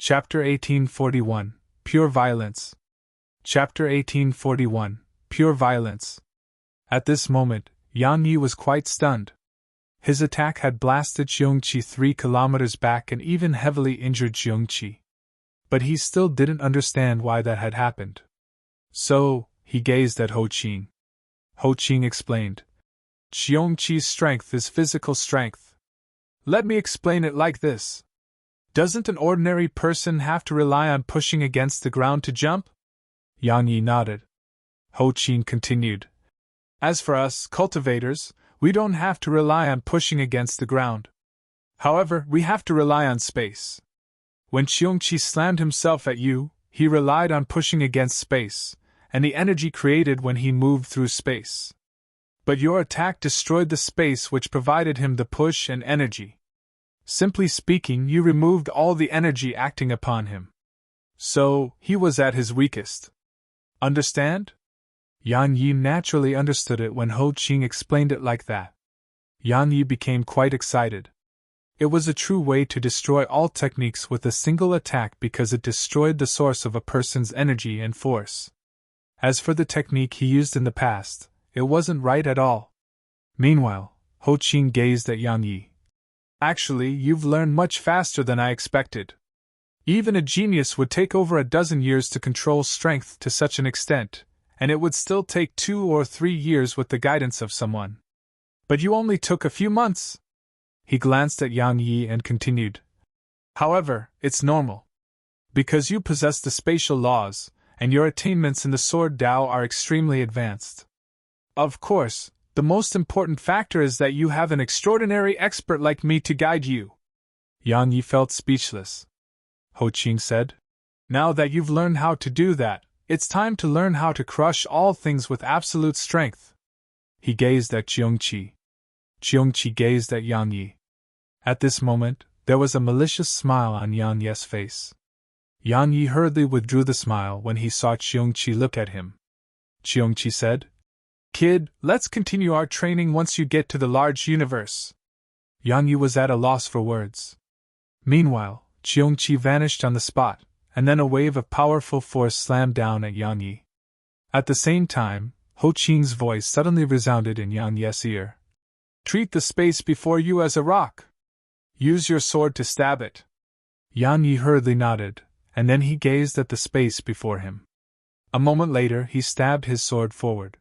Chapter 1841, Pure Violence. Chapter 1841, Pure Violence. At this moment, Yang Yi was quite stunned. His attack had blasted Xiongqi 3 kilometers back and even heavily injured Xiongqi. But he still didn't understand why that had happened. So, he gazed at Ho Qing. Ho Qing explained. Xiongqi's strength is physical strength. Let me explain it like this. Doesn't an ordinary person have to rely on pushing against the ground to jump? Yang Yi nodded. Ho Qing continued. As for us, cultivators, we don't have to rely on pushing against the ground. However, we have to rely on space. When Xiongqi slammed himself at you, he relied on pushing against space, and the energy created when he moved through space. But your attack destroyed the space which provided him the push and energy. Simply speaking, you removed all the energy acting upon him. So, he was at his weakest. Understand? Yang Yi naturally understood it when Ho Qing explained it like that. Yang Yi became quite excited. It was a true way to destroy all techniques with a single attack because it destroyed the source of a person's energy and force. As for the technique he used in the past, it wasn't right at all. Meanwhile, Ho Qing gazed at Yang Yi. Actually, you've learned much faster than I expected. Even a genius would take over a dozen years to control strength to such an extent, and it would still take 2 or 3 years with the guidance of someone. But you only took a few months. He glanced at Yang Yi and continued. However, it's normal. Because you possess the spatial laws, and your attainments in the Sword Dao are extremely advanced. Of course, the most important factor is that you have an extraordinary expert like me to guide you. Yang Yi felt speechless. Ho Qing said. Now that you've learned how to do that, it's time to learn how to crush all things with absolute strength. He gazed at Xiongqi. Xiongqi gazed at Yang Yi. At this moment, there was a malicious smile on Yang Yi's face. Yang Yi hurriedly withdrew the smile when he saw Xiongqi look at him. Xiongqi said, Kid, let's continue our training once you get to the large universe. Yang Yi was at a loss for words. Meanwhile, Xiongqi vanished on the spot, and then a wave of powerful force slammed down at Yang Yi. At the same time, Ho Qing's voice suddenly resounded in Yang Yi's ear. Treat the space before you as a rock. Use your sword to stab it. Yang Yi hurriedly nodded, and then he gazed at the space before him. A moment later he stabbed his sword forward.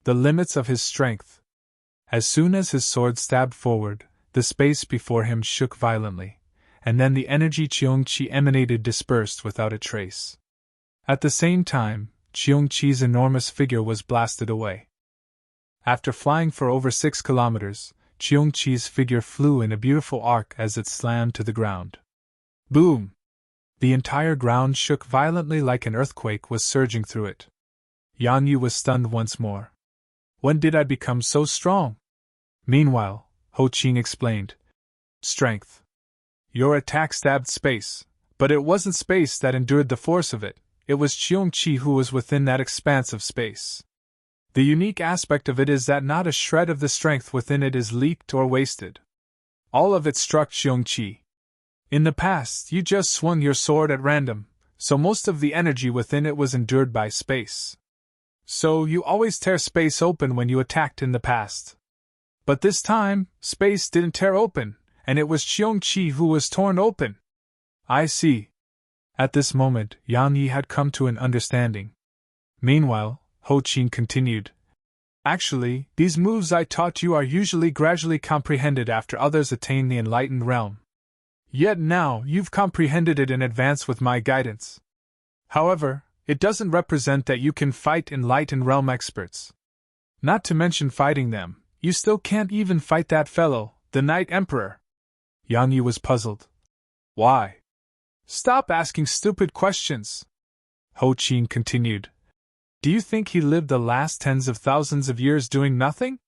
The limits of his strength. As soon as his sword stabbed forward, the space before him shook violently, and then the energy Xiongqi emanated dispersed without a trace. At the same time, Xiongqi's enormous figure was blasted away. After flying for over 6 kilometers, Xiongqi's figure flew in a beautiful arc as it slammed to the ground. Boom! The entire ground shook violently like an earthquake was surging through it. Yang Yi was stunned once more. When did I become so strong? Meanwhile, Ho Qing explained. Strength. Your attack stabbed space, but it wasn't space that endured the force of it, it was Xiongqi who was within that expanse of space. The unique aspect of it is that not a shred of the strength within it is leaked or wasted. All of it struck Xiongqi. In the past, you just swung your sword at random, so most of the energy within it was endured by space. So you always tear space open when you attacked in the past. But this time, space didn't tear open, and it was Xiongqi who was torn open. I see. At this moment, Yang Yi had come to an understanding. Meanwhile, Ho Qing continued. Actually, these moves I taught you are usually gradually comprehended after others attain the enlightened realm. Yet now you've comprehended it in advance with my guidance. However, it doesn't represent that you can fight enlightened realm experts. Not to mention fighting them, you still can't even fight that fellow, the Night Emperor. Yang Yi was puzzled. Why? Stop asking stupid questions. Ho Qing continued. Do you think he lived the last tens of thousands of years doing nothing?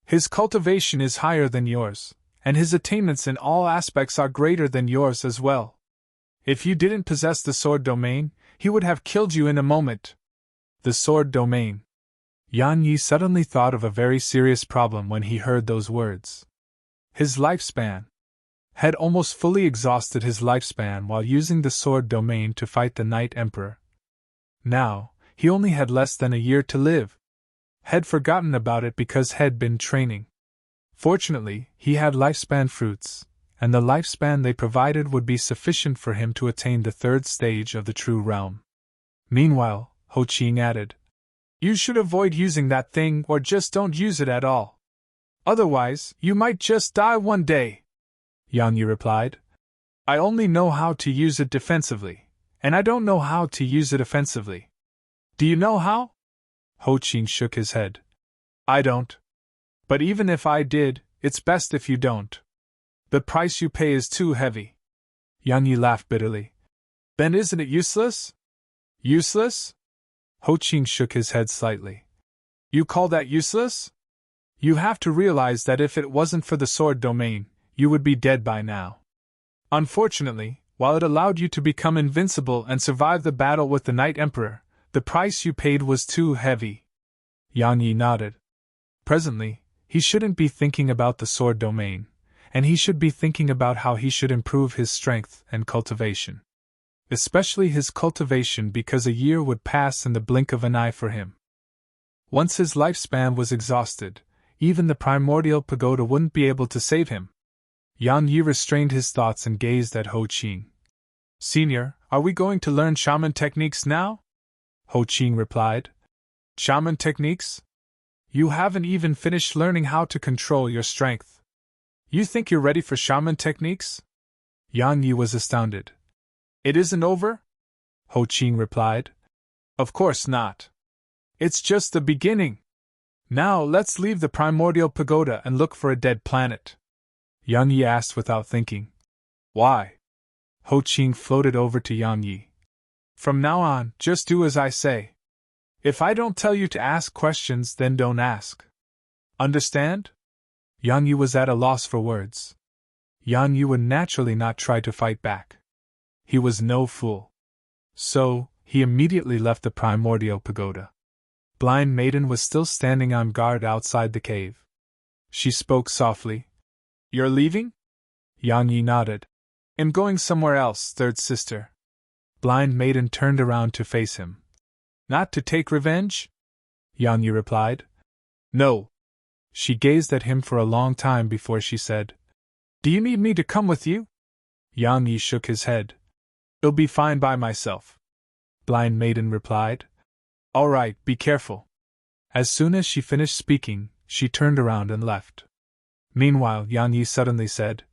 His cultivation is higher than yours, and his attainments in all aspects are greater than yours as well. If you didn't possess the sword domain, he would have killed you in a moment. The sword domain. Yang Yi suddenly thought of a very serious problem when he heard those words. His lifespan. had almost fully exhausted his lifespan while using the sword domain to fight the Night Emperor. Now, he only had less than a year to live. Had forgotten about it because had been training. Fortunately, he had lifespan fruits, and the lifespan they provided would be sufficient for him to attain the third stage of the true realm. Meanwhile, Ho Qing added, "You should avoid using that thing or just don't use it at all. Otherwise, you might just die one day." Yang Yi replied, "I only know how to use it defensively, and I don't know how to use it offensively." "Do you know how?" Ho Qing shook his head. "I don't. But even if I did, it's best if you don't. The price you pay is too heavy." Yang Yi laughed bitterly. "Then isn't it useless?" "Useless?" Ho Qing shook his head slightly. "You call that useless? You have to realize that if it wasn't for the sword domain, you would be dead by now. Unfortunately, while it allowed you to become invincible and survive the battle with the Night Emperor, the price you paid was too heavy." Yang Yi nodded. Presently, he shouldn't be thinking about the sword domain, and he should be thinking about how he should improve his strength and cultivation. Especially his cultivation, because a year would pass in the blink of an eye for him. Once his lifespan was exhausted, even the primordial pagoda wouldn't be able to save him. Yang Yi restrained his thoughts and gazed at Ho Qing. "Senior, are we going to learn shaman techniques now?" Ho Qing replied. "Shaman techniques? You haven't even finished learning how to control your strength. You think you're ready for shaman techniques?" Yang Yi was astounded. "It isn't over?" Ho Qing replied. "Of course not. It's just the beginning. Now let's leave the primordial pagoda and look for a dead planet." Yang Yi asked without thinking. "Why?" Ho Qing floated over to Yang Yi. "From now on, just do as I say. If I don't tell you to ask questions, then don't ask. Understand?" Yang Yi was at a loss for words. Yang Yi would naturally not try to fight back. He was no fool. So, he immediately left the primordial pagoda. Blind Maiden was still standing on guard outside the cave. She spoke softly. "You're leaving?" Yang Yi nodded. "I'm going somewhere else, third sister." Blind Maiden turned around to face him. "Not to take revenge?" Yang Yi replied. "No." She gazed at him for a long time before she said, "Do you need me to come with you?" Yang Yi shook his head. "I'll be fine by myself." Blind Maiden replied. "All right, be careful." As soon as she finished speaking, she turned around and left. Meanwhile, Yang Yi suddenly said,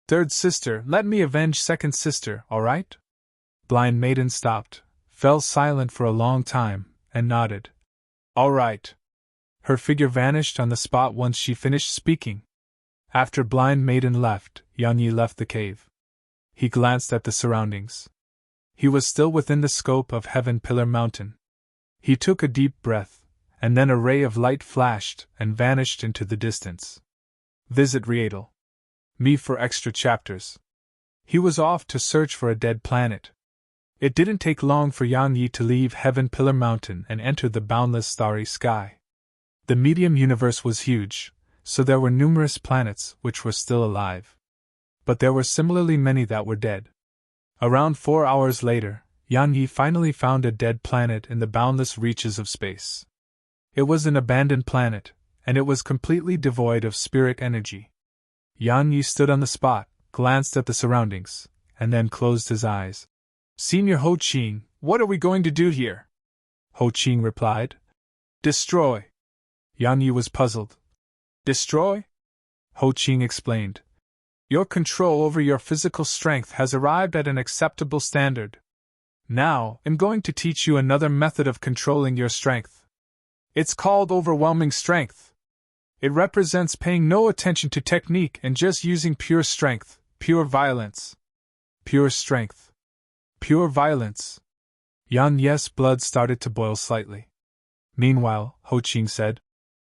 "Third sister, let me avenge second sister, all right?" Blind Maiden stopped, fell silent for a long time, and nodded. "All right." Her figure vanished on the spot once she finished speaking. After Blind Maiden left, Yang Yi left the cave. He glanced at the surroundings. He was still within the scope of Heaven Pillar Mountain. He took a deep breath, and then a ray of light flashed and vanished into the distance. Visit Rietal. Me for extra chapters. He was off to search for a dead planet. It didn't take long for Yang Yi to leave Heaven Pillar Mountain and enter the boundless starry sky. The medium universe was huge, so there were numerous planets which were still alive. But there were similarly many that were dead. Around 4 hours later, Yang Yi finally found a dead planet in the boundless reaches of space. It was an abandoned planet, and it was completely devoid of spirit energy. Yang Yi stood on the spot, glanced at the surroundings, and then closed his eyes. "Senior Ho Qing, what are we going to do here?" Ho Qing replied. "Destroy." Yang Yi was puzzled. "Destroy?" Ho Qing explained. "Your control over your physical strength has arrived at an acceptable standard. Now, I'm going to teach you another method of controlling your strength. It's called overwhelming strength. It represents paying no attention to technique and just using pure strength, pure violence. Pure strength. Pure violence." Yang Yi's blood started to boil slightly. Meanwhile, Ho Qing said,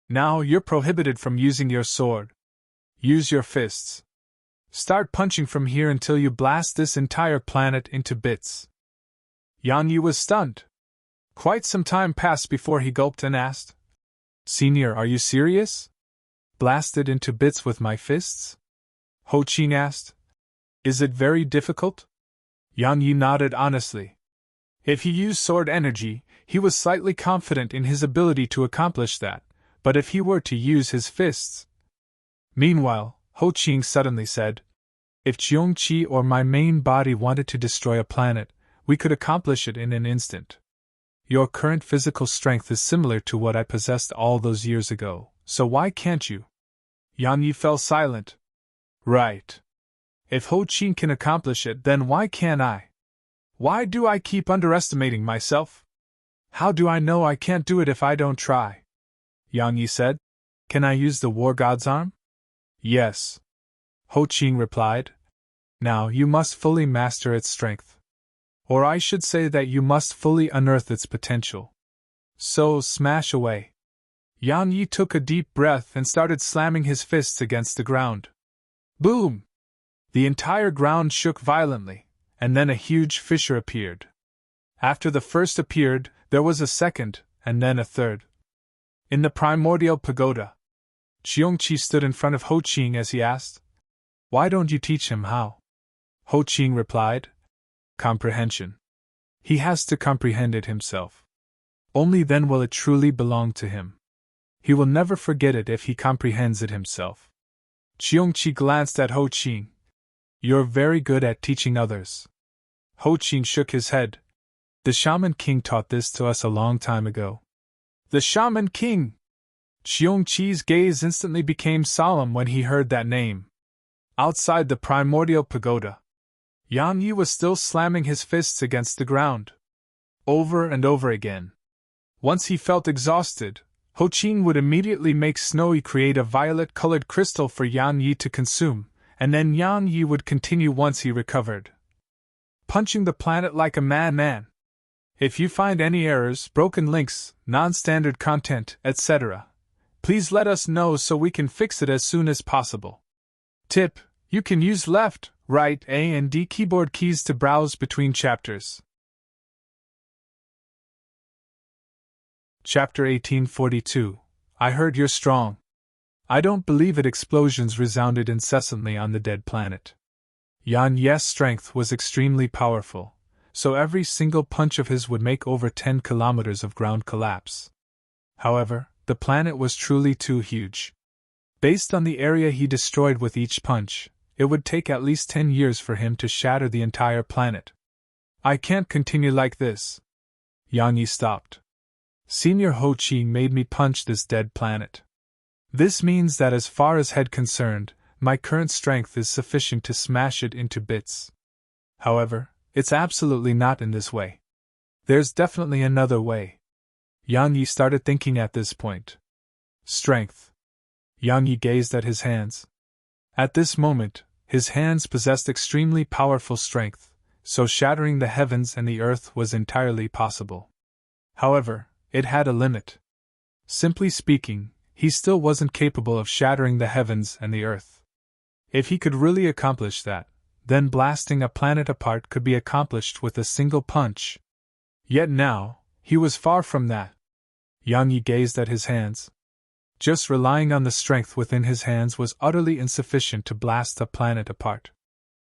"Now you're prohibited from using your sword. Use your fists. Start punching from here until you blast this entire planet into bits." Yang Yi was stunned. Quite some time passed before he gulped and asked, "Senior, are you serious? Blasted into bits with my fists?" Ho Qing asked. Is it very difficult? Yang Yi nodded honestly. If he used sword energy, he was slightly confident in his ability to accomplish that, but if he were to use his fists… Meanwhile, Ho Qing suddenly said, if Qiongqi or my main body wanted to destroy a planet, we could accomplish it in an instant. Your current physical strength is similar to what I possessed all those years ago, so why can't you? Yang Yi fell silent. Right. If Ho Qing can accomplish it, then why can't I? Why do I keep underestimating myself? How do I know I can't do it if I don't try? Yang Yi said. Can I use the war god's arm? Yes. Ho Qing replied. Now you must fully master its strength. Or I should say that you must fully unearth its potential. So smash away. Yang Yi took a deep breath and started slamming his fists against the ground. Boom! The entire ground shook violently, and then a huge fissure appeared. After the first appeared, there was a second, and then a third. In the primordial pagoda, Qiongqi stood in front of Ho Qing as he asked, why don't you teach him how? Ho Qing replied, comprehension. He has to comprehend it himself. Only then will it truly belong to him. He will never forget it if he comprehends it himself. Qiongqi glanced at Ho Qing. You're very good at teaching others. Ho Qing shook his head. The Shaman King taught this to us a long time ago. The Shaman King! Qiongqi's gaze instantly became solemn when he heard that name. Outside the primordial pagoda, Yang Yi was still slamming his fists against the ground. Over and over again. Once he felt exhausted, Ho Qing would immediately make Snowy create a violet-colored crystal for Yang Yi to consume, and then Yang Yi would continue once he recovered. Punching the planet like a madman. If you find any errors, broken links, non-standard content, etc., please let us know so we can fix it as soon as possible. Tip: you can use left, right, A and D keyboard keys to browse between chapters. Chapter 1842. I heard you're strong. I don't believe it. Explosions resounded incessantly on the dead planet. Yan Yi's strength was extremely powerful, so every single punch of his would make over 10 kilometers of ground collapse. However, the planet was truly too huge. Based on the area he destroyed with each punch, it would take at least 10 years for him to shatter the entire planet. I can't continue like this. Yang Yi stopped. Senior Ho Qing made me punch this dead planet. This means that as far as head concerned, my current strength is sufficient to smash it into bits. However, it's absolutely not in this way. There's definitely another way. Yang Yi started thinking at this point. Strength. Yang Yi gazed at his hands. At this moment, his hands possessed extremely powerful strength, so shattering the heavens and the earth was entirely possible. However, it had a limit. Simply speaking, he still wasn't capable of shattering the heavens and the earth. If he could really accomplish that, then blasting a planet apart could be accomplished with a single punch. Yet now, he was far from that. Yang Yi gazed at his hands. Just relying on the strength within his hands was utterly insufficient to blast a planet apart.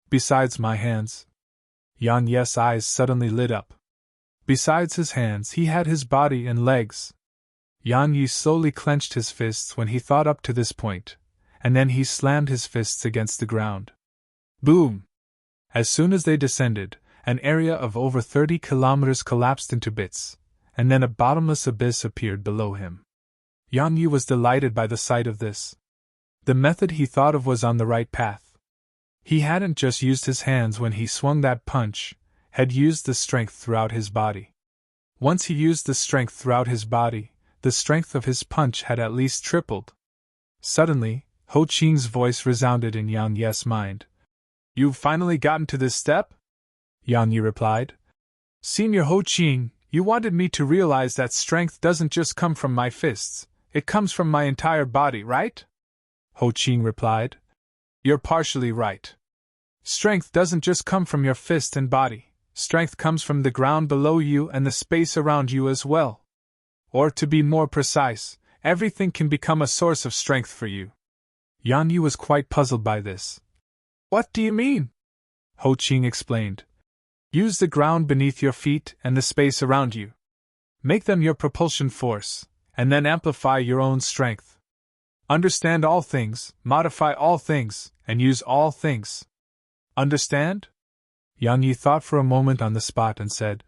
Besides my hands. Yang Yi's eyes suddenly lit up. Besides his hands, he had his body and legs. Yang Yi slowly clenched his fists when he thought up to this point, and then he slammed his fists against the ground. Boom! As soon as they descended, an area of over 30 kilometers collapsed into bits, and then a bottomless abyss appeared below him. Yang Yi was delighted by the sight of this. The method he thought of was on the right path. He hadn't just used his hands when he swung that punch, had used the strength throughout his body. Once he used the strength throughout his body, the strength of his punch had at least tripled. Suddenly, Ho Qing's voice resounded in Yang Yi's mind. You've finally gotten to this step? Yang Yi replied. Senior Ho Qing, you wanted me to realize that strength doesn't just come from my fists, it comes from my entire body, right? Ho Qing replied. You're partially right. Strength doesn't just come from your fist and body, strength comes from the ground below you and the space around you as well. Or to be more precise, everything can become a source of strength for you. Yang Yi was quite puzzled by this. What do you mean? Ho Qing explained. Use the ground beneath your feet and the space around you. Make them your propulsion force, and then amplify your own strength. Understand all things, modify all things, and use all things. Understand? Yang Yi thought for a moment on the spot and said,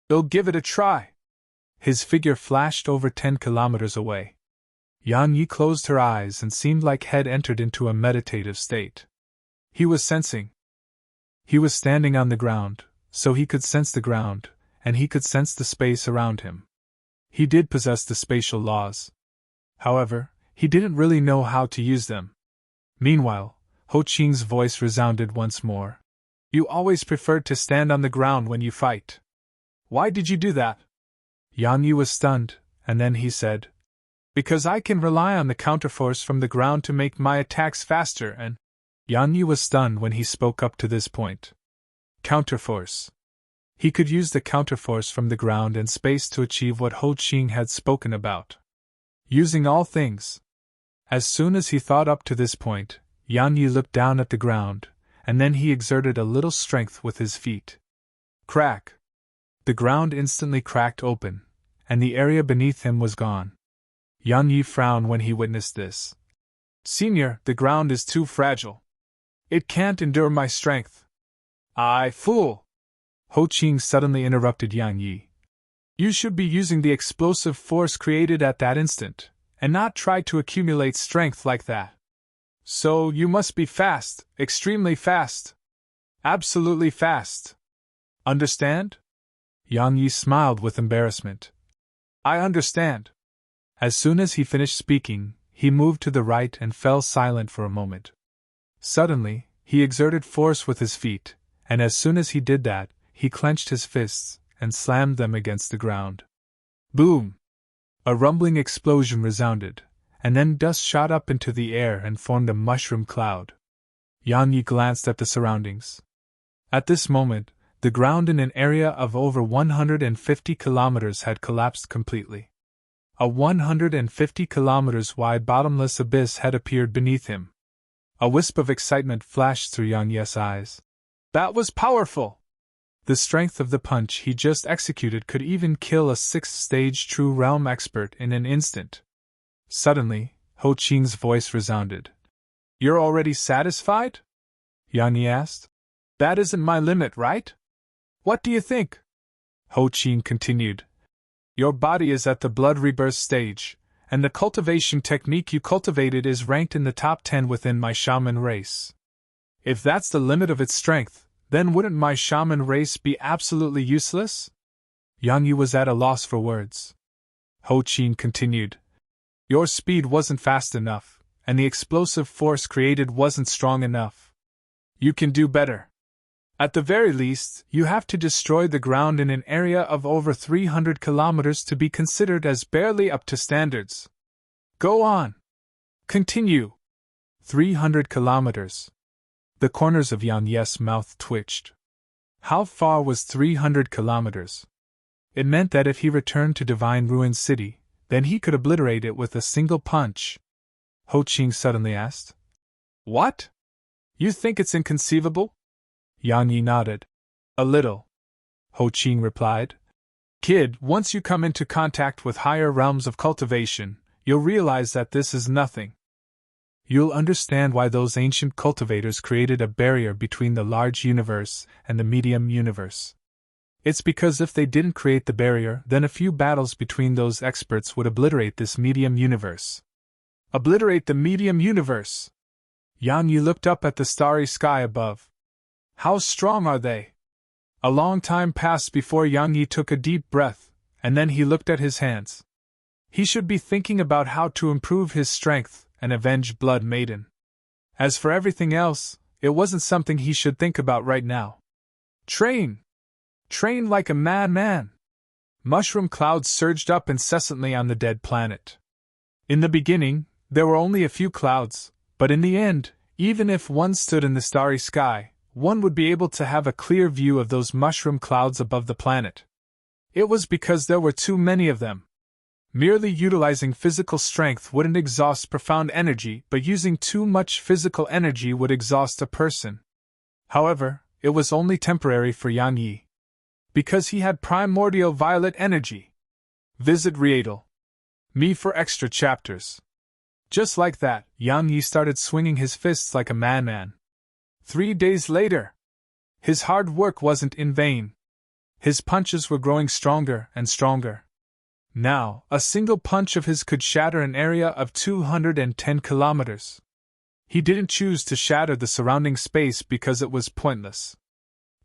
"I'll give it a try." His figure flashed over 10 kilometers away. Yang Yi closed her eyes and seemed like had entered into a meditative state. He was sensing. He was standing on the ground, so he could sense the ground, and he could sense the space around him. He did possess the spatial laws. However, he didn't really know how to use them. Meanwhile, Ho Qing's voice resounded once more. "You always preferred to stand on the ground when you fight. Why did you do that?" Yang Yi was stunned, and then he said, "Because I can rely on the counterforce from the ground to make my attacks faster and—" Yang Yi was stunned when he spoke up to this point. Counterforce. He could use the counterforce from the ground and space to achieve what Ho Qing had spoken about. Using all things. As soon as he thought up to this point, Yang Yi looked down at the ground, and then he exerted a little strength with his feet. Crack! The ground instantly cracked open, and the area beneath him was gone. Yang Yi frowned when he witnessed this. "Senior, the ground is too fragile. It can't endure my strength." "I fool!" Ho Qing suddenly interrupted Yang Yi. "You should be using the explosive force created at that instant, and not try to accumulate strength like that. So you must be fast, extremely fast. Absolutely fast. Understand?" Yang Yi smiled with embarrassment. "I understand." As soon as he finished speaking, he moved to the right and fell silent for a moment. Suddenly, he exerted force with his feet, and as soon as he did that, he clenched his fists and slammed them against the ground. Boom! A rumbling explosion resounded, and then dust shot up into the air and formed a mushroom cloud. Yang Yi glanced at the surroundings. At this moment, the ground in an area of over 150 kilometers had collapsed completely. A 150 kilometers wide bottomless abyss had appeared beneath him. A wisp of excitement flashed through Yang Yi's eyes. That was powerful! The strength of the punch he just executed could even kill a 6th-stage True Realm expert in an instant. Suddenly, Ho Qing's voice resounded. "You're already satisfied?" Yang Yi asked. "That isn't my limit, right? What do you think?" Ho Qing continued. "Your body is at the blood rebirth stage, and the cultivation technique you cultivated is ranked in the top 10 within my shaman race. If that's the limit of its strength, then wouldn't my shaman race be absolutely useless?" Yang Yi was at a loss for words. Ho Qing continued. "Your speed wasn't fast enough, and the explosive force created wasn't strong enough. You can do better. At the very least, you have to destroy the ground in an area of over 300 kilometers to be considered as barely up to standards. Go on. Continue." 300 kilometers. The corners of Yang Yi's mouth twitched. How far was 300 kilometers? It meant that if he returned to Divine Ruin City, then he could obliterate it with a single punch. Ho Qing suddenly asked. "What? You think it's inconceivable?" Yang Yi nodded. "A little," Ho Qing replied. "Kid, once you come into contact with higher realms of cultivation, you'll realize that this is nothing. You'll understand why those ancient cultivators created a barrier between the large universe and the medium universe. It's because if they didn't create the barrier, then a few battles between those experts would obliterate this medium universe." "Obliterate the medium universe?" Yang Yi looked up at the starry sky above. "How strong are they?" A long time passed before Yang Yi took a deep breath, and then he looked at his hands. He should be thinking about how to improve his strength and avenge Blood Maiden. As for everything else, it wasn't something he should think about right now. Train! Train like a madman! Mushroom clouds surged up incessantly on the dead planet. In the beginning, there were only a few clouds, but in the end, even if one stood in the starry sky, one would be able to have a clear view of those mushroom clouds above the planet. It was because there were too many of them. Merely utilizing physical strength wouldn't exhaust profound energy, but using too much physical energy would exhaust a person. However, it was only temporary for Yang Yi. Because he had primordial violet energy. Visit Riedel. Me for extra chapters. Just like that, Yang Yi started swinging his fists like a madman. 3 days later, his hard work wasn't in vain. His punches were growing stronger and stronger. Now, a single punch of his could shatter an area of 210 kilometers. He didn't choose to shatter the surrounding space because it was pointless.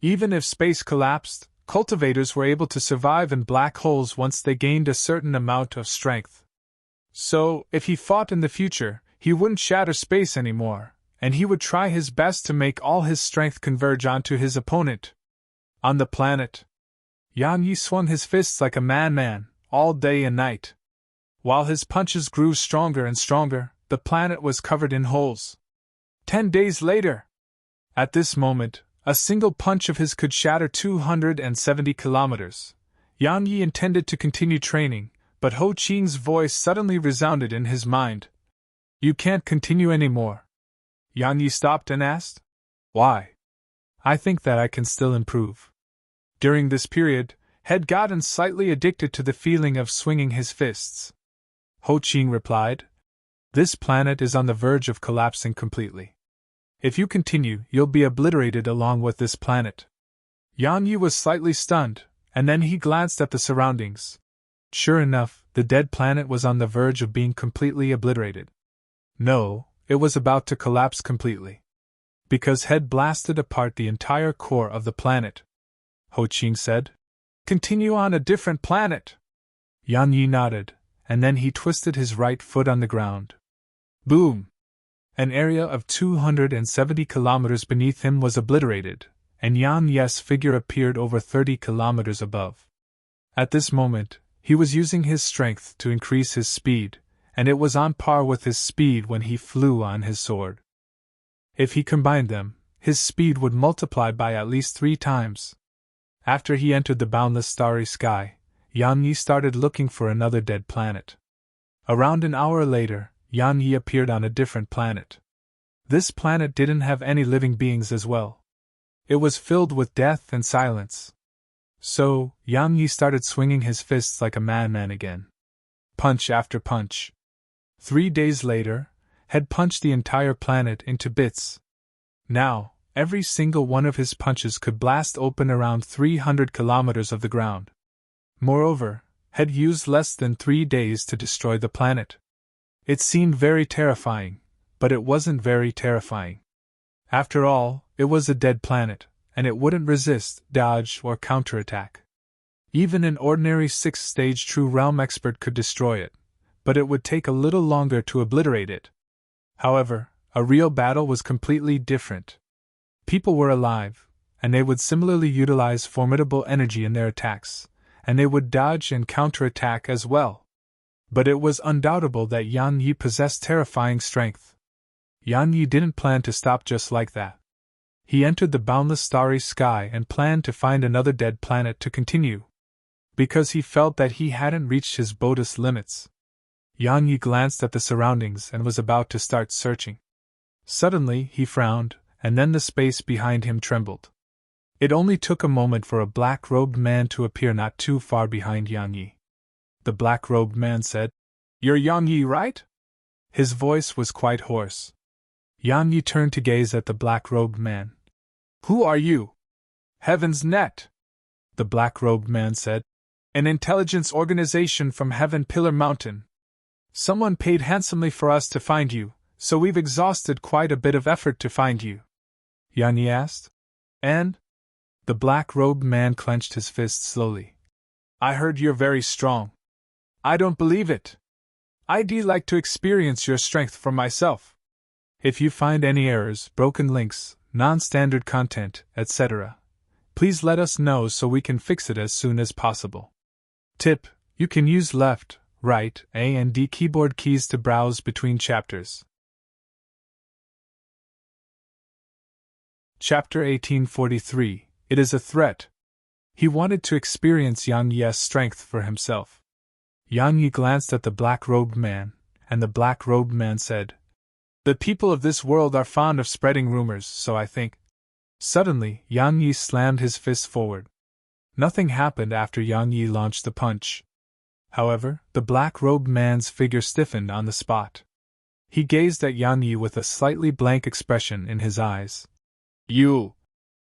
Even if space collapsed, cultivators were able to survive in black holes once they gained a certain amount of strength. So, if he fought in the future, he wouldn't shatter space anymore, and he would try his best to make all his strength converge onto his opponent. On the planet, Yang Yi swung his fists like a madman, all day and night. While his punches grew stronger and stronger, the planet was covered in holes. 10 days later, at this moment, a single punch of his could shatter 270 kilometers. Yang Yi intended to continue training, but Ho Qing's voice suddenly resounded in his mind. You can't continue anymore. Yang Yi stopped and asked, Why? I think that I can still improve. During this period, had gotten slightly addicted to the feeling of swinging his fists. Ho Qing replied, This planet is on the verge of collapsing completely. If you continue, you'll be obliterated along with this planet. Yang Yi was slightly stunned, and then he glanced at the surroundings. Sure enough, the dead planet was on the verge of being completely obliterated. No, it was about to collapse completely. Because had blasted apart the entire core of the planet. Ho Qing said, Continue on a different planet. Yang Yi nodded, and then he twisted his right foot on the ground. Boom! An area of 270 kilometers beneath him was obliterated, and Yang Yi's figure appeared over 30 kilometers above. At this moment, he was using his strength to increase his speed, and it was on par with his speed when he flew on his sword. If he combined them, his speed would multiply by at least 3 times. After he entered the boundless starry sky, Yang Yi started looking for another dead planet. Around an hour later, Yang Yi appeared on a different planet. This planet didn't have any living beings as well. It was filled with death and silence. So, Yang Yi started swinging his fists like a madman again. Punch after punch. 3 days later, had punched the entire planet into bits. Now, every single one of his punches could blast open around 300 kilometers of the ground. Moreover, had used less than 3 days to destroy the planet. It seemed very terrifying, but it wasn't very terrifying. After all, it was a dead planet, and it wouldn't resist, dodge, or counterattack. Even an ordinary 6th-stage True Realm expert could destroy it, but it would take a little longer to obliterate it. However, a real battle was completely different. People were alive, and they would similarly utilize formidable energy in their attacks, and they would dodge and counterattack as well. But it was undoubtable that Yang Yi possessed terrifying strength. Yang Yi didn't plan to stop just like that. He entered the boundless starry sky and planned to find another dead planet to continue. Because he felt that he hadn't reached his bodhi's limits. Yang Yi glanced at the surroundings and was about to start searching. Suddenly, he frowned, and then the space behind him trembled. It only took a moment for a black-robed man to appear not too far behind Yang Yi. The black-robed man said, You're Yang Yi, right? His voice was quite hoarse. Yang Yi turned to gaze at the black-robed man. Who are you? Heaven's Net. The black-robed man said. An intelligence organization from Heaven Pillar Mountain. Someone paid handsomely for us to find you, so we've exhausted quite a bit of effort to find you. Yang Yi asked. And? The black-robed man clenched his fist slowly. I heard you're very strong. I don't believe it. I'd like to experience your strength for myself. If you find any errors, broken links, non-standard content, etc., please let us know so we can fix it as soon as possible. Tip: you can use left, right, A and D keyboard keys to browse between chapters. Chapter 1843. It is a threat. He wanted to experience Yang Yi's strength for himself. Yang Yi glanced at the black-robed man, and the black-robed man said, The people of this world are fond of spreading rumors, so I think. Suddenly, Yang Yi slammed his fist forward. Nothing happened after Yang Yi launched the punch. However, the black-robed man's figure stiffened on the spot. He gazed at Yang Yi with a slightly blank expression in his eyes. You!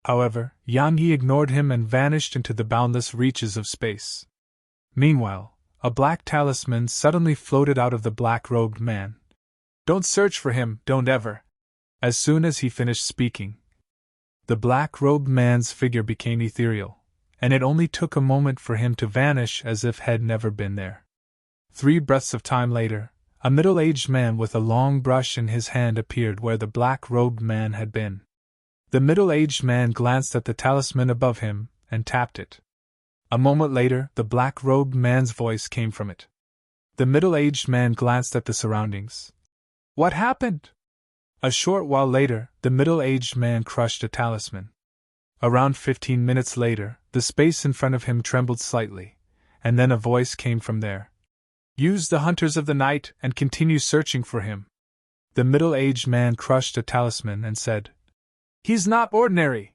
However, Yang Yi ignored him and vanished into the boundless reaches of space. Meanwhile, a black talisman suddenly floated out of the black-robed man. Don't search for him, don't ever! As soon as he finished speaking, the black-robed man's figure became ethereal, and it only took a moment for him to vanish as if had never been there. 3 breaths of time later, a middle-aged man with a long brush in his hand appeared where the black-robed man had been. The middle-aged man glanced at the talisman above him and tapped it. A moment later, the black-robed man's voice came from it. The middle-aged man glanced at the surroundings. What happened? A short while later, the middle-aged man crushed a talisman. Around 15 minutes later, the space in front of him trembled slightly, and then a voice came from there. Use the hunters of the night and continue searching for him. The middle-aged man crushed a talisman and said, He's not ordinary!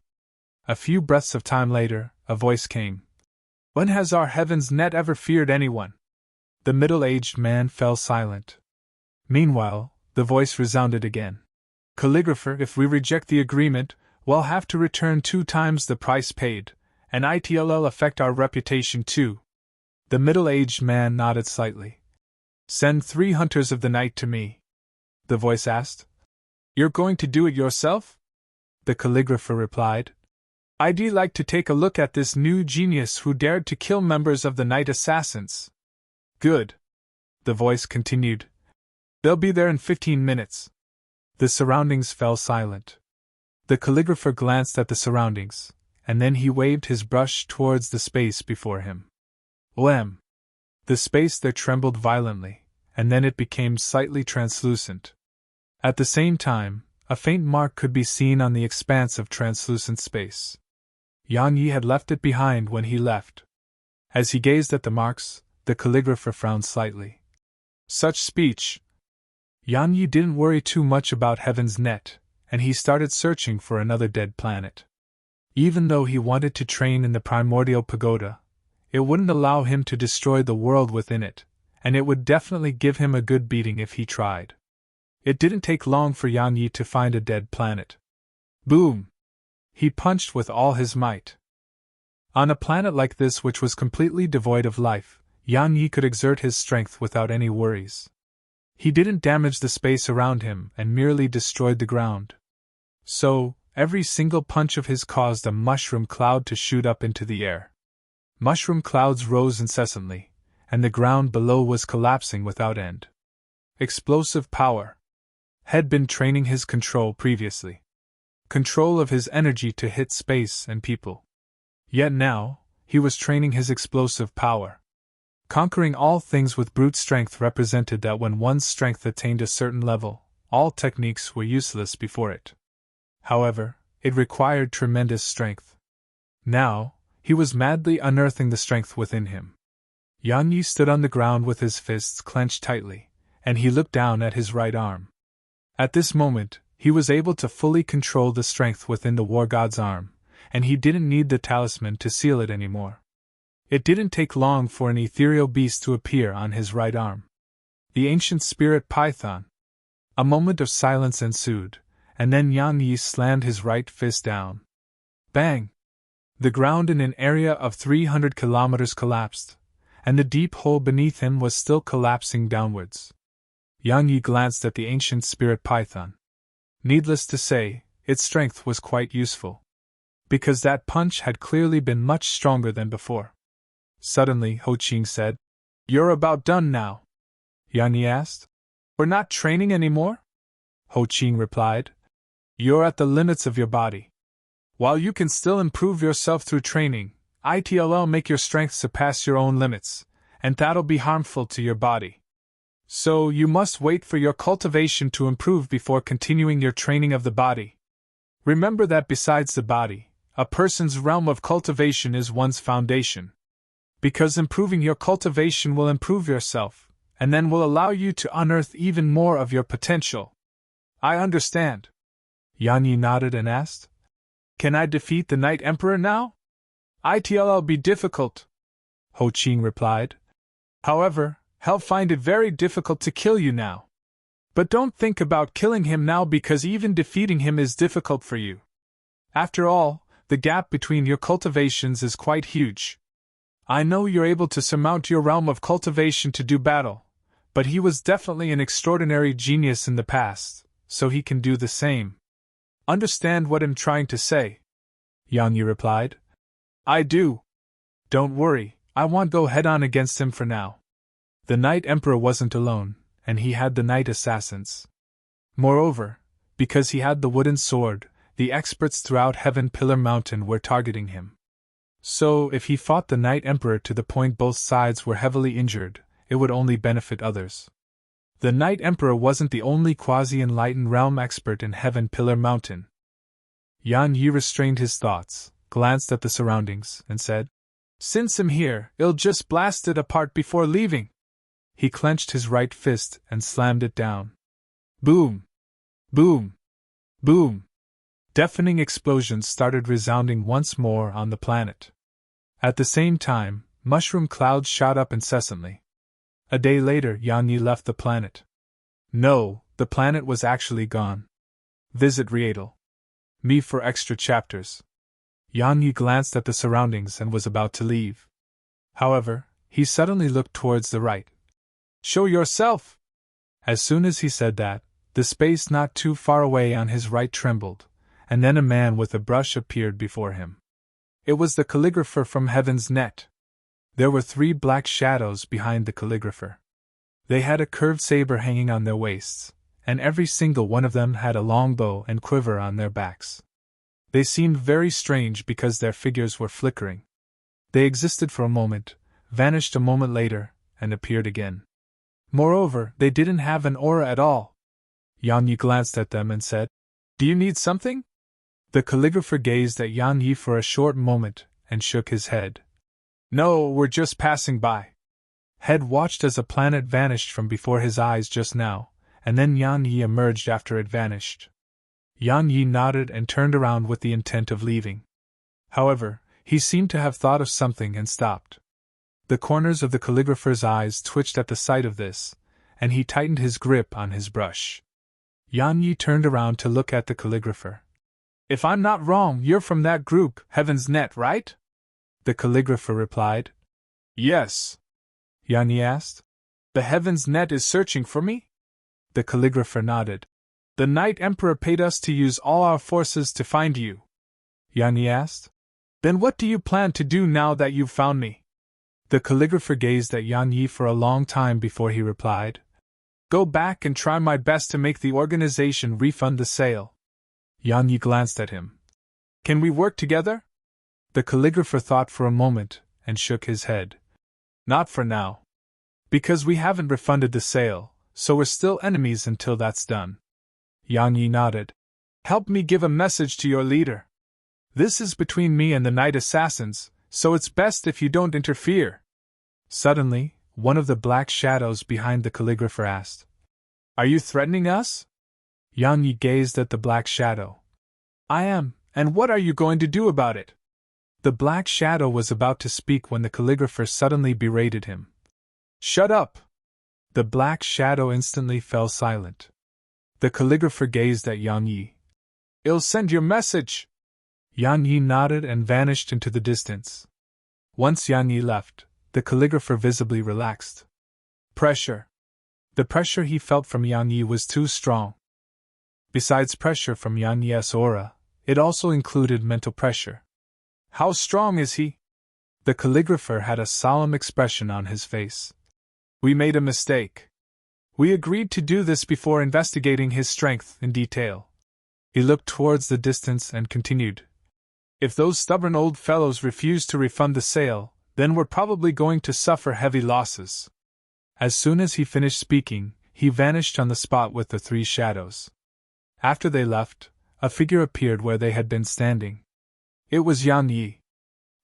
A few breaths of time later, a voice came. When has our heaven's net ever feared anyone? The middle-aged man fell silent. Meanwhile, the voice resounded again. Calligrapher, if we reject the agreement, we'll have to return 2 times the price paid, and it'll affect our reputation too. The middle-aged man nodded slightly. Send 3 hunters of the night to me. The voice asked. You're going to do it yourself? The calligrapher replied. I'd like to take a look at this new genius who dared to kill members of the Night Assassins. Good. The voice continued. They'll be there in 15 minutes. The surroundings fell silent. The calligrapher glanced at the surroundings, and then he waved his brush towards the space before him. Wham! The space there trembled violently, and then it became slightly translucent. At the same time, a faint mark could be seen on the expanse of translucent space. Yang Yi had left it behind when he left. As he gazed at the marks, the calligrapher frowned slightly. Such speech! Yang Yi didn't worry too much about Heaven's Net, and he started searching for another dead planet. Even though he wanted to train in the primordial pagoda, it wouldn't allow him to destroy the world within it, and it would definitely give him a good beating if he tried. It didn't take long for Yang Yi to find a dead planet. Boom! He punched with all his might. On a planet like this which was completely devoid of life, Yang Yi could exert his strength without any worries. He didn't damage the space around him and merely destroyed the ground. So, every single punch of his caused a mushroom cloud to shoot up into the air. Mushroom clouds rose incessantly, and the ground below was collapsing without end. Explosive power. Had been training his control previously. Control of his energy to hit space and people. Yet now, he was training his explosive power. Conquering all things with brute strength represented that when one's strength attained a certain level, all techniques were useless before it. However, it required tremendous strength. Now, he was madly unearthing the strength within him. Yang Yi stood on the ground with his fists clenched tightly, and he looked down at his right arm. At this moment, he was able to fully control the strength within the war god's arm, and he didn't need the talisman to seal it anymore. It didn't take long for an ethereal beast to appear on his right arm. The ancient spirit python. A moment of silence ensued, and then Yang Yi slammed his right fist down. Bang! The ground in an area of 300 kilometers collapsed, and the deep hole beneath him was still collapsing downwards. Yang Yi glanced at the ancient spirit python. Needless to say, its strength was quite useful. Because that punch had clearly been much stronger than before. Suddenly, Ho Qing said, You're about done now. Yang Yi asked. We're not training anymore? Ho Qing replied. You're at the limits of your body. While you can still improve yourself through training, it'll make your strength surpass your own limits, and that'll be harmful to your body. So you must wait for your cultivation to improve before continuing your training of the body. Remember that besides the body, a person's realm of cultivation is one's foundation. Because improving your cultivation will improve yourself, and then will allow you to unearth even more of your potential. I understand. Yang Yi nodded and asked, Can I defeat the Night Emperor now? It'll be difficult, Ho Qing replied. However, I'll find it very difficult to kill you now. But don't think about killing him now because even defeating him is difficult for you. After all, the gap between your cultivations is quite huge. I know you're able to surmount your realm of cultivation to do battle, but he was definitely an extraordinary genius in the past, so he can do the same. Understand what I'm trying to say? Yang Yi replied. I do. Don't worry, I won't go head-on against him for now. The Night Emperor wasn't alone, and he had the Night Assassins. Moreover, because he had the wooden sword, the experts throughout Heaven Pillar Mountain were targeting him. So, if he fought the Night Emperor to the point both sides were heavily injured, it would only benefit others. The Night Emperor wasn't the only quasi-enlightened realm expert in Heaven Pillar Mountain. Yan Yi restrained his thoughts, glanced at the surroundings, and said, Since I'm here, I'll just blast it apart before leaving. He clenched his right fist and slammed it down. Boom! Boom! Boom! Deafening explosions started resounding once more on the planet. At the same time, mushroom clouds shot up incessantly. A day later, Yan Yi left the planet. No, the planet was actually gone. Visit Rietel. Me for extra chapters. Yan Yi glanced at the surroundings and was about to leave. However, he suddenly looked towards the right. Show yourself! As soon as he said that, the space not too far away on his right trembled, and then a man with a brush appeared before him. It was the calligrapher from Heaven's Net. There were 3 black shadows behind the calligrapher. They had a curved saber hanging on their waists, and every single one of them had a long bow and quiver on their backs. They seemed very strange because their figures were flickering. They existed for a moment, vanished a moment later, and appeared again. Moreover, they didn't have an aura at all. Yan Yi glanced at them and said, Do you need something? The calligrapher gazed at Yan Yi for a short moment and shook his head. No, we're just passing by. Head watched as a planet vanished from before his eyes just now, and then Yan Yi emerged after it vanished. Yan Yi nodded and turned around with the intent of leaving. However, he seemed to have thought of something and stopped. The corners of the calligrapher's eyes twitched at the sight of this, and he tightened his grip on his brush. Yan Yi turned around to look at the calligrapher. If I'm not wrong, you're from that group, Heaven's Net, right? The calligrapher replied. Yes. Yan Yi asked. The Heaven's Net is searching for me? The calligrapher nodded. The Night Emperor paid us to use all our forces to find you. Yan Yi asked. Then what do you plan to do now that you've found me? The calligrapher gazed at Yan Yi for a long time before he replied. Go back and try my best to make the organization refund the sale. Yan Yi glanced at him. Can we work together? The calligrapher thought for a moment and shook his head. Not for now. Because we haven't refunded the sale, so we're still enemies until that's done. Yan Yi nodded. Help me give a message to your leader. This is between me and the Night Assassins, so it's best if you don't interfere. Suddenly, one of the black shadows behind the calligrapher asked. Are you threatening us? Yan Yi gazed at the black shadow. I am, and what are you going to do about it? The black shadow was about to speak when the calligrapher suddenly berated him. Shut up! The black shadow instantly fell silent. The calligrapher gazed at Yan Yi. I'll send your message! Yan Yi nodded and vanished into the distance. Once Yan Yi left, the calligrapher visibly relaxed. Pressure. The pressure he felt from Yan Yi was too strong. Besides pressure from Yan Yi's aura, it also included mental pressure. How strong is he? The calligrapher had a solemn expression on his face. We made a mistake. We agreed to do this before investigating his strength in detail. He looked towards the distance and continued. If those stubborn old fellows refuse to refund the sale, then we're probably going to suffer heavy losses. As soon as he finished speaking, he vanished on the spot with the 3 shadows. After they left, a figure appeared where they had been standing. It was Yan Yi.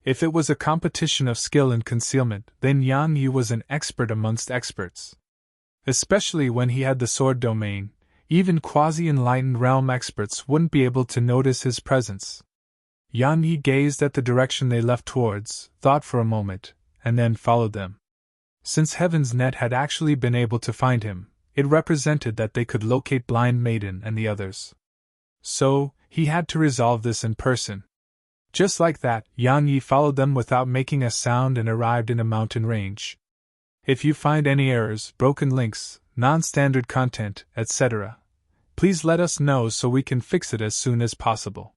If it was a competition of skill and concealment, then Yan Yi was an expert amongst experts. Especially when he had the sword domain, even quasi-enlightened realm experts wouldn't be able to notice his presence. Yan Yi gazed at the direction they left towards, thought for a moment, and then followed them. Since Heaven's Net had actually been able to find him, it represented that they could locate Blind Maiden and the others. So, he had to resolve this in person. Just like that, Yan Yi followed them without making a sound and arrived in a mountain range. If you find any errors, broken links, non-standard content, etc., please let us know so we can fix it as soon as possible.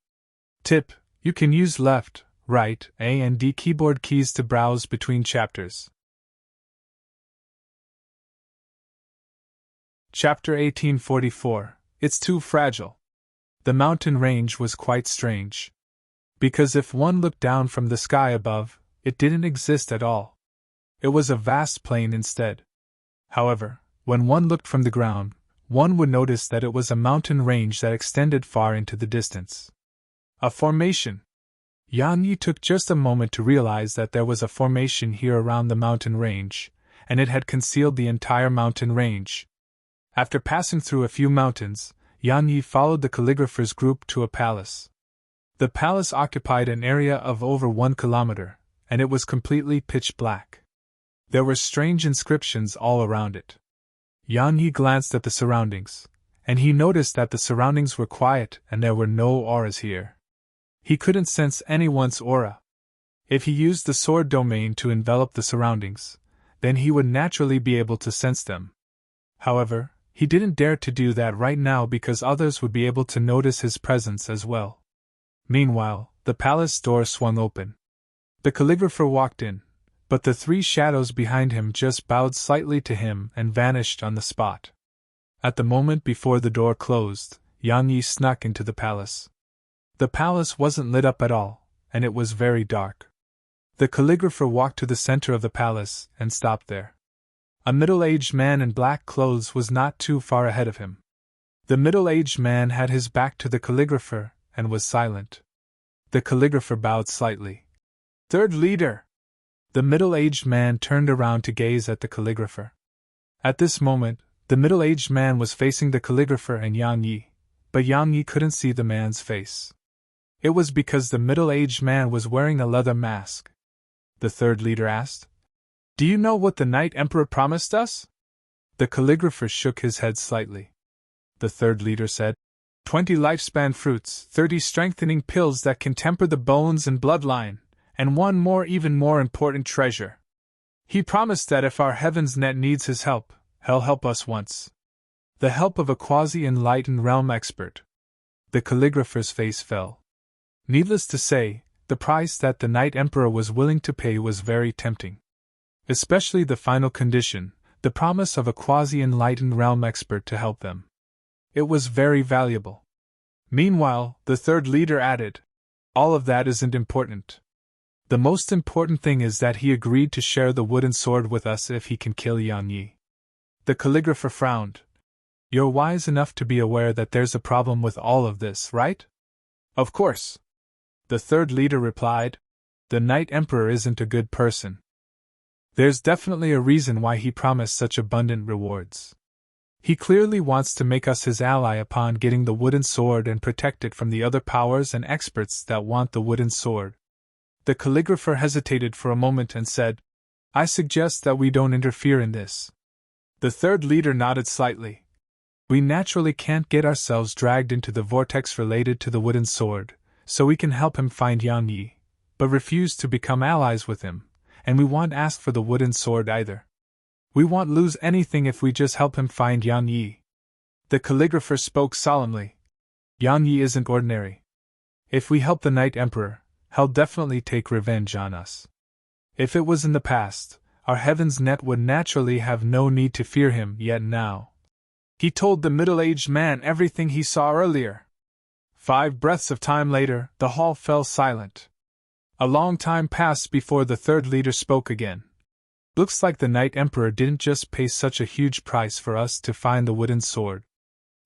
Tip: you can use left, right, A and D keyboard keys to browse between chapters. Chapter 1844. It's Too Fragile. The mountain range was quite strange. Because if one looked down from the sky above, it didn't exist at all. It was a vast plain instead. However, when one looked from the ground, one would notice that it was a mountain range that extended far into the distance. A formation. Yan Yi took just a moment to realize that there was a formation here around the mountain range, and it had concealed the entire mountain range. After passing through a few mountains, Yan Yi followed the calligrapher's group to a palace. The palace occupied an area of over 1 kilometer, and it was completely pitch black. There were strange inscriptions all around it. Yan Yi glanced at the surroundings, and he noticed that the surroundings were quiet and there were no auras here. He couldn't sense anyone's aura. If he used the sword domain to envelop the surroundings, then he would naturally be able to sense them. However, he didn't dare to do that right now because others would be able to notice his presence as well. Meanwhile, the palace door swung open. The calligrapher walked in, but the 3 shadows behind him just bowed slightly to him and vanished on the spot. At the moment before the door closed, Yan Yi snuck into the palace. The palace wasn't lit up at all, and it was very dark. The calligrapher walked to the center of the palace and stopped there. A middle-aged man in black clothes was not too far ahead of him. The middle-aged man had his back to the calligrapher and was silent. The calligrapher bowed slightly. "Third leader!" The middle-aged man turned around to gaze at the calligrapher. At this moment, the middle-aged man was facing the calligrapher and Yan Yi, but Yan Yi couldn't see the man's face. It was because the middle-aged man was wearing a leather mask. The third leader asked, "Do you know what the Night Emperor promised us?" The calligrapher shook his head slightly. The third leader said, 20 lifespan fruits, 30 strengthening pills that can temper the bones and bloodline, and one more even more important treasure. He promised that if our Heaven's Net needs his help, he'll help us once. The help of a quasi-enlightened realm expert. The calligrapher's face fell. Needless to say, the price that the Night Emperor was willing to pay was very tempting. Especially the final condition, the promise of a quasi-enlightened realm expert to help them. It was very valuable. Meanwhile, the third leader added, "All of that isn't important. The most important thing is that he agreed to share the wooden sword with us if he can kill Yan Yi." The calligrapher frowned. "You're wise enough to be aware that there's a problem with all of this, right?" "Of course." The third leader replied, "The Night Emperor isn't a good person. There's definitely a reason why he promised such abundant rewards. He clearly wants to make us his ally upon getting the wooden sword and protect it from the other powers and experts that want the wooden sword." The calligrapher hesitated for a moment and said, "I suggest that we don't interfere in this." The third leader nodded slightly. "We naturally can't get ourselves dragged into the vortex related to the wooden sword, so we can help him find Yan Yi, but refuse to become allies with him, and we won't ask for the wooden sword either. We won't lose anything if we just help him find Yan Yi." The calligrapher spoke solemnly. "Yan Yi isn't ordinary. If we help the Night Emperor, he'll definitely take revenge on us. If it was in the past, our Heaven's Net would naturally have no need to fear him, yet now." He told the middle-aged man everything he saw earlier. 5 breaths of time later, the hall fell silent. A long time passed before the third leader spoke again. "Looks like the Night Emperor didn't just pay such a huge price for us to find the wooden sword.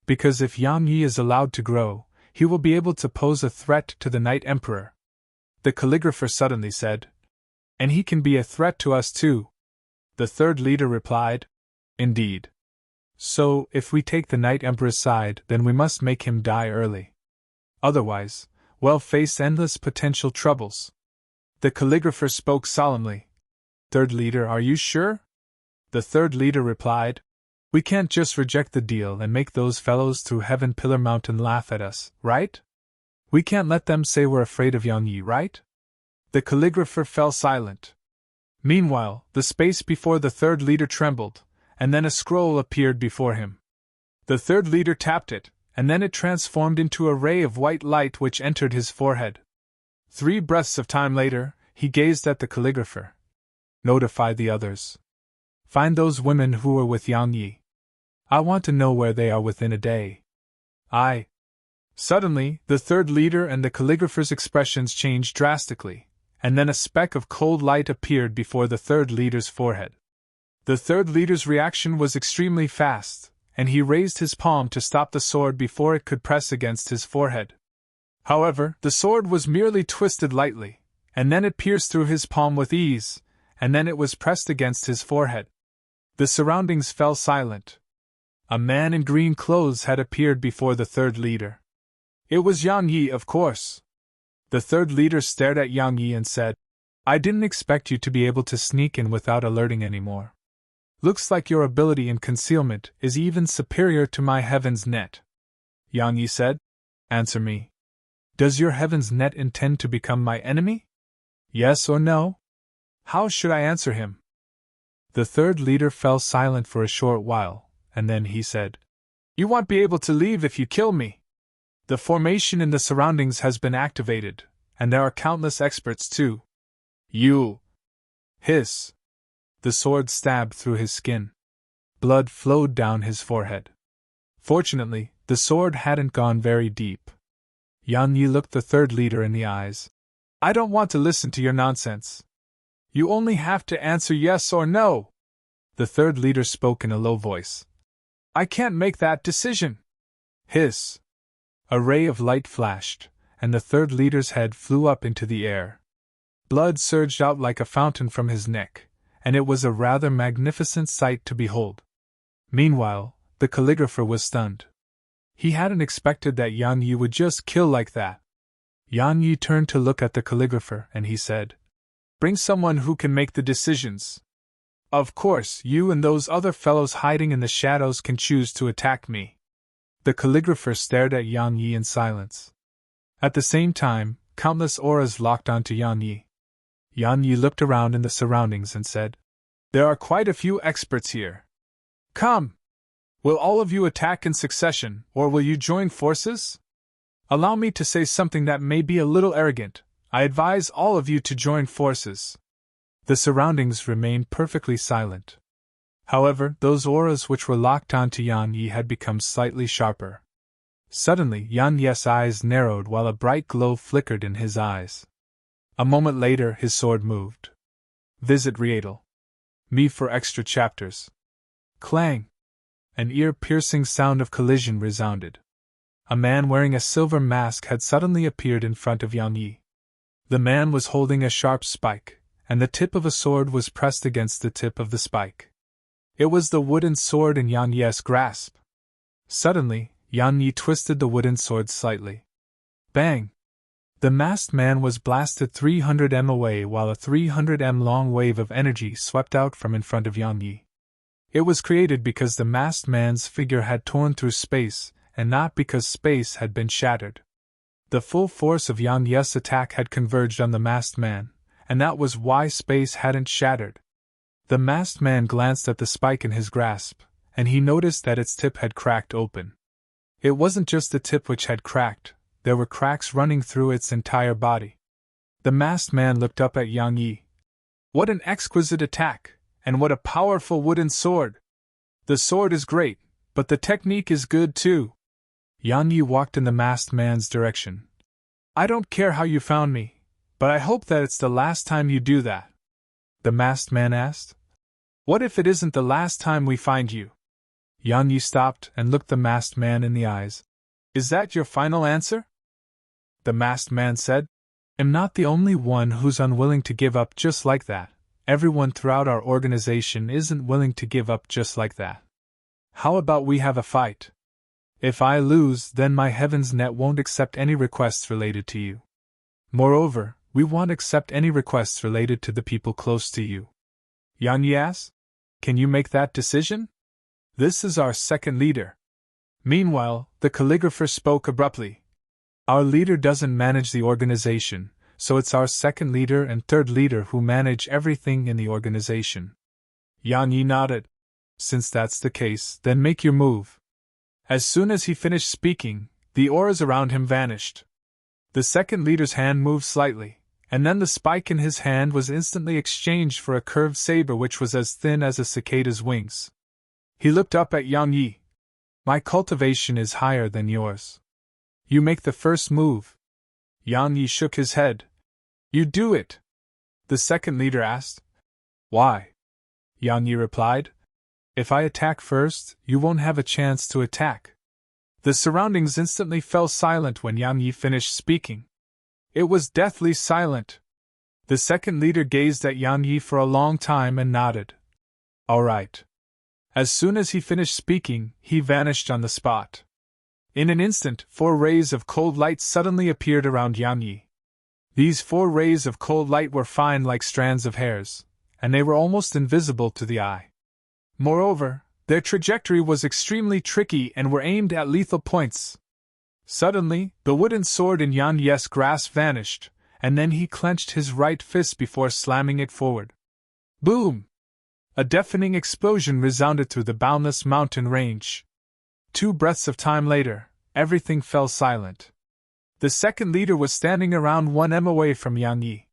Because if Yan Yi is allowed to grow, he will be able to pose a threat to the Night Emperor." The calligrapher suddenly said, "And he can be a threat to us too." The third leader replied, "Indeed. So, if we take the Night Emperor's side, then we must make him die early. Otherwise, well, face endless potential troubles. The calligrapher spoke solemnly. Third leader, are you sure? The third leader replied, we can't just reject the deal and make those fellows through Heaven Pillar Mountain laugh at us, right? We can't let them say we're afraid of Yang Yi, right? The calligrapher fell silent. Meanwhile, the space before the third leader trembled, and then a scroll appeared before him. The third leader tapped it, and then it transformed into a ray of white light which entered his forehead. 3 breaths of time later, he gazed at the calligrapher. Notify the others. Find those women who were with Yang Yi. I want to know where they are within a day. Suddenly, the third leader and the calligrapher's expressions changed drastically, and then a speck of cold light appeared before the third leader's forehead. The third leader's reaction was extremely fast, and he raised his palm to stop the sword before it could press against his forehead. However, the sword was merely twisted lightly, and then it pierced through his palm with ease, and then it was pressed against his forehead. The surroundings fell silent. A man in green clothes had appeared before the third leader. It was Yang Yi, of course. The third leader stared at Yang Yi and said, I didn't expect you to be able to sneak in without alerting anymore. Looks like your ability in concealment is even superior to my heaven's net. Yang Yi said, answer me. Does your heaven's net intend to become my enemy? Yes or no? How should I answer him? The third leader fell silent for a short while, and then he said, you won't be able to leave if you kill me. The formation in the surroundings has been activated, and there are countless experts too. You! Hiss! The sword stabbed through his skin. Blood flowed down his forehead. Fortunately, the sword hadn't gone very deep. Yang Yi looked the third leader in the eyes. I don't want to listen to your nonsense. You only have to answer yes or no. The third leader spoke in a low voice. I can't make that decision. Hiss! A ray of light flashed, and the third leader's head flew up into the air. Blood surged out like a fountain from his neck, and it was a rather magnificent sight to behold. Meanwhile, the calligrapher was stunned. He hadn't expected that Yang Yi would just kill like that. Yang Yi turned to look at the calligrapher, and he said, bring someone who can make the decisions. Of course, you and those other fellows hiding in the shadows can choose to attack me. The calligrapher stared at Yang Yi in silence. At the same time, countless auras locked onto Yang Yi. Yang Yi looked around in the surroundings and said, there are quite a few experts here. Come! Will all of you attack in succession, or will you join forces? Allow me to say something that may be a little arrogant. I advise all of you to join forces. The surroundings remained perfectly silent. However, those auras which were locked onto Yang Yi had become slightly sharper. Suddenly, Yang Yi's eyes narrowed while a bright glow flickered in his eyes. A moment later, his sword moved. Visit Rietal. Me for extra chapters. Clang! An ear-piercing sound of collision resounded. A man wearing a silver mask had suddenly appeared in front of Yang Yi. The man was holding a sharp spike, and the tip of a sword was pressed against the tip of the spike. It was the wooden sword in Yang Yi's grasp. Suddenly, Yang Yi twisted the wooden sword slightly. Bang! The masked man was blasted 300 m away while a 300 m long wave of energy swept out from in front of Yang Yi. It was created because the masked man's figure had torn through space, and not because space had been shattered. The full force of Yang Yi's attack had converged on the masked man, and that was why space hadn't shattered. The masked man glanced at the spike in his grasp, and he noticed that its tip had cracked open. It wasn't just the tip which had cracked, there were cracks running through its entire body. The masked man looked up at Yang Yi. What an exquisite attack, and what a powerful wooden sword! The sword is great, but the technique is good too. Yang Yi walked in the masked man's direction. I don't care how you found me, but I hope that it's the last time you do that. The masked man asked. What if it isn't the last time we find you? Yang Yi stopped and looked the masked man in the eyes. Is that your final answer? The masked man said. I'm not the only one who's unwilling to give up just like that. Everyone throughout our organization isn't willing to give up just like that. How about we have a fight? If I lose, then my heaven's net won't accept any requests related to you. Moreover, we won't accept any requests related to the people close to you. Yang Yi asked, can you make that decision? This is our second leader. Meanwhile, the calligrapher spoke abruptly. Our leader doesn't manage the organization, so it's our second leader and third leader who manage everything in the organization. Yang Yi nodded. Since that's the case, then make your move. As soon as he finished speaking, the auras around him vanished. The second leader's hand moved slightly, and then the spike in his hand was instantly exchanged for a curved saber which was as thin as a cicada's wings. He looked up at Yang Yi. My cultivation is higher than yours. You make the first move. Yang Yi shook his head. You do it. The second leader asked. Why? Yang Yi replied. If I attack first, you won't have a chance to attack. The surroundings instantly fell silent when Yang Yi finished speaking. It was deathly silent. The second leader gazed at Yang Yi for a long time and nodded. All right. As soon as he finished speaking, he vanished on the spot. In an instant, 4 rays of cold light suddenly appeared around Yang Yi. These 4 rays of cold light were fine like strands of hairs, and they were almost invisible to the eye. Moreover, their trajectory was extremely tricky and were aimed at lethal points. Suddenly, the wooden sword in Yang Yi's grasp vanished, and then he clenched his right fist before slamming it forward. Boom! A deafening explosion resounded through the boundless mountain range. 2 breaths of time later, everything fell silent. The second leader was standing around 1 m away from Yang Yi.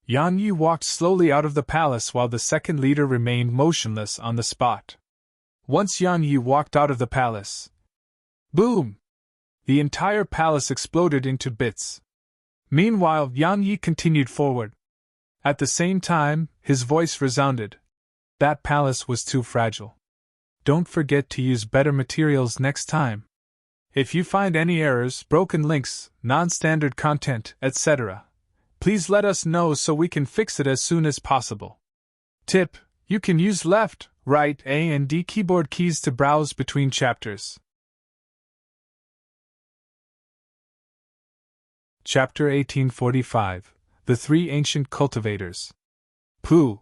Yang Yi walked slowly out of the palace while the second leader remained motionless on the spot. Once Yang Yi walked out of the palace, boom! The entire palace exploded into bits. Meanwhile, Yang Yi continued forward. At the same time, his voice resounded. That palace was too fragile. Don't forget to use better materials next time. If you find any errors, broken links, non-standard content, etc., please let us know so we can fix it as soon as possible. Tip: you can use left, right, A and D keyboard keys to browse between chapters. Chapter 1845. The 3 Ancient Cultivators. Pooh!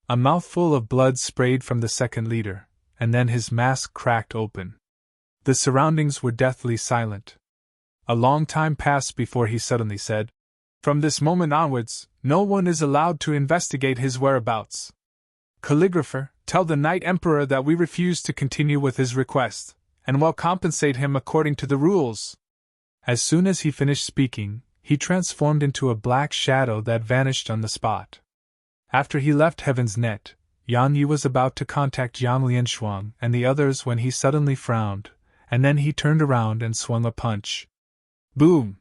A mouthful of blood sprayed from the second leader, and then his mask cracked open. The surroundings were deathly silent. A long time passed before he suddenly said, From this moment onwards, no one is allowed to investigate his whereabouts. Calligrapher, tell the Knight Emperor that we refuse to continue with his request, and will compensate him according to the rules. As soon as he finished speaking, he transformed into a black shadow that vanished on the spot. After he left Heaven's Net, Yang Yi was about to contact Yang Lianshuang and the others when he suddenly frowned, and then he turned around and swung a punch. Boom!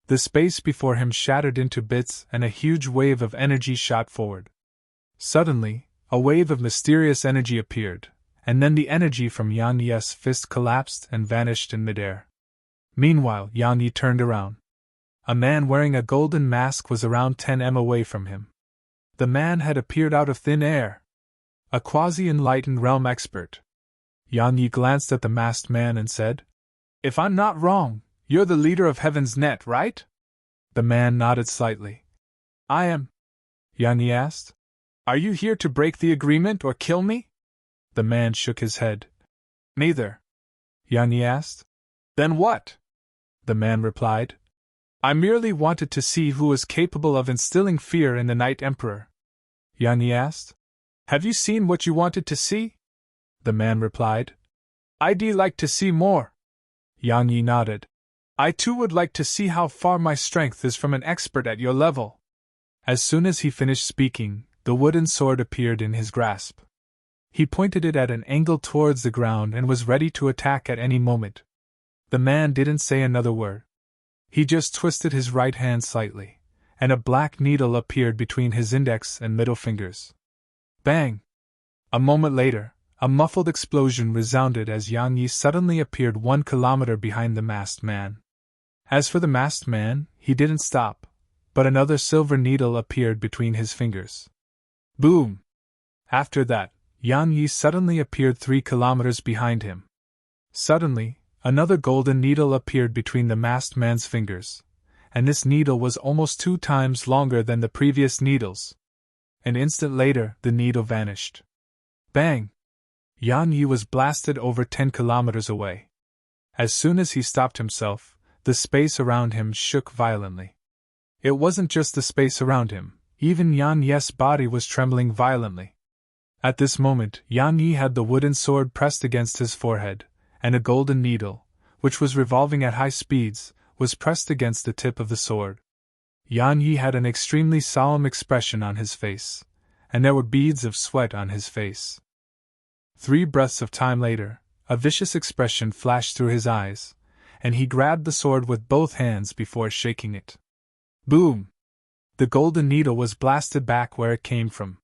The space before him shattered into bits and a huge wave of energy shot forward. Suddenly, a wave of mysterious energy appeared, and then the energy from Yang Yi's fist collapsed and vanished in midair. Meanwhile, Yang Yi turned around. A man wearing a golden mask was around 10 m away from him. The man had appeared out of thin air. A quasi-enlightened realm expert. Yang Yi glanced at the masked man and said, If I'm not wrong, you're the leader of Heaven's Net, right? The man nodded slightly. I am. Yang Yi asked. Are you here to break the agreement or kill me? The man shook his head. Neither. Yang Yi asked. Then what? The man replied. I merely wanted to see who was capable of instilling fear in the Knight Emperor. Yang Yi asked. Have you seen what you wanted to see? The man replied. I'd like to see more. Yang Yi nodded. I too would like to see how far my strength is from an expert at your level. As soon as he finished speaking, the wooden sword appeared in his grasp. He pointed it at an angle towards the ground and was ready to attack at any moment. The man didn't say another word. He just twisted his right hand slightly, and a black needle appeared between his index and middle fingers. Bang! A moment later, a muffled explosion resounded as Yang Yi suddenly appeared 1 kilometer behind the masked man. As for the masked man, he didn't stop, but another silver needle appeared between his fingers. Boom! After that, Yang Yi suddenly appeared 3 kilometers behind him. Suddenly, Another golden needle appeared between the masked man's fingers, and this needle was almost 2 times longer than the previous needles. An instant later, the needle vanished. Bang! Yan Yi was blasted over 10 kilometers away. As soon as he stopped himself, the space around him shook violently. It wasn't just the space around him, even Yan Yi's body was trembling violently. At this moment, Yan Yi had the wooden sword pressed against his forehead, and a golden needle, which was revolving at high speeds, was pressed against the tip of the sword. Yan Yi had an extremely solemn expression on his face, and there were beads of sweat on his face. 3 breaths of time later, a vicious expression flashed through his eyes, and he grabbed the sword with both hands before shaking it. Boom! The golden needle was blasted back where it came from.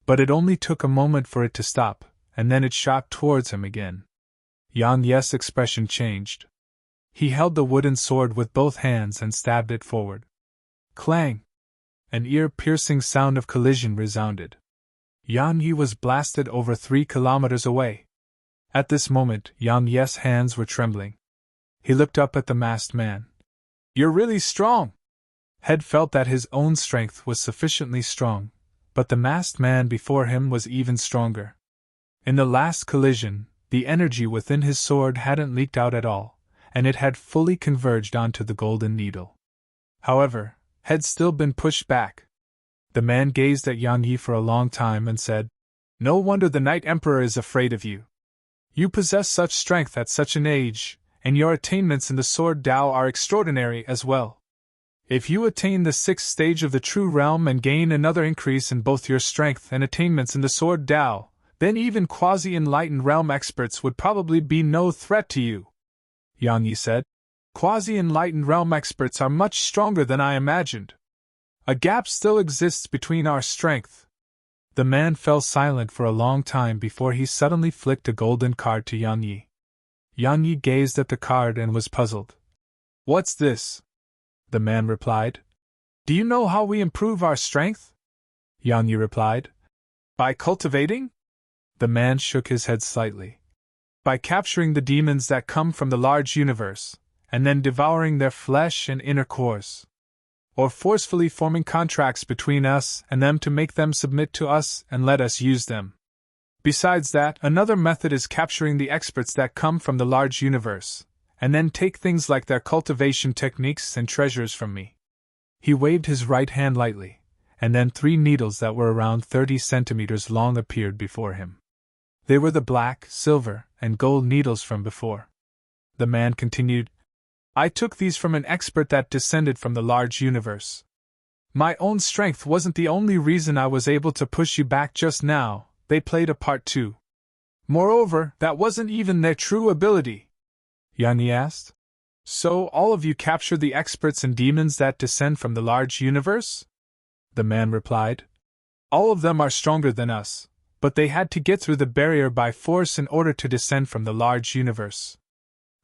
But it only took a moment for it to stop, and then it shot towards him again. Yan Yi's expression changed. He held the wooden sword with both hands and stabbed it forward. Clang! An ear-piercing sound of collision resounded. Yan Yi was blasted over 3 kilometers away. At this moment, Yan Yi's hands were trembling. He looked up at the masked man. "You're really strong!" Head felt that his own strength was sufficiently strong, but the masked man before him was even stronger. In the last collision, the energy within his sword hadn't leaked out at all, and it had fully converged onto the golden needle. However, had still been pushed back. The man gazed at Yan Yi for a long time and said, "No wonder the Night Emperor is afraid of you. You possess such strength at such an age, and your attainments in the Sword Tao are extraordinary as well. If you attain the 6th stage of the True Realm and gain another increase in both your strength and attainments in the Sword Tao, then even quasi-enlightened realm experts would probably be no threat to you." Yan Yi said, "Quasi-enlightened realm experts are much stronger than I imagined. A gap still exists between our strength." The man fell silent for a long time before he suddenly flicked a golden card to Yan Yi. Yan Yi gazed at the card and was puzzled. "What's this?" The man replied. "Do you know how we improve our strength?" Yan Yi replied. "By cultivating?" The man shook his head slightly. "By capturing the demons that come from the large universe, and then devouring their flesh and inner cores. Or forcefully forming contracts between us and them to make them submit to us and let us use them. Besides that, another method is capturing the experts that come from the large universe, and then take things like their cultivation techniques and treasures from me." He waved his right hand lightly, and then 3 needles that were around 30 centimeters long appeared before him. They were the black, silver, and gold needles from before. The man continued, "I took these from an expert that descended from the large universe. My own strength wasn't the only reason I was able to push you back just now, they played a part too. Moreover, that wasn't even their true ability." Yan Yi asked. "So all of you captured the experts and demons that descend from the large universe?" The man replied. "All of them are stronger than us, but they had to get through the barrier by force in order to descend from the large universe.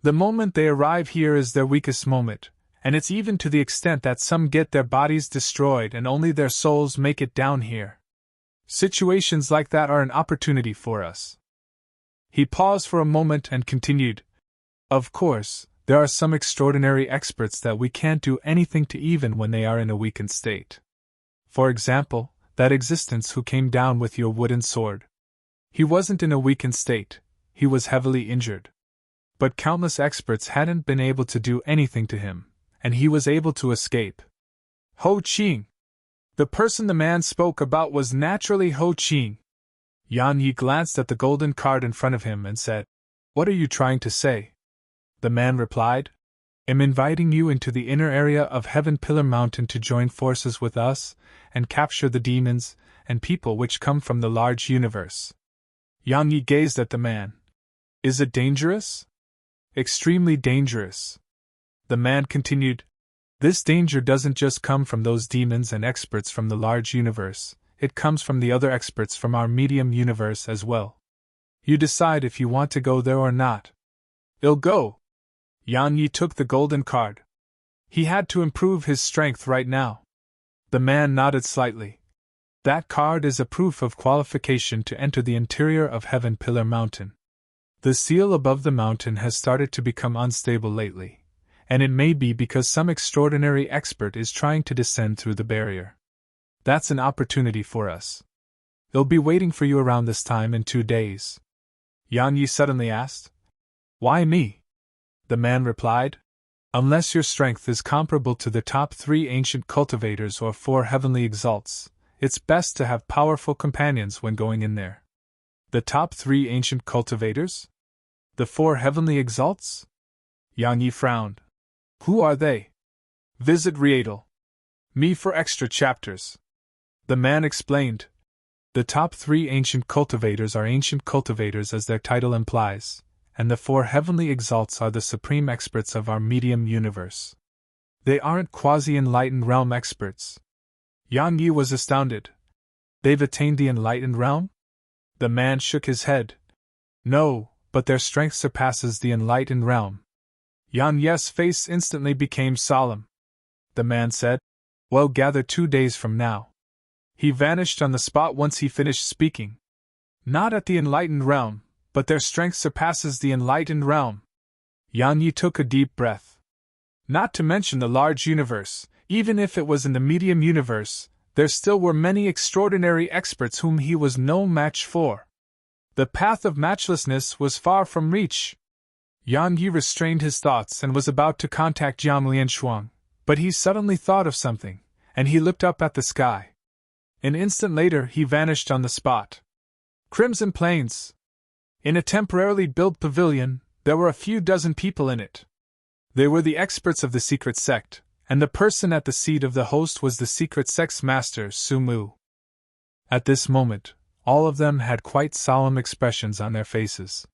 The moment they arrive here is their weakest moment, and it's even to the extent that some get their bodies destroyed and only their souls make it down here. Situations like that are an opportunity for us." He paused for a moment and continued, "Of course, there are some extraordinary experts that we can't do anything to even when they are in a weakened state. For example, that existence who came down with your wooden sword. He wasn't in a weakened state, he was heavily injured. But countless experts hadn't been able to do anything to him, and he was able to escape. Ho Qing. The person the man spoke about was naturally Ho Qing." Yan Yi glanced at the golden card in front of him and said, "What are you trying to say?" The man replied, "I'm inviting you into the inner area of Heaven Pillar Mountain to join forces with us and capture the demons and people which come from the large universe." Yan Yi gazed at the man. "Is it dangerous?" "Extremely dangerous." The man continued, "This danger doesn't just come from those demons and experts from the large universe, it comes from the other experts from our medium universe as well. You decide if you want to go there or not." "I'll go." Yan Yi took the golden card. He had to improve his strength right now. The man nodded slightly. "That card is a proof of qualification to enter the interior of Heaven Pillar Mountain. The seal above the mountain has started to become unstable lately, and it may be because some extraordinary expert is trying to descend through the barrier. That's an opportunity for us. They'll be waiting for you around this time in 2 days. Yang Yi suddenly asked. Why me? The man replied. Unless your strength is comparable to the top 3 ancient cultivators or 4 heavenly exalts, it's best to have powerful companions when going in there. The top 3 ancient cultivators? The 4 heavenly exalts? Yang Yi frowned. Who are they? Visit Rietel. Me for extra chapters. The man explained. The top 3 ancient cultivators are ancient cultivators as their title implies, and the 4 heavenly exalts are the supreme experts of our medium universe. They aren't quasi-enlightened realm experts. Yang Yi was astounded. They've attained the enlightened realm? The man shook his head. No, but their strength surpasses the enlightened realm. Yang Yi's face instantly became solemn. The man said, Well, gather 2 days from now. He vanished on the spot once he finished speaking. Not at the enlightened realm, but their strength surpasses the enlightened realm. Yang Yi took a deep breath. Not to mention the large universe, even if it was in the medium universe, there still were many extraordinary experts whom he was no match for. The path of matchlessness was far from reach. Yang Yi restrained his thoughts and was about to contact Jiang Lianshuang, but he suddenly thought of something, and he looked up at the sky. An instant later he vanished on the spot. Crimson Plains. In a temporarily built pavilion, there were a few dozen people in it. They were the experts of the secret sect, and the person at the seat of the host was the secret sect's master, Sumu. At this moment, all of them had quite solemn expressions on their faces.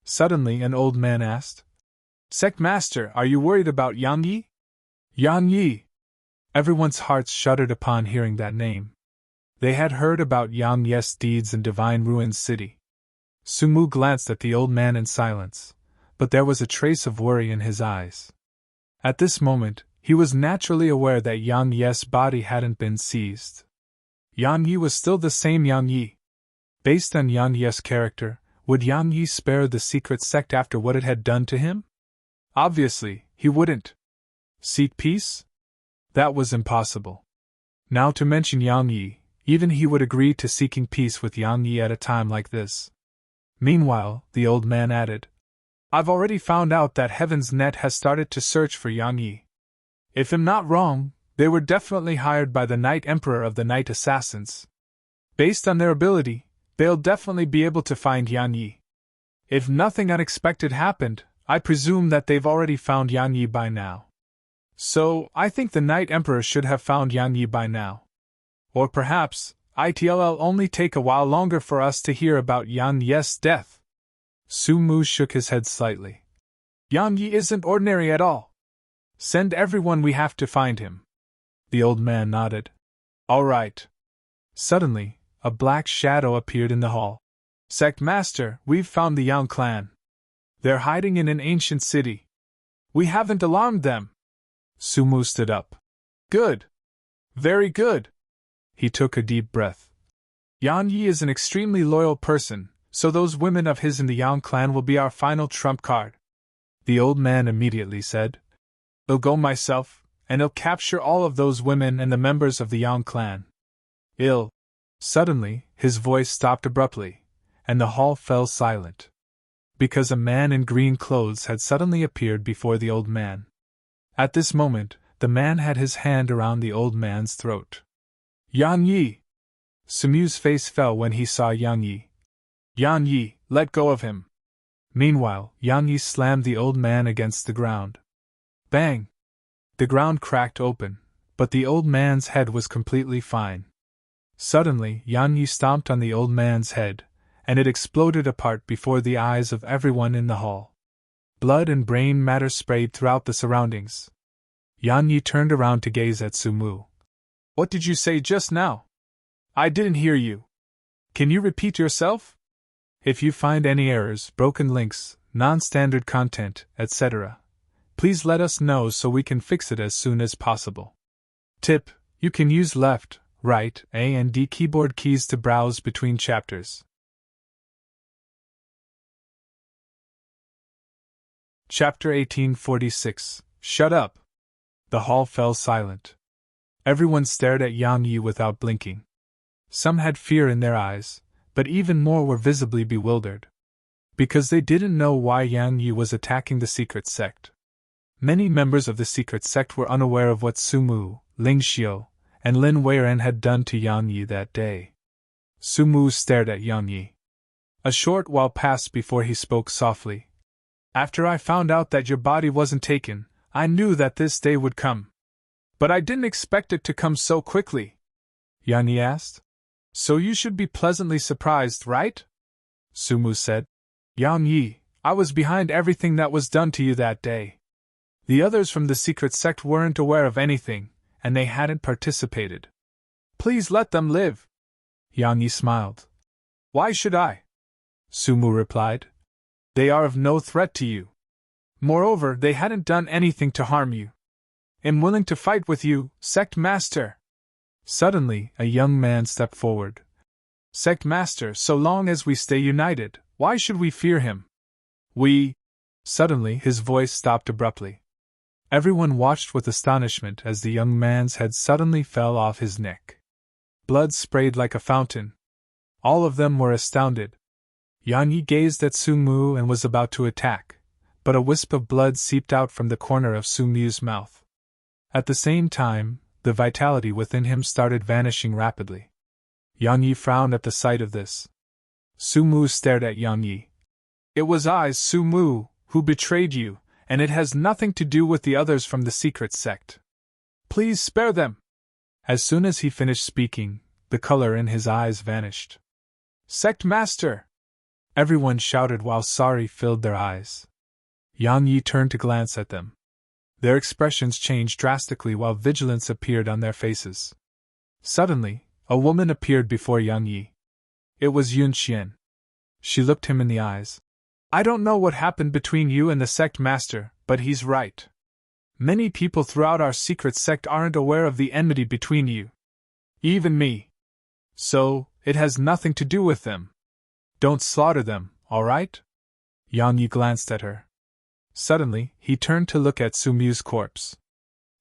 Suddenly an old man asked, Sect Master, are you worried about Yang Yi? Yang Yi! Everyone's hearts shuddered upon hearing that name. They had heard about Yang Yi's deeds in Divine Ruins City. Sumu glanced at the old man in silence, but there was a trace of worry in his eyes. At this moment, he was naturally aware that Yang Yi's body hadn't been seized. Yang Yi was still the same Yang Yi. Based on Yang Yi's character, would Yang Yi spare the secret sect after what it had done to him? Obviously, he wouldn't. Seek peace? That was impossible. Now to mention Yang Yi, even he would agree to seeking peace with Yang Yi at a time like this. Meanwhile, the old man added, I've already found out that Heaven's Net has started to search for Yang Yi. If I'm not wrong, they were definitely hired by the Night Emperor of the Night Assassins. Based on their ability, they'll definitely be able to find Yang Yi. If nothing unexpected happened, I presume that they've already found Yang Yi by now. So, I think the Night Emperor should have found Yang Yi by now. Or perhaps, it'll only take a while longer for us to hear about Yang Yi's death. Sumu shook his head slightly. Yang Yi isn't ordinary at all. Send everyone we have to find him. The old man nodded. All right. Suddenly, a black shadow appeared in the hall. Sect Master, we've found the Yang clan. They're hiding in an ancient city. We haven't alarmed them. Sumu stood up. Good. Very good. He took a deep breath. Yang Yi is an extremely loyal person, so those women of his in the Yang clan will be our final trump card. The old man immediately said, I'll go myself, and I'll capture all of those women and the members of the Yang clan. Suddenly, his voice stopped abruptly, and the hall fell silent. Because a man in green clothes had suddenly appeared before the old man. At this moment, the man had his hand around the old man's throat. Yang Yi! Sumu's face fell when he saw Yang Yi. Yang Yi, let go of him! Meanwhile, Yang Yi slammed the old man against the ground. Bang! The ground cracked open, but the old man's head was completely fine. Suddenly, Yang Yi stomped on the old man's head, and it exploded apart before the eyes of everyone in the hall. Blood and brain matter sprayed throughout the surroundings. Yang Yi turned around to gaze at Sumu. What did you say just now? I didn't hear you. Can you repeat yourself? If you find any errors, broken links, non-standard content, etc., please let us know so we can fix it as soon as possible. Tip: you can use left, right, A and D keyboard keys to browse between chapters. Chapter 1846. Shut up! The hall fell silent. Everyone stared at Yang Yi without blinking. Some had fear in their eyes, but even more were visibly bewildered. Because they didn't know why Yang Yi was attacking the secret sect. Many members of the secret sect were unaware of what Sumu, Ling Xiu, and Lin Weiren had done to Yang Yi that day. Sumu stared at Yang Yi. A short while passed before he spoke softly. After I found out that your body wasn't taken, I knew that this day would come. But I didn't expect it to come so quickly. Yang Yi asked. So you should be pleasantly surprised, right? Sumu said. Yang Yi, I was behind everything that was done to you that day. The others from the secret sect weren't aware of anything, and they hadn't participated. Please let them live. Yang Yi smiled. Why should I? Sumu replied. They are of no threat to you. Moreover, they hadn't done anything to harm you. I'm willing to fight with you, Sect Master. Suddenly, a young man stepped forward. Sect Master, so long as we stay united, why should we fear him? Suddenly, his voice stopped abruptly. Everyone watched with astonishment as the young man's head suddenly fell off his neck. Blood sprayed like a fountain. All of them were astounded. Yang Yi gazed at Sumu and was about to attack, but a wisp of blood seeped out from the corner of Sumu's mouth. At the same time, the vitality within him started vanishing rapidly. Yang Yi frowned at the sight of this. Sumu stared at Yang Yi. It was I, Sumu, who betrayed you, and it has nothing to do with the others from the secret sect. Please spare them. As soon as he finished speaking, the color in his eyes vanished. Sect Master! Everyone shouted while sorry filled their eyes. Yang Yi turned to glance at them. Their expressions changed drastically while vigilance appeared on their faces. Suddenly, a woman appeared before Yang Yi. It was Yun Xian. She looked him in the eyes. I don't know what happened between you and the sect master, but he's right. Many people throughout our secret sect aren't aware of the enmity between you. Even me. So, it has nothing to do with them. Don't slaughter them, all right? Yang Yi glanced at her. Suddenly, he turned to look at Sumu's corpse.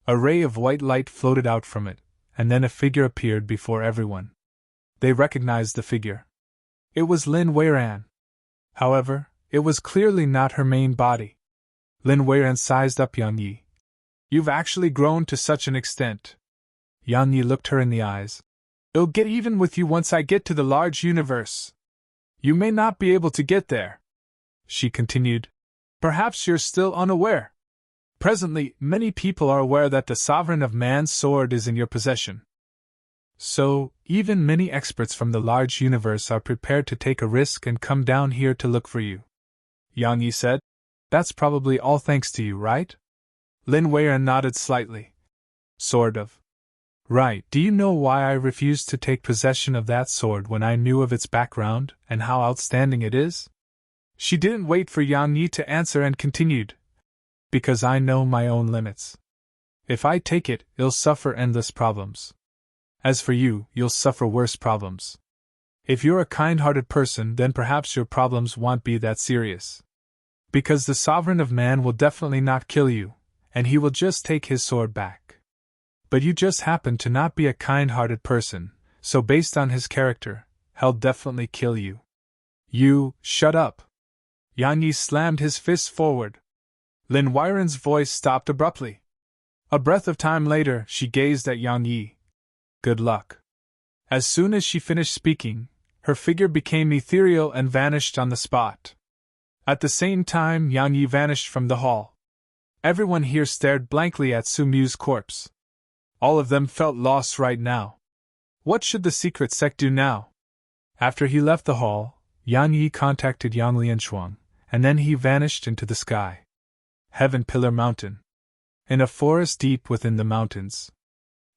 A ray of white light floated out from it, and then a figure appeared before everyone. They recognized the figure. It was Lin Weiran. However, it was clearly not her main body. Lin Weiran sized up Yang Yi. You've actually grown to such an extent. Yang Yi looked her in the eyes. I'll get even with you once I get to the large universe. You may not be able to get there. She continued. Perhaps you're still unaware. Presently, many people are aware that the sovereign of man's sword is in your possession. So, even many experts from the large universe are prepared to take a risk and come down here to look for you. Yang Yi said. That's probably all thanks to you, right? Lin Weiran nodded slightly. Sort of. Right. Do you know why I refused to take possession of that sword when I knew of its background and how outstanding it is? She didn't wait for Yang Yi to answer and continued. Because I know my own limits. If I take it, it'll suffer endless problems. As for you, you'll suffer worse problems. If you're a kind-hearted person, then perhaps your problems won't be that serious. Because the sovereign of man will definitely not kill you, and he will just take his sword back. But you just happen to not be a kind-hearted person, so based on his character, he'll definitely kill you. You, shut up. Yang Yi slammed his fists forward. Lin Weiran's voice stopped abruptly. A breath of time later, she gazed at Yang Yi. Good luck. As soon as she finished speaking, her figure became ethereal and vanished on the spot. At the same time, Yang Yi vanished from the hall. Everyone here stared blankly at Sumu's corpse. All of them felt lost right now. What should the secret sect do now? After he left the hall, Yang Yi contacted Yang Lianshuang, and then he vanished into the sky. Heaven Pillar Mountain. In a forest deep within the mountains.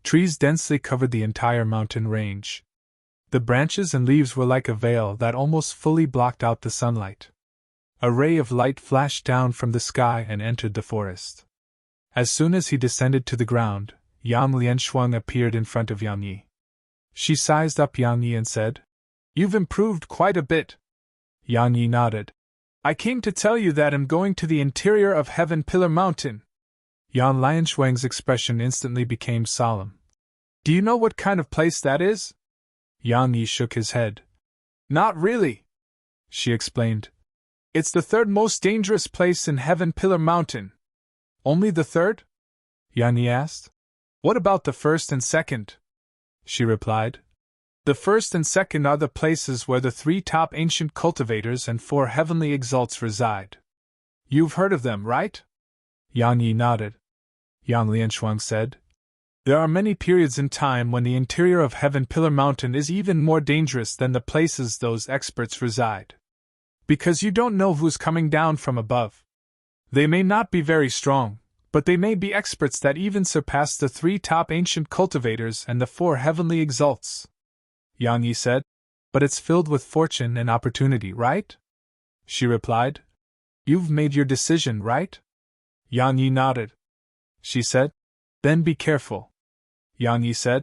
Trees densely covered the entire mountain range. The branches and leaves were like a veil that almost fully blocked out the sunlight. A ray of light flashed down from the sky and entered the forest. As soon as he descended to the ground, Yang Lianshuang appeared in front of Yang Yi. She sized up Yang Yi and said, You've improved quite a bit. Yang Yi nodded. I came to tell you that I'm going to the interior of Heaven Pillar Mountain. Yan Lianshuang's expression instantly became solemn. Do you know what kind of place that is? Yang Yi shook his head. Not really, she explained. It's the third most dangerous place in Heaven Pillar Mountain. Only the third? Yang Yi asked. What about the first and second? She replied. The first and second are the places where the 3 top ancient cultivators and 4 heavenly exalts reside. You've heard of them, right? Yang Yi nodded. Yang Lianshuang said. There are many periods in time when the interior of Heaven Pillar Mountain is even more dangerous than the places those experts reside. Because you don't know who's coming down from above. They may not be very strong, but they may be experts that even surpass the 3 top ancient cultivators and the 4 heavenly exalts. Yang Yi said. But it's filled with fortune and opportunity, right? She replied. You've made your decision, right? Yang Yi nodded. She said. Then be careful. Yang Yi said.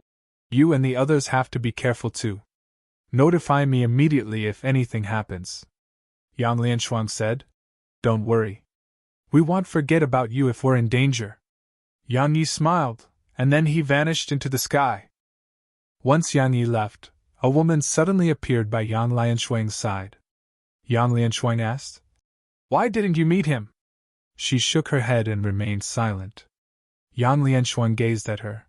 You and the others have to be careful too. Notify me immediately if anything happens. Yang Lianshuang said. Don't worry. We won't forget about you if we're in danger. Yang Yi smiled, and then he vanished into the sky. Once Yang Yi left, a woman suddenly appeared by Yang Lianshuang's side. Yang Lianshuang asked, Why didn't you meet him? She shook her head and remained silent. Yang Lianshuang gazed at her.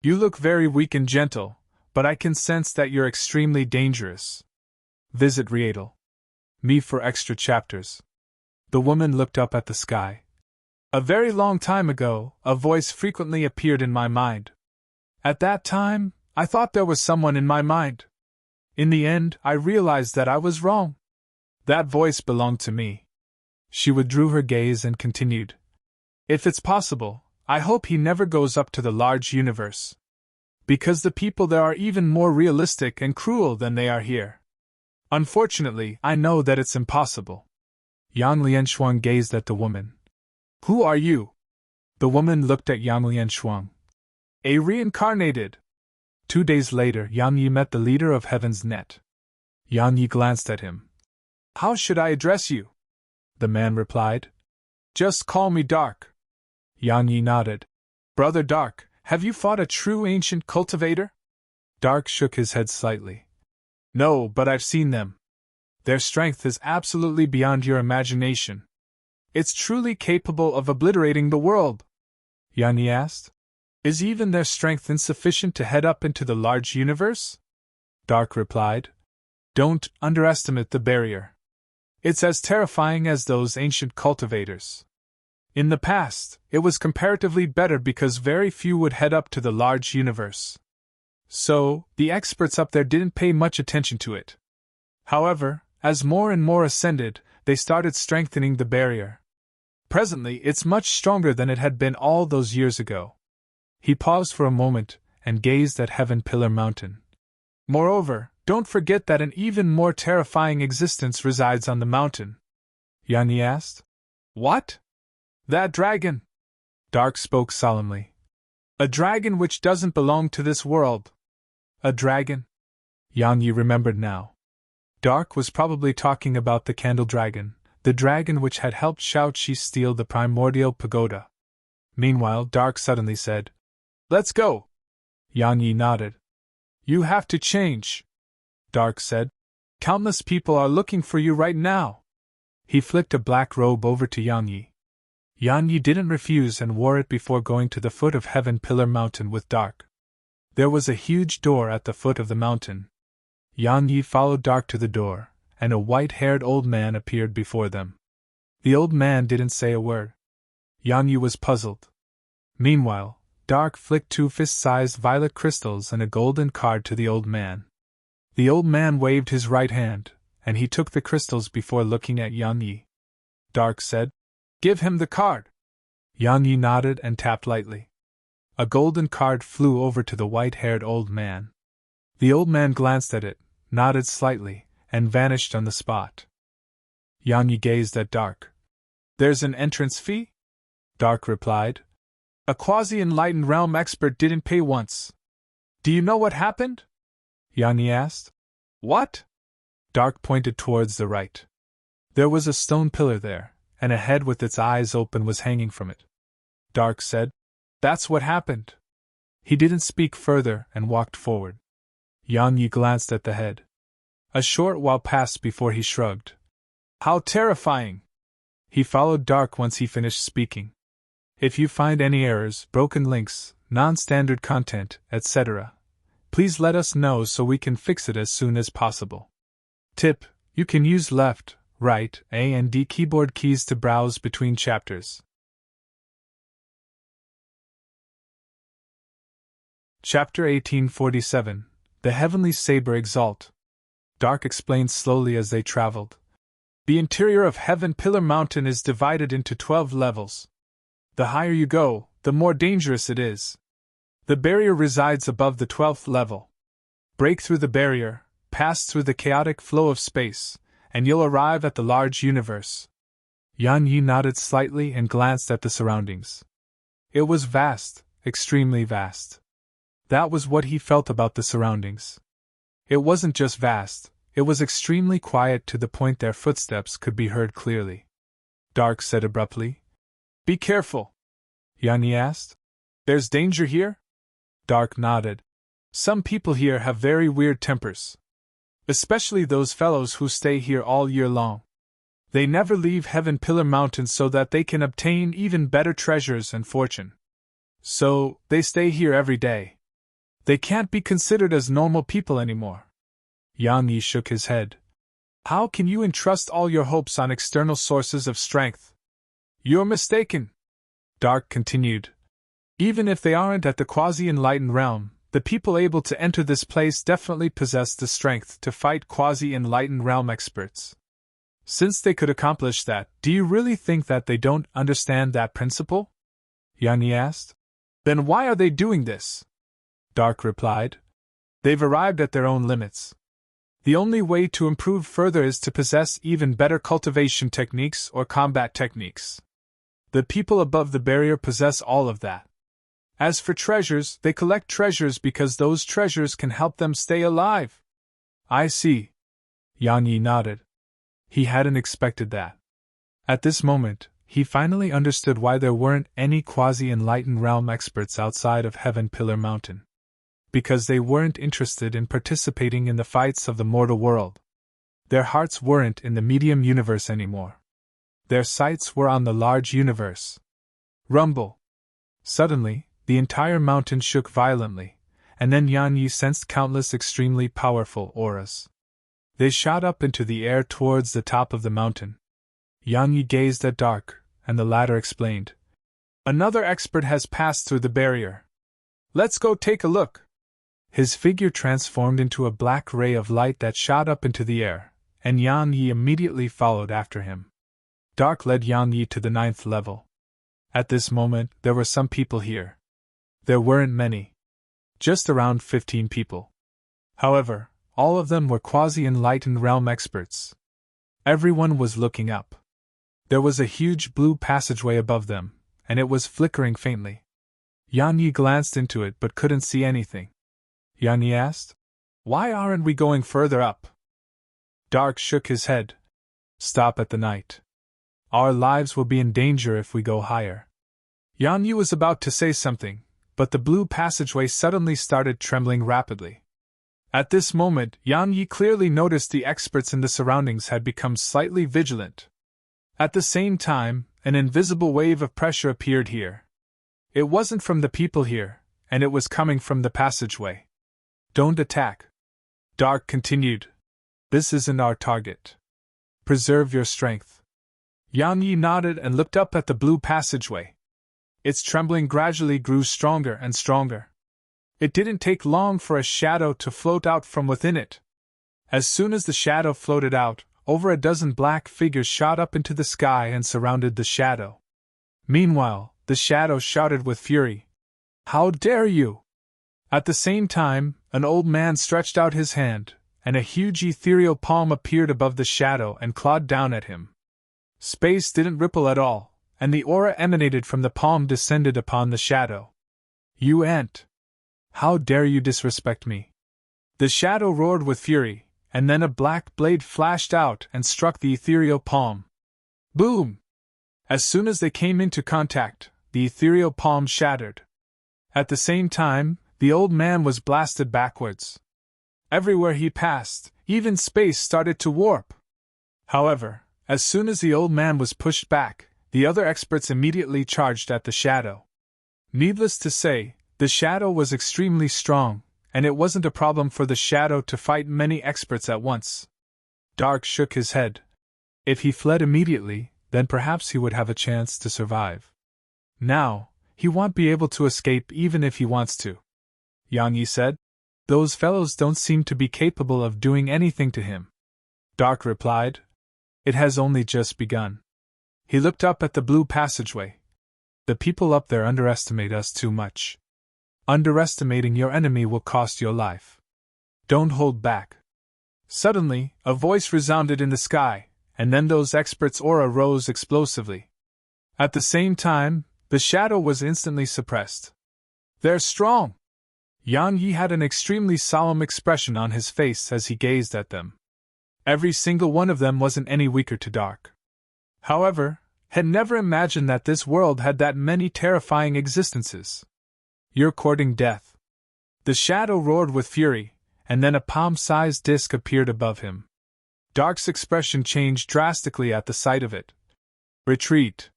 You look very weak and gentle, but I can sense that you're extremely dangerous. Visit Rietal. Me for extra chapters. The woman looked up at the sky. A very long time ago, a voice frequently appeared in my mind. At that time, I thought there was someone in my mind. In the end, I realized that I was wrong. That voice belonged to me. She withdrew her gaze and continued. If it's possible, I hope he never goes up to the large universe. Because the people there are even more realistic and cruel than they are here. Unfortunately, I know that it's impossible. Yang Lianshuang gazed at the woman. Who are you? The woman looked at Yang Lianshuang. A reincarnated. 2 days later, Yang Yi met the leader of Heaven's Net. Yang Yi glanced at him. How should I address you? The man replied. Just call me Dark. Yang Yi nodded. Brother Dark, have you fought a true ancient cultivator? Dark shook his head slightly. No, but I've seen them. Their strength is absolutely beyond your imagination. It's truly capable of obliterating the world. Yang Yi asked. Is even their strength insufficient to head up into the large universe? Dark replied. Don't underestimate the barrier. It's as terrifying as those ancient cultivators. In the past, it was comparatively better because very few would head up to the large universe. So, the experts up there didn't pay much attention to it. However, as more and more ascended, they started strengthening the barrier. Presently, it's much stronger than it had been all those years ago. He paused for a moment and gazed at Heaven Pillar Mountain. Moreover, don't forget that an even more terrifying existence resides on the mountain. Yang Yi asked. What? That dragon. Dark spoke solemnly. A dragon which doesn't belong to this world. A dragon? Yang Yi remembered now. Dark was probably talking about the candle dragon, the dragon which had helped Shao Qi steal the primordial pagoda. Meanwhile, Dark suddenly said, Let's go. Yang Yi nodded. You have to change. Dark said. Countless people are looking for you right now. He flicked a black robe over to Yang Yi. Yang Yi didn't refuse and wore it before going to the foot of Heaven Pillar Mountain with Dark. There was a huge door at the foot of the mountain. Yang Yi followed Dark to the door, and a white-haired old man appeared before them. The old man didn't say a word. Yang Yi was puzzled. Meanwhile, Dark flicked 2 fist-sized violet crystals and a golden card to the old man. The old man waved his right hand, and he took the crystals before looking at Yang Yi. Dark said, Give him the card. Yang Yi nodded and tapped lightly. A golden card flew over to the white-haired old man. The old man glanced at it, nodded slightly, and vanished on the spot. Yang Yi gazed at Dark. There's an entrance fee? Dark replied. A quasi-enlightened realm expert didn't pay once. Do you know what happened? Yang Yi asked. What? Dark pointed towards the right. There was a stone pillar there, and a head with its eyes open was hanging from it. Dark said, "That's what happened." He didn't speak further and walked forward. Yang Yi glanced at the head. A short while passed before he shrugged. "How terrifying!" He followed Dark once he finished speaking. "If you find any errors, broken links, non-standard content, etc., please let us know so we can fix it as soon as possible. Tip: you can use left, right, A and D keyboard keys to browse between chapters." Chapter 1847. The Heavenly Saber Exalt. Dark explained slowly as they traveled. The interior of Heaven Pillar Mountain is divided into 12 levels. The higher you go, the more dangerous it is. The barrier resides above the 12th level. Break through the barrier, pass through the chaotic flow of space, and you'll arrive at the large universe. Yan Yi nodded slightly and glanced at the surroundings. It was vast, extremely vast. That was what he felt about the surroundings. It wasn't just vast, it was extremely quiet to the point their footsteps could be heard clearly. Dark said abruptly, "Be careful." Yan Yi asked, "There's danger here?" Dark nodded. "Some people here have very weird tempers. Especially those fellows who stay here all year long. They never leave Heaven Pillar Mountain so that they can obtain even better treasures and fortune. So, they stay here every day. They can't be considered as normal people anymore." Yang Yi shook his head. "How can you entrust all your hopes on external sources of strength?" "You're mistaken," Dark continued. "Even if they aren't at the quasi-enlightened realm, the people able to enter this place definitely possess the strength to fight quasi-enlightened realm experts. Since they could accomplish that, do you really think that they don't understand that principle?" Yang Yi asked. "Then why are they doing this?" Dark replied. "They've arrived at their own limits. The only way to improve further is to possess even better cultivation techniques or combat techniques. The people above the barrier possess all of that. As for treasures, they collect treasures because those treasures can help them stay alive." "I see." Yang Yi nodded. He hadn't expected that. At this moment, he finally understood why there weren't any quasi-enlightened realm experts outside of Heaven Pillar Mountain. Because they weren't interested in participating in the fights of the mortal world. Their hearts weren't in the medium universe anymore. Their sights were on the large universe. Rumble. Suddenly, the entire mountain shook violently, and then Yan Yi sensed countless extremely powerful auras. They shot up into the air towards the top of the mountain. Yan Yi gazed at Dark, and the latter explained. "Another expert has passed through the barrier. Let's go take a look." His figure transformed into a black ray of light that shot up into the air, and Yan Yi immediately followed after him. Dark led Yan Yi to the 9th level. At this moment, there were some people here. There weren't many. Just around 15 people. However, all of them were quasi-enlightened realm experts. Everyone was looking up. There was a huge blue passageway above them, and it was flickering faintly. Yan Yi glanced into it but couldn't see anything. Yan Yi asked, "Why aren't we going further up?" Dark shook his head. "Stop at the night. Our lives will be in danger if we go higher." Yan Yi was about to say something, but the blue passageway suddenly started trembling rapidly. At this moment, Yan Yi clearly noticed the experts in the surroundings had become slightly vigilant. At the same time, an invisible wave of pressure appeared here. It wasn't from the people here, and it was coming from the passageway. "Don't attack," Dark continued. "This isn't our target. Preserve your strength." Yan Yi nodded and looked up at the blue passageway. Its trembling gradually grew stronger and stronger. It didn't take long for a shadow to float out from within it. As soon as the shadow floated out, over a dozen black figures shot up into the sky and surrounded the shadow. Meanwhile, the shadow shouted with fury, "How dare you!" At the same time, an old man stretched out his hand, and a huge ethereal palm appeared above the shadow and clawed down at him. Space didn't ripple at all, and the aura emanated from the palm descended upon the shadow. "You ant! How dare you disrespect me?" The shadow roared with fury, and then a black blade flashed out and struck the ethereal palm. Boom! As soon as they came into contact, the ethereal palm shattered. At the same time, the old man was blasted backwards. Everywhere he passed, even space started to warp. However, as soon as the old man was pushed back, the other experts immediately charged at the shadow. Needless to say, the shadow was extremely strong, and it wasn't a problem for the shadow to fight many experts at once. Dark shook his head. If he fled immediately, then perhaps he would have a chance to survive. Now, he won't be able to escape even if he wants to. Yang Yi said. Those fellows don't seem to be capable of doing anything to him. Dark replied. It has only just begun. He looked up at the blue passageway. The people up there underestimate us too much. Underestimating your enemy will cost your life. Don't hold back. Suddenly, a voice resounded in the sky, and then those experts' aura rose explosively. At the same time, the shadow was instantly suppressed. They're strong! Yang Yi had an extremely solemn expression on his face as he gazed at them. Every single one of them wasn't any weaker to Dark. However, had never imagined that this world had that many terrifying existences. You're courting death. The shadow roared with fury, and then a palm-sized disc appeared above him. Dark's expression changed drastically at the sight of it. Retreat.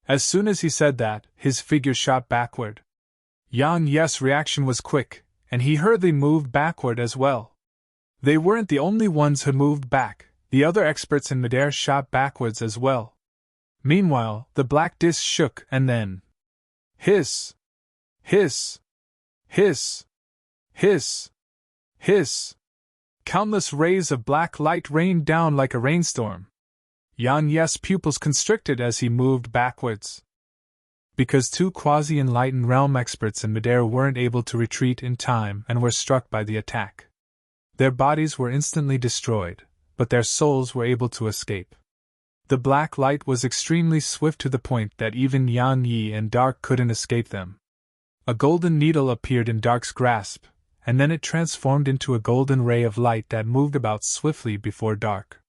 As soon as he said that, his figure shot backward. Yang Yi's reaction was quick, and he hurriedly moved backward as well. They weren't the only ones who moved back, the other experts in midair shot backwards as well. Meanwhile, the black disc shook and then... Hiss! Hiss! Hiss! Hiss! Hiss! Countless rays of black light rained down like a rainstorm. Yang Yi's pupils constricted as he moved backwards. Because two quasi-enlightened realm experts in midair weren't able to retreat in time and were struck by the attack. Their bodies were instantly destroyed, but their souls were able to escape. The black light was extremely swift to the point that even Yang Yi and Dark couldn't escape them. A golden needle appeared in Dark's grasp, and then it transformed into a golden ray of light that moved about swiftly before Dark.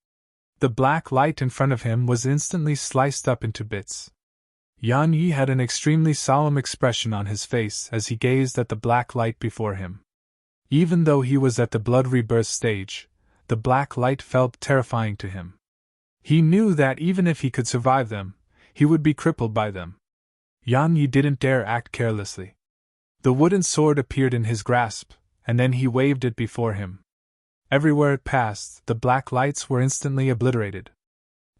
The black light in front of him was instantly sliced up into bits. Yang Yi had an extremely solemn expression on his face as he gazed at the black light before him. Even though he was at the blood rebirth stage, the black light felt terrifying to him. He knew that even if he could survive them, he would be crippled by them. Yang Yi didn't dare act carelessly. The wooden sword appeared in his grasp, and then he waved it before him. Everywhere it passed, the black lights were instantly obliterated.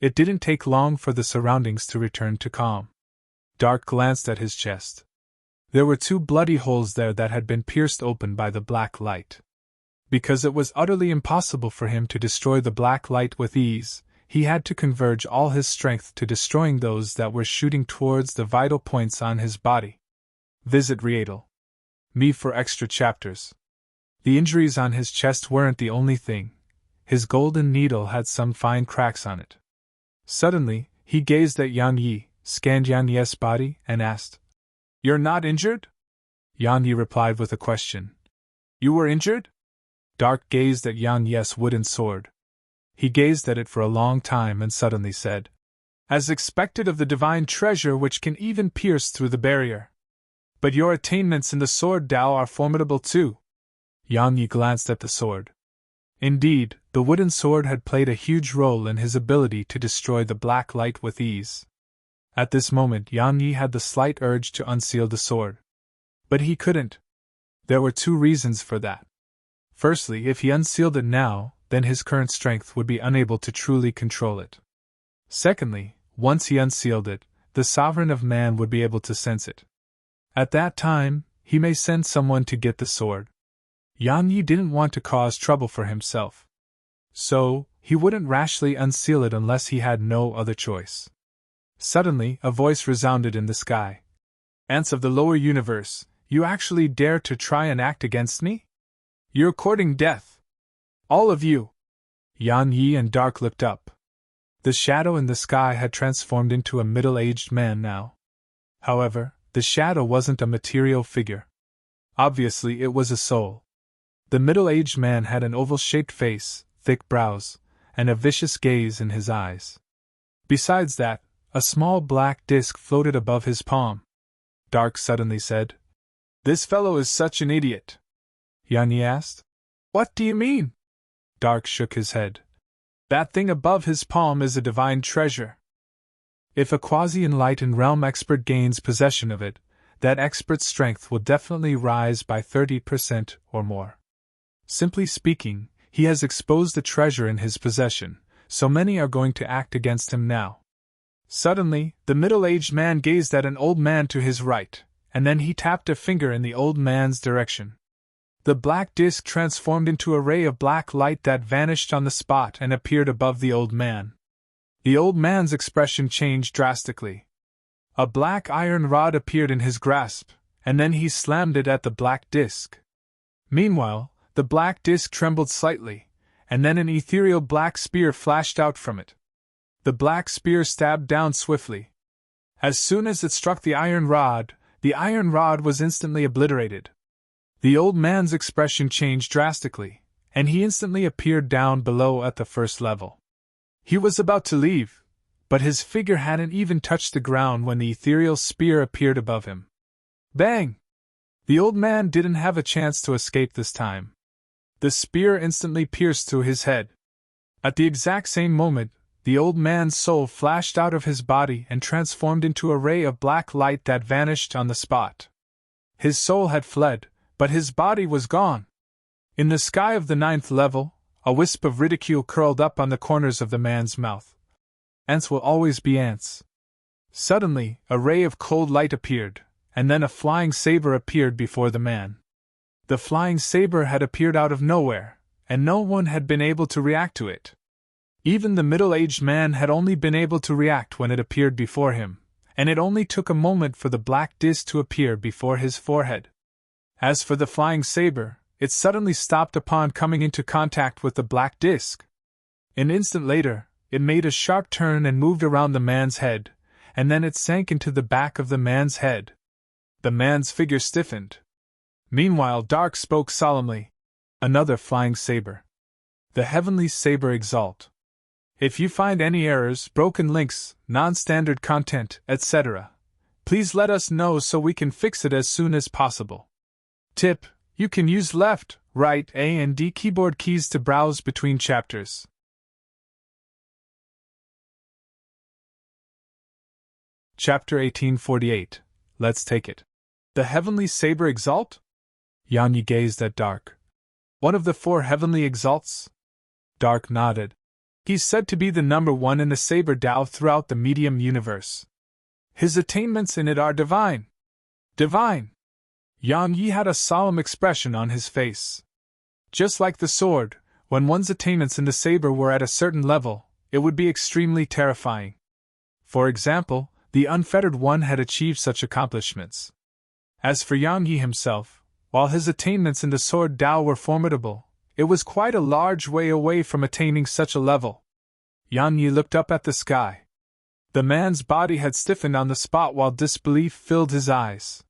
It didn't take long for the surroundings to return to calm. Dark glanced at his chest. There were 2 bloody holes there that had been pierced open by the black light. Because it was utterly impossible for him to destroy the black light with ease, he had to converge all his strength to destroying those that were shooting towards the vital points on his body. Visit Me for extra chapters. The injuries on his chest weren't the only thing. His golden needle had some fine cracks on it. Suddenly, he gazed at Yang Yi, scanned Yang Yi's body, and asked, You're not injured? Yang Yi replied with a question. You were injured? Dark gazed at Yang Yi's wooden sword. He gazed at it for a long time and suddenly said, As expected of the divine treasure which can even pierce through the barrier. But your attainments in the sword Tao are formidable too. Yang Yi glanced at the sword. Indeed, the wooden sword had played a huge role in his ability to destroy the black light with ease. At this moment Yang Yi had the slight urge to unseal the sword. But he couldn't. There were 2 reasons for that. Firstly, if he unsealed it now, then his current strength would be unable to truly control it. Secondly, once he unsealed it, the sovereign of man would be able to sense it. At that time, he may send someone to get the sword. Yang Yi didn't want to cause trouble for himself. So, he wouldn't rashly unseal it unless he had no other choice. Suddenly, a voice resounded in the sky. Ants of the lower universe, you actually dare to try and act against me? You're courting death. All of you. Yang Yi and Dark looked up. The shadow in the sky had transformed into a middle-aged man now. However, the shadow wasn't a material figure. Obviously, it was a soul. The middle-aged man had an oval-shaped face, thick brows, and a vicious gaze in his eyes. Besides that, a small black disk floated above his palm. Dark suddenly said, "This fellow is such an idiot." Yan Yi asked, "What do you mean?" Dark shook his head. "That thing above his palm is a divine treasure. If a quasi-enlightened realm expert gains possession of it, that expert's strength will definitely rise by 30% or more. Simply speaking, he has exposed the treasure in his possession, so many are going to act against him now." Suddenly, the middle-aged man gazed at an old man to his right, and then he tapped a finger in the old man's direction. The black disk transformed into a ray of black light that vanished on the spot and appeared above the old man. The old man's expression changed drastically. A black iron rod appeared in his grasp, and then he slammed it at the black disk. Meanwhile, the black disk trembled slightly, and then an ethereal black spear flashed out from it. The black spear stabbed down swiftly. As soon as it struck the iron rod was instantly obliterated. The old man's expression changed drastically, and he instantly appeared down below at the first level. He was about to leave, but his figure hadn't even touched the ground when the ethereal spear appeared above him. Bang! The old man didn't have a chance to escape this time. The spear instantly pierced through his head. At the exact same moment, the old man's soul flashed out of his body and transformed into a ray of black light that vanished on the spot. His soul had fled, but his body was gone. In the sky of the 9th level, a wisp of ridicule curled up on the corners of the man's mouth. Ants will always be ants. Suddenly, a ray of cold light appeared, and then a flying saber appeared before the man. The flying saber had appeared out of nowhere, and no one had been able to react to it. Even the middle-aged man had only been able to react when it appeared before him, and it only took a moment for the black disk to appear before his forehead. As for the flying saber, it suddenly stopped upon coming into contact with the black disk. An instant later, it made a sharp turn and moved around the man's head, and then it sank into the back of the man's head. The man's figure stiffened. Meanwhile, Dark spoke solemnly. "Another flying saber. The heavenly saber exalt. If you find any errors, broken links, non-standard content, etc., please let us know so we can fix it as soon as possible. Tip: you can use left, right, A and D keyboard keys to browse between chapters." Chapter 1848. Let's take it. The heavenly saber exalt? Yan Yi gazed at Dark. "One of the 4 heavenly exalts?" Dark nodded. "He's said to be the number 1 in the saber Tao throughout the medium universe. His attainments in it are divine." "Divine!" Yan Yi had a solemn expression on his face. Just like the sword, when one's attainments in the saber were at a certain level, it would be extremely terrifying. For example, the unfettered one had achieved such accomplishments. As for Yan Yi himself, while his attainments in the sword Tao were formidable, it was quite a large way away from attaining such a level. Yan Yi looked up at the sky. The man's body had stiffened on the spot while disbelief filled his eyes.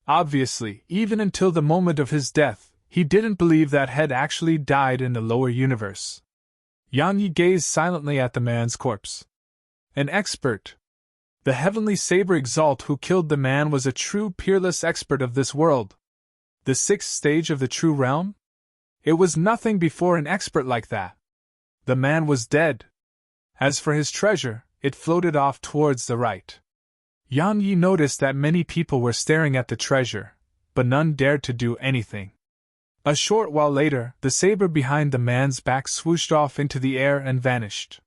Obviously, even until the moment of his death, he didn't believe that head actually died in the lower universe. Yan Yi gazed silently at the man's corpse. An expert. The heavenly saber exalt who killed the man was a true peerless expert of this world. The 6th stage of the true realm? It was nothing before an expert like that. The man was dead. As for his treasure, it floated off towards the right. Yan Yi noticed that many people were staring at the treasure, but none dared to do anything. A short while later, the saber behind the man's back swooshed off into the air and vanished.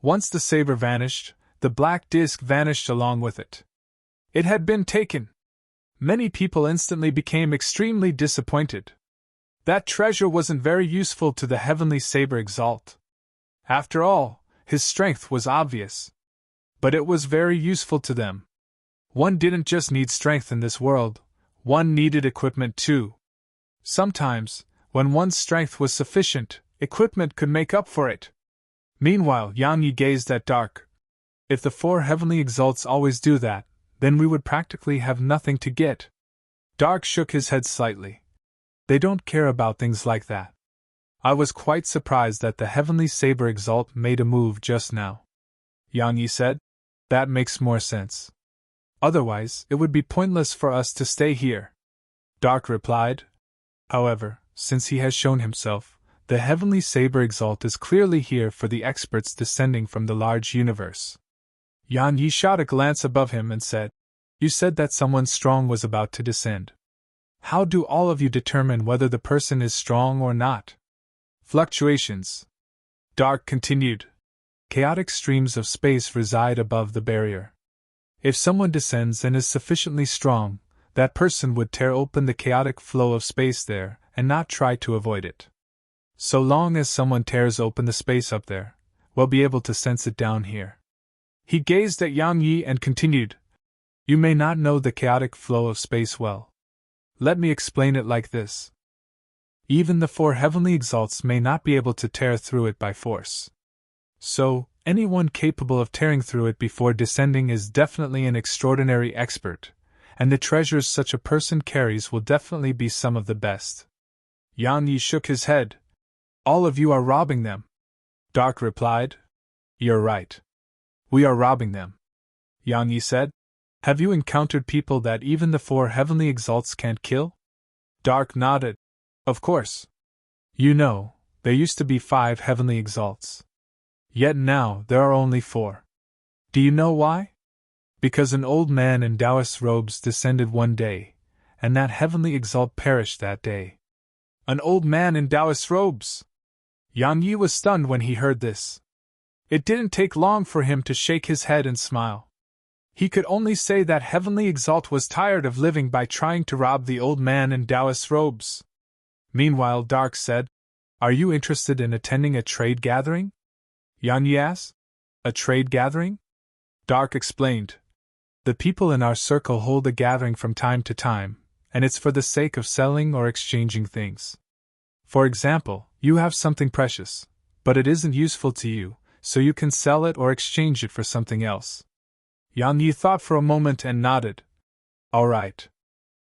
Once the saber vanished, the black disk vanished along with it. It had been taken. Many people instantly became extremely disappointed. That treasure wasn't very useful to the heavenly saber exalt. After all, his strength was obvious. But it was very useful to them. One didn't just need strength in this world, one needed equipment too. Sometimes, when one's strength was sufficient, equipment could make up for it. Meanwhile, Yan Yi gazed at Dark. If the 4 heavenly exalts always do that, then we would practically have nothing to get. Dark shook his head slightly. They don't care about things like that. I was quite surprised that the heavenly saber exalt made a move just now. Yang Yi said. That makes more sense. Otherwise, it would be pointless for us to stay here. Dark replied. However, since he has shown himself, the heavenly saber exalt is clearly here for the experts descending from the large universe. Yang Yi shot a glance above him and said, You said that someone strong was about to descend. How do all of you determine whether the person is strong or not? Fluctuations. Dark continued. Chaotic streams of space reside above the barrier. If someone descends and is sufficiently strong, that person would tear open the chaotic flow of space there and not try to avoid it. So long as someone tears open the space up there, we'll be able to sense it down here. He gazed at Yang Yi and continued, You may not know the chaotic flow of space well. Let me explain it like this. Even the 4 heavenly exalts may not be able to tear through it by force. So, anyone capable of tearing through it before descending is definitely an extraordinary expert, and the treasures such a person carries will definitely be some of the best. Yang Yi shook his head. All of you are robbing them. Dark replied. You're right. We are robbing them. Yang Yi said. Have you encountered people that even the 4 heavenly exalts can't kill? Dark nodded. Of course. You know, there used to be 5 heavenly exalts. Yet now there are only 4. Do you know why? Because an old man in Taoist robes descended one day, and that heavenly exalt perished that day. An old man in Taoist robes! Yang Yi was stunned when he heard this. It didn't take long for him to shake his head and smile. He could only say that heavenly exalt was tired of living by trying to rob the old man in Taoist robes. Meanwhile, Dark said, Are you interested in attending a trade gathering? Yang Yi asked. A trade gathering? Dark explained. The people in our circle hold a gathering from time to time, and it's for the sake of selling or exchanging things. For example, you have something precious, but it isn't useful to you, so you can sell it or exchange it for something else. Yang Yi thought for a moment and nodded. All right.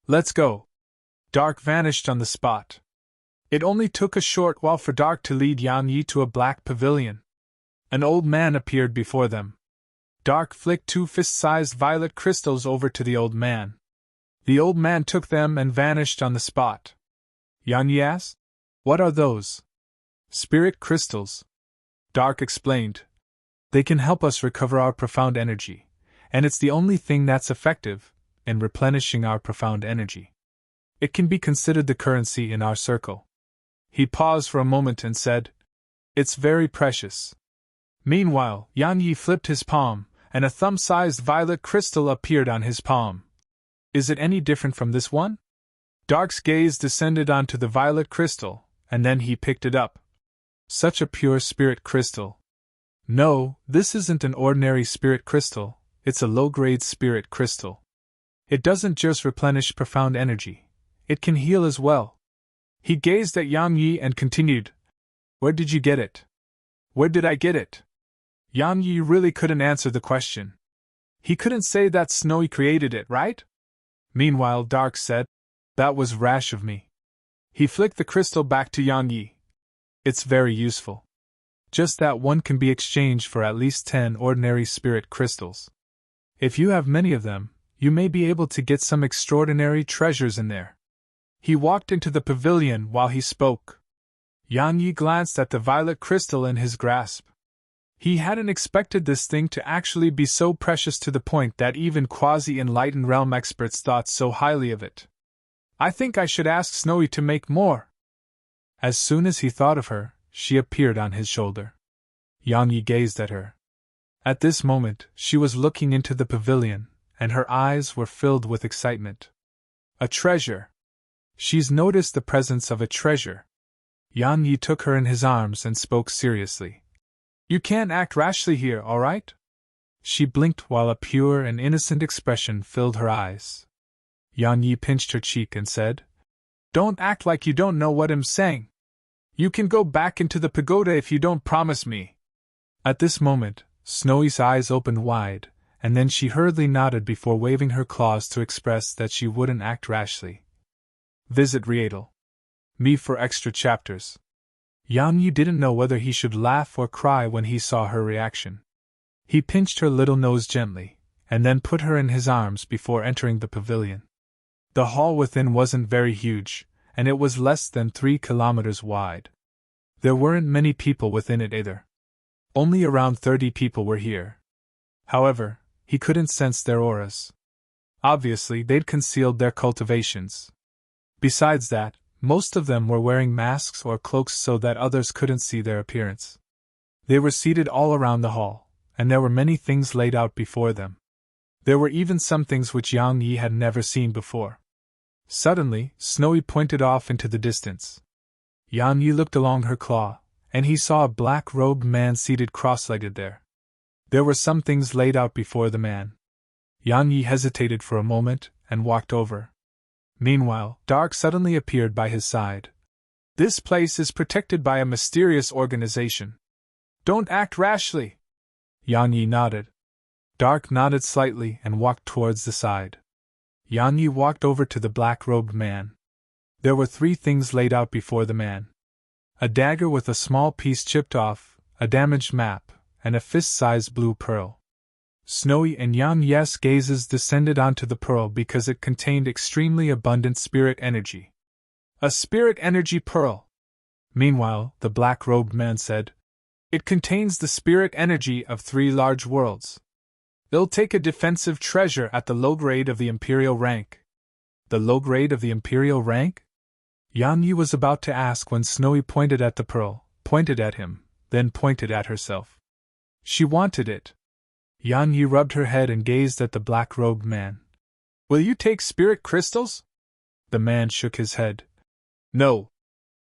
Let's go. Dark vanished on the spot. It only took a short while for Dark to lead Yang Yi to a black pavilion. An old man appeared before them. Dark flicked 2 fist-sized violet crystals over to the old man. The old man took them and vanished on the spot. Yang Yi asked, What are those? Spirit crystals. Dark explained. They can help us recover our profound energy, and it's the only thing that's effective in replenishing our profound energy. It can be considered the currency in our circle. He paused for a moment and said, It's very precious. Meanwhile, Yang Yi flipped his palm, and a thumb-sized violet crystal appeared on his palm. Is it any different from this one? Dark's gaze descended onto the violet crystal, and then he picked it up. Such a pure spirit crystal. No, this isn't an ordinary spirit crystal, it's a low-grade spirit crystal. It doesn't just replenish profound energy, it can heal as well. He gazed at Yang Yi and continued, Where did you get it? Where did I get it? Yang Yi really couldn't answer the question. He couldn't say that Snowy created it, right? Meanwhile, Dark said, That was rash of me. He flicked the crystal back to Yang Yi. It's very useful. Just that one can be exchanged for at least 10 ordinary spirit crystals. If you have many of them, you may be able to get some extraordinary treasures in there. He walked into the pavilion while he spoke. Yang Yi glanced at the violet crystal in his grasp. He hadn't expected this thing to actually be so precious to the point that even quasi-enlightened realm experts thought so highly of it. I think I should ask Snowy to make more. As soon as he thought of her, she appeared on his shoulder. Yang Yi gazed at her. At this moment, she was looking into the pavilion, and her eyes were filled with excitement. A treasure! She's noticed the presence of a treasure. Yang Yi took her in his arms and spoke seriously. You can't act rashly here, all right? She blinked while a pure and innocent expression filled her eyes. Yang Yi pinched her cheek and said, Don't act like you don't know what I'm saying. You can go back into the pagoda if you don't promise me. At this moment, Snowy's eyes opened wide, and then she hurriedly nodded before waving her claws to express that she wouldn't act rashly. Visit Rietel. Me for extra chapters. Yang Yi didn't know whether he should laugh or cry when he saw her reaction. He pinched her little nose gently, and then put her in his arms before entering the pavilion. The hall within wasn't very huge, and it was less than 3 kilometers wide. There weren't many people within it either. Only around 30 people were here. However, he couldn't sense their auras. Obviously, they'd concealed their cultivations. Besides that, most of them were wearing masks or cloaks so that others couldn't see their appearance. They were seated all around the hall, and there were many things laid out before them. There were even some things which Yang Yi had never seen before. Suddenly, Snowy pointed off into the distance. Yang Yi looked along her claw, and he saw a black-robed man seated cross-legged there. There were some things laid out before the man. Yang Yi hesitated for a moment and walked over. Meanwhile, Dark suddenly appeared by his side. This place is protected by a mysterious organization. Don't act rashly. Yang Yi nodded. Dark nodded slightly and walked towards the side. Yang Yi walked over to the black-robed man. There were 3 things laid out before the man. A dagger with a small piece chipped off, a damaged map, and a fist-sized blue pearl. Snowy and Yang Yi's gazes descended onto the pearl because it contained extremely abundant spirit energy. A spirit energy pearl. Meanwhile, the black-robed man said, it contains the spirit energy of 3 large worlds. It'll take a defensive treasure at the low grade of the Imperial rank. The low grade of the Imperial rank? Yang Yi was about to ask when Snowy pointed at the pearl, pointed at him, then pointed at herself. She wanted it. Yang Yi rubbed her head and gazed at the black-robed man. Will you take spirit crystals? The man shook his head. No.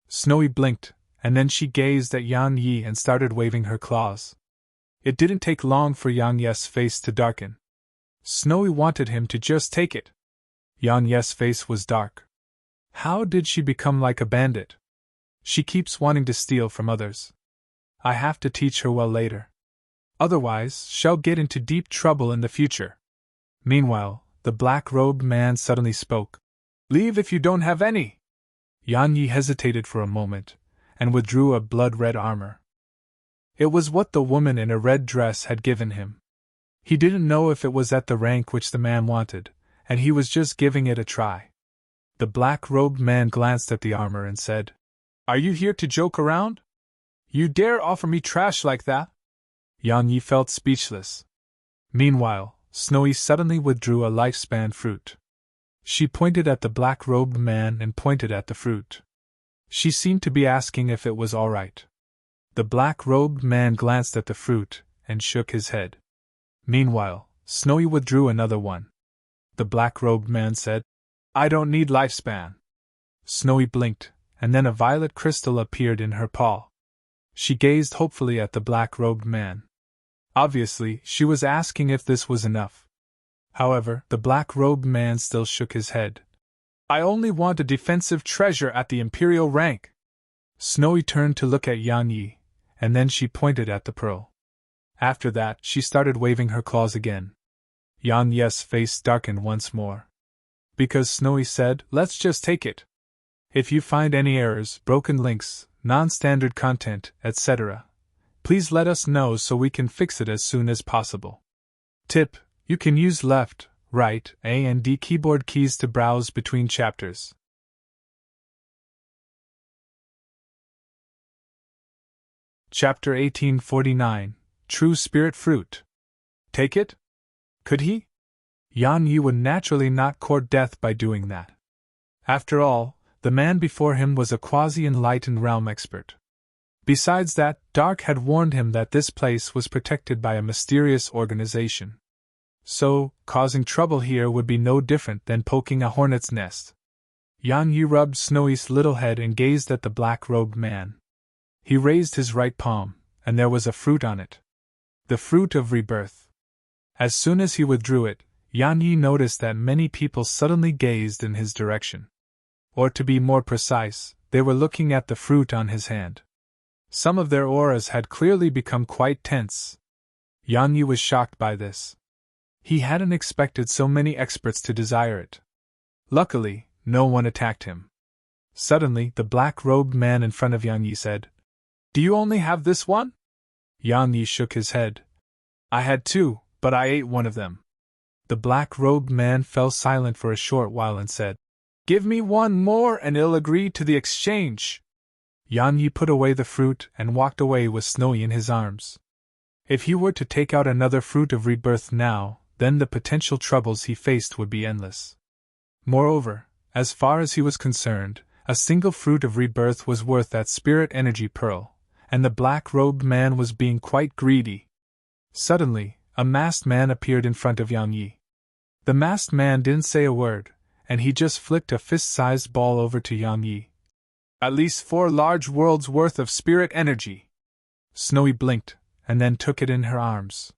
Snowy blinked, and then she gazed at Yang Yi and started waving her claws. It didn't take long for Yang Yi's face to darken. Snowy wanted him to just take it. Yang Yi's face was dark. How did she become like a bandit? She keeps wanting to steal from others. I have to teach her well later. Otherwise, she'll get into deep trouble in the future. Meanwhile, the black-robed man suddenly spoke. Leave if you don't have any. Yang Yi hesitated for a moment, and withdrew a blood-red armor. It was what the woman in a red dress had given him. He didn't know if it was at the rank which the man wanted, and he was just giving it a try. The black-robed man glanced at the armor and said, Are you here to joke around? You dare offer me trash like that? Yang Yi felt speechless. Meanwhile, Snowy suddenly withdrew a lifespan fruit. She pointed at the black-robed man and pointed at the fruit. She seemed to be asking if it was all right. The black-robed man glanced at the fruit and shook his head. Meanwhile, Snowy withdrew another one. The black-robed man said, I don't need lifespan. Snowy blinked, and then a violet crystal appeared in her paw. She gazed hopefully at the black-robed man. Obviously, she was asking if this was enough. However, the black-robed man still shook his head. I only want a defensive treasure at the Imperial rank. Snowy turned to look at Yang Yi, and then she pointed at the pearl. After that, she started waving her claws again. Yang Yi's face darkened once more. Because Snowy said, Let's just take it. If you find any errors, broken links, non-standard content, etc., please let us know so we can fix it as soon as possible. Tip: you can use left, right, A and D keyboard keys to browse between chapters. Chapter 1849, True Spirit Fruit. Take it? Could he? Yang Yi would naturally not court death by doing that. After all, the man before him was a quasi-enlightened realm expert. Besides that, Dark had warned him that this place was protected by a mysterious organization. So, causing trouble here would be no different than poking a hornet's nest. Yang Yi rubbed Snowy's little head and gazed at the black-robed man. He raised his right palm, and there was a fruit on it. The fruit of rebirth. As soon as he withdrew it, Yang Yi noticed that many people suddenly gazed in his direction. Or to be more precise, they were looking at the fruit on his hand. Some of their auras had clearly become quite tense. Yang Yi was shocked by this. He hadn't expected so many experts to desire it. Luckily, no one attacked him. Suddenly, the black-robed man in front of Yang Yi said, Do you only have this one? Yang Yi shook his head. I had two, but I ate one of them. The black-robed man fell silent for a short while and said, Give me one more and I'll agree to the exchange. Yang Yi put away the fruit and walked away with Snowy in his arms. If he were to take out another fruit of rebirth now, then the potential troubles he faced would be endless. Moreover, as far as he was concerned, a single fruit of rebirth was worth that spirit energy pearl, and the black-robed man was being quite greedy. Suddenly, a masked man appeared in front of Yang Yi. The masked man didn't say a word, and he just flicked a fist-sized ball over to Yang Yi. At least 4 large worlds worth of spirit energy. Snowy blinked, and then took it in her arms.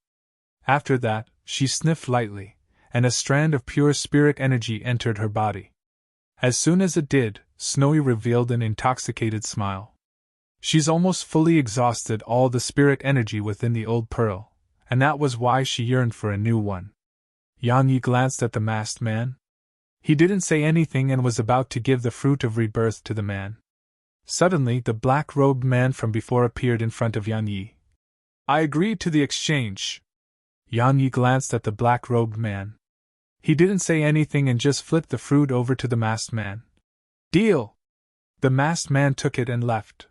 After that, she sniffed lightly, and a strand of pure spirit energy entered her body. As soon as it did, Snowy revealed an intoxicated smile. She's almost fully exhausted all the spirit energy within the old pearl, and that was why she yearned for a new one. Yang Yi glanced at the masked man. He didn't say anything and was about to give the fruit of rebirth to the man. Suddenly, the black-robed man from before appeared in front of Yang Yi. I agree to the exchange. Yang Yi glanced at the black-robed man. He didn't say anything and just flipped the fruit over to the masked man. Deal! The masked man took it and left.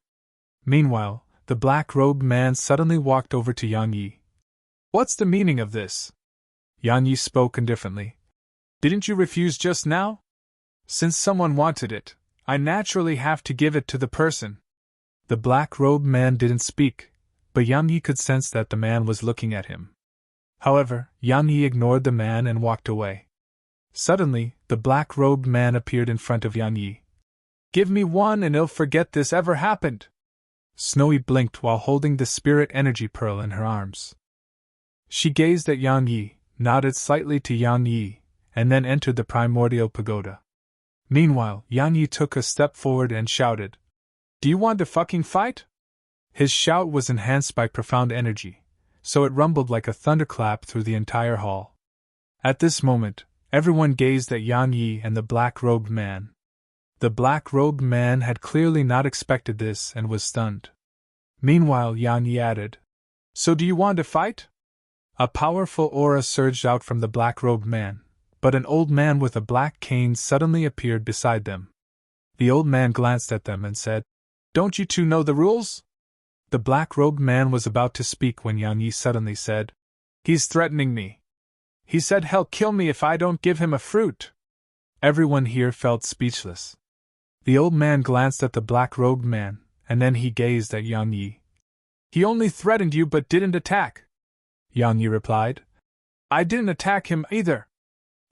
Meanwhile, the black-robed man suddenly walked over to Yang Yi. What's the meaning of this? Yang Yi spoke indifferently. Didn't you refuse just now? Since someone wanted it, I naturally have to give it to the person. The black-robed man didn't speak, but Yang Yi could sense that the man was looking at him. However, Yang Yi ignored the man and walked away. Suddenly, the black-robed man appeared in front of Yang Yi. Give me one and I'll forget this ever happened. Snowy blinked while holding the spirit energy pearl in her arms. She gazed at Yang Yi, nodded slightly to Yang Yi, and then entered the primordial pagoda. Meanwhile, Yang Yi took a step forward and shouted, Do you want to fucking fight? His shout was enhanced by profound energy, so it rumbled like a thunderclap through the entire hall. At this moment, everyone gazed at Yang Yi and the black-robed man. The black-robed man had clearly not expected this and was stunned. Meanwhile, Yang Yi added, So do you want to fight? A powerful aura surged out from the black-robed man, but an old man with a black cane suddenly appeared beside them. The old man glanced at them and said, Don't you two know the rules? The black-robed man was about to speak when Yang Yi suddenly said, He's threatening me. He said he'll kill me if I don't give him a fruit. Everyone here felt speechless. The old man glanced at the black-robed man, and then he gazed at Yang Yi. He only threatened you but didn't attack. Yang Yi replied. I didn't attack him either.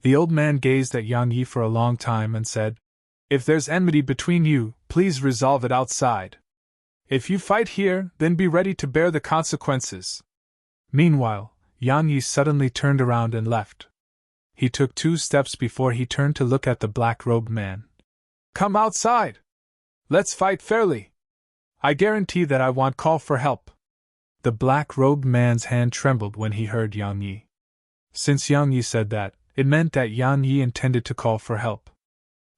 The old man gazed at Yang Yi for a long time and said, If there's enmity between you, please resolve it outside. If you fight here, then be ready to bear the consequences. Meanwhile, Yang Yi suddenly turned around and left. He took 2 steps before he turned to look at the black-robed man. Come outside! Let's fight fairly! I guarantee that I won't call for help. The black-robed man's hand trembled when he heard Yang Yi. Since Yang Yi said that, it meant that Yang Yi intended to call for help.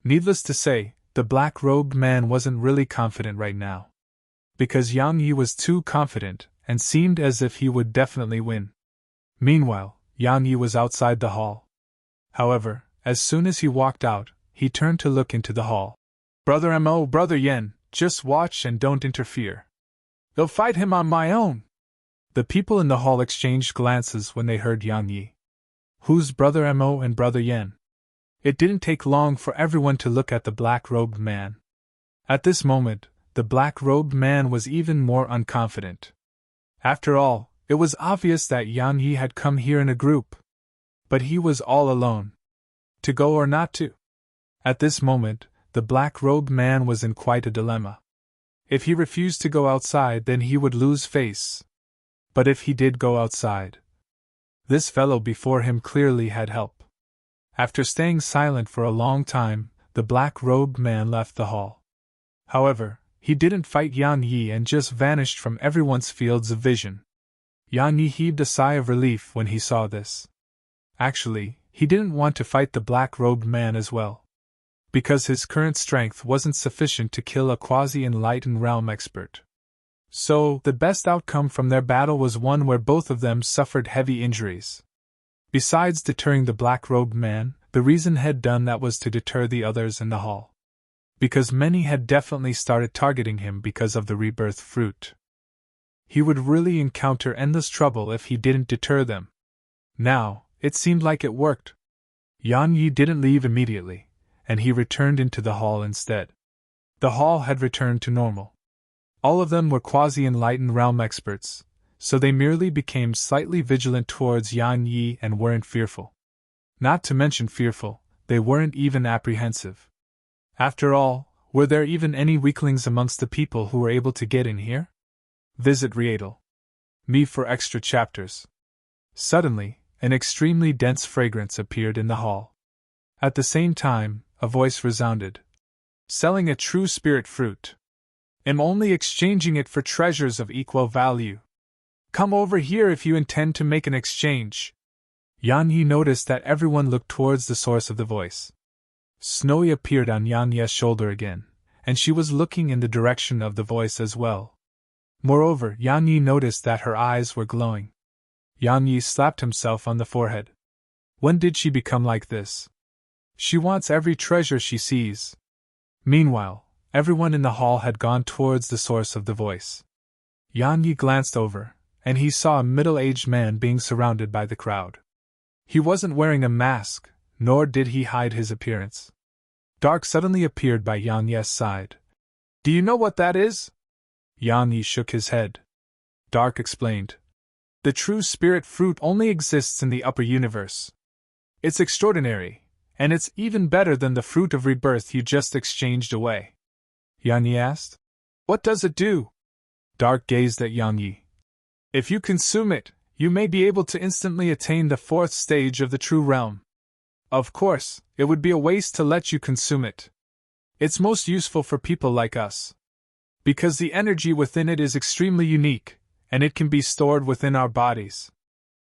Needless to say, the black-robed man wasn't really confident right now. Because Yang Yi was too confident, and seemed as if he would definitely win. Meanwhile, Yang Yi was outside the hall. However, as soon as he walked out, he turned to look into the hall. Brother Mo, Brother Yen, just watch and don't interfere. They'll fight him on my own. The people in the hall exchanged glances when they heard Yang Yi. Who's Brother Mo and Brother Yen? It didn't take long for everyone to look at the black-robed man. At this moment, the black-robed man was even more unconfident. After all, it was obvious that Yang Yi had come here in a group. But he was all alone. To go or not to? At this moment, the black-robed man was in quite a dilemma. If he refused to go outside, then he would lose face. But if he did go outside, this fellow before him clearly had help. After staying silent for a long time, the black-robed man left the hall. However, he didn't fight Yang Yi and just vanished from everyone's fields of vision. Yang Yi heaved a sigh of relief when he saw this. Actually, he didn't want to fight the black-robed man as well. Because his current strength wasn't sufficient to kill a quasi-enlightened realm expert. So, the best outcome from their battle was one where both of them suffered heavy injuries. Besides deterring the black-robed man, the reason had done that was to deter the others in the hall. Because many had definitely started targeting him because of the rebirth fruit. He would really encounter endless trouble if he didn't deter them. Now, it seemed like it worked. Yan Yi didn't leave immediately, and he returned into the hall instead. The hall had returned to normal. All of them were quasi-enlightened realm experts, so they merely became slightly vigilant towards Yan Yi and weren't fearful. Not to mention fearful, they weren't even apprehensive. After all, were there even any weaklings amongst the people who were able to get in here? Visit Me for extra chapters. Suddenly, an extremely dense fragrance appeared in the hall. At the same time, a voice resounded. Selling a true spirit fruit. Am only exchanging it for treasures of equal value. Come over here if you intend to make an exchange. Yan Yi noticed that everyone looked towards the source of the voice. Snowy appeared on Yan Ye's shoulder again, and she was looking in the direction of the voice as well. Moreover, Yan Yi noticed that her eyes were glowing. Yan Yi slapped himself on the forehead. When did she become like this? She wants every treasure she sees. Meanwhile, everyone in the hall had gone towards the source of the voice. Yan Yi glanced over, and he saw a middle-aged man being surrounded by the crowd. He wasn't wearing a mask, nor did he hide his appearance. Dark suddenly appeared by Yan Ye's side. Do you know what that is? Yan Yi shook his head. Dark explained. The true spirit fruit only exists in the upper universe. It's extraordinary, and it's even better than the fruit of rebirth you just exchanged away. Yan Yi asked. What does it do? Dark gazed at Yan Yi. If you consume it, you may be able to instantly attain the 4th stage of the true realm. Of course, it would be a waste to let you consume it. It's most useful for people like us. Because the energy within it is extremely unique, and it can be stored within our bodies.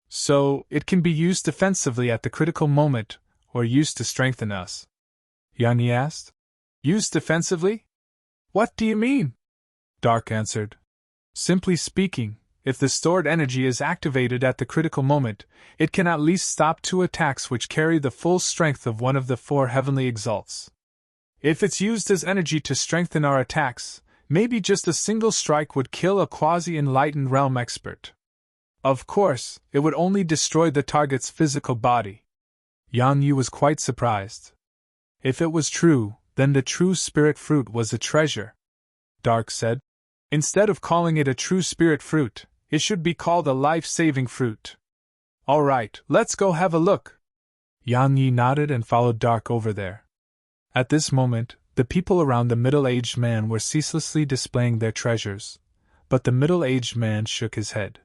So, it can be used defensively at the critical moment, or used to strengthen us. Yan Yi asked. Used defensively? What do you mean? Dark answered. Simply speaking, if the stored energy is activated at the critical moment, it can at least stop 2 attacks which carry the full strength of one of the 4 heavenly exalts. If it's used as energy to strengthen our attacks, maybe just a single strike would kill a quasi-enlightened realm expert. Of course, it would only destroy the target's physical body. Yan Yi was quite surprised. If it was true, then the true spirit fruit was a treasure. Dark said. Instead of calling it a true spirit fruit, it should be called a life-saving fruit. All right, let's go have a look. Yan Yi nodded and followed Dark over there. At this moment, the people around the middle-aged man were ceaselessly displaying their treasures, but the middle-aged man shook his head.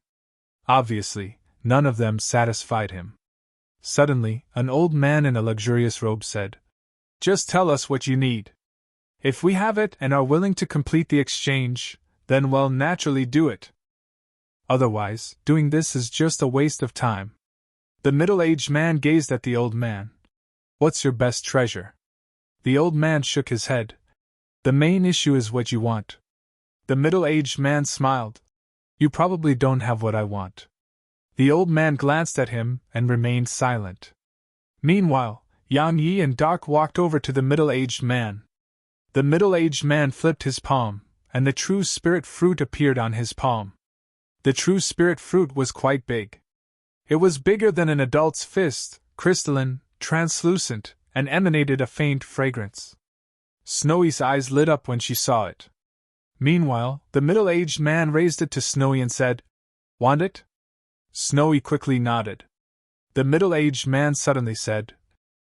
Obviously, none of them satisfied him. Suddenly, an old man in a luxurious robe said, Just tell us what you need. If we have it and are willing to complete the exchange, then we'll naturally do it. Otherwise, doing this is just a waste of time. The middle-aged man gazed at the old man. What's your best treasure? The old man shook his head. The main issue is what you want. The middle-aged man smiled. You probably don't have what I want. The old man glanced at him and remained silent. Meanwhile, Yan Yi and Dark walked over to the middle-aged man. The middle-aged man flipped his palm, and the true spirit fruit appeared on his palm. The true spirit fruit was quite big. It was bigger than an adult's fist, crystalline, translucent, and emanated a faint fragrance. Snowy's eyes lit up when she saw it. Meanwhile, the middle-aged man raised it to Snowy and said, Want it? Snowy quickly nodded. The middle-aged man suddenly said,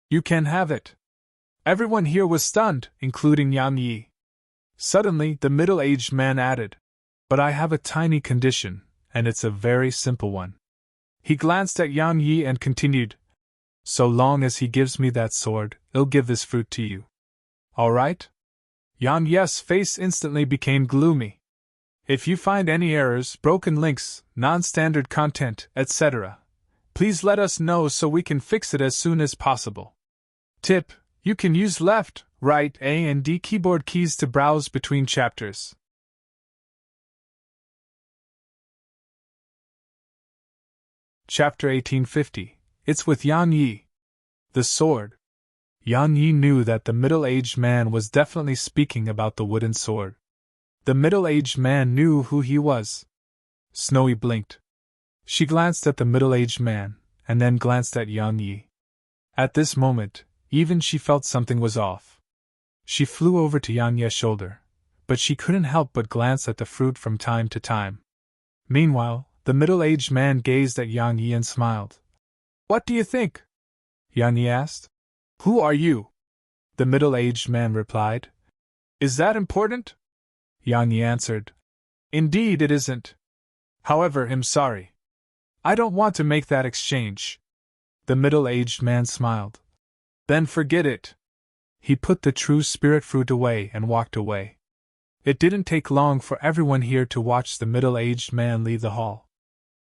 You can have it. Everyone here was stunned, including Yan Yi. Suddenly, the middle-aged man added, But I have a tiny condition, and it's a very simple one. He glanced at Yan Yi and continued, So long as he gives me that sword, I'll give this fruit to you. All right? Yan Yi's face instantly became gloomy. If you find any errors, broken links, non-standard content, etc., please let us know so we can fix it as soon as possible. Tip: you can use left, right, A and D keyboard keys to browse between chapters. Chapter 1850. It's with Yan Yi. The sword. Yan Yi knew that the middle-aged man was definitely speaking about the wooden sword. The middle-aged man knew who he was. Snowy blinked. She glanced at the middle-aged man, and then glanced at Yan Yi. At this moment, even she felt something was off. She flew over to Yan Yi's shoulder, but she couldn't help but glance at the fruit from time to time. Meanwhile, the middle-aged man gazed at Yan Yi and smiled. "What do you think?" Yan Yi asked. "Who are you?" The middle-aged man replied. "Is that important?" Yan Yi answered. "Indeed it isn't. However, I'm sorry. I don't want to make that exchange." The middle-aged man smiled. "Then forget it." He put the true spirit fruit away and walked away. It didn't take long for everyone here to watch the middle-aged man leave the hall.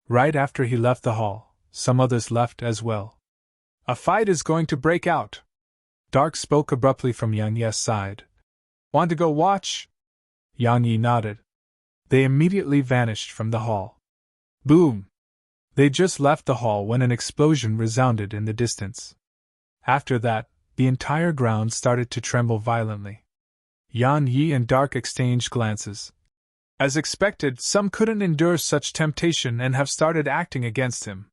Right after he left the hall, some others left as well. "A fight is going to break out." Dark spoke abruptly from Yan Yi's side. "Want to go watch?" Yan Yi nodded. They immediately vanished from the hall. Boom! They just left the hall when an explosion resounded in the distance. After that, the entire ground started to tremble violently. Yan Yi and Dark exchanged glances. As expected, some couldn't endure such temptation and have started acting against him.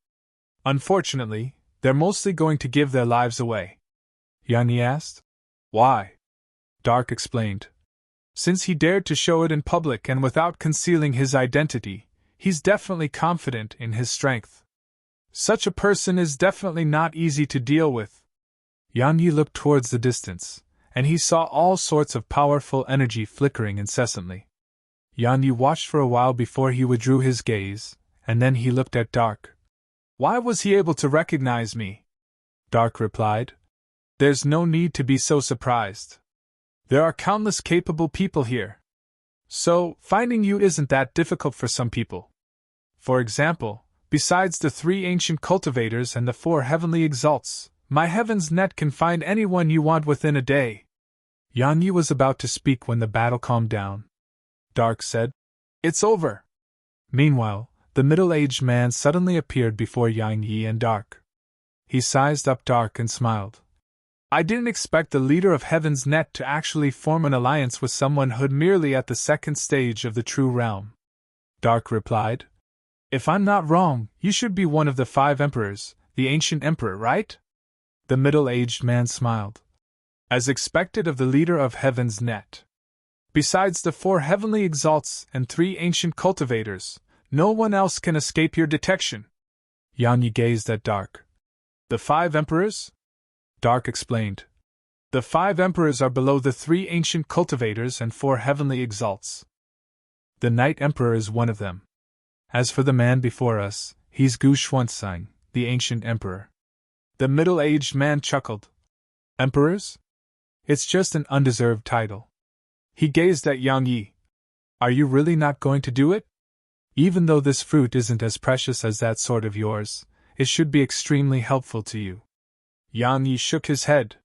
Unfortunately, they're mostly going to give their lives away. Yan Yi asked. "Why?" Dark explained. "Since he dared to show it in public and without concealing his identity, he's definitely confident in his strength. Such a person is definitely not easy to deal with." Yan Yi looked towards the distance, and he saw all sorts of powerful energy flickering incessantly. Yan Yi watched for a while before he withdrew his gaze, and then he looked at Dark. "Why was he able to recognize me?" Dark replied. "There's no need to be so surprised. There are countless capable people here. So, finding you isn't that difficult for some people. For example, besides the 3 ancient cultivators and the 4 heavenly exalts, my heaven's net can find anyone you want within a day." Yan Yi was about to speak when the battle calmed down. Dark said, "It's over." Meanwhile, the middle-aged man suddenly appeared before Yan Yi and Dark. He sized up Dark and smiled. "I didn't expect the leader of Heaven's Net to actually form an alliance with someone who'd merely at the 2nd stage of the true realm." Dark replied. "If I'm not wrong, you should be one of the 5 emperors, the ancient emperor, right?" The middle-aged man smiled. "As expected of the leader of Heaven's Net. Besides the 4 heavenly exalts and 3 ancient cultivators, no one else can escape your detection." Yan Yi gazed at Dark. "The 5 emperors?" Dark explained. "The 5 emperors are below the 3 ancient cultivators and 4 heavenly exalts. The Night Emperor is one of them. As for the man before us, he's Gu Xuanzang, the ancient emperor." The middle-aged man chuckled. "Emperors? It's just an undeserved title." He gazed at Yang Yi. "Are you really not going to do it? Even though this fruit isn't as precious as that sword of yours, it should be extremely helpful to you." Yang Yi shook his head.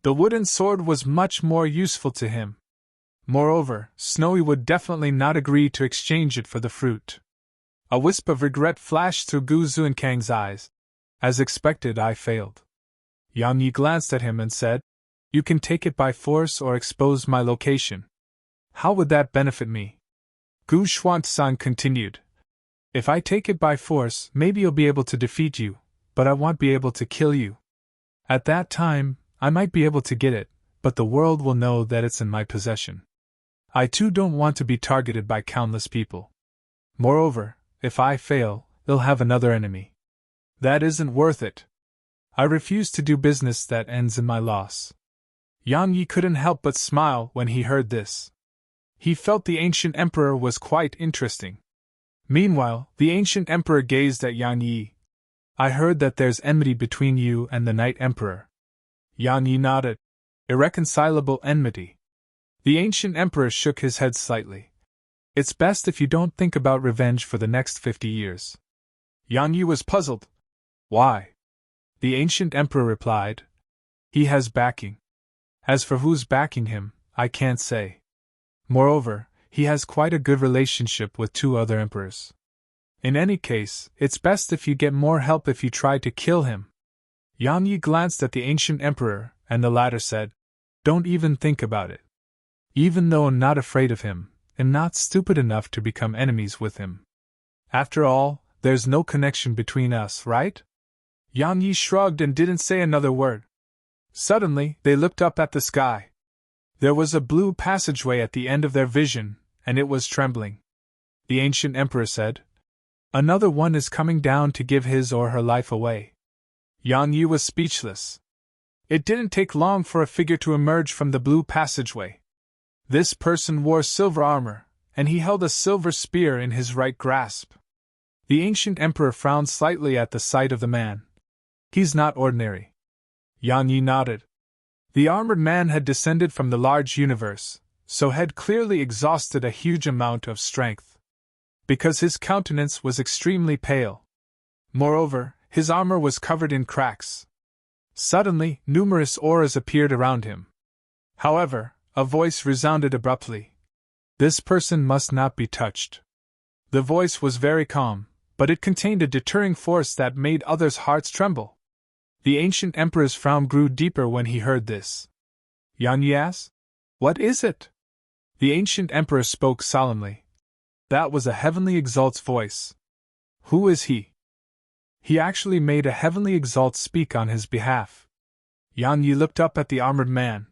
The wooden sword was much more useful to him. Moreover, Snowy would definitely not agree to exchange it for the fruit. A wisp of regret flashed through Gu Zuankang's eyes. "As expected, I failed." Yang Yi glanced at him and said, "You can take it by force or expose my location. How would that benefit me?" Gu Xuanzang continued. "If I take it by force, maybe you'll be able to defeat you, but I won't be able to kill you. At that time, I might be able to get it, but the world will know that it's in my possession. I too don't want to be targeted by countless people. Moreover, if I fail, they'll have another enemy. That isn't worth it. I refuse to do business that ends in my loss." Yang Yi couldn't help but smile when he heard this. He felt the ancient emperor was quite interesting. Meanwhile, the ancient emperor gazed at Yang Yi. "I heard that there's enmity between you and the Night Emperor." Yang Yi nodded. "Irreconcilable enmity." The ancient emperor shook his head slightly. "It's best if you don't think about revenge for the next 50 years. Yang Yi was puzzled. "Why?" The ancient emperor replied. "He has backing. As for who's backing him, I can't say. Moreover, he has quite a good relationship with 2 other emperors. In any case, it's best if you get more help if you try to kill him. Yang Yi glanced at the ancient emperor, and the latter said, Don't even think about it. Even though I'm not afraid of him, I'm not stupid enough to become enemies with him. After all, there's no connection between us, right? Yang Yi shrugged and didn't say another word. Suddenly, they looked up at the sky. There was a blue passageway at the end of their vision, and it was trembling. The ancient emperor said, Another one is coming down to give his or her life away. Yang Yi was speechless. It didn't take long for a figure to emerge from the blue passageway. This person wore silver armor, and he held a silver spear in his right grasp. The ancient emperor frowned slightly at the sight of the man. He's not ordinary. Yang Yi nodded. The armored man had descended from the large universe, so had clearly exhausted a huge amount of strength. Because his countenance was extremely pale. Moreover, his armor was covered in cracks. Suddenly, numerous auras appeared around him. However, a voice resounded abruptly. This person must not be touched. The voice was very calm, but it contained a deterring force that made others' hearts tremble. The ancient emperor's frown grew deeper when he heard this. Yang Yi asked, What is it? The ancient emperor spoke solemnly. That was a heavenly exalt's voice. Who is he? He actually made a heavenly exalt speak on his behalf. Yang Yi looked up at the armored man.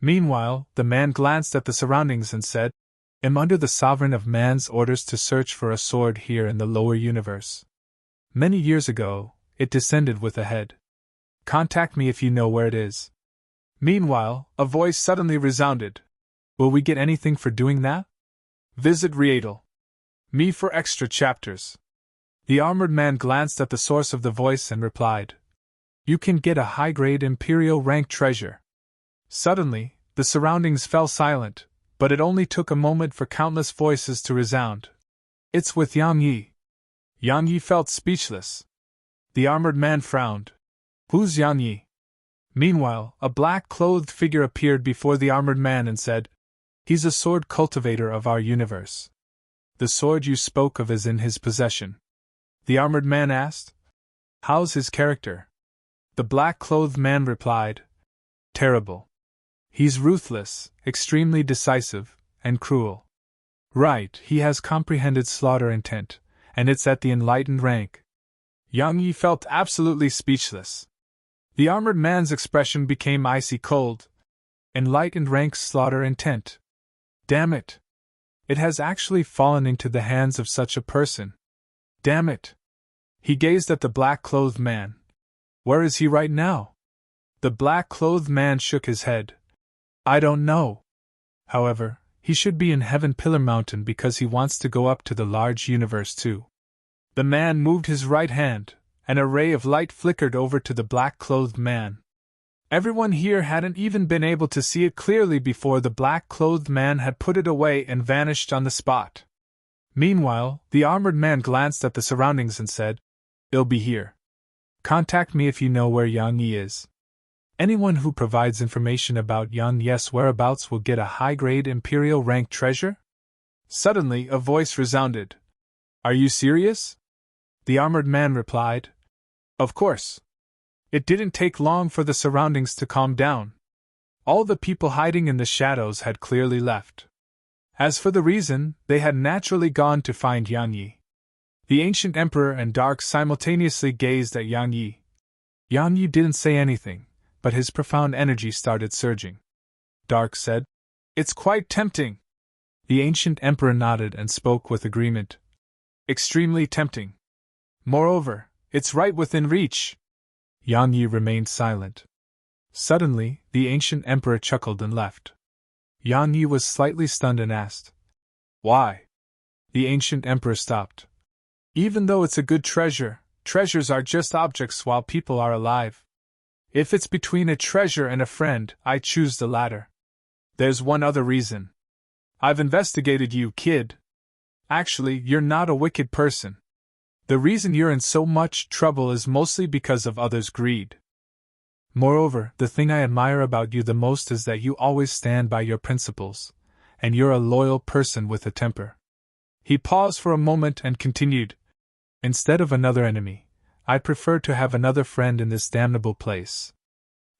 Meanwhile, the man glanced at the surroundings and said, I'm under the sovereign of man's orders to search for a sword here in the lower universe. Many years ago, it descended with a head. Contact me if you know where it is. Meanwhile, a voice suddenly resounded. Will we get anything for doing that? Visit Rietel. Me for extra chapters. The armored man glanced at the source of the voice and replied, You can get a high-grade Imperial rank treasure. Suddenly, the surroundings fell silent, but it only took a moment for countless voices to resound. It's with Yang Yi. Yang Yi felt speechless. The armored man frowned. Who's Yang Yi? Meanwhile, a black-clothed figure appeared before the armored man and said, He's a sword cultivator of our universe. The sword you spoke of is in his possession. The armored man asked, How's his character? The black-clothed man replied, Terrible. He's ruthless, extremely decisive, and cruel. Right, he has comprehended slaughter intent, and it's at the enlightened rank. Yang Yi felt absolutely speechless. The armored man's expression became icy cold. Enlightened rank slaughter intent. Damn it! It has actually fallen into the hands of such a person. Damn it! He gazed at the black-clothed man. Where is he right now? The black-clothed man shook his head. I don't know. However, he should be in Heaven Pillar Mountain because he wants to go up to the large universe too. The man moved his right hand, and a ray of light flickered over to the black-clothed man. Everyone here hadn't even been able to see it clearly before the black-clothed man had put it away and vanished on the spot. Meanwhile, the armored man glanced at the surroundings and said, It'll be here. Contact me if you know where Yang Yi is. Anyone who provides information about Yang Yi's whereabouts will get a high-grade Imperial rank treasure? Suddenly, a voice resounded. Are you serious? The armored man replied, Of course. It didn't take long for the surroundings to calm down. All the people hiding in the shadows had clearly left. As for the reason, they had naturally gone to find Yang Yi. The ancient emperor and Dark simultaneously gazed at Yang Yi. Yang Yi didn't say anything, but his profound energy started surging. Dark said, It's quite tempting. The ancient emperor nodded and spoke with agreement. Extremely tempting. Moreover, it's right within reach. Yang Yi remained silent. Suddenly, the ancient emperor chuckled and left. Yang Yi was slightly stunned and asked, Why? The ancient emperor stopped. Even though it's a good treasure, treasures are just objects while people are alive. If it's between a treasure and a friend, I choose the latter. There's one other reason. I've investigated you, kid. Actually, you're not a wicked person. The reason you're in so much trouble is mostly because of others' greed. Moreover, the thing I admire about you the most is that you always stand by your principles, and you're a loyal person with a temper. He paused for a moment and continued, Instead of another enemy, I prefer to have another friend in this damnable place.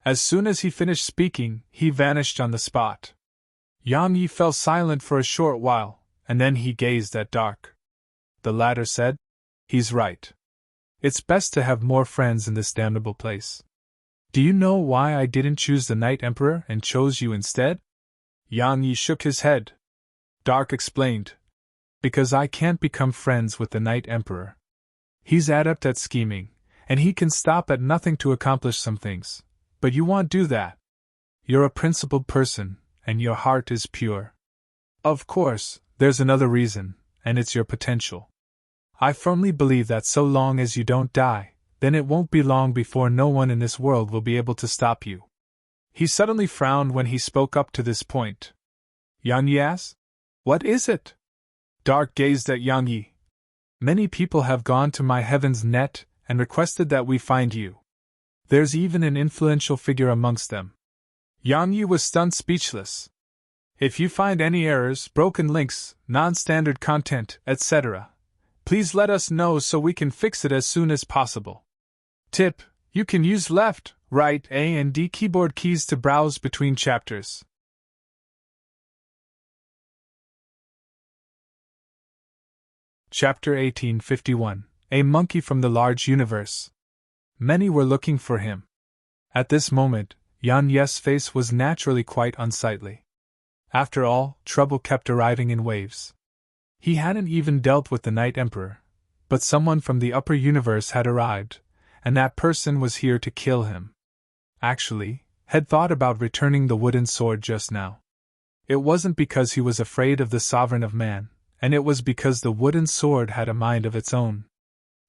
As soon as he finished speaking, he vanished on the spot. Yang Yi fell silent for a short while, and then he gazed at Dark. The latter said, "He's right. It's best to have more friends in this damnable place. Do you know why I didn't choose the Night Emperor and chose you instead?" Yang Yi shook his head. Dark explained, "Because I can't become friends with the Night Emperor. He's adept at scheming, and he can stop at nothing to accomplish some things. But you won't do that. You're a principled person, and your heart is pure. Of course, there's another reason, and it's your potential. I firmly believe that so long as you don't die, then it won't be long before no one in this world will be able to stop you." He suddenly frowned when he spoke up to this point. Yang Yi asked, "What is it?" Dark gazed at Yang Yi. "Many people have gone to my heaven's net and requested that we find you. There's even an influential figure amongst them." Yang Yi was stunned speechless. "If you find any errors, broken links, non-standard content, etc., please let us know so we can fix it as soon as possible. Tip: you can use left, right, A and D keyboard keys to browse between chapters." Chapter 1851. A Monkey from the Large Universe. Many were looking for him. At this moment, Yan Ye's face was naturally quite unsightly. After all, trouble kept arriving in waves. He hadn't even dealt with the Night Emperor, but someone from the upper universe had arrived, and that person was here to kill him. Actually, had thought about returning the wooden sword just now. It wasn't because he was afraid of the sovereign of man, and it was because the wooden sword had a mind of its own.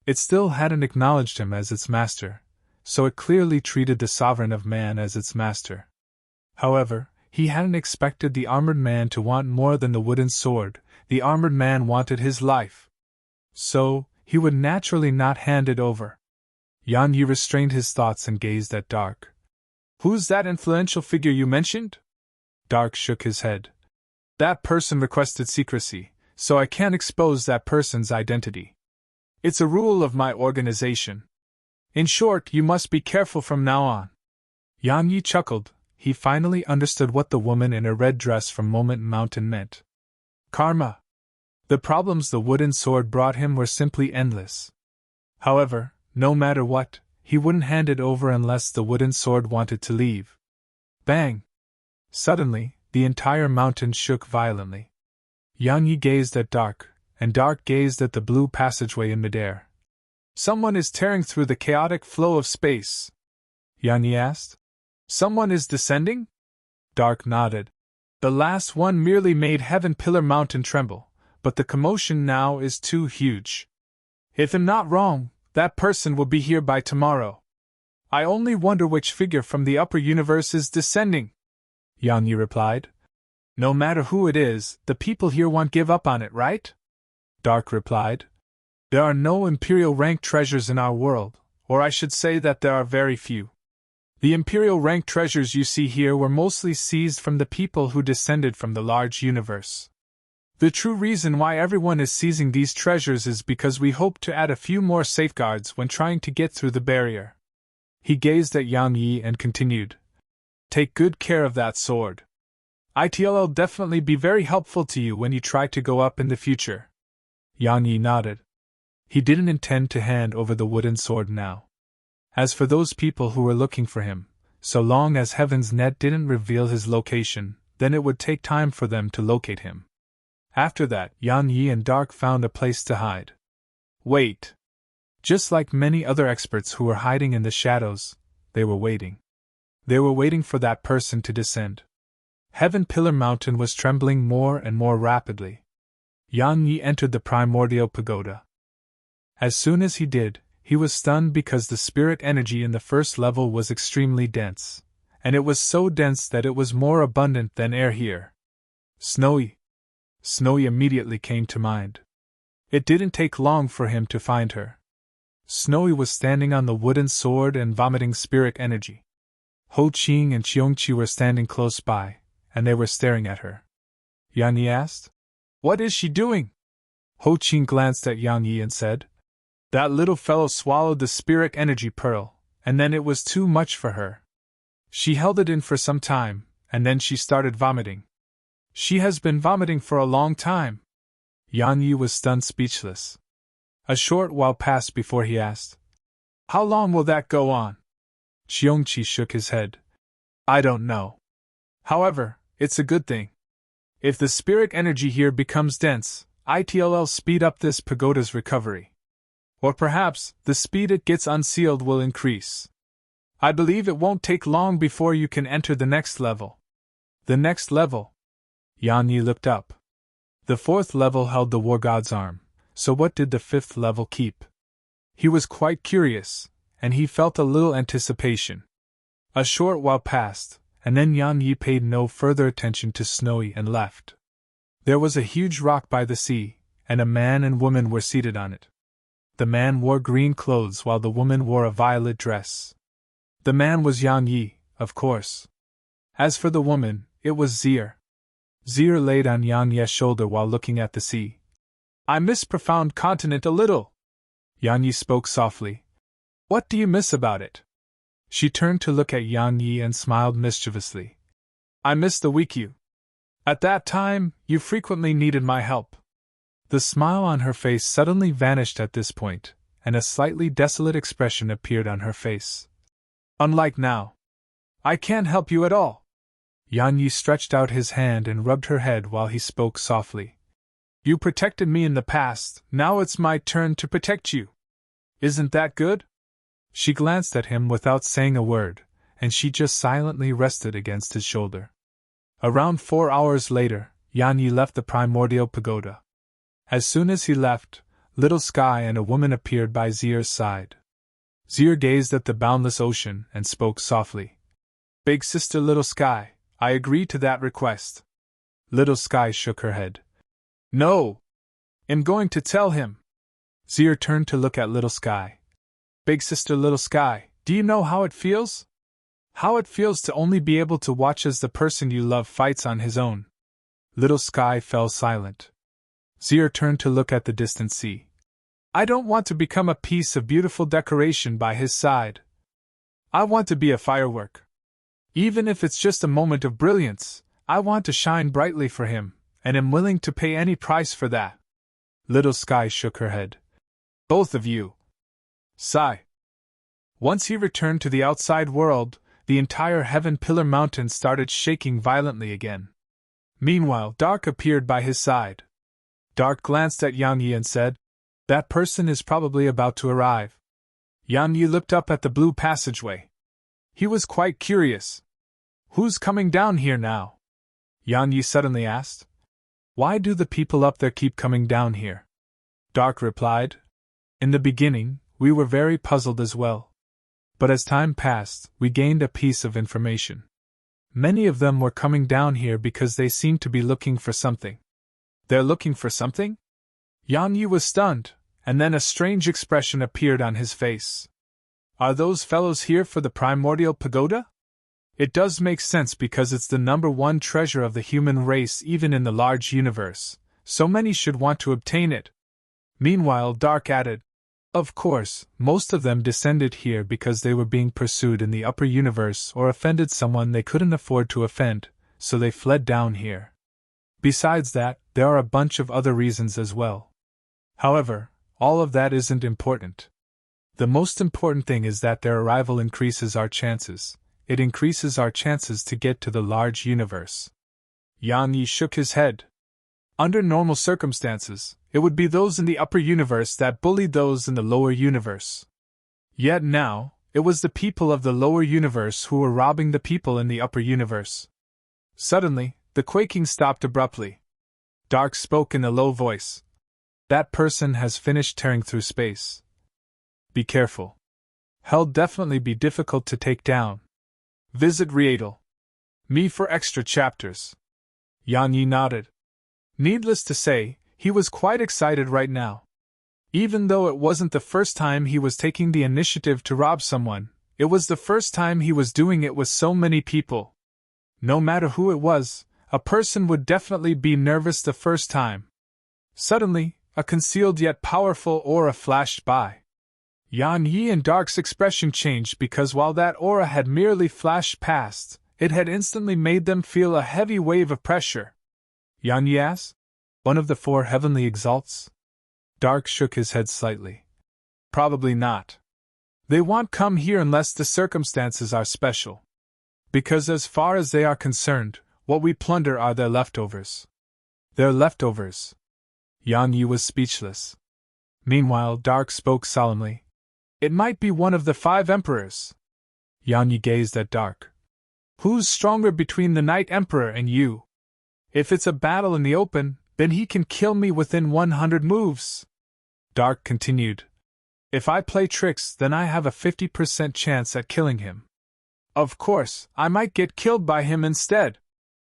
It still hadn't acknowledged him as its master, so it clearly treated the sovereign of man as its master. However, he hadn't expected the armored man to want more than the wooden sword. The armored man wanted his life. So, he would naturally not hand it over. Yang Yi restrained his thoughts and gazed at Dark. "Who's that influential figure you mentioned?" Dark shook his head. "That person requested secrecy, so I can't expose that person's identity. It's a rule of my organization. In short, you must be careful from now on." Yang Yi chuckled. He finally understood what the woman in her red dress from Moment Mountain meant. Karma. The problems the wooden sword brought him were simply endless. However, no matter what, he wouldn't hand it over unless the wooden sword wanted to leave. Bang! Suddenly, the entire mountain shook violently. Yang Yi gazed at Dark, and Dark gazed at the blue passageway in midair. "Someone is tearing through the chaotic flow of space," Yang Yi asked. "Someone is descending?" Dark nodded. "The last one merely made Heaven Pillar Mountain tremble, but the commotion now is too huge. If I'm not wrong, that person will be here by tomorrow. I only wonder which figure from the upper universe is descending," Yang Yi replied. "No matter who it is, the people here won't give up on it, right?" Dark replied. "There are no imperial rank treasures in our world, or I should say that there are very few. The imperial rank treasures you see here were mostly seized from the people who descended from the large universe. The true reason why everyone is seizing these treasures is because we hope to add a few more safeguards when trying to get through the barrier." He gazed at Yang Yi and continued. "Take good care of that sword. It'll definitely be very helpful to you when you try to go up in the future." Yang Yi nodded. He didn't intend to hand over the wooden sword now. As for those people who were looking for him, so long as Heaven's Net didn't reveal his location, then it would take time for them to locate him. After that, Yang Yi and Dark found a place to hide. Wait. Just like many other experts who were hiding in the shadows, they were waiting. They were waiting for that person to descend. Heaven Pillar Mountain was trembling more and more rapidly. Yang Yi entered the primordial pagoda. As soon as he did, he was stunned because the spirit energy in the first level was extremely dense, and it was so dense that it was more abundant than air here. Snowy. Snowy immediately came to mind. It didn't take long for him to find her. Snowy was standing on the wooden sword and vomiting spirit energy. Ho Qing and Qiongqi were standing close by, and they were staring at her. Yang Yi asked, "What is she doing?" Ho Qing glanced at Yang Yi and said, That little fellow swallowed the spirit energy pearl, and then it was too much for her. She held it in for some time, and then she started vomiting. She has been vomiting for a long time. Yan Yi was stunned speechless. A short while passed before he asked, "How long will that go on?" Xiongqi shook his head. "I don't know. However, it's a good thing. If the spirit energy here becomes dense, it'll speed up this pagoda's recovery. Or perhaps, the speed it gets unsealed will increase. I believe it won't take long before you can enter the next level." The next level? Yan Yi looked up. The 4th level held the war god's arm, so what did the 5th level keep? He was quite curious, and he felt a little anticipation. A short while passed, and then Yan Yi paid no further attention to Snowy and left. There was a huge rock by the sea, and a man and woman were seated on it. The man wore green clothes while the woman wore a violet dress. The man was Yan Yi, of course. As for the woman, it was Zir. Zir laid on Yan Yi's shoulder while looking at the sea. "I miss profound continent a little." Yan Yi spoke softly. "What do you miss about it?" She turned to look at Yan Yi and smiled mischievously. "I miss the weak you. At that time, you frequently needed my help." The smile on her face suddenly vanished at this point, and a slightly desolate expression appeared on her face. "Unlike now. I can't help you at all." Yan Yi stretched out his hand and rubbed her head while he spoke softly. "You protected me in the past, now it's my turn to protect you. Isn't that good?" She glanced at him without saying a word, and she just silently rested against his shoulder. Around 4 hours later, Yan Yi left the primordial pagoda. As soon as he left, Little Sky and a woman appeared by Zir's side. Zir gazed at the boundless ocean and spoke softly. "Big sister Little Sky, I agree to that request." Little Sky shook her head. "No! I'm going to tell him." Zir turned to look at Little Sky. "Big sister Little Sky, do you know how it feels? How it feels to only be able to watch as the person you love fights on his own." Little Sky fell silent. Zir turned to look at the distant sea. "I don't want to become a piece of beautiful decoration by his side. I want to be a firework. Even if it's just a moment of brilliance, I want to shine brightly for him, and am willing to pay any price for that." Little Sky shook her head. "Both of you." Sigh. Once he returned to the outside world, the entire Heaven Pillar Mountain started shaking violently again. Meanwhile, Dark appeared by his side. Dark glanced at Yan Yi and said, "That person is probably about to arrive." Yan Yi looked up at the blue passageway. He was quite curious. "Who's coming down here now?" Yan Yi suddenly asked. "Why do the people up there keep coming down here?" Dark replied. "In the beginning, we were very puzzled as well. But as time passed, we gained a piece of information. Many of them were coming down here because they seemed to be looking for something." "They're looking for something?" Yan Yi was stunned, and then a strange expression appeared on his face. "Are those fellows here for the primordial pagoda? It does make sense because it's the #1 treasure of the human race even in the large universe, so many should want to obtain it." Meanwhile, Dark added, "Of course, most of them descended here because they were being pursued in the upper universe or offended someone they couldn't afford to offend, so they fled down here. Besides that, there are a bunch of other reasons as well. However, all of that isn't important. The most important thing is that their arrival increases our chances. It increases our chances to get to the large universe." Yan Yi shook his head. "Under normal circumstances, it would be those in the upper universe that bullied those in the lower universe. Yet now, it was the people of the lower universe who were robbing the people in the upper universe." Suddenly, the quaking stopped abruptly. Dark spoke in a low voice. "That person has finished tearing through space. Be careful. Hell definitely be difficult to take down. Visit Riedel. Me for extra chapters." Yan Yi nodded. Needless to say, he was quite excited right now. Even though it wasn't the first time he was taking the initiative to rob someone, it was the first time he was doing it with so many people. No matter who it was, a person would definitely be nervous the first time. Suddenly, a concealed yet powerful aura flashed by. Yan Yi and Dark's expression changed because while that aura had merely flashed past, it had instantly made them feel a heavy wave of pressure. Yan Yi asked, "One of the four heavenly exalts?" Dark shook his head slightly. "Probably not. They won't come here unless the circumstances are special. Because as far as they are concerned, what we plunder are their leftovers." "Their leftovers?" Yan Yi was speechless. Meanwhile, Dark spoke solemnly. "It might be one of the 5 emperors." Yan Yi gazed at Dark. "Who's stronger between the Night Emperor and you? If it's a battle in the open, then he can kill me within 100 moves." Dark continued. "If I play tricks, then I have a 50% chance at killing him. Of course, I might get killed by him instead."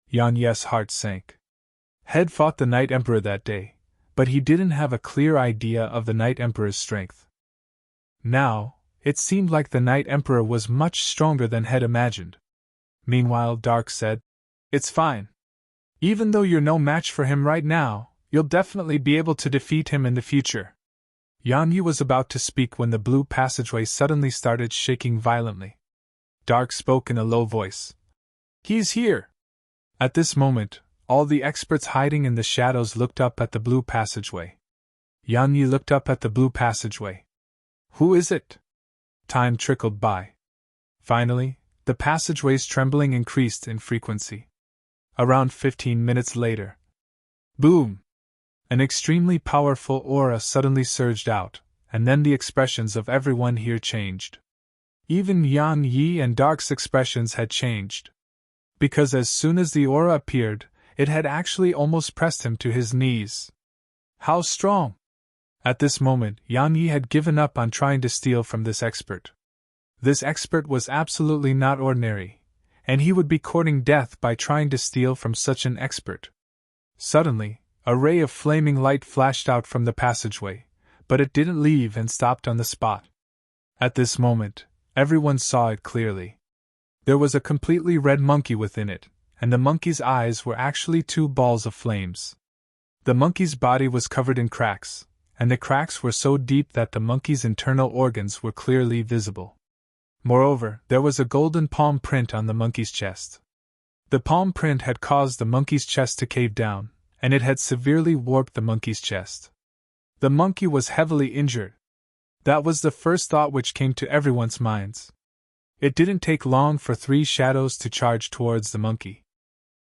Yan Yi's heart sank. Head fought the Night Emperor that day, but he didn't have a clear idea of the Night Emperor's strength. Now, it seemed like the Night Emperor was much stronger than Head imagined. Meanwhile, Dark said, "It's fine. Even though you're no match for him right now, you'll definitely be able to defeat him in the future." Yan Yi was about to speak when the blue passageway suddenly started shaking violently. Dark spoke in a low voice. "He's here!" At this moment, all the experts hiding in the shadows looked up at the blue passageway. Yan Yi looked up at the blue passageway. "Who is it?" Time trickled by. Finally, the passageway's trembling increased in frequency. Around 15 minutes later. Boom! An extremely powerful aura suddenly surged out, and then the expressions of everyone here changed. Even Yan Yi and Dark's expressions had changed. Because as soon as the aura appeared, it had actually almost pressed him to his knees. How strong! At this moment, Yan Yi had given up on trying to steal from this expert. This expert was absolutely not ordinary, and he would be courting death by trying to steal from such an expert. Suddenly, a ray of flaming light flashed out from the passageway, but it didn't leave and stopped on the spot. At this moment, everyone saw it clearly. There was a completely red monkey within it, and the monkey's eyes were actually 2 balls of flames. The monkey's body was covered in cracks, and the cracks were so deep that the monkey's internal organs were clearly visible. Moreover, there was a golden palm print on the monkey's chest. The palm print had caused the monkey's chest to cave down, and it had severely warped the monkey's chest. The monkey was heavily injured. That was the first thought which came to everyone's minds. It didn't take long for 3 shadows to charge towards the monkey.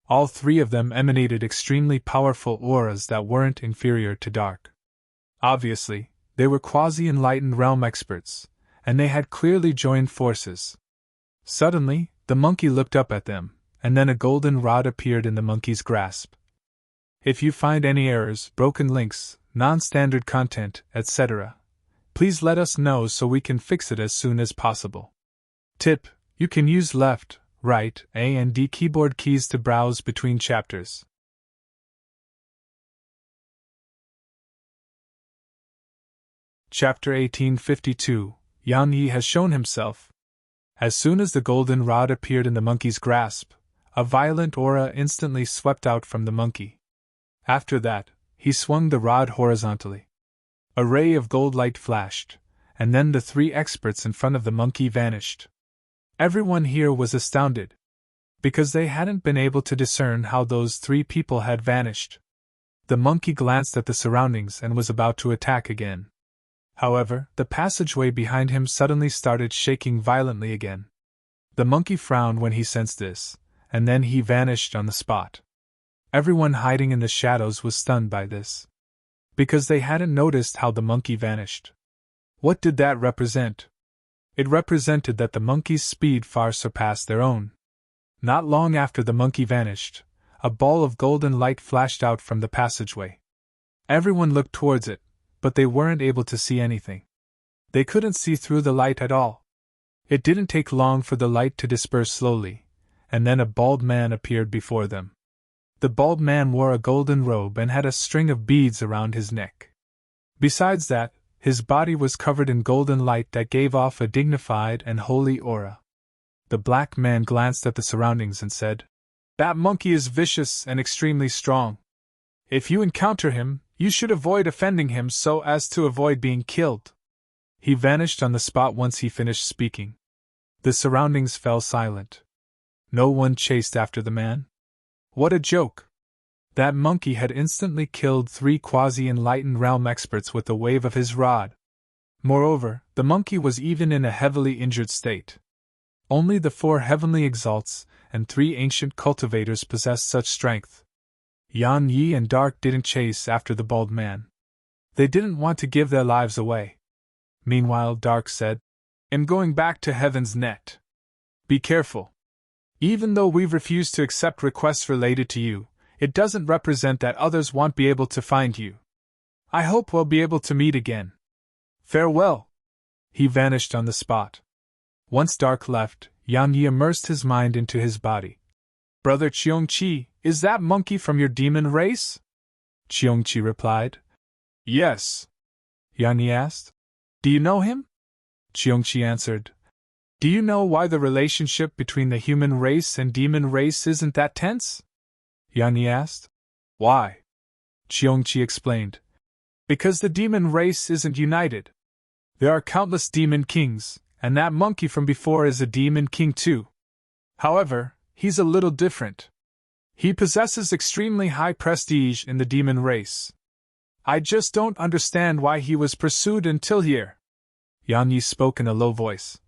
All 3 of them emanated extremely powerful auras that weren't inferior to Dark. Obviously, they were quasi-enlightened realm experts, and they had clearly joined forces. Suddenly, the monkey looked up at them, and then a golden rod appeared in the monkey's grasp. If you find any errors, broken links, non-standard content, etc., please let us know so we can fix it as soon as possible. Tip: you can use left, right, A and D keyboard keys to browse between chapters. Chapter 1852. Yan Yi has shown himself. As soon as the golden rod appeared in the monkey's grasp, a violent aura instantly swept out from the monkey. After that, he swung the rod horizontally. A ray of gold light flashed, and then the 3 experts in front of the monkey vanished. Everyone here was astounded, because they hadn't been able to discern how those 3 people had vanished. The monkey glanced at the surroundings and was about to attack again. However, the passageway behind him suddenly started shaking violently again. The monkey frowned when he sensed this, and then he vanished on the spot. Everyone hiding in the shadows was stunned by this, because they hadn't noticed how the monkey vanished. What did that represent? It represented that the monkey's speed far surpassed their own. Not long after the monkey vanished, a ball of golden light flashed out from the passageway. Everyone looked towards it, but they weren't able to see anything. They couldn't see through the light at all. It didn't take long for the light to disperse slowly, and then a bald man appeared before them. The bald man wore a golden robe and had a string of beads around his neck. Besides that, his body was covered in golden light that gave off a dignified and holy aura. The black man glanced at the surroundings and said, "That monkey is vicious and extremely strong. If you encounter him, You should avoid offending him so as to avoid being killed. He vanished on the spot once he finished speaking. The surroundings fell silent. No one chased after the man. What a joke! That monkey had instantly killed 3 quasi-enlightened realm experts with a wave of his rod. Moreover, the monkey was even in a heavily injured state. Only the 4 heavenly exalts and 3 ancient cultivators possessed such strength. Yan Yi and Dark didn't chase after the bald man. They didn't want to give their lives away. Meanwhile, Dark said, "I'm going back to Heaven's Net. Be careful. Even though we've refused to accept requests related to you, it doesn't represent that others won't be able to find you. I hope we'll be able to meet again. Farewell." He vanished on the spot. Once Dark left, Yan Yi immersed his mind into his body. "Brother Cheongqi, is that monkey from your demon race?" Cheongqi replied. "Yes." Yan Yi asked, "Do you know him?" Cheongqi answered, "Do you know why the relationship between the human race and demon race isn't that tense?" Yan Yi asked. "Why?" Cheongqi explained. "Because the demon race isn't united. There are countless demon kings, and that monkey from before is a demon king too. However, he's a little different. He possesses extremely high prestige in the demon race. I just don't understand why he was pursued until here." Yan Yi spoke in a low voice.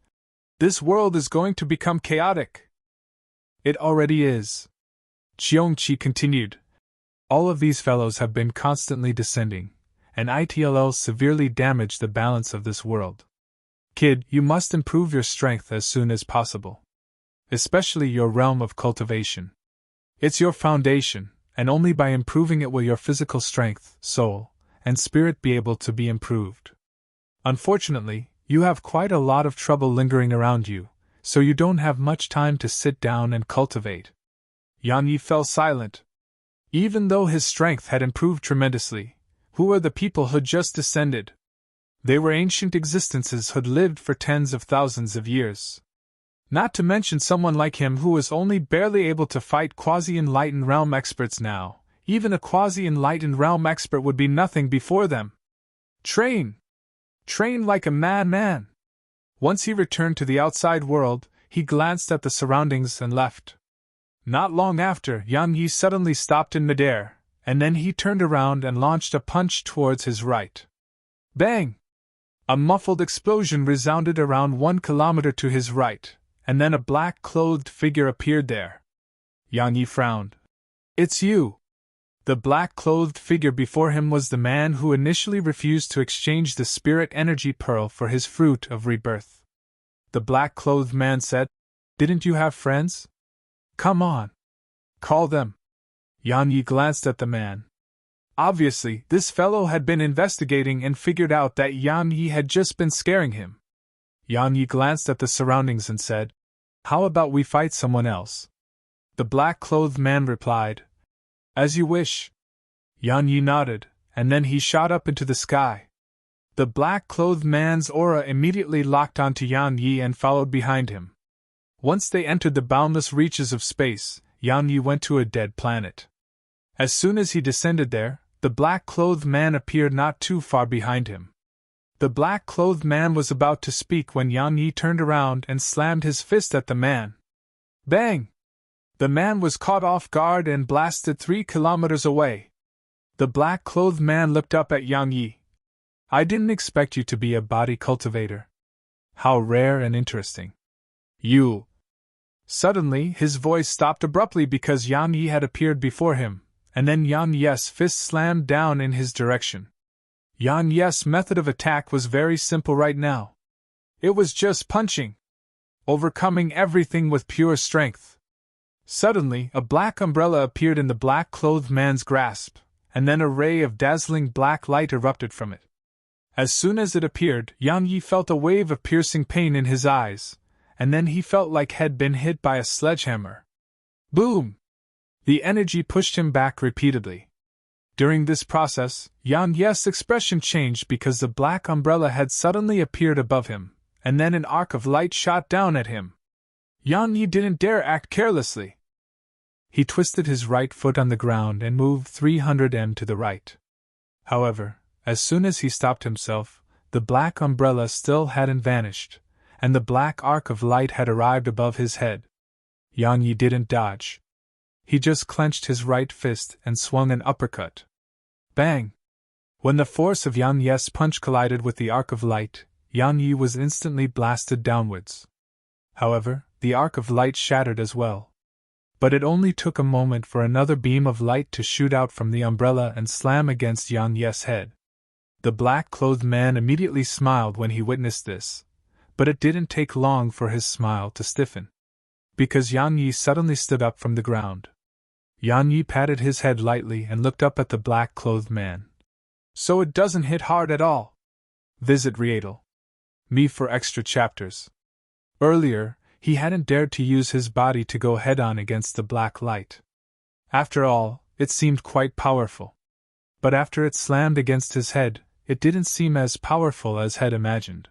"This world is going to become chaotic." "It already is." Cheongqi continued. "All of these fellows have been constantly descending, and it'll severely damage the balance of this world. Kid, you must improve your strength as soon as possible. Especially your realm of cultivation. It's your foundation, and only by improving it will your physical strength, soul, and spirit be able to be improved. Unfortunately, you have quite a lot of trouble lingering around you, so you don't have much time to sit down and cultivate." Yan Yi fell silent. Even though his strength had improved tremendously, who were the people who'd just descended? They were ancient existences who'd lived for tens of thousands of years. Not to mention someone like him who was only barely able to fight quasi-enlightened realm experts now. Even a quasi-enlightened realm expert would be nothing before them. Train! Train like a madman! Once he returned to the outside world, he glanced at the surroundings and left. Not long after, Yan Yi suddenly stopped in midair, and then he turned around and launched a punch towards his right. Bang! A muffled explosion resounded around 1 kilometer to his right, and then a black-clothed figure appeared there. Yan Yi frowned. "It's you!" The black-clothed figure before him was the man who initially refused to exchange the spirit energy pearl for his fruit of rebirth. The black-clothed man said, "Didn't you have friends? Come on. Call them." Yan Yi glanced at the man. Obviously, this fellow had been investigating and figured out that Yan Yi had just been scaring him. Yan Yi glanced at the surroundings and said, "How about we fight someone else?" The black-clothed man replied, "As you wish." Yan Yi nodded, and then he shot up into the sky. The black-clothed man's aura immediately locked onto Yan Yi and followed behind him. Once they entered the boundless reaches of space, Yan Yi went to a dead planet. As soon as he descended there, the black-clothed man appeared not too far behind him. The black-clothed man was about to speak when Yan Yi turned around and slammed his fist at the man. Bang! The man was caught off guard and blasted 3 kilometers away. The black-clothed man looked up at Yan Yi. "I didn't expect you to be a body cultivator. How rare and interesting. You..." Suddenly, his voice stopped abruptly because Yan Yi had appeared before him, and then Yan Yi's fist slammed down in his direction. Yan Yi's method of attack was very simple right now. It was just punching. Overcoming everything with pure strength. Suddenly, a black umbrella appeared in the black-clothed man's grasp, and then a ray of dazzling black light erupted from it. As soon as it appeared, Yan Yi felt a wave of piercing pain in his eyes, and then he felt like he'd been hit by a sledgehammer. Boom! The energy pushed him back repeatedly. During this process, Yan Yi's expression changed because the black umbrella had suddenly appeared above him, and then an arc of light shot down at him. Yan Yi didn't dare act carelessly. He twisted his right foot on the ground and moved 300 m to the right. However, as soon as he stopped himself, the black umbrella still hadn't vanished, and the black arc of light had arrived above his head. Yang Yi didn't dodge. He just clenched his right fist and swung an uppercut. Bang! When the force of Yang Yi's punch collided with the arc of light, Yang Yi was instantly blasted downwards. However, the arc of light shattered as well. But it only took a moment for another beam of light to shoot out from the umbrella and slam against Yang Yi's head. The black-clothed man immediately smiled when he witnessed this, but it didn't take long for his smile to stiffen. Because Yang Yi suddenly stood up from the ground. Yang Yi patted his head lightly and looked up at the black-clothed man. So it doesn't hit hard at all. Visit Readle.me for extra chapters. Earlier, he hadn't dared to use his body to go head-on against the black light. After all, it seemed quite powerful. But after it slammed against his head, it didn't seem as powerful as had imagined.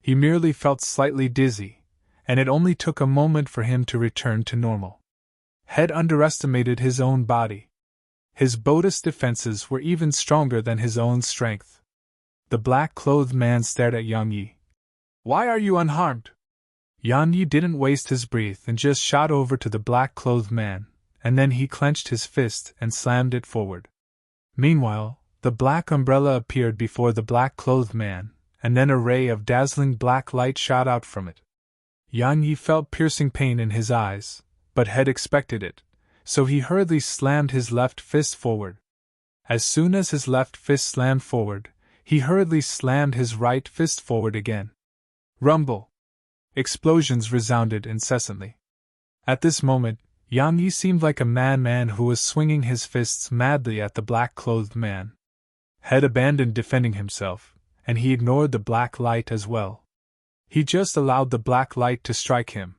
He merely felt slightly dizzy, and it only took a moment for him to return to normal. Head underestimated his own body. His Buddhist defenses were even stronger than his own strength. The black-clothed man stared at Yang Yi. Why are you unharmed? Yang Yi didn't waste his breath and just shot over to the black-clothed man, and then he clenched his fist and slammed it forward. Meanwhile, the black umbrella appeared before the black-clothed man, and then a ray of dazzling black light shot out from it. Yang Yi felt piercing pain in his eyes, but had expected it, so he hurriedly slammed his left fist forward. As soon as his left fist slammed forward, he hurriedly slammed his right fist forward again. Rumble! Explosions resounded incessantly. At this moment, Yang Yi seemed like a madman who was swinging his fists madly at the black-clothed man. Had abandoned defending himself, and he ignored the black light as well. He just allowed the black light to strike him.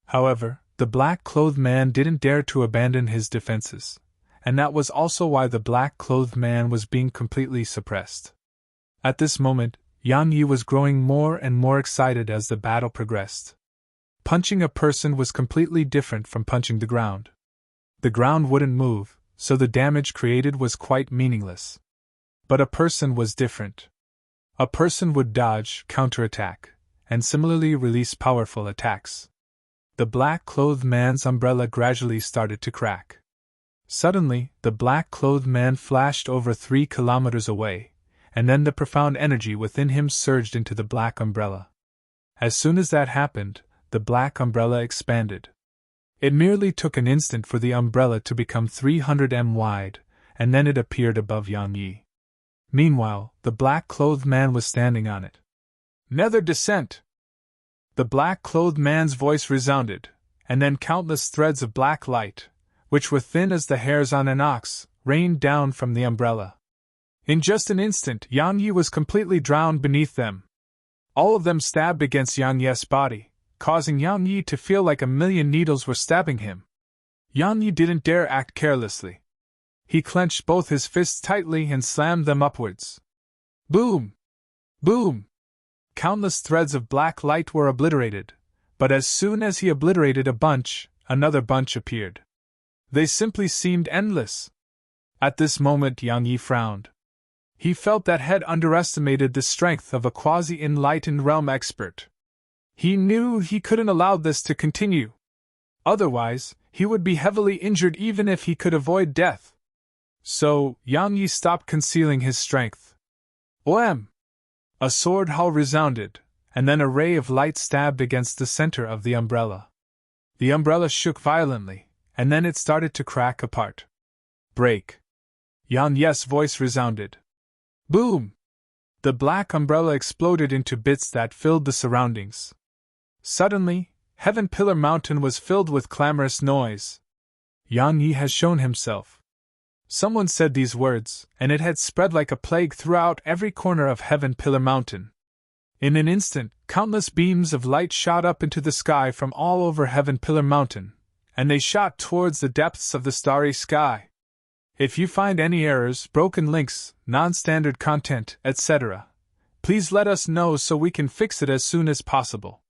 However, the black-clothed man didn't dare to abandon his defenses, and that was also why the black-clothed man was being completely suppressed. At this moment, Yang Yi was growing more and more excited as the battle progressed. Punching a person was completely different from punching the ground. The ground wouldn't move, so the damage created was quite meaningless. But a person was different. A person would dodge, counterattack, and similarly release powerful attacks. The black-clothed man's umbrella gradually started to crack. Suddenly, the black-clothed man flashed over 3 kilometers away, and then the profound energy within him surged into the black umbrella. As soon as that happened, the black umbrella expanded. It merely took an instant for the umbrella to become 300 m wide, and then it appeared above Yang Yi. Meanwhile, the black-clothed man was standing on it. Nether descent! The black-clothed man's voice resounded, and then countless threads of black light, which were thin as the hairs on an ox, rained down from the umbrella. In just an instant, Yang Yi was completely drowned beneath them. All of them stabbed against Yang Yi's body, causing Yang Yi to feel like a million needles were stabbing him. Yang Yi didn't dare act carelessly. He clenched both his fists tightly and slammed them upwards. Boom! Boom! Countless threads of black light were obliterated, but as soon as he obliterated a bunch, another bunch appeared. They simply seemed endless. At this moment Yang Yi frowned. He felt that had underestimated the strength of a quasi-enlightened realm expert. He knew he couldn't allow this to continue. Otherwise, he would be heavily injured even if he could avoid death. So, Yang Yi stopped concealing his strength. Oem! A sword howl resounded, and then a ray of light stabbed against the center of the umbrella. The umbrella shook violently, and then it started to crack apart. Break! Yang Yi's voice resounded. Boom! The black umbrella exploded into bits that filled the surroundings. Suddenly, Heaven Pillar Mountain was filled with clamorous noise. Yang Yi has shown himself. Someone said these words, and it had spread like a plague throughout every corner of Heaven Pillar Mountain. In an instant, countless beams of light shot up into the sky from all over Heaven Pillar Mountain, and they shot towards the depths of the starry sky. If you find any errors, broken links, non-standard content, etc., please let us know so we can fix it as soon as possible.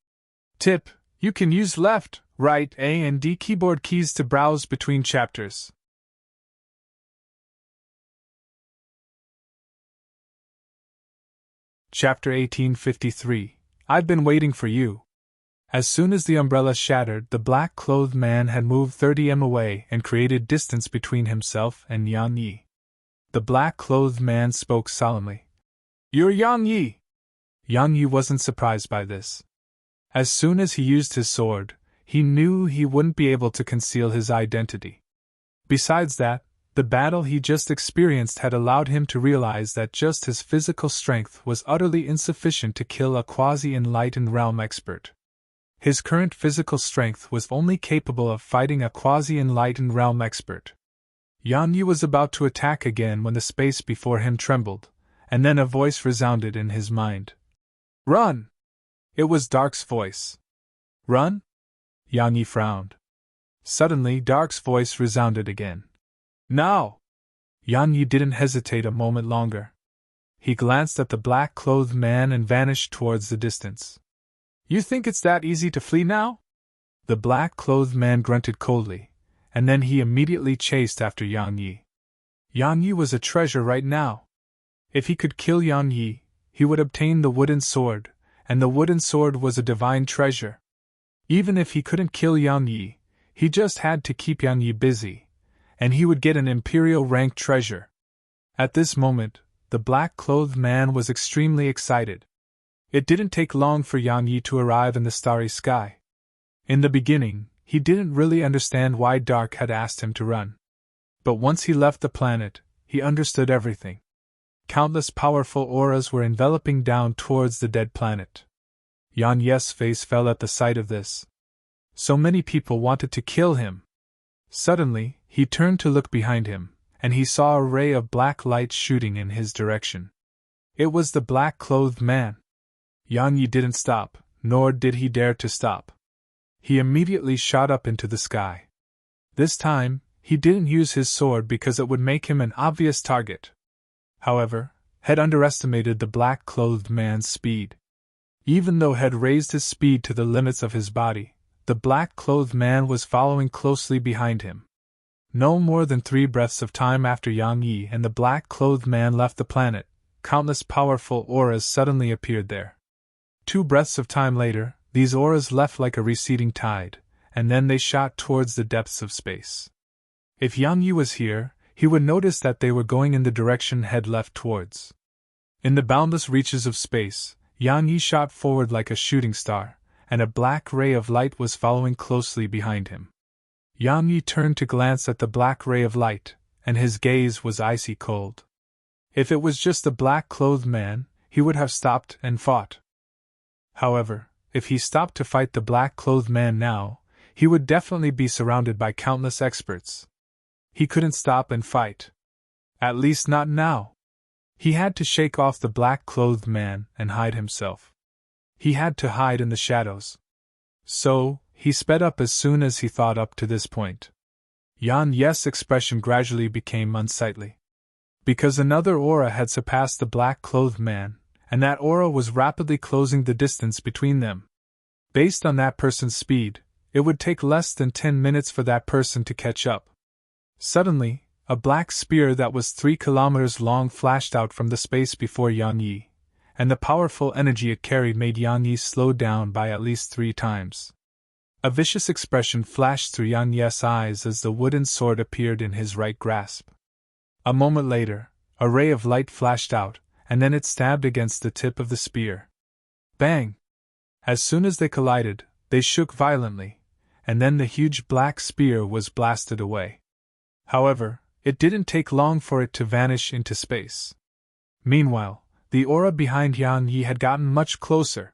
Tip: you can use left, right, A and D keyboard keys to browse between chapters. Chapter 1853. I've been waiting for you. As soon as the umbrella shattered, the black-clothed man had moved 30 m away and created distance between himself and Yang Yi. The black-clothed man spoke solemnly. You're Yang Yi! Yang Yi wasn't surprised by this. As soon as he used his sword, he knew he wouldn't be able to conceal his identity. Besides that, the battle he just experienced had allowed him to realize that just his physical strength was utterly insufficient to kill a quasi-enlightened realm expert. His current physical strength was only capable of fighting a quasi-enlightened realm expert. Yang Yi was about to attack again when the space before him trembled, and then a voice resounded in his mind. Run! It was Dark's voice. Run? Yang Yi frowned. Suddenly, Dark's voice resounded again. Now! Yang Yi didn't hesitate a moment longer. He glanced at the black-clothed man and vanished towards the distance. You think it's that easy to flee now? The black-clothed man grunted coldly, and then he immediately chased after Yang Yi. Yang Yi was a treasure right now. If he could kill Yang Yi, he would obtain the wooden sword, and the wooden sword was a divine treasure. Even if he couldn't kill Yang Yi, he just had to keep Yang Yi busy, and he would get an imperial rank treasure. At this moment, the black-clothed man was extremely excited. It didn't take long for Yang Yi to arrive in the starry sky. In the beginning, he didn't really understand why Dark had asked him to run. But once he left the planet, he understood everything. Countless powerful auras were enveloping down towards the dead planet. Yang Yi's face fell at the sight of this. So many people wanted to kill him. Suddenly, he turned to look behind him, and he saw a ray of black light shooting in his direction. It was the black-clothed man. Yang Yi didn't stop, nor did he dare to stop. He immediately shot up into the sky. This time, he didn't use his sword because it would make him an obvious target. However, Head underestimated the black-clothed man's speed. Even though Head raised his speed to the limits of his body, the black-clothed man was following closely behind him. No more than 3 breaths of time after Yang Yi and the black-clothed man left the planet, countless powerful auras suddenly appeared there. 2 breaths of time later, these auras left like a receding tide, and then they shot towards the depths of space. If Yang Yi was here, he would notice that they were going in the direction Head left towards. In the boundless reaches of space, Yang Yi shot forward like a shooting star, and a black ray of light was following closely behind him. Yang Yi turned to glance at the black ray of light, and his gaze was icy cold. If it was just the black-clothed man, he would have stopped and fought. However, if he stopped to fight the black-clothed man now, he would definitely be surrounded by countless experts. He couldn't stop and fight. At least not now. He had to shake off the black-clothed man and hide himself. He had to hide in the shadows. So, he sped up as soon as he thought up to this point. Yang Yi's expression gradually became unsightly. Because another aura had surpassed the black-clothed man, and that aura was rapidly closing the distance between them. Based on that person's speed, it would take less than 10 minutes for that person to catch up. Suddenly, a black spear that was 3 kilometers long flashed out from the space before Yang Yi, and the powerful energy it carried made Yang Yi slow down by at least 3 times. A vicious expression flashed through Yang Yi's eyes as the wooden sword appeared in his right grasp. A moment later, a ray of light flashed out, and then it stabbed against the tip of the spear. Bang! As soon as they collided, they shook violently, and then the huge black spear was blasted away. However, it didn't take long for it to vanish into space. Meanwhile, the aura behind Yang Yi had gotten much closer.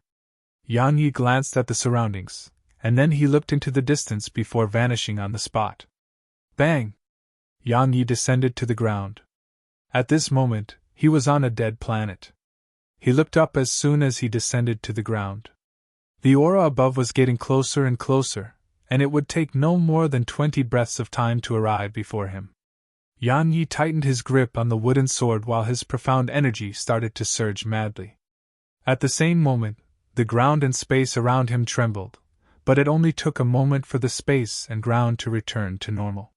Yang Yi glanced at the surroundings, and then he looked into the distance before vanishing on the spot. Bang! Yang Yi descended to the ground. At this moment, he was on a dead planet. He looked up as soon as he descended to the ground. The aura above was getting closer and closer, and it would take no more than 20 breaths of time to arrive before him. Yang Yi tightened his grip on the wooden sword while his profound energy started to surge madly. At the same moment, the ground and space around him trembled, but it only took a moment for the space and ground to return to normal.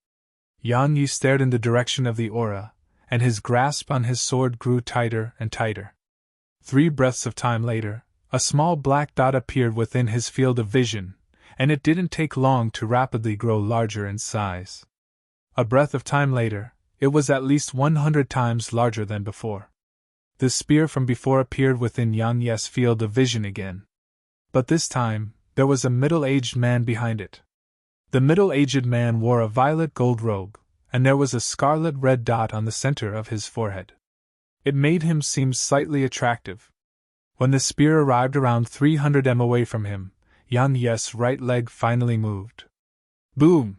Yang Yi stared in the direction of the aura, and his grasp on his sword grew tighter and tighter. 3 breaths of time later, a small black dot appeared within his field of vision, and it didn't take long to rapidly grow larger in size. A breath of time later, it was at least 100 times larger than before. The spear from before appeared within Yang Ye's field of vision again. But this time, there was a middle-aged man behind it. The middle-aged man wore a violet gold robe, and there was a scarlet-red dot on the center of his forehead. It made him seem slightly attractive. When the spear arrived around 300 m away from him, Yang Ye's right leg finally moved. Boom!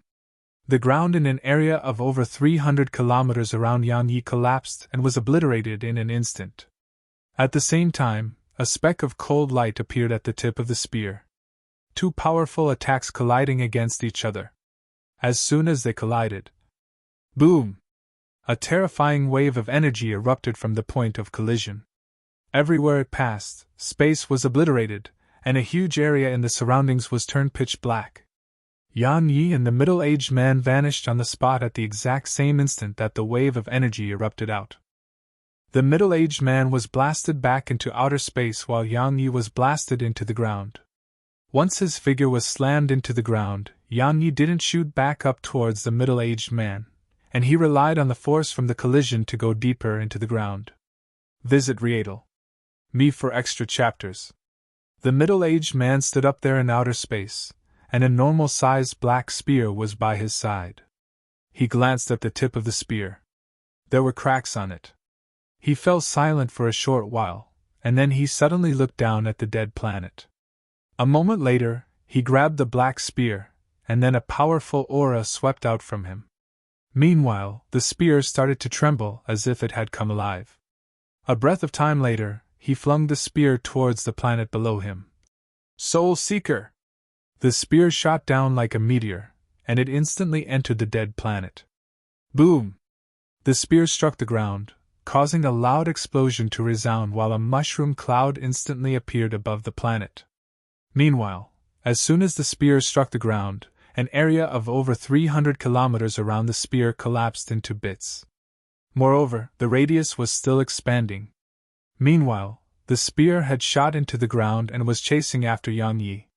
The ground in an area of over 300 kilometers around Yang Yi collapsed and was obliterated in an instant. At the same time, a speck of cold light appeared at the tip of the spear. 2 powerful attacks colliding against each other. As soon as they collided, boom! A terrifying wave of energy erupted from the point of collision. Everywhere it passed, space was obliterated, and a huge area in the surroundings was turned pitch black. Yang Yi and the middle-aged man vanished on the spot at the exact same instant that the wave of energy erupted out. The middle-aged man was blasted back into outer space while Yang Yi was blasted into the ground. Once his figure was slammed into the ground, Yang Yi didn't shoot back up towards the middle-aged man, and he relied on the force from the collision to go deeper into the ground. Visit Me for extra chapters. The middle-aged man stood up there in outer space, and a normal-sized black spear was by his side. He glanced at the tip of the spear. There were cracks on it. He fell silent for a short while, and then he suddenly looked down at the dead planet. A moment later, he grabbed the black spear, and then a powerful aura swept out from him. Meanwhile, the spear started to tremble as if it had come alive. A breath of time later, he flung the spear towards the planet below him. Soul Seeker! The spear shot down like a meteor, and it instantly entered the dead planet. Boom! The spear struck the ground, causing a loud explosion to resound while a mushroom cloud instantly appeared above the planet. Meanwhile, as soon as the spear struck the ground, an area of over 300 kilometers around the spear collapsed into bits. Moreover, the radius was still expanding. Meanwhile, the spear had shot into the ground and was chasing after Yang Yi.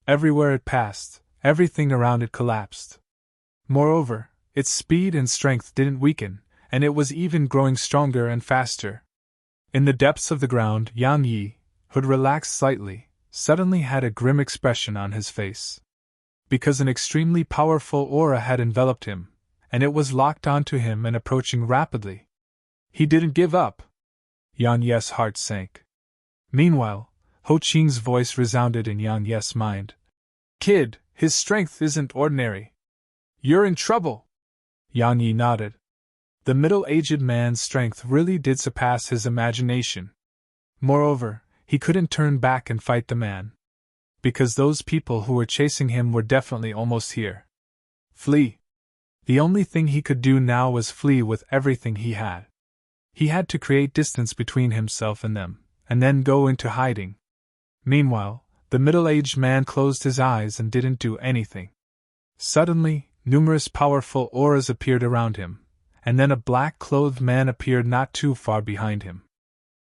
Everywhere it passed, everything around it collapsed. Moreover, its speed and strength didn't weaken, and it was even growing stronger and faster. In the depths of the ground, Yang Yi, who'd relaxed slightly, suddenly had a grim expression on his face. Because an extremely powerful aura had enveloped him, and it was locked onto him and approaching rapidly. He didn't give up. Yang Ye's heart sank. Meanwhile, Ho Qing's voice resounded in Yang Ye's mind. Kid, his strength isn't ordinary. You're in trouble. Yang Yi nodded. The middle-aged man's strength really did surpass his imagination. Moreover, he couldn't turn back and fight the man. Because those people who were chasing him were definitely almost here. Flee. The only thing he could do now was flee with everything he had. He had to create distance between himself and them, and then go into hiding. Meanwhile, the middle-aged man closed his eyes and didn't do anything. Suddenly, numerous powerful auras appeared around him, and then a black-clothed man appeared not too far behind him.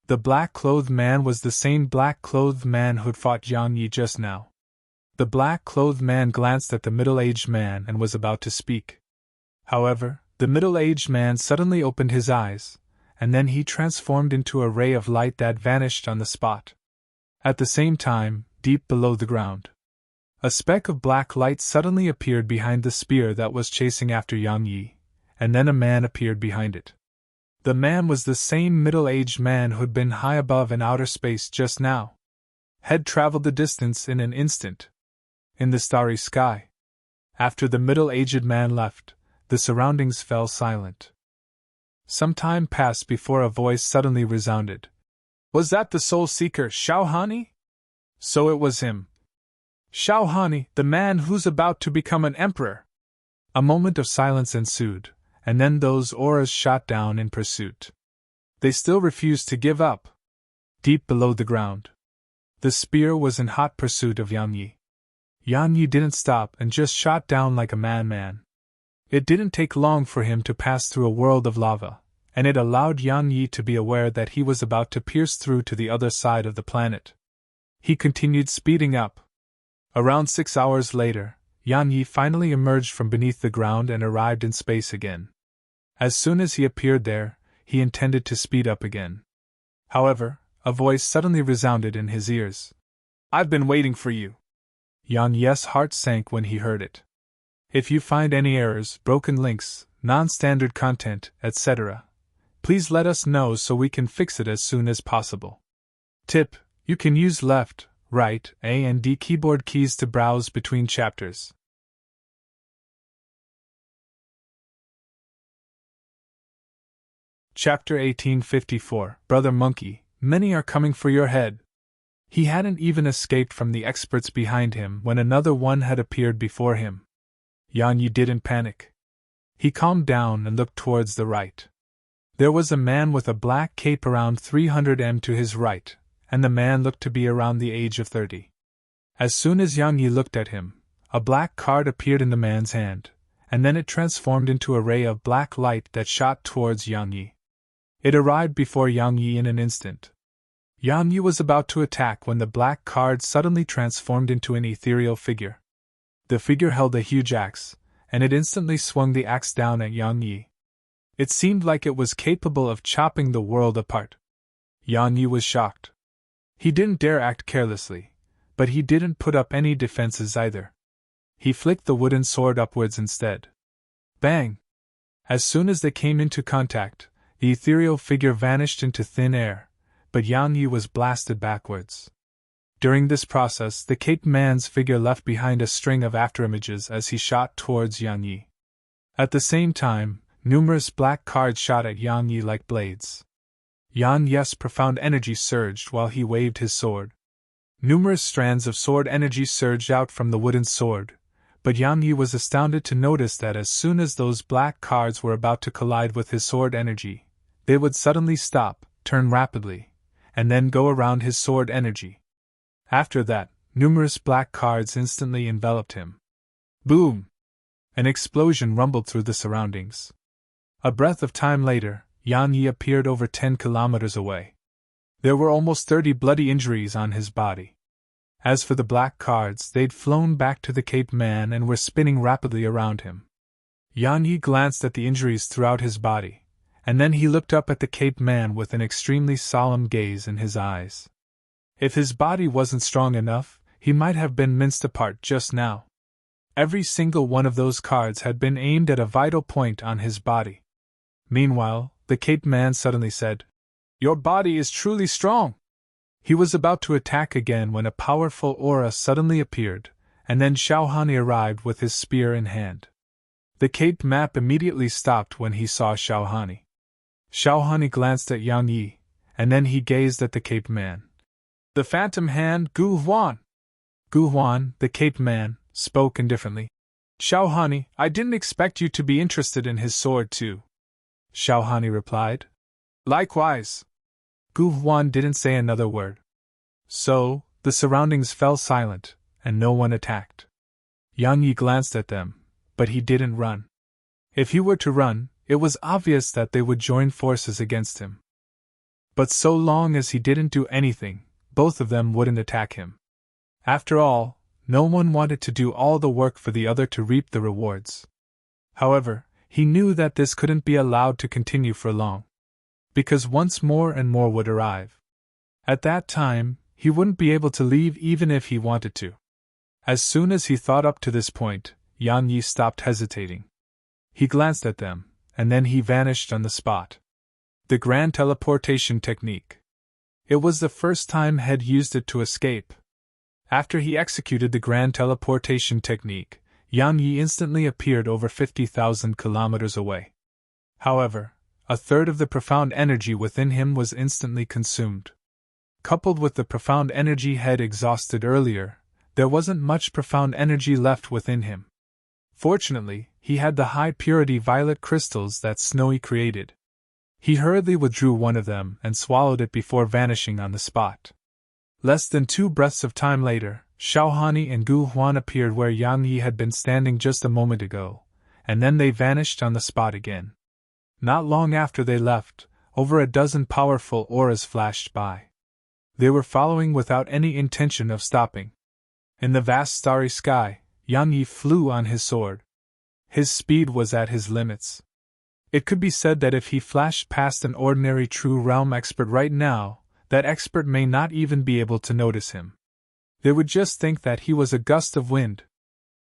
The black-clothed man was the same black-clothed man who'd fought Yang Yi just now. The black-clothed man glanced at the middle-aged man and was about to speak. However, the middle-aged man suddenly opened his eyes, and then he transformed into a ray of light that vanished on the spot. At the same time, deep below the ground, a speck of black light suddenly appeared behind the spear that was chasing after Yang Yi, and then a man appeared behind it. The man was the same middle-aged man who'd been high above in outer space just now. Had traveled the distance in an instant. In the starry sky. After the middle-aged man left, the surroundings fell silent. Some time passed before a voice suddenly resounded. Was that the soul seeker, Xiaohani? So it was him. Xiaohani, the man who's about to become an emperor. A moment of silence ensued, and then those auras shot down in pursuit. They still refused to give up. Deep below the ground, the spear was in hot pursuit of Yang Yi. Yang Yi didn't stop and just shot down like a madman. It didn't take long for him to pass through a world of lava, and it allowed Yang Yi to be aware that he was about to pierce through to the other side of the planet. He continued speeding up. Around 6 hours later, Yang Yi finally emerged from beneath the ground and arrived in space again. As soon as he appeared there, he intended to speed up again. However, a voice suddenly resounded in his ears. "I've been waiting for you." Yang Yi's heart sank when he heard it. If you find any errors, broken links, non-standard content, etc., please let us know so we can fix it as soon as possible. Tip: you can use left, right, A and D keyboard keys to browse between chapters. Chapter 1854. Brother Monkey, many are coming for your head. He hadn't even escaped from the experts behind him when another one had appeared before him. Yang Yi didn't panic. He calmed down and looked towards the right. There was a man with a black cape around 300 m to his right, and the man looked to be around the age of 30. As soon as Yang Yi looked at him, a black card appeared in the man's hand, and then it transformed into a ray of black light that shot towards Yang Yi. It arrived before Yang Yi in an instant. Yang Yi was about to attack when the black card suddenly transformed into an ethereal figure. The figure held a huge axe, and it instantly swung the axe down at Yang Yi. It seemed like it was capable of chopping the world apart. Yang Yi was shocked. He didn't dare act carelessly, but he didn't put up any defenses either. He flicked the wooden sword upwards instead. Bang! As soon as they came into contact, the ethereal figure vanished into thin air, but Yang Yi was blasted backwards. During this process, the Cape Man's figure left behind a string of afterimages as he shot towards Yang Yi. At the same time, numerous black cards shot at Yang Yi like blades. Yang Yi's profound energy surged while he waved his sword. Numerous strands of sword energy surged out from the wooden sword, but Yang Yi was astounded to notice that as soon as those black cards were about to collide with his sword energy, they would suddenly stop, turn rapidly, and then go around his sword energy. After that, numerous black cards instantly enveloped him. Boom! An explosion rumbled through the surroundings. A breath of time later, Yang Yi appeared over 10 kilometers away. There were almost 30 bloody injuries on his body. As for the black cards, they'd flown back to the Cape Man and were spinning rapidly around him. Yang Yi glanced at the injuries throughout his body, and then he looked up at the Cape Man with an extremely solemn gaze in his eyes. If his body wasn't strong enough, he might have been minced apart just now. Every single one of those cards had been aimed at a vital point on his body. Meanwhile, the Cape Man suddenly said, "Your body is truly strong." He was about to attack again when a powerful aura suddenly appeared, and then Xiaohani arrived with his spear in hand. The Cape Map immediately stopped when he saw Xiaohani. Xiaohani glanced at Yang Yi, and then he gazed at the Cape Man. "The Phantom Hand, Gu Huan." Gu Huan, the Cape Man, spoke indifferently. "Xiaohani, I didn't expect you to be interested in his sword too." Xiaohani replied. "Likewise." Gu Huan didn't say another word. So, the surroundings fell silent, and no one attacked. Yang Yi glanced at them, but he didn't run. If he were to run, it was obvious that they would join forces against him. But so long as he didn't do anything, both of them wouldn't attack him. After all, no one wanted to do all the work for the other to reap the rewards. However, he knew that this couldn't be allowed to continue for long. Because once more and more would arrive. At that time, he wouldn't be able to leave even if he wanted to. As soon as he thought up to this point, Yang Yi stopped hesitating. He glanced at them, and then he vanished on the spot. The Grand Teleportation Technique. It was the first time Head used it to escape. After he executed the Grand Teleportation Technique, Yang Yi instantly appeared over 50,000 kilometers away. However, a third of the profound energy within him was instantly consumed. Coupled with the profound energy Head exhausted earlier, there wasn't much profound energy left within him. Fortunately, he had the high-purity violet crystals that Snowy created. He hurriedly withdrew one of them and swallowed it before vanishing on the spot. Less than 2 breaths of time later, Xiaohani and Gu Huan appeared where Yang Yi had been standing just a moment ago, and then they vanished on the spot again. Not long after they left, over a dozen powerful auras flashed by. They were following without any intention of stopping. In the vast starry sky, Yang Yi flew on his sword. His speed was at his limits. It could be said that if he flashed past an ordinary True Realm expert right now, that expert may not even be able to notice him. They would just think that he was a gust of wind.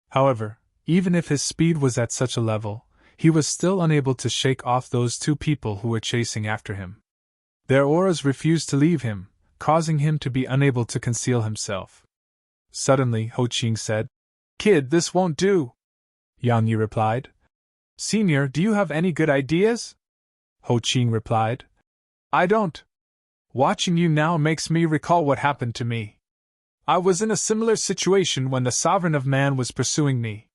However, even if his speed was at such a level, he was still unable to shake off those two people who were chasing after him. Their auras refused to leave him, causing him to be unable to conceal himself. Suddenly, Ho Qing said, "Kid, this won't do." Yang Yi replied, "Senior, do you have any good ideas?" Ho Qing replied, "I don't. Watching you now makes me recall what happened to me. I was in a similar situation when the Sovereign of Man was pursuing me."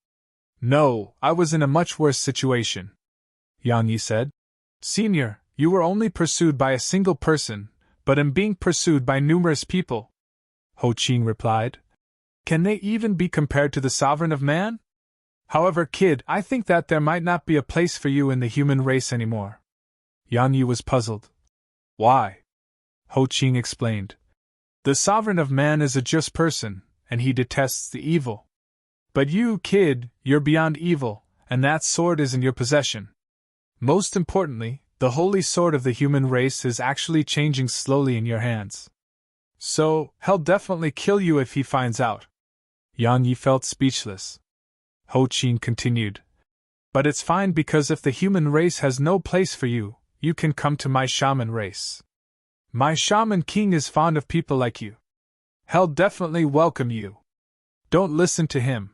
"No, I was in a much worse situation," Yang Yi said. "Senior, you were only pursued by a single person, but am being pursued by numerous people," Ho Qing replied. "Can they even be compared to the Sovereign of Man? However, kid, I think that there might not be a place for you in the human race anymore." Yang Yi was puzzled. "Why?" Ho Qing explained. "The Sovereign of Man is a just person, and he detests the evil. But you, kid, you're beyond evil, and that sword is in your possession. Most importantly, the holy sword of the human race is actually changing slowly in your hands. So, he'll definitely kill you if he finds out." Yang Yi felt speechless. Ho Qing continued, "But it's fine because if the human race has no place for you, you can come to my shaman race. My shaman king is fond of people like you. He'll definitely welcome you. Don't listen to him."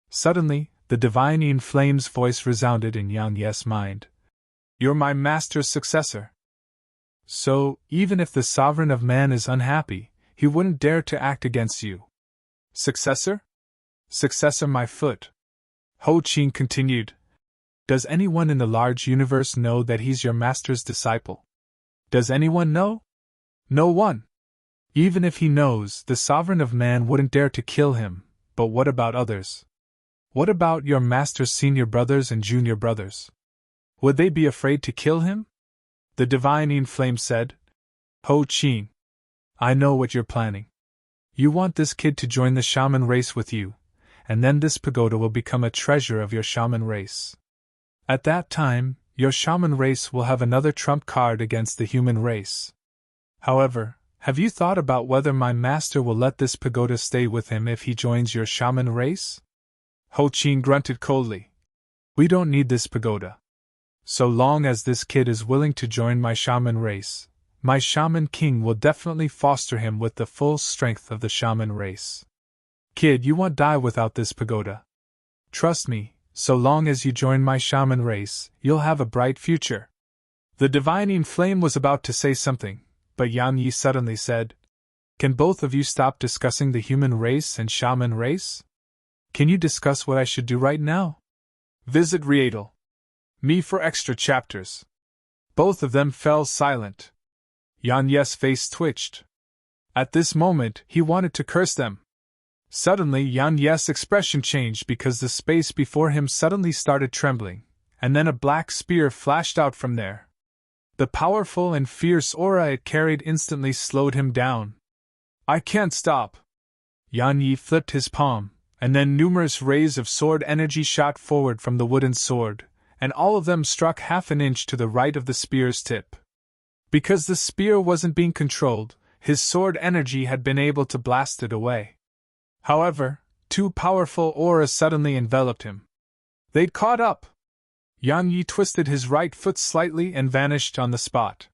Suddenly, the divine In Flame's voice resounded in Yang Yi's mind. "You're my master's successor. So, even if the Sovereign of Man is unhappy, he wouldn't dare to act against you." "Successor? Successor my foot." Ho Qing continued. "Does anyone in the large universe know that he's your master's disciple? Does anyone know? No one. Even if he knows, the Sovereign of Man wouldn't dare to kill him, but what about others? What about your master's senior brothers and junior brothers? Would they be afraid to kill him?" The divine In Flame said, "Ho Qing, I know what you're planning. You want this kid to join the shaman race with you, and then this pagoda will become a treasure of your shaman race. At that time, your shaman race will have another trump card against the human race. However, have you thought about whether my master will let this pagoda stay with him if he joins your shaman race?" Ho Qing grunted coldly. "We don't need this pagoda. So long as this kid is willing to join my shaman race, my shaman king will definitely foster him with the full strength of the shaman race. Kid, you won't die without this pagoda. Trust me, so long as you join my shaman race, you'll have a bright future." The divine flame was about to say something, but Yang Yi suddenly said, "Can both of you stop discussing the human race and shaman race? Can you discuss what I should do right now? Visit Rietal. Me for extra chapters." Both of them fell silent. Yang Yi's face twitched. At this moment, he wanted to curse them. Suddenly, Yang Yi's expression changed because the space before him suddenly started trembling, and then a black spear flashed out from there. The powerful and fierce aura it carried instantly slowed him down. "I can't stop." Yang Yi flipped his palm, and then numerous rays of sword energy shot forward from the wooden sword, and all of them struck half an inch to the right of the spear's tip. Because the spear wasn't being controlled, his sword energy had been able to blast it away. However, two powerful auras suddenly enveloped him. They'd caught up. Yang Yi twisted his right foot slightly and vanished on the spot.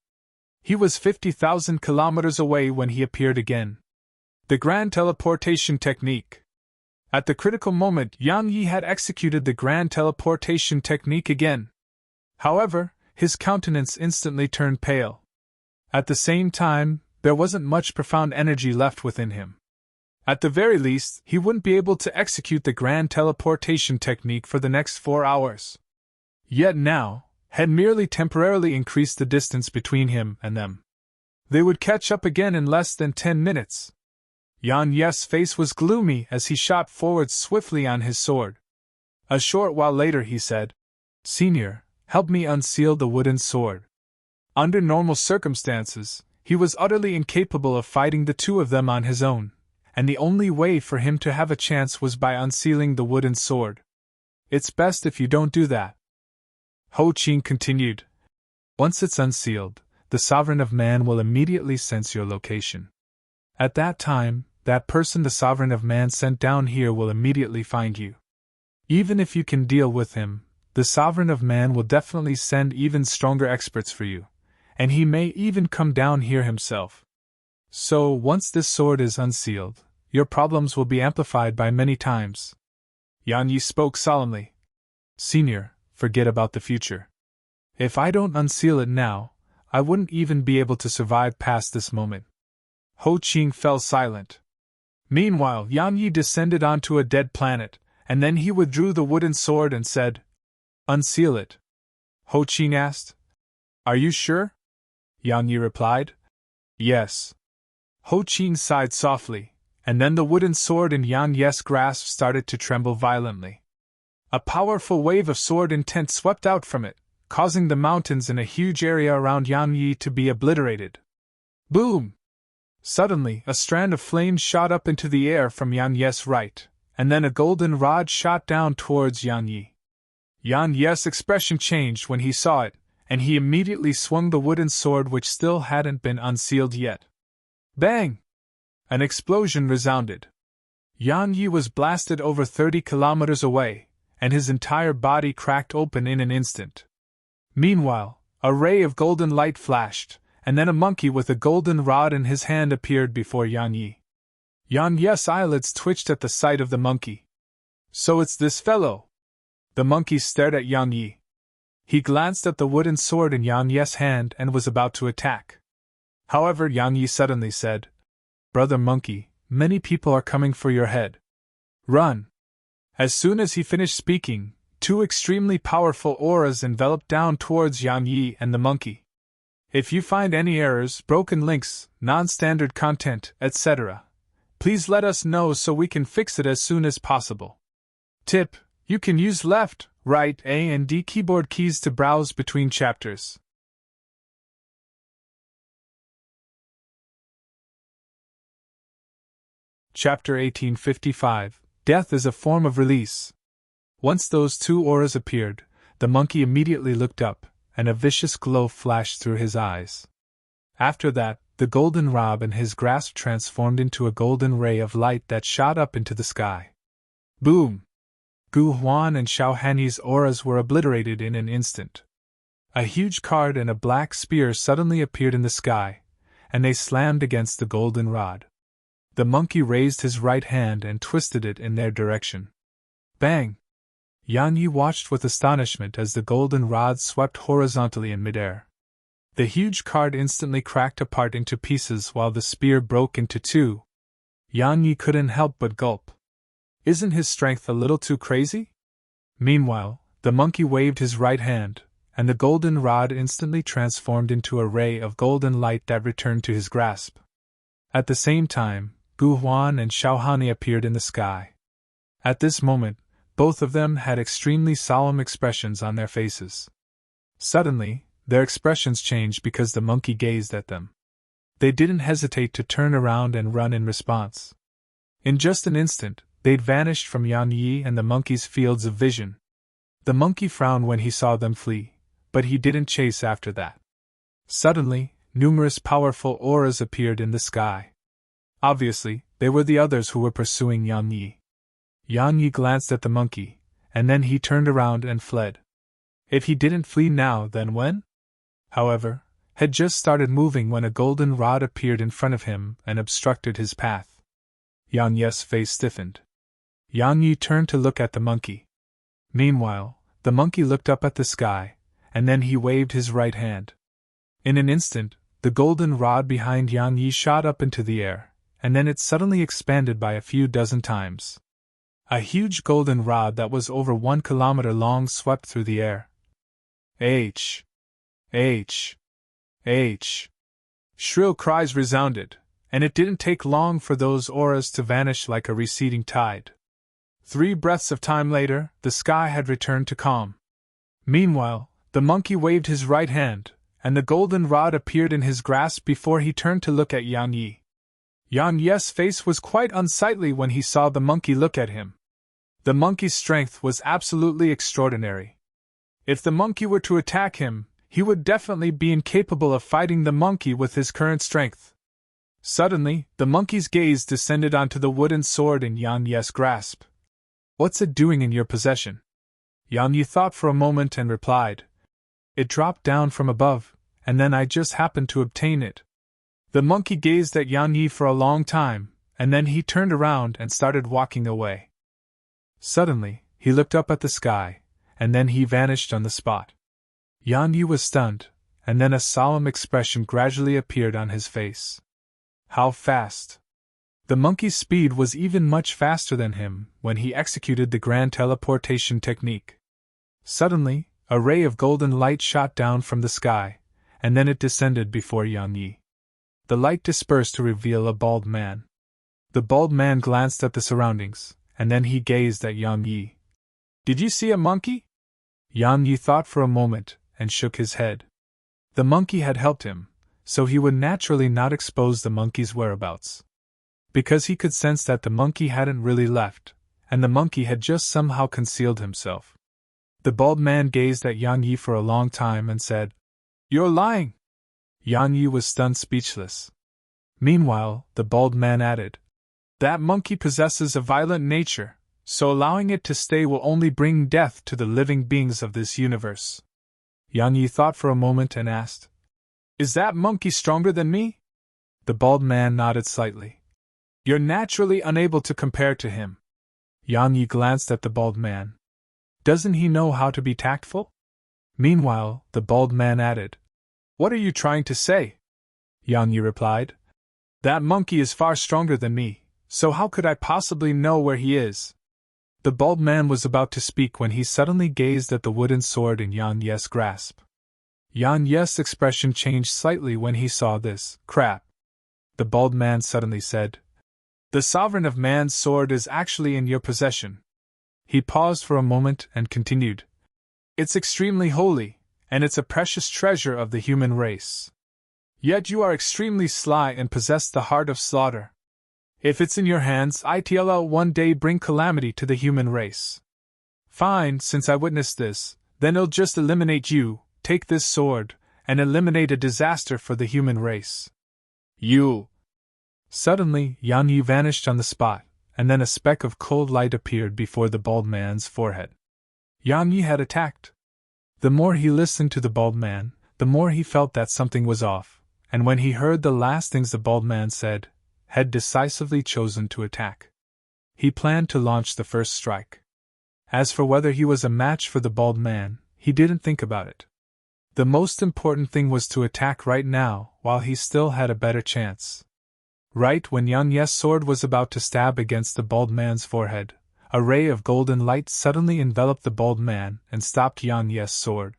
He was 50,000 kilometers away when he appeared again. The grand teleportation technique. At the critical moment, Yang Yi had executed the grand teleportation technique again. However, his countenance instantly turned pale. At the same time, there wasn't much profound energy left within him. At the very least, he wouldn't be able to execute the grand teleportation technique for the next 4 hours. Yet now, had merely temporarily increased the distance between him and them. They would catch up again in less than 10 minutes. Yang Yi's face was gloomy as he shot forward swiftly on his sword. A short while later he said, "Senior, help me unseal the wooden sword. Under normal circumstances, he was utterly incapable of fighting the two of them on his own, and the only way for him to have a chance was by unsealing the wooden sword. It's best if you don't do that. Ho Qing continued. Once it's unsealed, the Sovereign of Man will immediately sense your location. At that time, that person the Sovereign of Man sent down here will immediately find you. Even if you can deal with him, the Sovereign of Man will definitely send even stronger experts for you, and he may even come down here himself. So, once this sword is unsealed, your problems will be amplified by many times. Yan Yi spoke solemnly. Senior, forget about the future. If I don't unseal it now, I wouldn't even be able to survive past this moment. Ho Qing fell silent. Meanwhile, Yan Yi descended onto a dead planet, and then he withdrew the wooden sword and said, Unseal it. Ho Qing asked. Are you sure? Yan Yi replied. Yes. Ho Qing sighed softly, and then the wooden sword in Yan Yi's grasp started to tremble violently. A powerful wave of sword intent swept out from it, causing the mountains in a huge area around Yan Yi to be obliterated. Boom! Suddenly, a strand of flame shot up into the air from Yan Yi's right, and then a golden rod shot down towards Yan Yi. Yan Yi's expression changed when he saw it, and he immediately swung the wooden sword which still hadn't been unsealed yet. Bang! An explosion resounded. Yan Yi was blasted over 30 kilometers away, and his entire body cracked open in an instant. Meanwhile, a ray of golden light flashed, and then a monkey with a golden rod in his hand appeared before Yan Yi. Yan Yi's eyelids twitched at the sight of the monkey. So it's this fellow! The monkey stared at Yan Yi. He glanced at the wooden sword in Yan Yi's hand and was about to attack. However, Yan Yi suddenly said, Brother Monkey, many people are coming for your head. Run! As soon as he finished speaking, two extremely powerful auras enveloped down towards Yan Yi and the monkey. If you find any errors, broken links, non-standard content, etc., please let us know so we can fix it as soon as possible. Tip: you can use left, right, A and D keyboard keys to browse between chapters. Chapter 1855. Death is a form of release. Once those two auras appeared, the monkey immediately looked up, and a vicious glow flashed through his eyes. After that, the golden rod in his grasp transformed into a golden ray of light that shot up into the sky. Boom! Gu Huan and Xiao Hanyi's auras were obliterated in an instant. A huge card and a black spear suddenly appeared in the sky, and they slammed against the golden rod. The monkey raised his right hand and twisted it in their direction. Bang! Yan Yi watched with astonishment as the golden rod swept horizontally in midair. The huge card instantly cracked apart into pieces while the spear broke into two. Yan Yi couldn't help but gulp. Isn't his strength a little too crazy? Meanwhile, the monkey waved his right hand, and the golden rod instantly transformed into a ray of golden light that returned to his grasp. At the same time, Gu Huan and Xiao Hanyi appeared in the sky. At this moment, both of them had extremely solemn expressions on their faces. Suddenly, their expressions changed because the monkey gazed at them. They didn't hesitate to turn around and run in response. In just an instant, they'd vanished from Yan Yi and the monkey's fields of vision. The monkey frowned when he saw them flee, but he didn't chase after that. Suddenly, numerous powerful auras appeared in the sky. Obviously, they were the others who were pursuing Yan Yi. Yan Yi glanced at the monkey, and then he turned around and fled. If he didn't flee now, then when? However, had just started moving when a golden rod appeared in front of him and obstructed his path. Yan Yi's face stiffened. Yan Yi turned to look at the monkey. Meanwhile, the monkey looked up at the sky, and then he waved his right hand. In an instant, the golden rod behind Yan Yi shot up into the air, and then it suddenly expanded by a few dozen times. A huge golden rod that was over 1 kilometer long swept through the air. H! H! H! Shrill cries resounded, and it didn't take long for those auras to vanish like a receding tide. 3 breaths of time later, the sky had returned to calm. Meanwhile, The monkey waved his right hand, and the golden rod appeared in his grasp before he turned to look at Yang Yi. Yang Yi's face was quite unsightly when he saw the monkey look at him. The monkey's strength was absolutely extraordinary. If the monkey were to attack him, he would definitely be incapable of fighting the monkey with his current strength. Suddenly, the monkey's gaze descended onto the wooden sword in Yang Yi's grasp. "What's it doing in your possession?" Yang Yi thought for a moment and replied, "It dropped down from above, and then I just happened to obtain it." The monkey gazed at Yang Yi for a long time, and then he turned around and started walking away. Suddenly, he looked up at the sky, and then he vanished on the spot. Yang Yi was stunned, and then a solemn expression gradually appeared on his face. How fast! The monkey's speed was even much faster than him when he executed the grand teleportation technique. Suddenly, a ray of golden light shot down from the sky, and then it descended before Yang Yi. The light dispersed to reveal a bald man. The bald man glanced at the surroundings, and then he gazed at Yang Yi. "Did you see a monkey?" Yang Yi thought for a moment, and shook his head. The monkey had helped him, so he would naturally not expose the monkey's whereabouts. Because he could sense that the monkey hadn't really left, and the monkey had just somehow concealed himself. The bald man gazed at Yang Yi for a long time and said, "You're lying!" Yang Yi was stunned speechless. Meanwhile, the bald man added, "That monkey possesses a violent nature, so allowing it to stay will only bring death to the living beings of this universe." Yang Yi thought for a moment and asked, "Is that monkey stronger than me?" The bald man nodded slightly. "You're naturally unable to compare to him." Yang Yi glanced at the bald man. "Doesn't he know how to be tactful?" Meanwhile, the bald man added, "What are you trying to say?" Yang Yi replied, "That monkey is far stronger than me, so how could I possibly know where he is?" The bald man was about to speak when he suddenly gazed at the wooden sword in Yang Yi's grasp. Yang Yi's expression changed slightly when he saw this. "Crap!" The bald man suddenly said, "The sovereign of man's sword is actually in your possession." He paused for a moment and continued, "It's extremely holy, and it's a precious treasure of the human race. Yet you are extremely sly and possess the heart of slaughter. If it's in your hands, it'll one day bring calamity to the human race. Fine, since I witnessed this, then it'll just eliminate you, take this sword, and eliminate a disaster for the human race. You!" Suddenly, Yang Yi vanished on the spot, and then a speck of cold light appeared before the bald man's forehead. Yang Yi had attacked. The more he listened to the bald man, the more he felt that something was off, and when he heard the last things the bald man said, had decisively chosen to attack. He planned to launch the first strike. As for whether he was a match for the bald man, he didn't think about it. The most important thing was to attack right now, while he still had a better chance. Right when Yang Yi's sword was about to stab against the bald man's forehead, a ray of golden light suddenly enveloped the bald man and stopped Yang Yi's sword.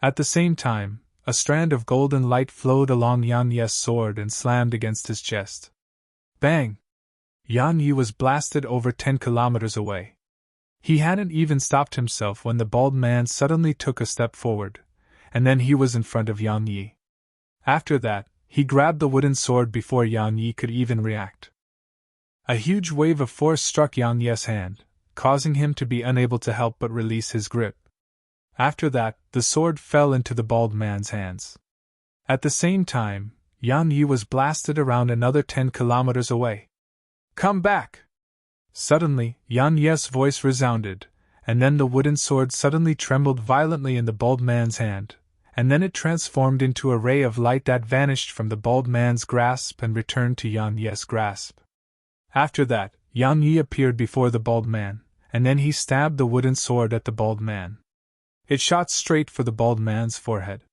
At the same time, a strand of golden light flowed along Yang Yi's sword and slammed against his chest. Bang! Yang Yi was blasted over 10 kilometers away. He hadn't even stopped himself when the bald man suddenly took a step forward, and then he was in front of Yang Yi. After that, he grabbed the wooden sword before Yang Yi could even react. A huge wave of force struck Yang Yi's hand, causing him to be unable to help but release his grip. After that, the sword fell into the bald man's hands. At the same time, Yang Yi was blasted around another 10 kilometers away. "Come back!" Suddenly, Yang Yi's voice resounded, and then the wooden sword suddenly trembled violently in the bald man's hand, and then it transformed into a ray of light that vanished from the bald man's grasp and returned to Yang Yi's grasp. After that, Yang Yi appeared before the bald man, and then he stabbed the wooden sword at the bald man. It shot straight for the bald man's forehead.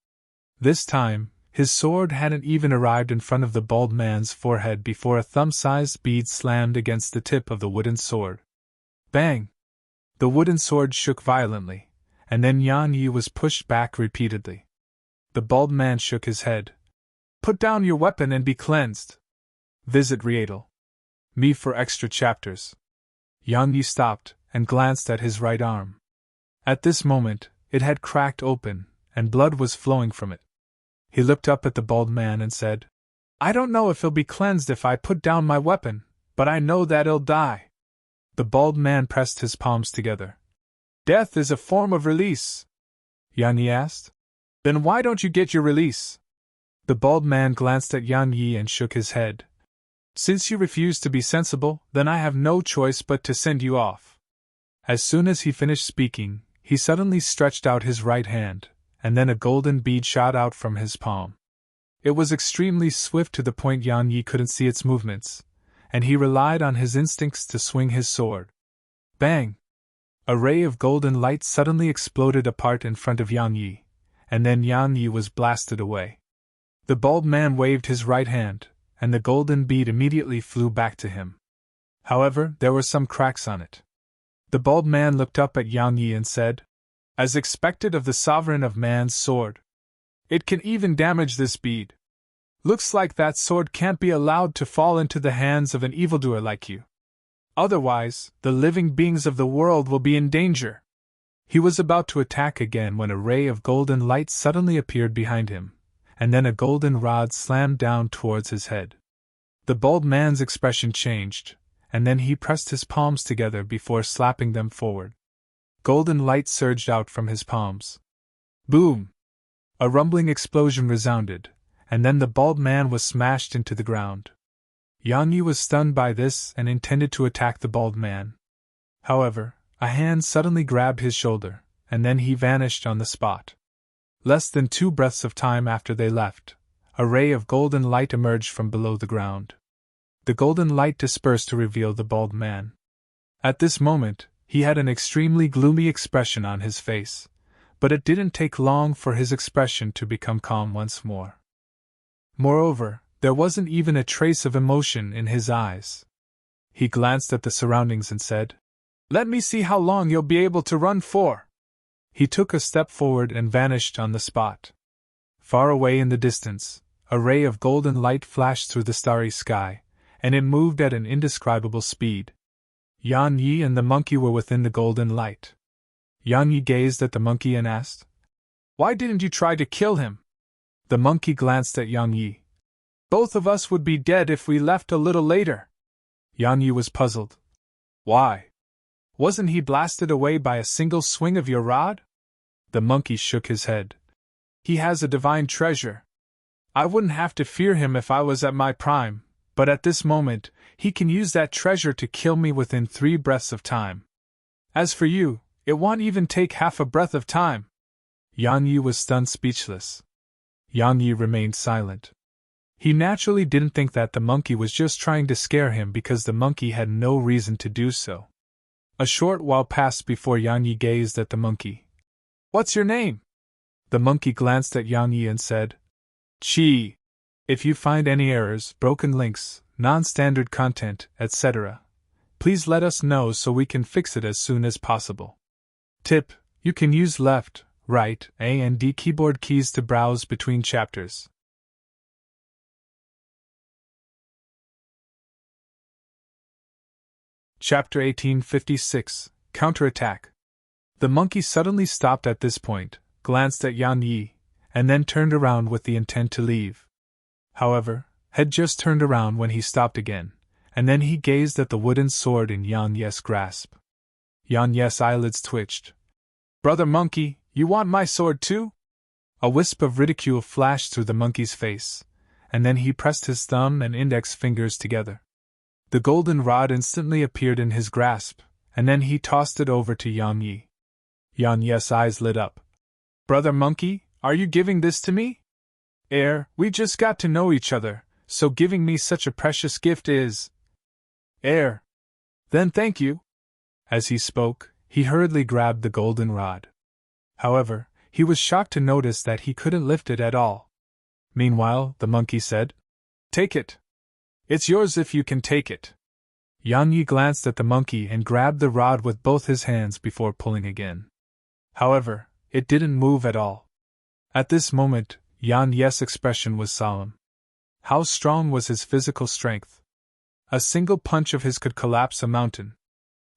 This time, his sword hadn't even arrived in front of the bald man's forehead before a thumb-sized bead slammed against the tip of the wooden sword. Bang! The wooden sword shook violently, and then Yang Yi was pushed back repeatedly. The bald man shook his head. "Put down your weapon and be cleansed." Visit Readle.me for extra chapters. Yang Yi stopped and glanced at his right arm. At this moment, it had cracked open, and blood was flowing from it. He looked up at the bald man and said, "I don't know if he'll be cleansed if I put down my weapon, but I know that he'll die." The bald man pressed his palms together. "Death is a form of release," Yan Yi asked. "Then why don't you get your release?" The bald man glanced at Yan Yi and shook his head. "Since you refuse to be sensible, then I have no choice but to send you off." As soon as he finished speaking, he suddenly stretched out his right hand, and then a golden bead shot out from his palm. It was extremely swift to the point Yan Yi couldn't see its movements, and he relied on his instincts to swing his sword. Bang! A ray of golden light suddenly exploded apart in front of Yan Yi, and then Yan Yi was blasted away. The bald man waved his right hand, and the golden bead immediately flew back to him. However, there were some cracks on it. The bald man looked up at Yan Yi and said, "As expected of the sovereign of man's sword. It can even damage this bead. Looks like that sword can't be allowed to fall into the hands of an evildoer like you. Otherwise, the living beings of the world will be in danger." He was about to attack again when a ray of golden light suddenly appeared behind him, and then a golden rod slammed down towards his head. The bald man's expression changed, and then he pressed his palms together before slapping them forward. Golden light surged out from his palms. Boom! A rumbling explosion resounded, and then the bald man was smashed into the ground. Yan Yi was stunned by this and intended to attack the bald man. However, a hand suddenly grabbed his shoulder, and then he vanished on the spot. Less than 2 breaths of time after they left, a ray of golden light emerged from below the ground. The golden light dispersed to reveal the bald man. At this moment, he had an extremely gloomy expression on his face, but it didn't take long for his expression to become calm once more. Moreover, there wasn't even a trace of emotion in his eyes. He glanced at the surroundings and said, "Let me see how long you'll be able to run for." He took a step forward and vanished on the spot. Far away in the distance, a ray of golden light flashed through the starry sky, and it moved at an indescribable speed. Yan Yi and the monkey were within the golden light. Yan Yi gazed at the monkey and asked, "Why didn't you try to kill him?" The monkey glanced at Yan Yi. "Both of us would be dead if we left a little later." Yan Yi was puzzled. "Why? Wasn't he blasted away by a single swing of your rod?" The monkey shook his head. "He has a divine treasure. I wouldn't have to fear him if I was at my prime, but at this moment, he can use that treasure to kill me within 3 breaths of time. As for you, it won't even take half a breath of time." Yan Yi was stunned speechless. Yan Yi remained silent. He naturally didn't think that the monkey was just trying to scare him because the monkey had no reason to do so. A short while passed before Yan Yi gazed at the monkey. "What's your name?" The monkey glanced at Yan Yi and said, "Chi. If you find any errors, broken links, non-standard content, etc., please let us know so we can fix it as soon as possible. Tip: you can use left, right, A and D keyboard keys to browse between chapters." Chapter 1856, Counterattack. The monkey suddenly stopped at this point, glanced at Yan Yi, and then turned around with the intent to leave. However, had just turned around when he stopped again, and then he gazed at the wooden sword in Yan Yi's grasp. Yan Yi's eyelids twitched. "Brother monkey, you want my sword too?" A wisp of ridicule flashed through the monkey's face, and then he pressed his thumb and index fingers together. The golden rod instantly appeared in his grasp, and then he tossed it over to Yan Yi. Yan Yi's eyes lit up. "Brother monkey, are you giving this to me?" We just got to know each other, so giving me such a precious gift is... Then thank you." As he spoke, he hurriedly grabbed the golden rod. However, he was shocked to notice that he couldn't lift it at all. Meanwhile, the monkey said, "Take it. It's yours if you can take it." Yan Yi glanced at the monkey and grabbed the rod with both his hands before pulling again. However, it didn't move at all. At this moment, Yan Yi's expression was solemn. How strong was his physical strength? A single punch of his could collapse a mountain.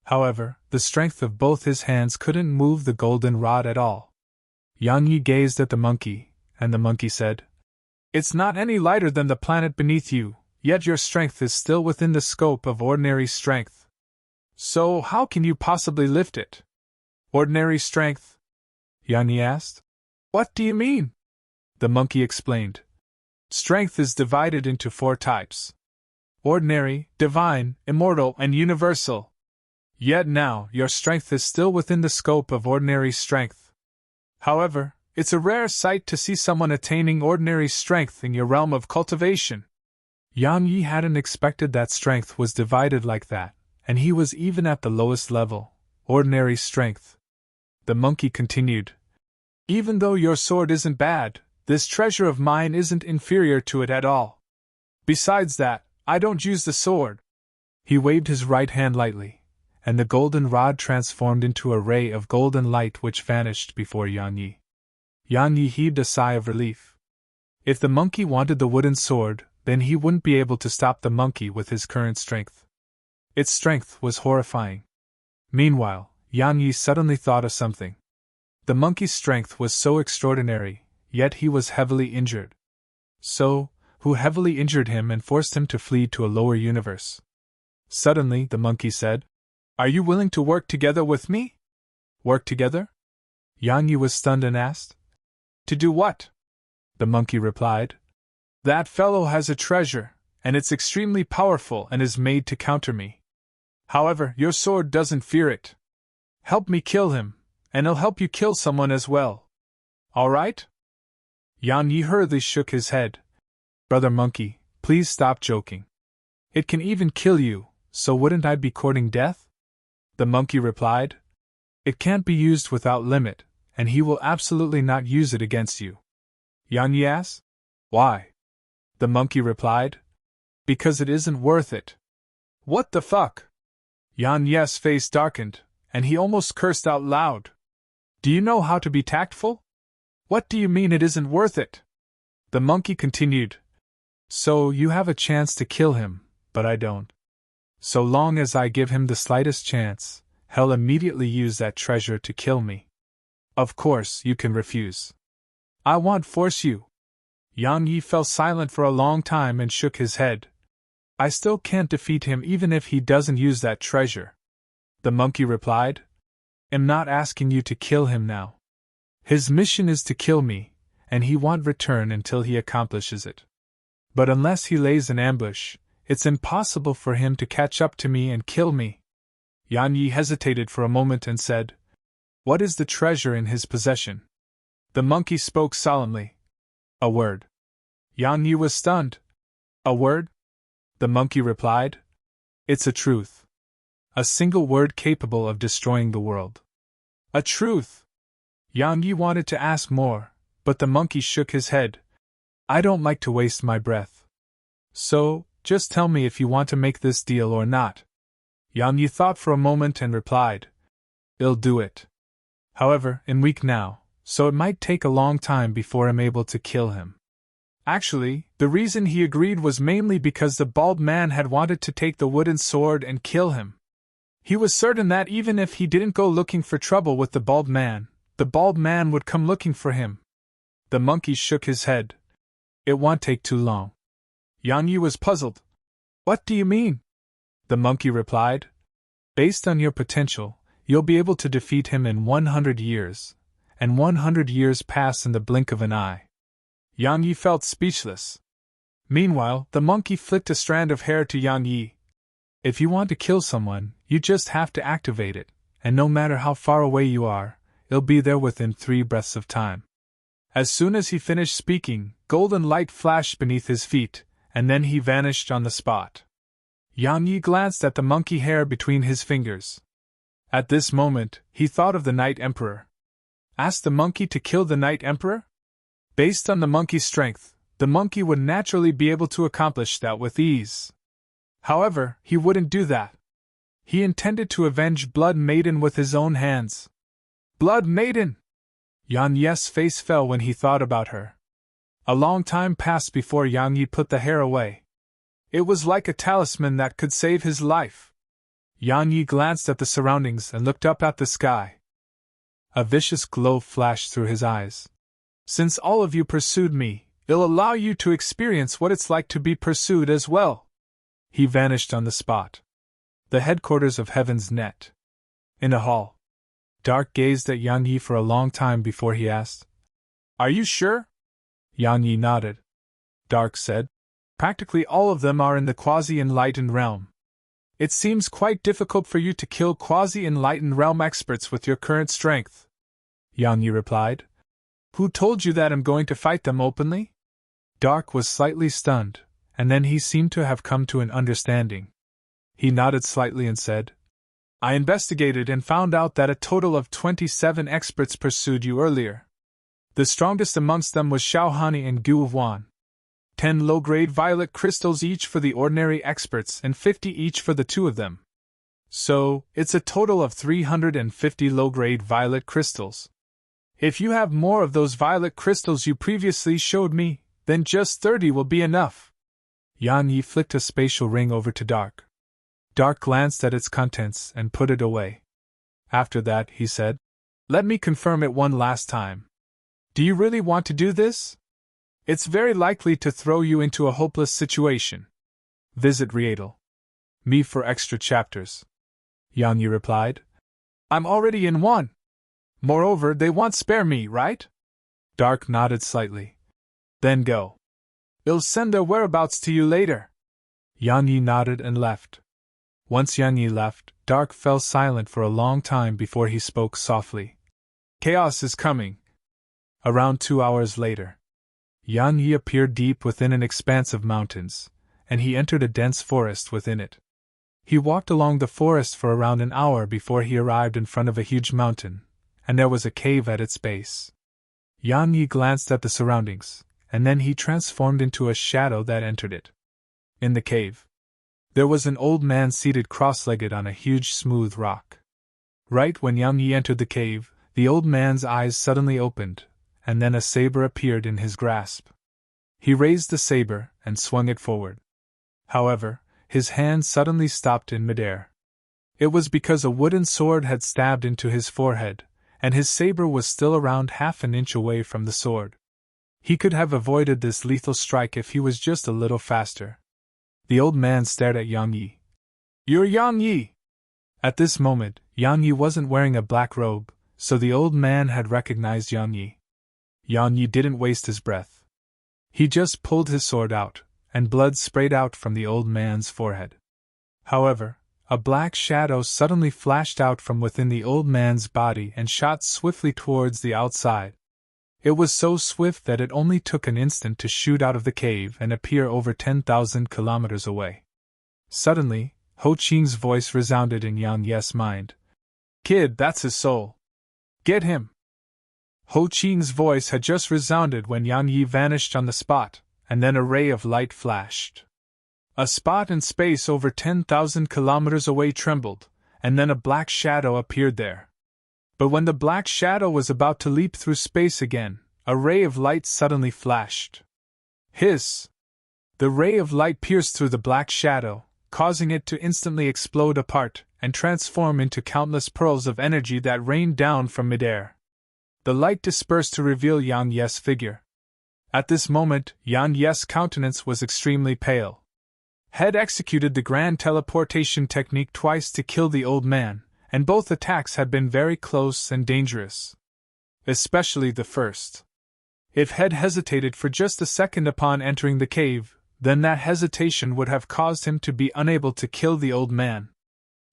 However, the strength of both his hands couldn't move the golden rod at all. Yang Yi gazed at the monkey, and the monkey said, "It's not any lighter than the planet beneath you, yet your strength is still within the scope of ordinary strength. So how can you possibly lift it?" "Ordinary strength?" Yang Yi asked. "What do you mean?" The monkey explained. "Strength is divided into 4 types: ordinary, divine, immortal, and universal. Yet now, your strength is still within the scope of ordinary strength. However, it's a rare sight to see someone attaining ordinary strength in your realm of cultivation." Yang Yi hadn't expected that strength was divided like that, and he was even at the lowest level, ordinary strength. The monkey continued, "Even though your sword isn't bad, this treasure of mine isn't inferior to it at all. Besides that, I don't use the sword." He waved his right hand lightly, and the golden rod transformed into a ray of golden light which vanished before Yang Yi. Yang Yi heaved a sigh of relief. If the monkey wanted the wooden sword, then he wouldn't be able to stop the monkey with his current strength. Its strength was horrifying. Meanwhile, Yang Yi suddenly thought of something. The monkey's strength was so extraordinary, yet he was heavily injured. So, who heavily injured him and forced him to flee to a lower universe? Suddenly, the monkey said, "Are you willing to work together with me?" "Work together?" Yang Yi was stunned and asked. "To do what?" The monkey replied. "That fellow has a treasure, and it's extremely powerful and is made to counter me. However, your sword doesn't fear it. Help me kill him, and he'll help you kill someone as well. All right?" Yang Yi hurriedly shook his head. "Brother Monkey, please stop joking. It can even kill you, so wouldn't I be courting death?" The monkey replied. "It can't be used without limit, and he will absolutely not use it against you." Yang Yi asked, "Why?" The monkey replied, "Because it isn't worth it." "What the fuck?" Yang Yi's face darkened, and he almost cursed out loud. "Do you know how to be tactful? What do you mean it isn't worth it?" The monkey continued. "So you have a chance to kill him, but I don't. So long as I give him the slightest chance, he'll immediately use that treasure to kill me. Of course, you can refuse. I won't force you." Yang Yi fell silent for a long time and shook his head. "I still can't defeat him even if he doesn't use that treasure." The monkey replied. "I'm not asking you to kill him now. His mission is to kill me, and he won't return until he accomplishes it. But unless he lays an ambush, it's impossible for him to catch up to me and kill me." Yang Yi hesitated for a moment and said, "What is the treasure in his possession?" The monkey spoke solemnly. "A word." Yang Yi was stunned. "A word?" The monkey replied. "It's a truth. A single word capable of destroying the world." "A truth?" Yang Yi wanted to ask more, but the monkey shook his head. "I don't like to waste my breath. So, just tell me if you want to make this deal or not." Yang Yi thought for a moment and replied, "I'll do it. However, I'm weak now, so it might take a long time before I'm able to kill him." Actually, the reason he agreed was mainly because the bald man had wanted to take the wooden sword and kill him. He was certain that even if he didn't go looking for trouble with the bald man would come looking for him. The monkey shook his head. "It won't take too long." Yang Yi was puzzled. "What do you mean?" The monkey replied. "Based on your potential, you'll be able to defeat him in 100 years, and 100 years pass in the blink of an eye." Yang Yi felt speechless. Meanwhile, the monkey flicked a strand of hair to Yang Yi. "If you want to kill someone, you just have to activate it, and no matter how far away you are, it'll be there within 3 breaths of time." As soon as he finished speaking, golden light flashed beneath his feet, and then he vanished on the spot. Yang Yi glanced at the monkey hair between his fingers. At this moment, he thought of the Night Emperor. Ask the monkey to kill the Night Emperor? Based on the monkey's strength, the monkey would naturally be able to accomplish that with ease. However, he wouldn't do that. He intended to avenge Blood Maiden with his own hands. Blood Maiden! Yang Yi's face fell when he thought about her. A long time passed before Yang Yi put the hair away. It was like a talisman that could save his life. Yang Yi glanced at the surroundings and looked up at the sky. A vicious glow flashed through his eyes. "Since all of you pursued me, it'll allow you to experience what it's like to be pursued as well." He vanished on the spot. The headquarters of Heaven's Net. In a hall. Dark gazed at Yang Yi for a long time before he asked, "Are you sure?" Yang Yi nodded. Dark said, "Practically all of them are in the quasi-enlightened realm. It seems quite difficult for you to kill quasi-enlightened realm experts with your current strength." Yang Yi replied, "Who told you that I'm going to fight them openly?" Dark was slightly stunned, and then he seemed to have come to an understanding. He nodded slightly and said, "I investigated and found out that a total of 27 experts pursued you earlier. The strongest amongst them was Xiaohani and Gu Wan. 10 low-grade violet crystals each for the ordinary experts and 50 each for the two of them. So, it's a total of 350 low-grade violet crystals. If you have more of those violet crystals you previously showed me, then just 30 will be enough." Yang Yi flicked a spatial ring over to Dark. Dark glanced at its contents and put it away. After that, he said, "Let me confirm it one last time. Do you really want to do this? It's very likely to throw you into a hopeless situation. Visit Readle.me for extra chapters." Yang Yi replied, "I'm already in one. Moreover, they won't spare me, right?" Dark nodded slightly. "Then go. I'll send their whereabouts to you later." Yang Yi nodded and left. Once Yang Yi left, Dark fell silent for a long time before he spoke softly. "Chaos is coming." Around 2 hours later, Yang Yi appeared deep within an expanse of mountains, and he entered a dense forest within it. He walked along the forest for around an hour before he arrived in front of a huge mountain, and there was a cave at its base. Yang Yi glanced at the surroundings, and then he transformed into a shadow that entered it. In the cave, there was an old man seated cross-legged on a huge smooth rock. Right when Yang Yi entered the cave, the old man's eyes suddenly opened, and then a saber appeared in his grasp. He raised the saber and swung it forward. However, his hand suddenly stopped in midair. It was because a wooden sword had stabbed into his forehead, and his saber was still around half an inch away from the sword. He could have avoided this lethal strike if he was just a little faster. The old man stared at Yang Yi. "You're Yang Yi!" At this moment, Yang Yi wasn't wearing a black robe, so the old man had recognized Yang Yi. Yang Yi didn't waste his breath. He just pulled his sword out, and blood sprayed out from the old man's forehead. However, a black shadow suddenly flashed out from within the old man's body and shot swiftly towards the outside. It was so swift that it only took an instant to shoot out of the cave and appear over 10,000 kilometers away. Suddenly, Ho Qing's voice resounded in Yang Yi's mind. "Kid, that's his soul. Get him!" Ho Qing's voice had just resounded when Yang Yi vanished on the spot, and then a ray of light flashed. A spot in space over 10,000 kilometers away trembled, and then a black shadow appeared there. But when the black shadow was about to leap through space again, a ray of light suddenly flashed. Hiss! The ray of light pierced through the black shadow, causing it to instantly explode apart and transform into countless pearls of energy that rained down from midair. The light dispersed to reveal Yang Yi's figure. At this moment, Yang Yi's countenance was extremely pale. Had executed the grand teleportation technique twice to kill the old man, and both attacks had been very close and dangerous. Especially the first. If Head hesitated for just a second upon entering the cave, then that hesitation would have caused him to be unable to kill the old man.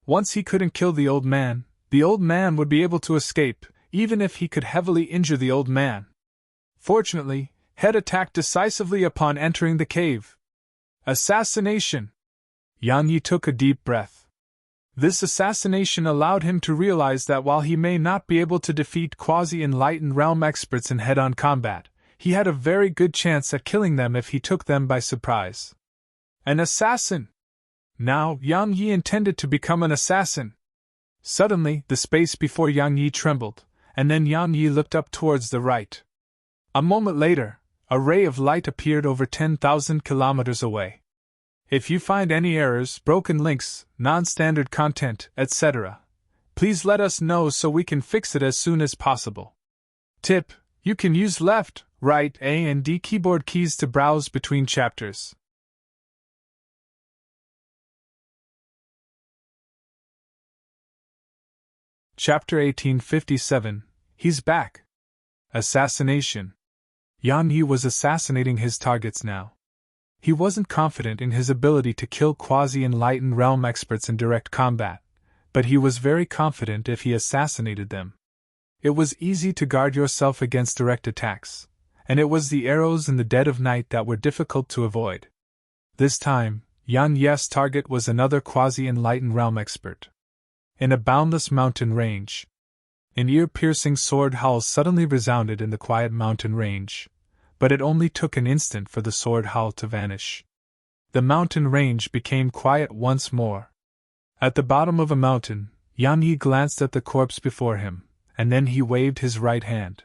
Once he couldn't kill the old man would be able to escape, even if he could heavily injure the old man. Fortunately, Head attacked decisively upon entering the cave. Assassination! Yang Yi took a deep breath. This assassination allowed him to realize that while he may not be able to defeat quasi-enlightened realm experts in head-on combat, he had a very good chance at killing them if he took them by surprise. An assassin! Now, Yang Yi intended to become an assassin. Suddenly, the space before Yang Yi trembled, and then Yang Yi looked up towards the right. A moment later, a ray of light appeared over 10,000 kilometers away. If you find any errors, broken links, non-standard content, etc., Please let us know so we can fix it as soon as possible. Tip: you can use left, right, A and D keyboard keys to browse between chapters. Chapter 1857. He's back. Assassination. Yan Yi was assassinating his targets now. He wasn't confident in his ability to kill quasi-enlightened realm experts in direct combat, but he was very confident if he assassinated them. It was easy to guard yourself against direct attacks, and it was the arrows in the dead of night that were difficult to avoid. This time, Yan Yi's target was another quasi-enlightened realm expert. In a boundless mountain range. An ear-piercing sword howl suddenly resounded in the quiet mountain range, but it only took an instant for the sword howl to vanish. The mountain range became quiet once more. At the bottom of a mountain, Yan Yi glanced at the corpse before him, and then he waved his right hand.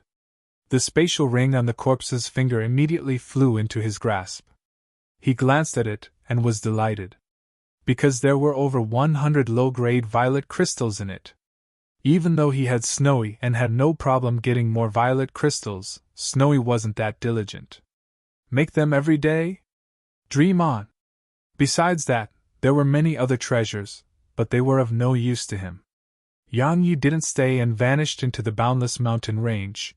The spatial ring on the corpse's finger immediately flew into his grasp. He glanced at it, and was delighted. Because there were over 100 low-grade violet crystals in it. Even though he had Snowy and had no problem getting more violet crystals, Snowy wasn't that diligent. Make them every day? Dream on. Besides that, there were many other treasures, but they were of no use to him. Yan Yi didn't stay and vanished into the boundless mountain range.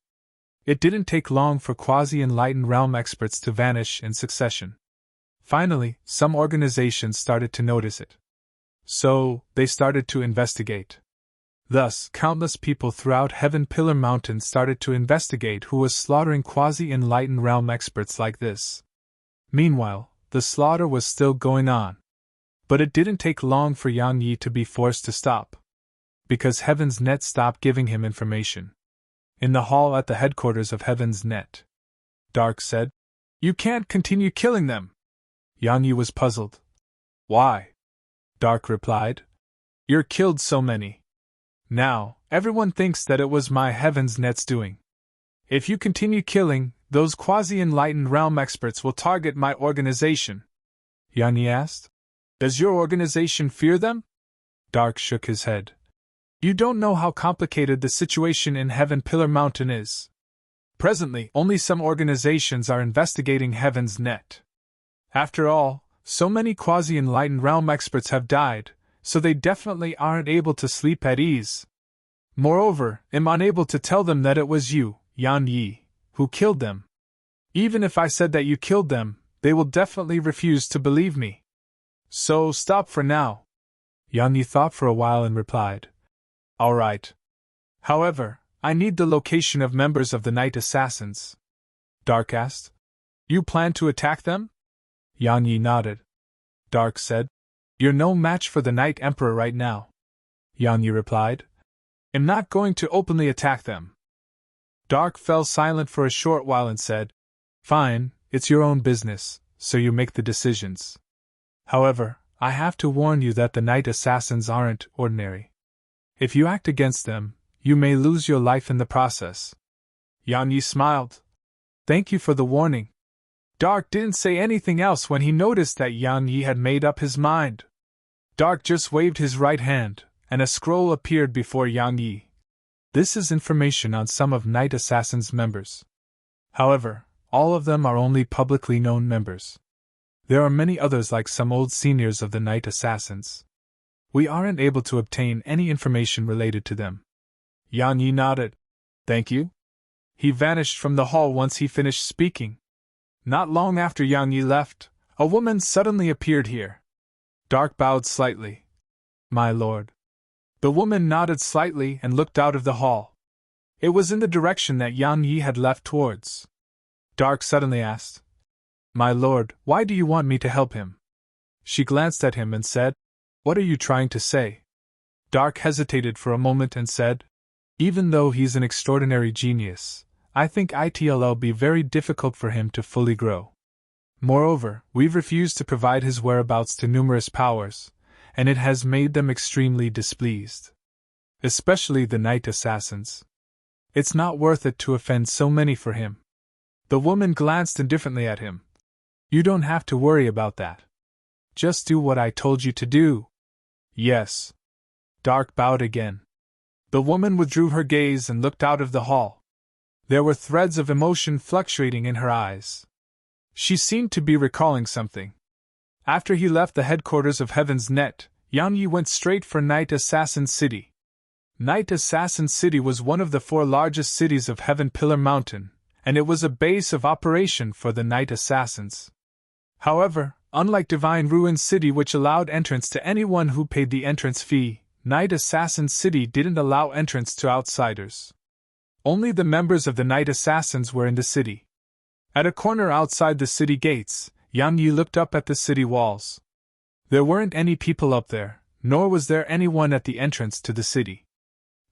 It didn't take long for quasi-enlightened realm experts to vanish in succession. Finally, some organizations started to notice it. So, they started to investigate. Thus, countless people throughout Heaven Pillar Mountain started to investigate who was slaughtering quasi-enlightened realm experts like this. Meanwhile, the slaughter was still going on. But it didn't take long for Yan Yi to be forced to stop. Because Heaven's Net stopped giving him information. In the hall at the headquarters of Heaven's Net, Dark said, "You can't continue killing them." Yan Yi was puzzled. "Why?" Dark replied. "You're killed so many. Now, everyone thinks that it was my Heaven's Net's doing. If you continue killing, those quasi-enlightened realm experts will target my organization." Yan Yi asked. "Does your organization fear them?" Dark shook his head. "You don't know how complicated the situation in Heaven Pillar Mountain is. Presently, only some organizations are investigating Heaven's Net. After all, so many quasi-enlightened realm experts have died, so they definitely aren't able to sleep at ease. Moreover, I'm unable to tell them that it was you, Yan Yi, who killed them. Even if I said that you killed them, they will definitely refuse to believe me. So stop for now." Yan Yi thought for a while and replied, "All right. However, I need the location of members of the Night Assassins." Dark asked, "You plan to attack them?" Yan Yi nodded. Dark said, "You're no match for the Night Emperor right now." Yan Yi replied, "I'm not going to openly attack them." Dark fell silent for a short while and said, "Fine, it's your own business, so you make the decisions. However, I have to warn you that the Night Assassins aren't ordinary. If you act against them, you may lose your life in the process." Yan Yi smiled. "Thank you for the warning." Dark didn't say anything else when he noticed that Yan Yi had made up his mind. Dark just waved his right hand, and a scroll appeared before Yan Yi. This is information on some of Night Assassin's members. However, all of them are only publicly known members. There are many others like some old seniors of the Night Assassins. We aren't able to obtain any information related to them." Yan Yi nodded. "Thank you." He vanished from the hall once he finished speaking. Not long after Yan Yi left, a woman suddenly appeared here. Dark bowed slightly. "My lord." The woman nodded slightly and looked out of the hall. It was in the direction that Yan Yi had left towards. Dark suddenly asked, "My lord, why do you want me to help him?" She glanced at him and said, "What are you trying to say?" Dark hesitated for a moment and said, "Even though he's an extraordinary genius, I think it'll be very difficult for him to fully grow. Moreover, we've refused to provide his whereabouts to numerous powers, and it has made them extremely displeased. Especially the Night Assassins. It's not worth it to offend so many for him." The woman glanced indifferently at him. "You don't have to worry about that. Just do what I told you to do." "Yes." Dark bowed again. The woman withdrew her gaze and looked out of the hall. There were threads of emotion fluctuating in her eyes. She seemed to be recalling something. After he left the headquarters of Heaven's Net, Yang Yi went straight for Night Assassin City. Night Assassin City was one of the 4 largest cities of Heaven Pillar Mountain, and it was a base of operation for the Night Assassins. However, unlike Divine Ruin City, which allowed entrance to anyone who paid the entrance fee, Night Assassin City didn't allow entrance to outsiders. Only the members of the Night Assassins were in the city. At a corner outside the city gates, Yang Yi looked up at the city walls. There weren't any people up there, nor was there anyone at the entrance to the city.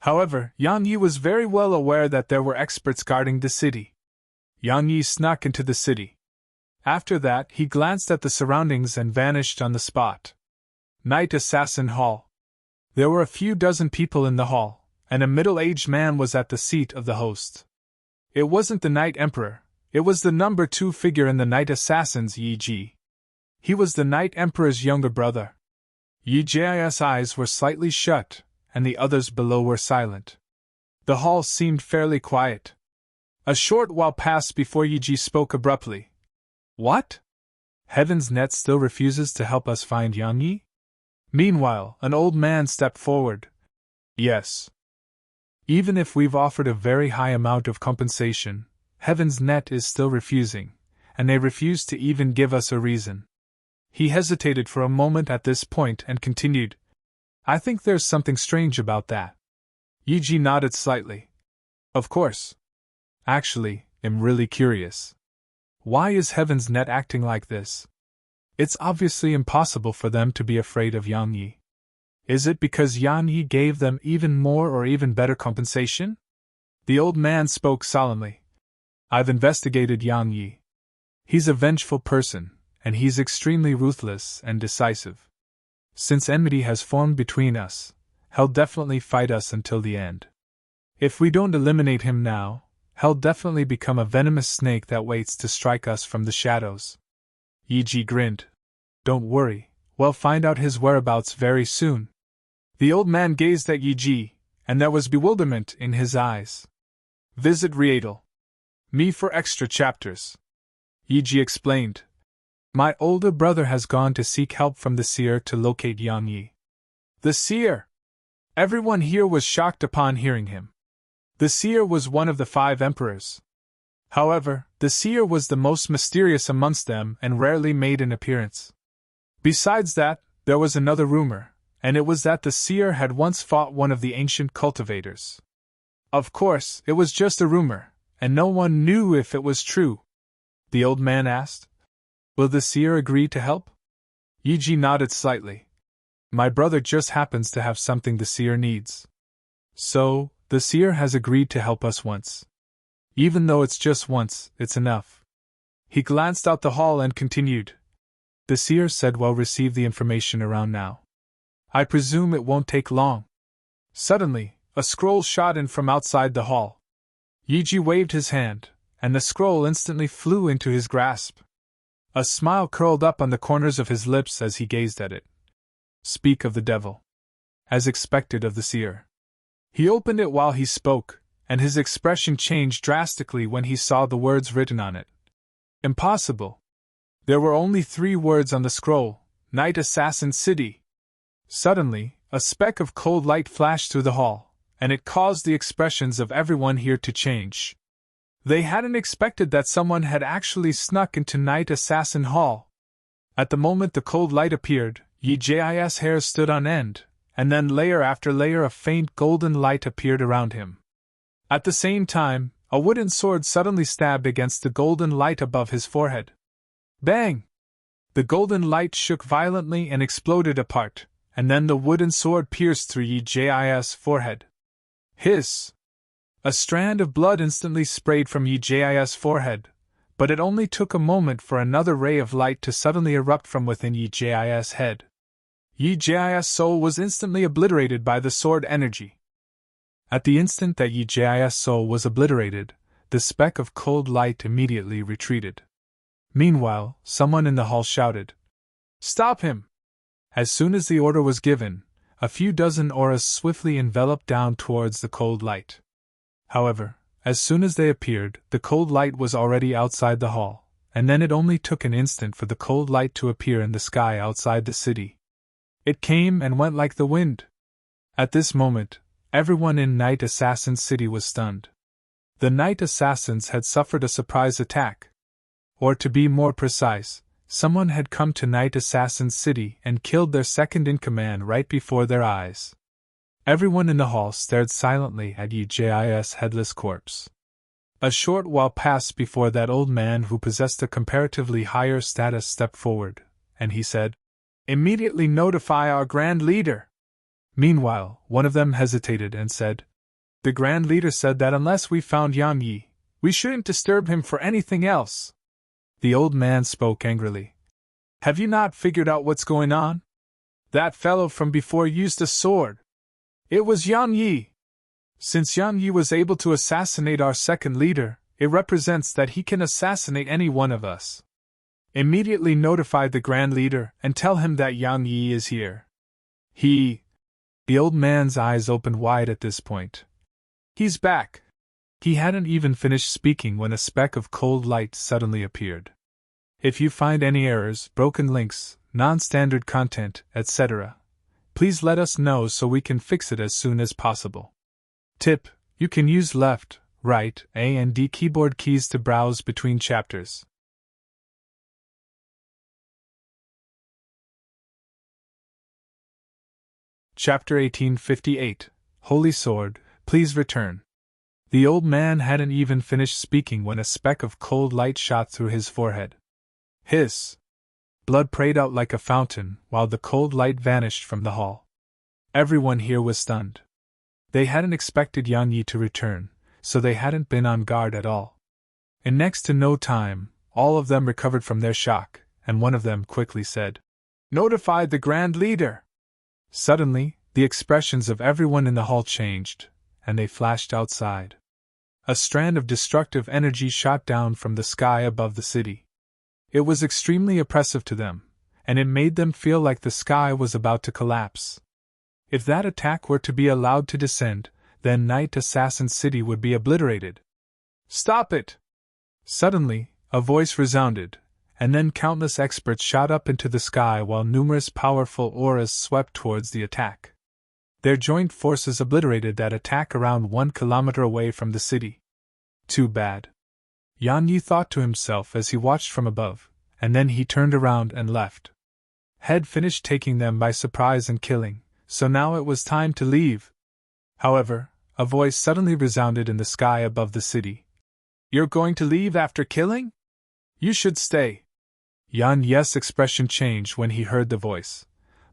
However, Yang Yi was very well aware that there were experts guarding the city. Yang Yi snuck into the city. After that, he glanced at the surroundings and vanished on the spot. Night Assassin Hall. There were a few dozen people in the hall, and a middle-aged man was at the seat of the host. It wasn't the Night Emperor, it was the number 2 figure in the Night Assassins, Yi Ji. He was the Night Emperor's younger brother. Yi Ji's eyes were slightly shut, and the others below were silent. The hall seemed fairly quiet. A short while passed before Yi Ji spoke abruptly. What? Heaven's Net still refuses to help us find Yang Yi? Meanwhile, an old man stepped forward. Yes. Even if we've offered a very high amount of compensation, Heaven's Net is still refusing, and they refuse to even give us a reason. He hesitated for a moment at this point and continued. I think there's something strange about that. Yi Ji nodded slightly. Of course. Actually, I'm really curious. Why is Heaven's Net acting like this? It's obviously impossible for them to be afraid of Yang Yi. Is it because Yang Yi gave them even more or even better compensation? The old man spoke solemnly. I've investigated Yang Yi. He's a vengeful person, and he's extremely ruthless and decisive. Since enmity has formed between us, he'll definitely fight us until the end. If we don't eliminate him now, he'll definitely become a venomous snake that waits to strike us from the shadows. Yi Ji grinned. Don't worry, we'll find out his whereabouts very soon. The old man gazed at Yi Ji, and there was bewilderment in his eyes. Visit Rietal. Me for extra chapters. Yi Ji explained. My older brother has gone to seek help from the seer to locate Yang Yi. The seer! Everyone here was shocked upon hearing him. The seer was one of the 5 emperors. However, the seer was the most mysterious amongst them and rarely made an appearance. Besides that, there was another rumor, and it was that the seer had once fought one of the ancient cultivators. Of course, it was just a rumor, and no one knew if it was true. The old man asked. Will the seer agree to help? Yi Ji nodded slightly. My brother just happens to have something the seer needs. So, the seer has agreed to help us once. Even though it's just once, it's enough. He glanced out the hall and continued. The seer said we'll receive the information around now. I presume it won't take long. Suddenly, a scroll shot in from outside the hall. Yi Ji waved his hand, and the scroll instantly flew into his grasp. A smile curled up on the corners of his lips as he gazed at it. Speak of the devil. As expected of the seer. He opened it while he spoke, and his expression changed drastically when he saw the words written on it. Impossible. There were only 3 words on the scroll, Night Assassin City. Suddenly, a speck of cold light flashed through the hall, and it caused the expressions of everyone here to change. They hadn't expected that someone had actually snuck into Night Assassin Hall. At the moment the cold light appeared, Yi Ji's hair stood on end, and then layer after layer of faint golden light appeared around him. At the same time, a wooden sword suddenly stabbed against the golden light above his forehead. Bang! The golden light shook violently and exploded apart, and then the wooden sword pierced through Yi Ji's forehead. Hiss! A strand of blood instantly sprayed from Yi Ji's forehead, but it only took a moment for another ray of light to suddenly erupt from within Yi Ji's head. Yi Ji's soul was instantly obliterated by the sword energy. At the instant that Yi Ji's soul was obliterated, the speck of cold light immediately retreated. Meanwhile, someone in the hall shouted, Stop him! As soon as the order was given, A few dozen auras swiftly enveloped down towards the cold light. However, as soon as they appeared, the cold light was already outside the hall, and then it only took an instant for the cold light to appear in the sky outside the city. It came and went like the wind. At this moment, everyone in Night Assassin's city was stunned. The Night Assassins had suffered a surprise attack. Or to be more precise, someone had come to Night Assassin's city and killed their second-in-command right before their eyes. Everyone in the hall stared silently at Yi-Jis' headless corpse. A short while passed before that old man who possessed a comparatively higher status stepped forward, and he said, "Immediately notify our Grand Leader." Meanwhile, one of them hesitated and said, "The Grand Leader said that unless we found Yang Yi, we shouldn't disturb him for anything else." The old man spoke angrily. "Have you not figured out what's going on? That fellow from before used a sword. It was Yang Yi. Since Yang Yi was able to assassinate our second leader, it represents that he can assassinate any one of us. Immediately notify the Grand Leader and tell him that Yang Yi is here." The old man's eyes opened wide at this point. "He's back." He hadn't even finished speaking when a speck of cold light suddenly appeared. If you find any errors, broken links, non-standard content, etc., please let us know so we can fix it as soon as possible. Tip: you can use left, right, A and D keyboard keys to browse between chapters. Chapter 1858, Holy Sword, Please Return. The old man hadn't even finished speaking when a speck of cold light shot through his forehead. Hiss! Blood prayed out like a fountain while the cold light vanished from the hall. Everyone here was stunned. They hadn't expected Yang Yi to return, so they hadn't been on guard at all. In next to no time, all of them recovered from their shock, and one of them quickly said, "Notify the Grand Leader." Suddenly, the expressions of everyone in the hall changed, and they flashed outside. A strand of destructive energy shot down from the sky above the city. It was extremely oppressive to them, and it made them feel like the sky was about to collapse. If that attack were to be allowed to descend, then Night Assassin City would be obliterated. "Stop it!" Suddenly, a voice resounded, and then countless experts shot up into the sky while numerous powerful auras swept towards the attack. Their joint forces obliterated that attack around 1 kilometer away from the city. Too bad. Yang Yi thought to himself as he watched from above, and then he turned around and left. Had finished taking them by surprise and killing, so now it was time to leave. However, a voice suddenly resounded in the sky above the city. "You're going to leave after killing? You should stay." Yang Yi's expression changed when he heard the voice,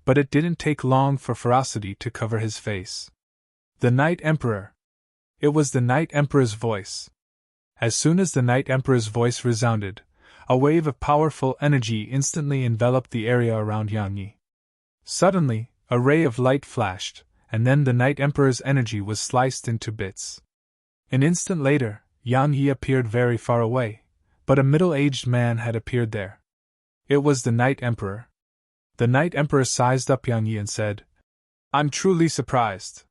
but it didn't take long for ferocity to cover his face. The Night Emperor. It was the Night Emperor's voice. As soon as the Night Emperor's voice resounded, a wave of powerful energy instantly enveloped the area around Yang Yi. Suddenly, a ray of light flashed, and then the Night Emperor's energy was sliced into bits. An instant later, Yang Yi appeared very far away, but a middle-aged man had appeared there. It was the Night Emperor. The Night Emperor sized up Yang Yi and said, "I'm truly surprised.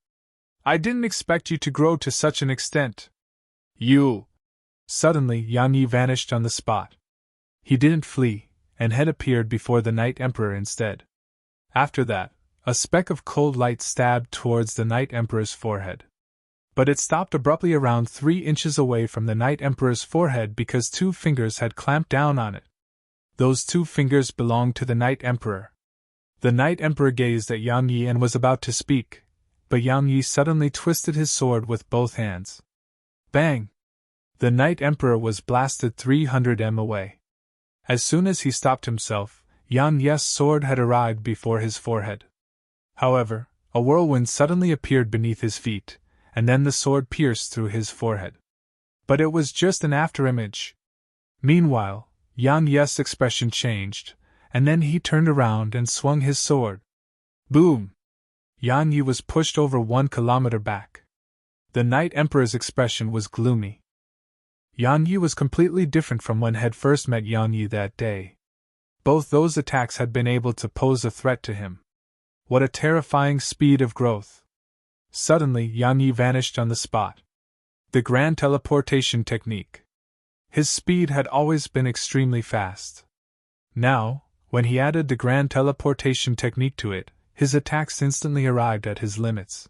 I didn't expect you to grow to such an extent. You..." Suddenly, Yang Yi vanished on the spot. He didn't flee, and had appeared before the Night Emperor instead. After that, a speck of cold light stabbed towards the Night Emperor's forehead. But it stopped abruptly around 3 inches away from the Night Emperor's forehead because 2 fingers had clamped down on it. Those 2 fingers belonged to the Night Emperor. The Night Emperor gazed at Yang Yi and was about to speak, but Yang Yi suddenly twisted his sword with both hands. Bang! The Night Emperor was blasted 300 m away. As soon as he stopped himself, Yang Yi's sword had arrived before his forehead. However, a whirlwind suddenly appeared beneath his feet, and then the sword pierced through his forehead. But it was just an afterimage. Meanwhile, Yang Yi's expression changed, and then he turned around and swung his sword. Boom! Yang Yi was pushed over 1 kilometer back. The Night Emperor's expression was gloomy. Yang Yi was completely different from when had first met Yang Yi that day. Both those attacks had been able to pose a threat to him. What a terrifying speed of growth! Suddenly, Yang Yi vanished on the spot. The grand teleportation technique. His speed had always been extremely fast. Now, when he added the grand teleportation technique to it, his attacks instantly arrived at his limits.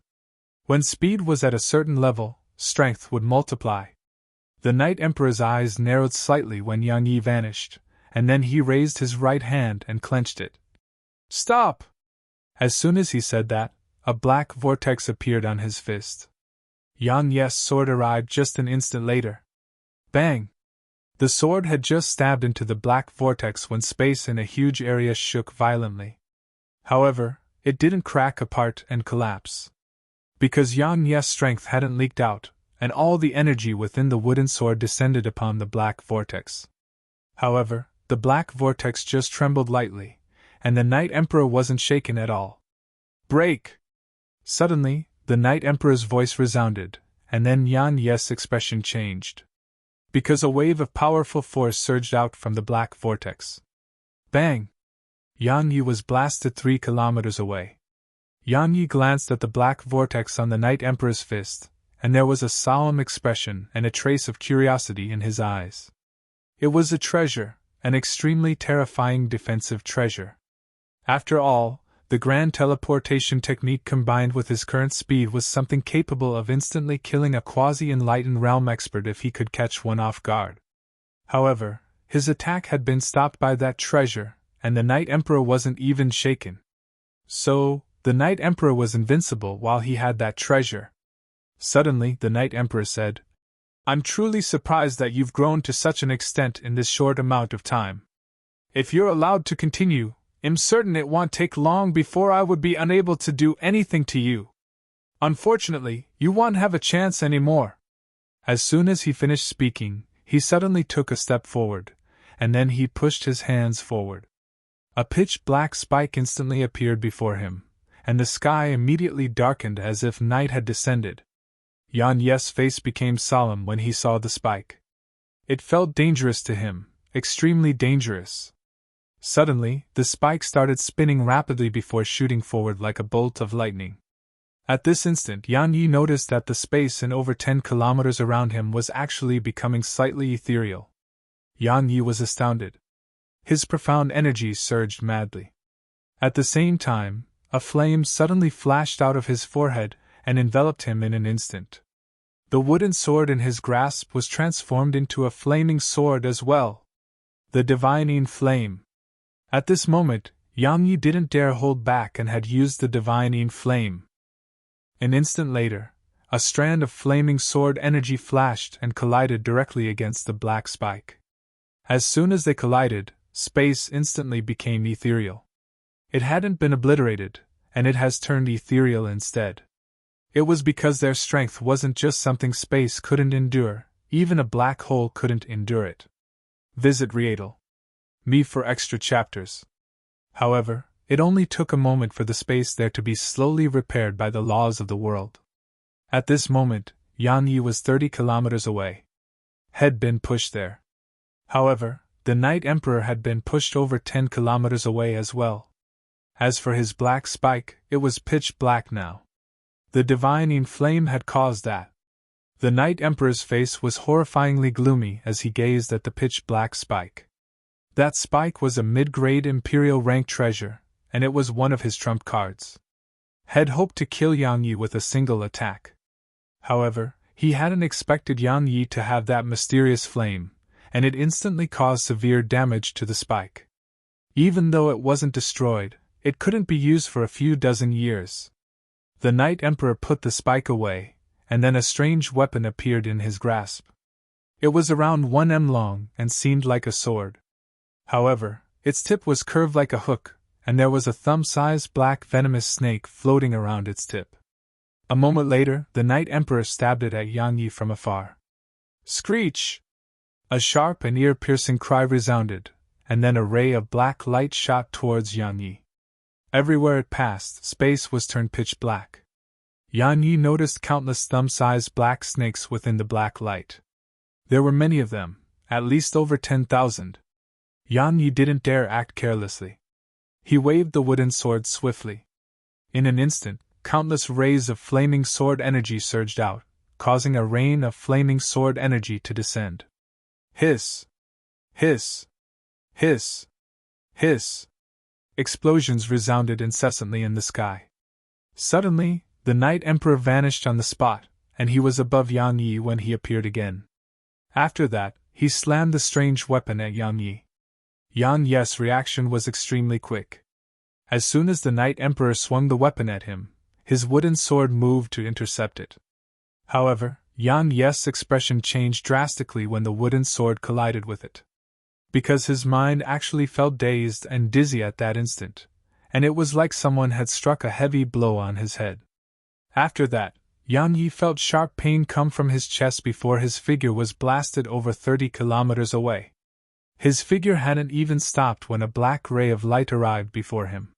When speed was at a certain level, strength would multiply. The Night Emperor's eyes narrowed slightly when Yang Yi vanished, and then he raised his right hand and clenched it. "Stop!" As soon as he said that, a black vortex appeared on his fist. Yang Yi's sword arrived just an instant later. Bang! The sword had just stabbed into the black vortex when space in a huge area shook violently. However, it didn't crack apart and collapse. Because Yang Yi's strength hadn't leaked out, and all the energy within the wooden sword descended upon the black vortex. However, the black vortex just trembled lightly, and the Night Emperor wasn't shaken at all. "Break!" Suddenly, the Night Emperor's voice resounded, and then Yang Yi's expression changed. Because a wave of powerful force surged out from the black vortex. Bang! Yang Yi was blasted 3 kilometers away. Yang Yi glanced at the black vortex on the Night Emperor's fist, and there was a solemn expression and a trace of curiosity in his eyes. It was a treasure, an extremely terrifying defensive treasure. After all, the grand teleportation technique combined with his current speed was something capable of instantly killing a quasi-enlightened realm expert if he could catch one off guard. However, his attack had been stopped by that treasure, and the Night Emperor wasn't even shaken. So, the Night Emperor was invincible while he had that treasure. Suddenly, the Night Emperor said, "I'm truly surprised that you've grown to such an extent in this short amount of time. If you're allowed to continue, I'm certain it won't take long before I would be unable to do anything to you. Unfortunately, you won't have a chance anymore." As soon as he finished speaking, he suddenly took a step forward, and then he pushed his hands forward. A pitch-black spike instantly appeared before him, and the sky immediately darkened as if night had descended. Yang Yi's face became solemn when he saw the spike. It felt dangerous to him, extremely dangerous. Suddenly, the spike started spinning rapidly before shooting forward like a bolt of lightning. At this instant, Yang Yi noticed that the space in over 10 kilometers around him was actually becoming slightly ethereal. Yang Yi was astounded. His profound energy surged madly. At the same time, a flame suddenly flashed out of his forehead and enveloped him in an instant. The wooden sword in his grasp was transformed into a flaming sword as well. The divining flame. At this moment, Yang Yi didn't dare hold back and had used the divining flame. An instant later, a strand of flaming sword energy flashed and collided directly against the black spike. As soon as they collided, space instantly became ethereal. It hadn't been obliterated, and it has turned ethereal instead. It was because their strength wasn't just something space couldn't endure, even a black hole couldn't endure it. Visit Readle.me for extra chapters. However, it only took a moment for the space there to be slowly repaired by the laws of the world. At this moment, Yang Yi was 30 kilometers away. Had been pushed there. However, the Night Emperor had been pushed over 10 kilometers away as well. As for his black spike, it was pitch black now. The divining flame had caused that. The Night Emperor's face was horrifyingly gloomy as he gazed at the pitch black spike. That spike was a mid-grade Imperial rank treasure, and it was one of his trump cards. Had hoped to kill Yang Yi with a single attack. However, he hadn't expected Yang Yi to have that mysterious flame, and it instantly caused severe damage to the spike. Even though it wasn't destroyed, it couldn't be used for a few dozen years. The Night Emperor put the spike away, and then a strange weapon appeared in his grasp. It was around 1 m long and seemed like a sword. However, its tip was curved like a hook, and there was a thumb-sized black venomous snake floating around its tip. A moment later, the Night Emperor stabbed it at Yang Yi from afar. Screech! A sharp and ear-piercing cry resounded, and then a ray of black light shot towards Yang Yi. Everywhere it passed, space was turned pitch black. Yang Yi noticed countless thumb-sized black snakes within the black light. There were many of them, at least over 10,000. Yang Yi didn't dare act carelessly. He waved the wooden sword swiftly. In an instant, countless rays of flaming sword energy surged out, causing a rain of flaming sword energy to descend. Hiss! Hiss! Hiss! Hiss! Explosions resounded incessantly in the sky. Suddenly, the Night Emperor vanished on the spot, and he was above Yang Yi when he appeared again. After that, he slammed the strange weapon at Yang Yi. Yang Yi's reaction was extremely quick. As soon as the Night Emperor swung the weapon at him, his wooden sword moved to intercept it. However, Yang Yi's expression changed drastically when the wooden sword collided with it. Because his mind actually felt dazed and dizzy at that instant, and it was like someone had struck a heavy blow on his head. After that, Yang Yi felt sharp pain come from his chest before his figure was blasted over 30 kilometers away. His figure hadn't even stopped when a black ray of light arrived before him.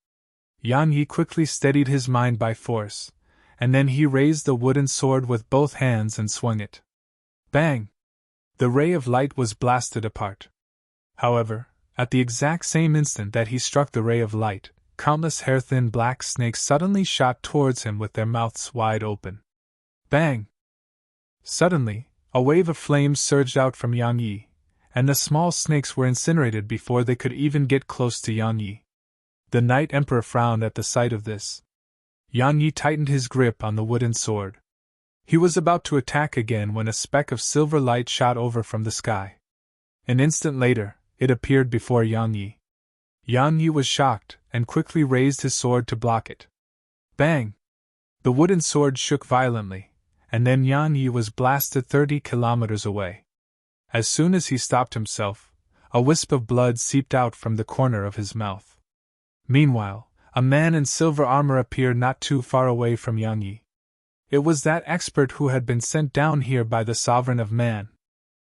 Yang Yi quickly steadied his mind by force, and then he raised the wooden sword with both hands and swung it. Bang! The ray of light was blasted apart. However, at the exact same instant that he struck the ray of light, countless hair-thin black snakes suddenly shot towards him with their mouths wide open. Bang! Suddenly, a wave of flames surged out from Yang Yi, and the small snakes were incinerated before they could even get close to Yang Yi. The Night Emperor frowned at the sight of this. Yang Yi tightened his grip on the wooden sword. He was about to attack again when a speck of silver light shot over from the sky. An instant later, it appeared before Yang Yi. Yang Yi was shocked and quickly raised his sword to block it. Bang! The wooden sword shook violently, and then Yang Yi was blasted 30 kilometers away. As soon as he stopped himself, a wisp of blood seeped out from the corner of his mouth. Meanwhile, a man in silver armor appeared not too far away from Yang Yi. It was that expert who had been sent down here by the Sovereign of Man.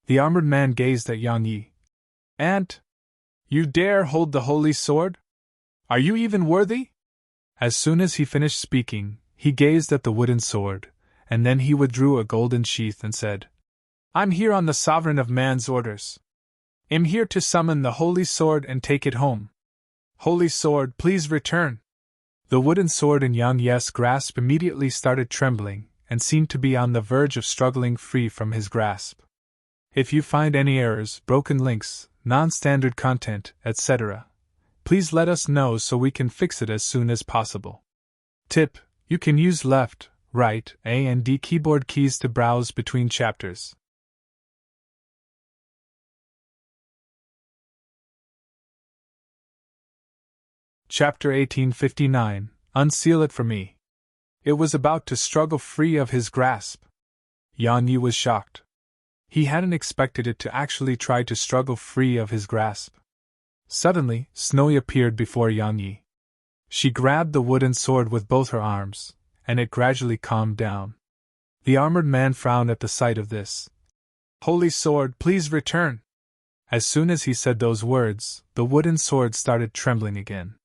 The armored man gazed at Yang Yi. "Ant! You dare hold the holy sword? Are you even worthy?" As soon as he finished speaking, he gazed at the wooden sword, and then he withdrew a golden sheath and said, "I'm here on the Sovereign of Man's orders. I'm here to summon the holy sword and take it home. Holy sword, please return." The wooden sword in Yang Yi's grasp immediately started trembling and seemed to be on the verge of struggling free from his grasp. If you find any errors, broken links, non-standard content, etc., please let us know so we can fix it as soon as possible. Tip: you can use left, right, A and D keyboard keys to browse between chapters. Chapter 1859, Unseal It For Me. It was about to struggle free of his grasp. Yang Yi was shocked. He hadn't expected it to actually try to struggle free of his grasp. Suddenly, Snowy appeared before Yang Yi. She grabbed the wooden sword with both her arms, and it gradually calmed down. The armored man frowned at the sight of this. "Holy sword, please return." As soon as he said those words, the wooden sword started trembling again.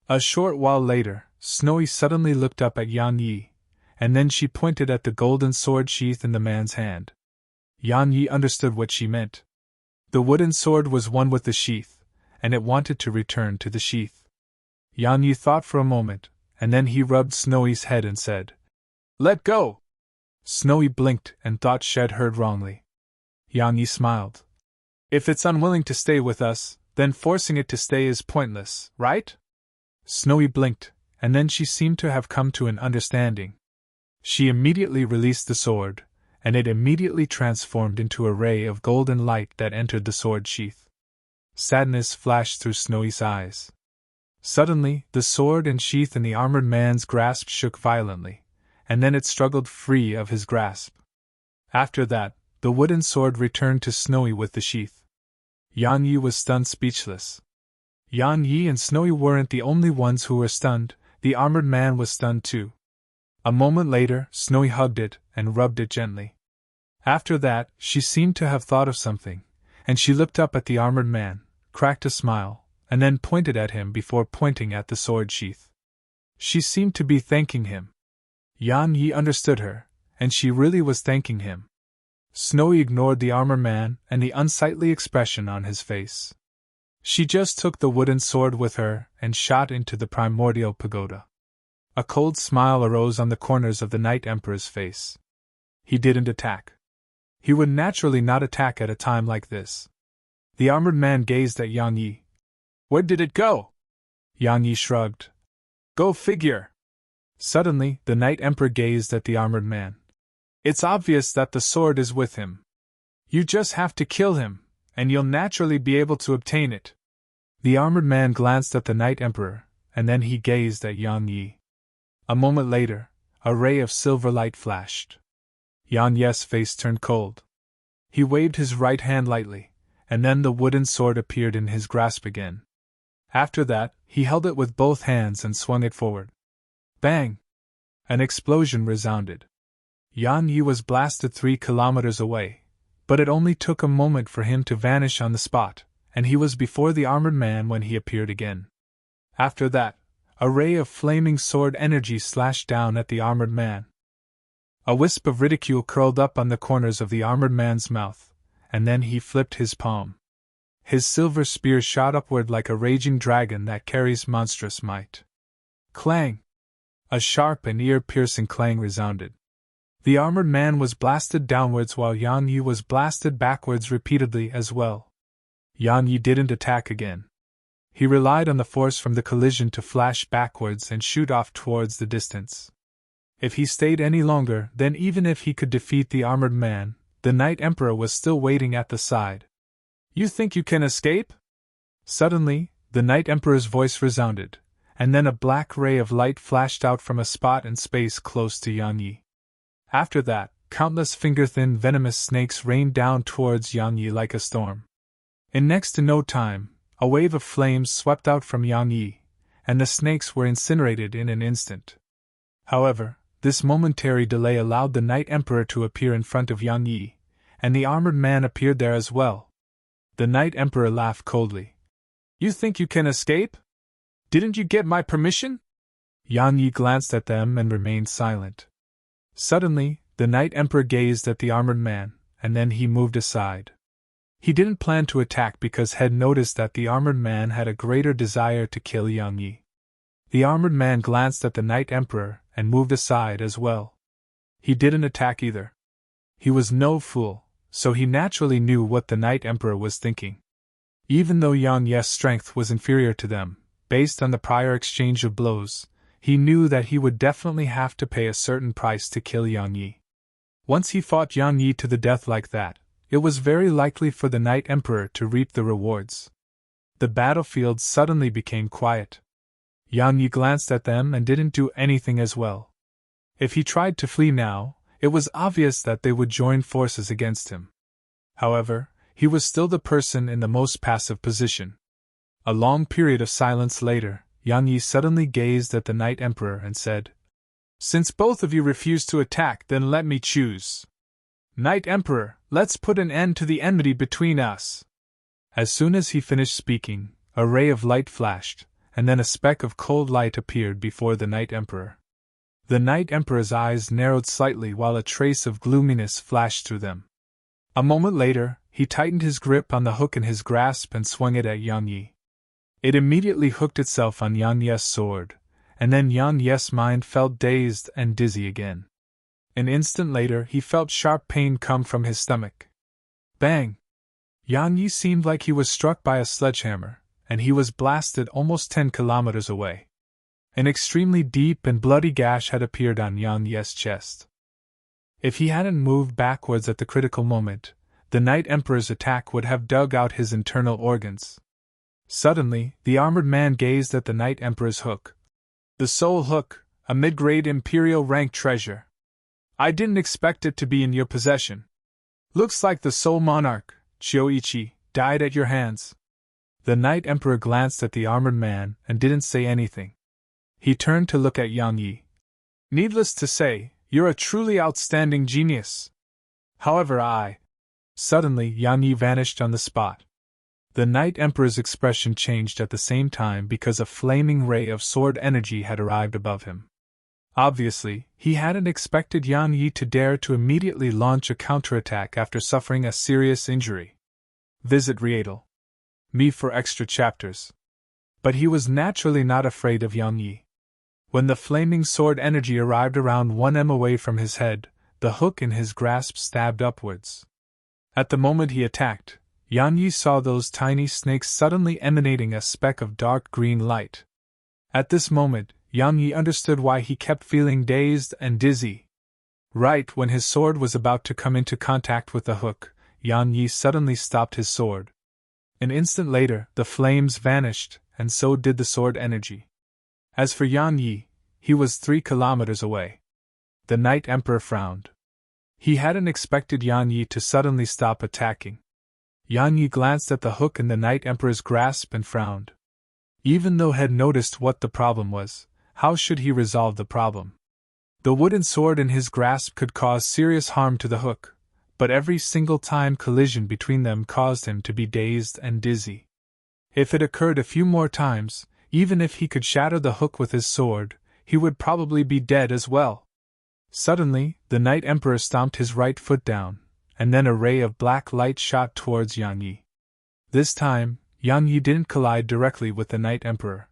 A short while later, Snowy suddenly looked up at Yang Yi, and then she pointed at the golden sword sheath in the man's hand. Yang Yi understood what she meant. The wooden sword was one with the sheath, and it wanted to return to the sheath. Yang Yi thought for a moment, and then he rubbed Snowy's head and said, "Let go!" Snowy blinked and thought she'd heard wrongly. Yang Yi smiled. "If it's unwilling to stay with us, then forcing it to stay is pointless, right?" Snowy blinked, and then she seemed to have come to an understanding. She immediately released the sword, and it immediately transformed into a ray of golden light that entered the sword sheath. Sadness flashed through Snowy's eyes. Suddenly, the sword and sheath in the armored man's grasp shook violently, and then it struggled free of his grasp. After that, the wooden sword returned to Snowy with the sheath. Yang Yi was stunned speechless. Yang Yi and Snowy weren't the only ones who were stunned, the armored man was stunned too. A moment later, Snowy hugged it and rubbed it gently. After that, she seemed to have thought of something, and she looked up at the armored man, cracked a smile, and then pointed at him before pointing at the sword sheath. She seemed to be thanking him. Yang Yi understood her, and she really was thanking him. Snowy ignored the armor man and the unsightly expression on his face. She just took the wooden sword with her and shot into the primordial pagoda. A cold smile arose on the corners of the Knight Emperor's face. He didn't attack. He would naturally not attack at a time like this. The armored man gazed at Yang Yi. Where did it go? Yang Yi shrugged. Go figure. Suddenly, the Knight Emperor gazed at the armored man. It's obvious that the sword is with him. You just have to kill him, and you'll naturally be able to obtain it. The armored man glanced at the Knight Emperor, and then he gazed at Yang Yi. A moment later, a ray of silver light flashed. Yang Yi's face turned cold. He waved his right hand lightly, and then the wooden sword appeared in his grasp again. After that, he held it with both hands and swung it forward. Bang! An explosion resounded. Yang Yi was blasted 3 kilometers away, but it only took a moment for him to vanish on the spot, and he was before the armored man when he appeared again. After that, a ray of flaming sword energy slashed down at the armored man. A wisp of ridicule curled up on the corners of the armored man's mouth, and then he flipped his palm. His silver spear shot upward like a raging dragon that carries monstrous might. Clang! A sharp and ear-piercing clang resounded. The armored man was blasted downwards while Yang Yi was blasted backwards repeatedly as well. Yang Yi didn't attack again. He relied on the force from the collision to flash backwards and shoot off towards the distance. If he stayed any longer, then even if he could defeat the armored man, the Knight Emperor was still waiting at the side. You think you can escape? Suddenly, the Knight Emperor's voice resounded, and then a black ray of light flashed out from a spot in space close to Yang Yi. After that, countless finger-thin venomous snakes rained down towards Yang Yi like a storm. In next to no time, a wave of flames swept out from Yang Yi, and the snakes were incinerated in an instant. However, this momentary delay allowed the Knight Emperor to appear in front of Yang Yi, and the armored man appeared there as well. The Knight Emperor laughed coldly. You think you can escape? Didn't you get my permission? Yang Yi glanced at them and remained silent. Suddenly, the Knight Emperor gazed at the armored man, and then he moved aside. He didn't plan to attack because he had noticed that the armored man had a greater desire to kill Yang Yi. The armored man glanced at the Knight Emperor and moved aside as well. He didn't attack either. He was no fool, so he naturally knew what the Knight Emperor was thinking. Even though Yang Yi's strength was inferior to them, based on the prior exchange of blows, he knew that he would definitely have to pay a certain price to kill Yang Yi. Once he fought Yang Yi to the death like that, it was very likely for the Knight Emperor to reap the rewards. The battlefield suddenly became quiet. Yang Yi glanced at them and didn't do anything as well. If he tried to flee now, it was obvious that they would join forces against him. However, he was still the person in the most passive position. A long period of silence later, Yang Yi suddenly gazed at the Knight Emperor and said, Since both of you refuse to attack, then let me choose. Knight Emperor, let's put an end to the enmity between us. As soon as he finished speaking, a ray of light flashed, and then a speck of cold light appeared before the Knight Emperor. The Knight Emperor's eyes narrowed slightly while a trace of gloominess flashed through them. A moment later, he tightened his grip on the hook in his grasp and swung it at Yang Yi. It immediately hooked itself on Yang Yi's sword, and then Yang Yi's mind felt dazed and dizzy again. An instant later, he felt sharp pain come from his stomach. Bang! Yang Yi seemed like he was struck by a sledgehammer, and he was blasted almost 10 kilometers away. An extremely deep and bloody gash had appeared on Yang Yi's chest. If he hadn't moved backwards at the critical moment, the Knight Emperor's attack would have dug out his internal organs. Suddenly, the armored man gazed at the Knight Emperor's hook. The soul hook, a mid-grade Imperial rank treasure. I didn't expect it to be in your possession. Looks like the Soul Monarch, Choichi, died at your hands. The Knight Emperor glanced at the armored man and didn't say anything. He turned to look at Yang Yi. Needless to say, you're a truly outstanding genius. However, Suddenly, Yang Yi vanished on the spot. The Knight Emperor's expression changed at the same time because a flaming ray of sword energy had arrived above him. Obviously, he hadn't expected Yang Yi to dare to immediately launch a counterattack after suffering a serious injury. Visit Readle.me for extra chapters. But he was naturally not afraid of Yang Yi. When the flaming sword energy arrived around 1 m away from his head, the hook in his grasp stabbed upwards. At the moment he attacked, Yan Yi saw those tiny snakes suddenly emanating a speck of dark green light. At this moment, Yang Yi understood why he kept feeling dazed and dizzy. Right when his sword was about to come into contact with the hook, Yang Yi suddenly stopped his sword. An instant later, the flames vanished, and so did the sword energy. As for Yang Yi, he was 3 kilometers away. The Night Emperor frowned. He hadn't expected Yang Yi to suddenly stop attacking. Yang Yi glanced at the hook in the Night Emperor's grasp and frowned. Even though he had noticed what the problem was, how should he resolve the problem? The wooden sword in his grasp could cause serious harm to the hook, but every single time collision between them caused him to be dazed and dizzy. If it occurred a few more times, even if he could shatter the hook with his sword, he would probably be dead as well. Suddenly, the Night Emperor stomped his right foot down, and then a ray of black light shot towards Yang Yi. This time, Yang Yi didn't collide directly with the Night Emperor.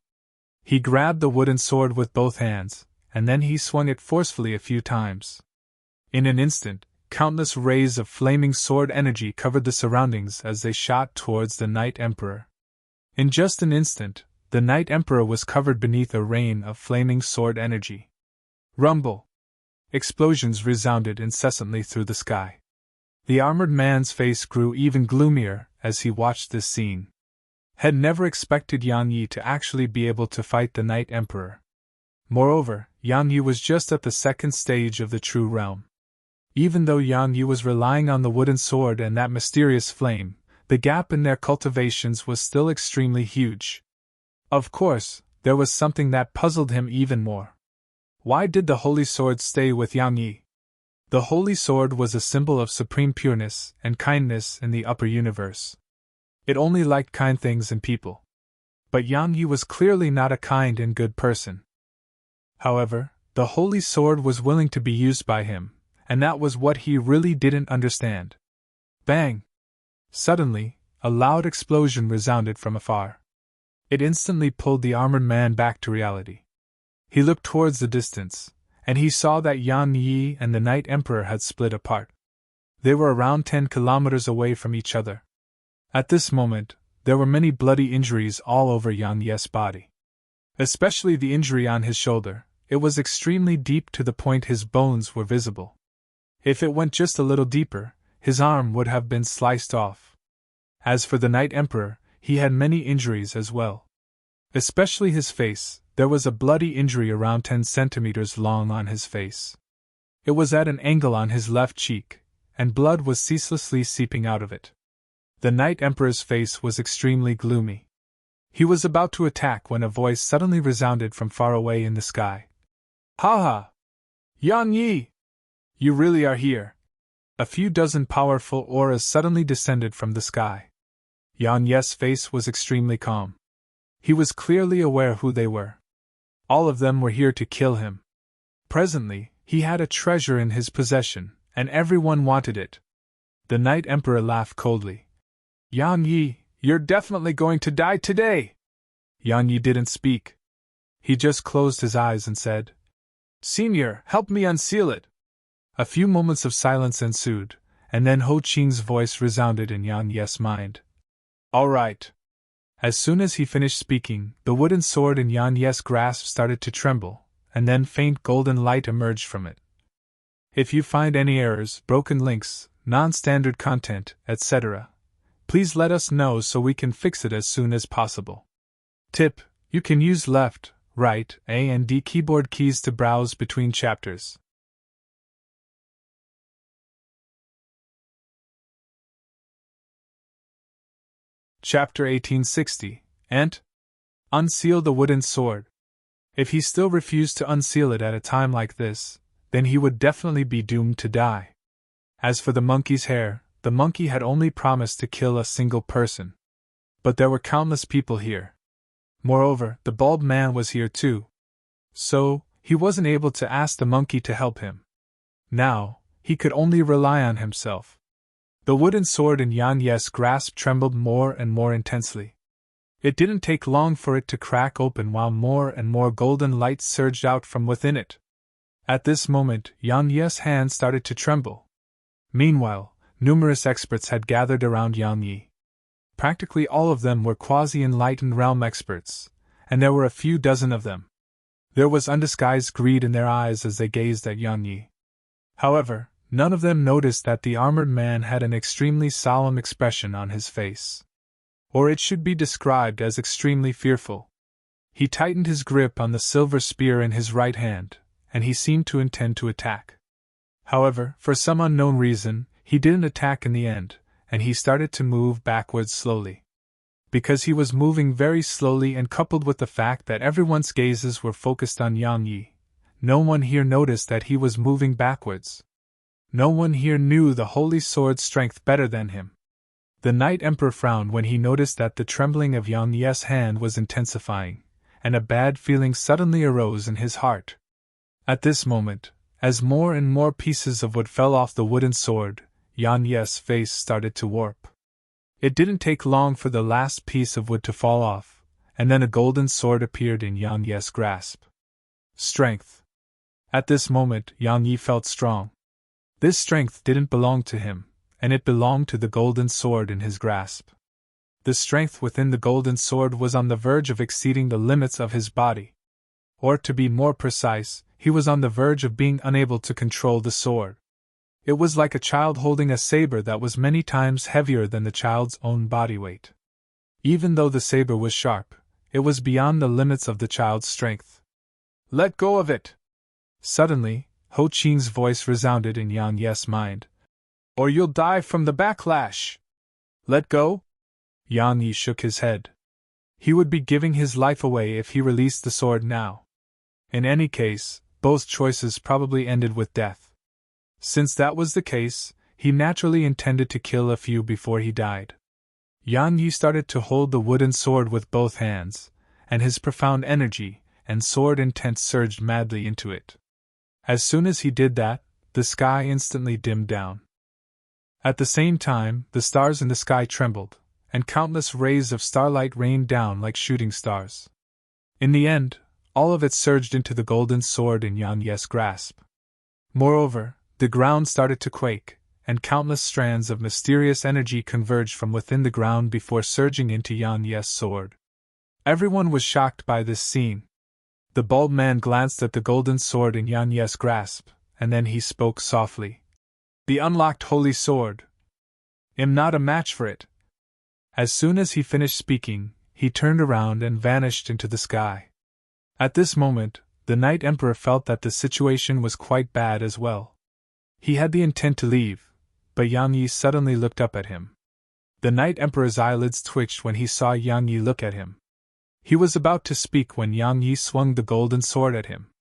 He grabbed the wooden sword with both hands, and then he swung it forcefully a few times. In an instant, countless rays of flaming sword energy covered the surroundings as they shot towards the Night Emperor. In just an instant, the Night Emperor was covered beneath a rain of flaming sword energy. Rumble! Explosions resounded incessantly through the sky. The armored man's face grew even gloomier as he watched this scene. Had never expected Yang Yi to actually be able to fight the Night Emperor. Moreover, Yang Yi was just at the second stage of the true realm. Even though Yang Yi was relying on the wooden sword and that mysterious flame, the gap in their cultivations was still extremely huge. Of course, there was something that puzzled him even more. Why did the Holy Sword stay with Yang Yi? The Holy Sword was a symbol of supreme pureness and kindness in the upper universe. It only liked kind things and people. But Yang Yi was clearly not a kind and good person. However, the Holy Sword was willing to be used by him, and that was what he really didn't understand. Bang! Suddenly, a loud explosion resounded from afar. It instantly pulled the armored man back to reality. He looked towards the distance, and he saw that Yang Yi and the Night Emperor had split apart. They were around 10 kilometers away from each other. At this moment, there were many bloody injuries all over Yang Yi's body. Especially the injury on his shoulder. It was extremely deep to the point his bones were visible. If it went just a little deeper, his arm would have been sliced off. As for the Night Emperor, he had many injuries as well. Especially his face. There was a bloody injury around 10 centimeters long on his face. It was at an angle on his left cheek, and blood was ceaselessly seeping out of it. The Night Emperor's face was extremely gloomy. He was about to attack when a voice suddenly resounded from far away in the sky. "Ha ha! Yang Yi! You really are here!" A few dozen powerful auras suddenly descended from the sky. Yang Yi's face was extremely calm. He was clearly aware who they were. All of them were here to kill him. Presently, he had a treasure in his possession, and everyone wanted it. The Night Emperor laughed coldly. "Yang Yi, you're definitely going to die today!" Yang Yi didn't speak. He just closed his eyes and said, "Senior, help me unseal it." A few moments of silence ensued, and then Ho Qing's voice resounded in Yang Yi's mind. "All right." As soon as he finished speaking, the wooden sword in Yang Yi's grasp started to tremble, and then faint golden light emerged from it. If you find any errors, broken links, non-standard content, etc., please let us know so we can fix it as soon as possible. Tip: you can use left, right, A and D keyboard keys to browse between chapters. Chapter 1860, Ant. Unseal the wooden sword. If he still refused to unseal it at a time like this, then he would definitely be doomed to die. As for the monkey's hair, the monkey had only promised to kill a single person. But there were countless people here. Moreover, the bald man was here too. So, he wasn't able to ask the monkey to help him. Now, he could only rely on himself. The wooden sword in Yang Yi's grasp trembled more and more intensely. It didn't take long for it to crack open while more and more golden light surged out from within it. At this moment, Yang Yi's hand started to tremble. Meanwhile, numerous experts had gathered around Yang Yi. Practically all of them were quasi-enlightened realm experts, and there were a few dozen of them. There was undisguised greed in their eyes as they gazed at Yang Yi. However, none of them noticed that the armored man had an extremely solemn expression on his face. Or it should be described as extremely fearful. He tightened his grip on the silver spear in his right hand, and he seemed to intend to attack. However, for some unknown reason, he didn't attack in the end, and he started to move backwards slowly. Because he was moving very slowly and coupled with the fact that everyone's gazes were focused on Yang Yi, no one here noticed that he was moving backwards. No one here knew the holy sword's strength better than him. The Knight Emperor frowned when he noticed that the trembling of Yang Yi's hand was intensifying, and a bad feeling suddenly arose in his heart. At this moment, as more and more pieces of wood fell off the wooden sword, Yang Yi's face started to warp. It didn't take long for the last piece of wood to fall off, and then a golden sword appeared in Yang Yi's grasp. Strength. At this moment, Yang Yi felt strong. This strength didn't belong to him, and it belonged to the golden sword in his grasp. The strength within the golden sword was on the verge of exceeding the limits of his body. Or to be more precise, he was on the verge of being unable to control the sword. It was like a child holding a saber that was many times heavier than the child's own body weight. Even though the saber was sharp, it was beyond the limits of the child's strength. "Let go of it!" Suddenly, Ho Qing's voice resounded in Yang Yi's mind. "Or you'll die from the backlash!" "Let go?" Yang Yi shook his head. He would be giving his life away if he released the sword now. In any case, both choices probably ended with death. Since that was the case, he naturally intended to kill a few before he died. Yang Yi started to hold the wooden sword with both hands, and his profound energy and sword intent surged madly into it. As soon as he did that, the sky instantly dimmed down. At the same time, the stars in the sky trembled, and countless rays of starlight rained down like shooting stars. In the end, all of it surged into the golden sword in Yang Yi's grasp. Moreover, the ground started to quake, and countless strands of mysterious energy converged from within the ground before surging into Yang Yi's sword. Everyone was shocked by this scene. The bald man glanced at the golden sword in Yang Yi's grasp, and then he spoke softly. "The unlocked holy sword. Am not a match for it." As soon as he finished speaking, he turned around and vanished into the sky. At this moment, the Knight Emperor felt that the situation was quite bad as well. He had the intent to leave, but Yang Yi suddenly looked up at him. The Knight Emperor's eyelids twitched when he saw Yang Yi look at him. He was about to speak when Yang Yi swung the golden sword at him.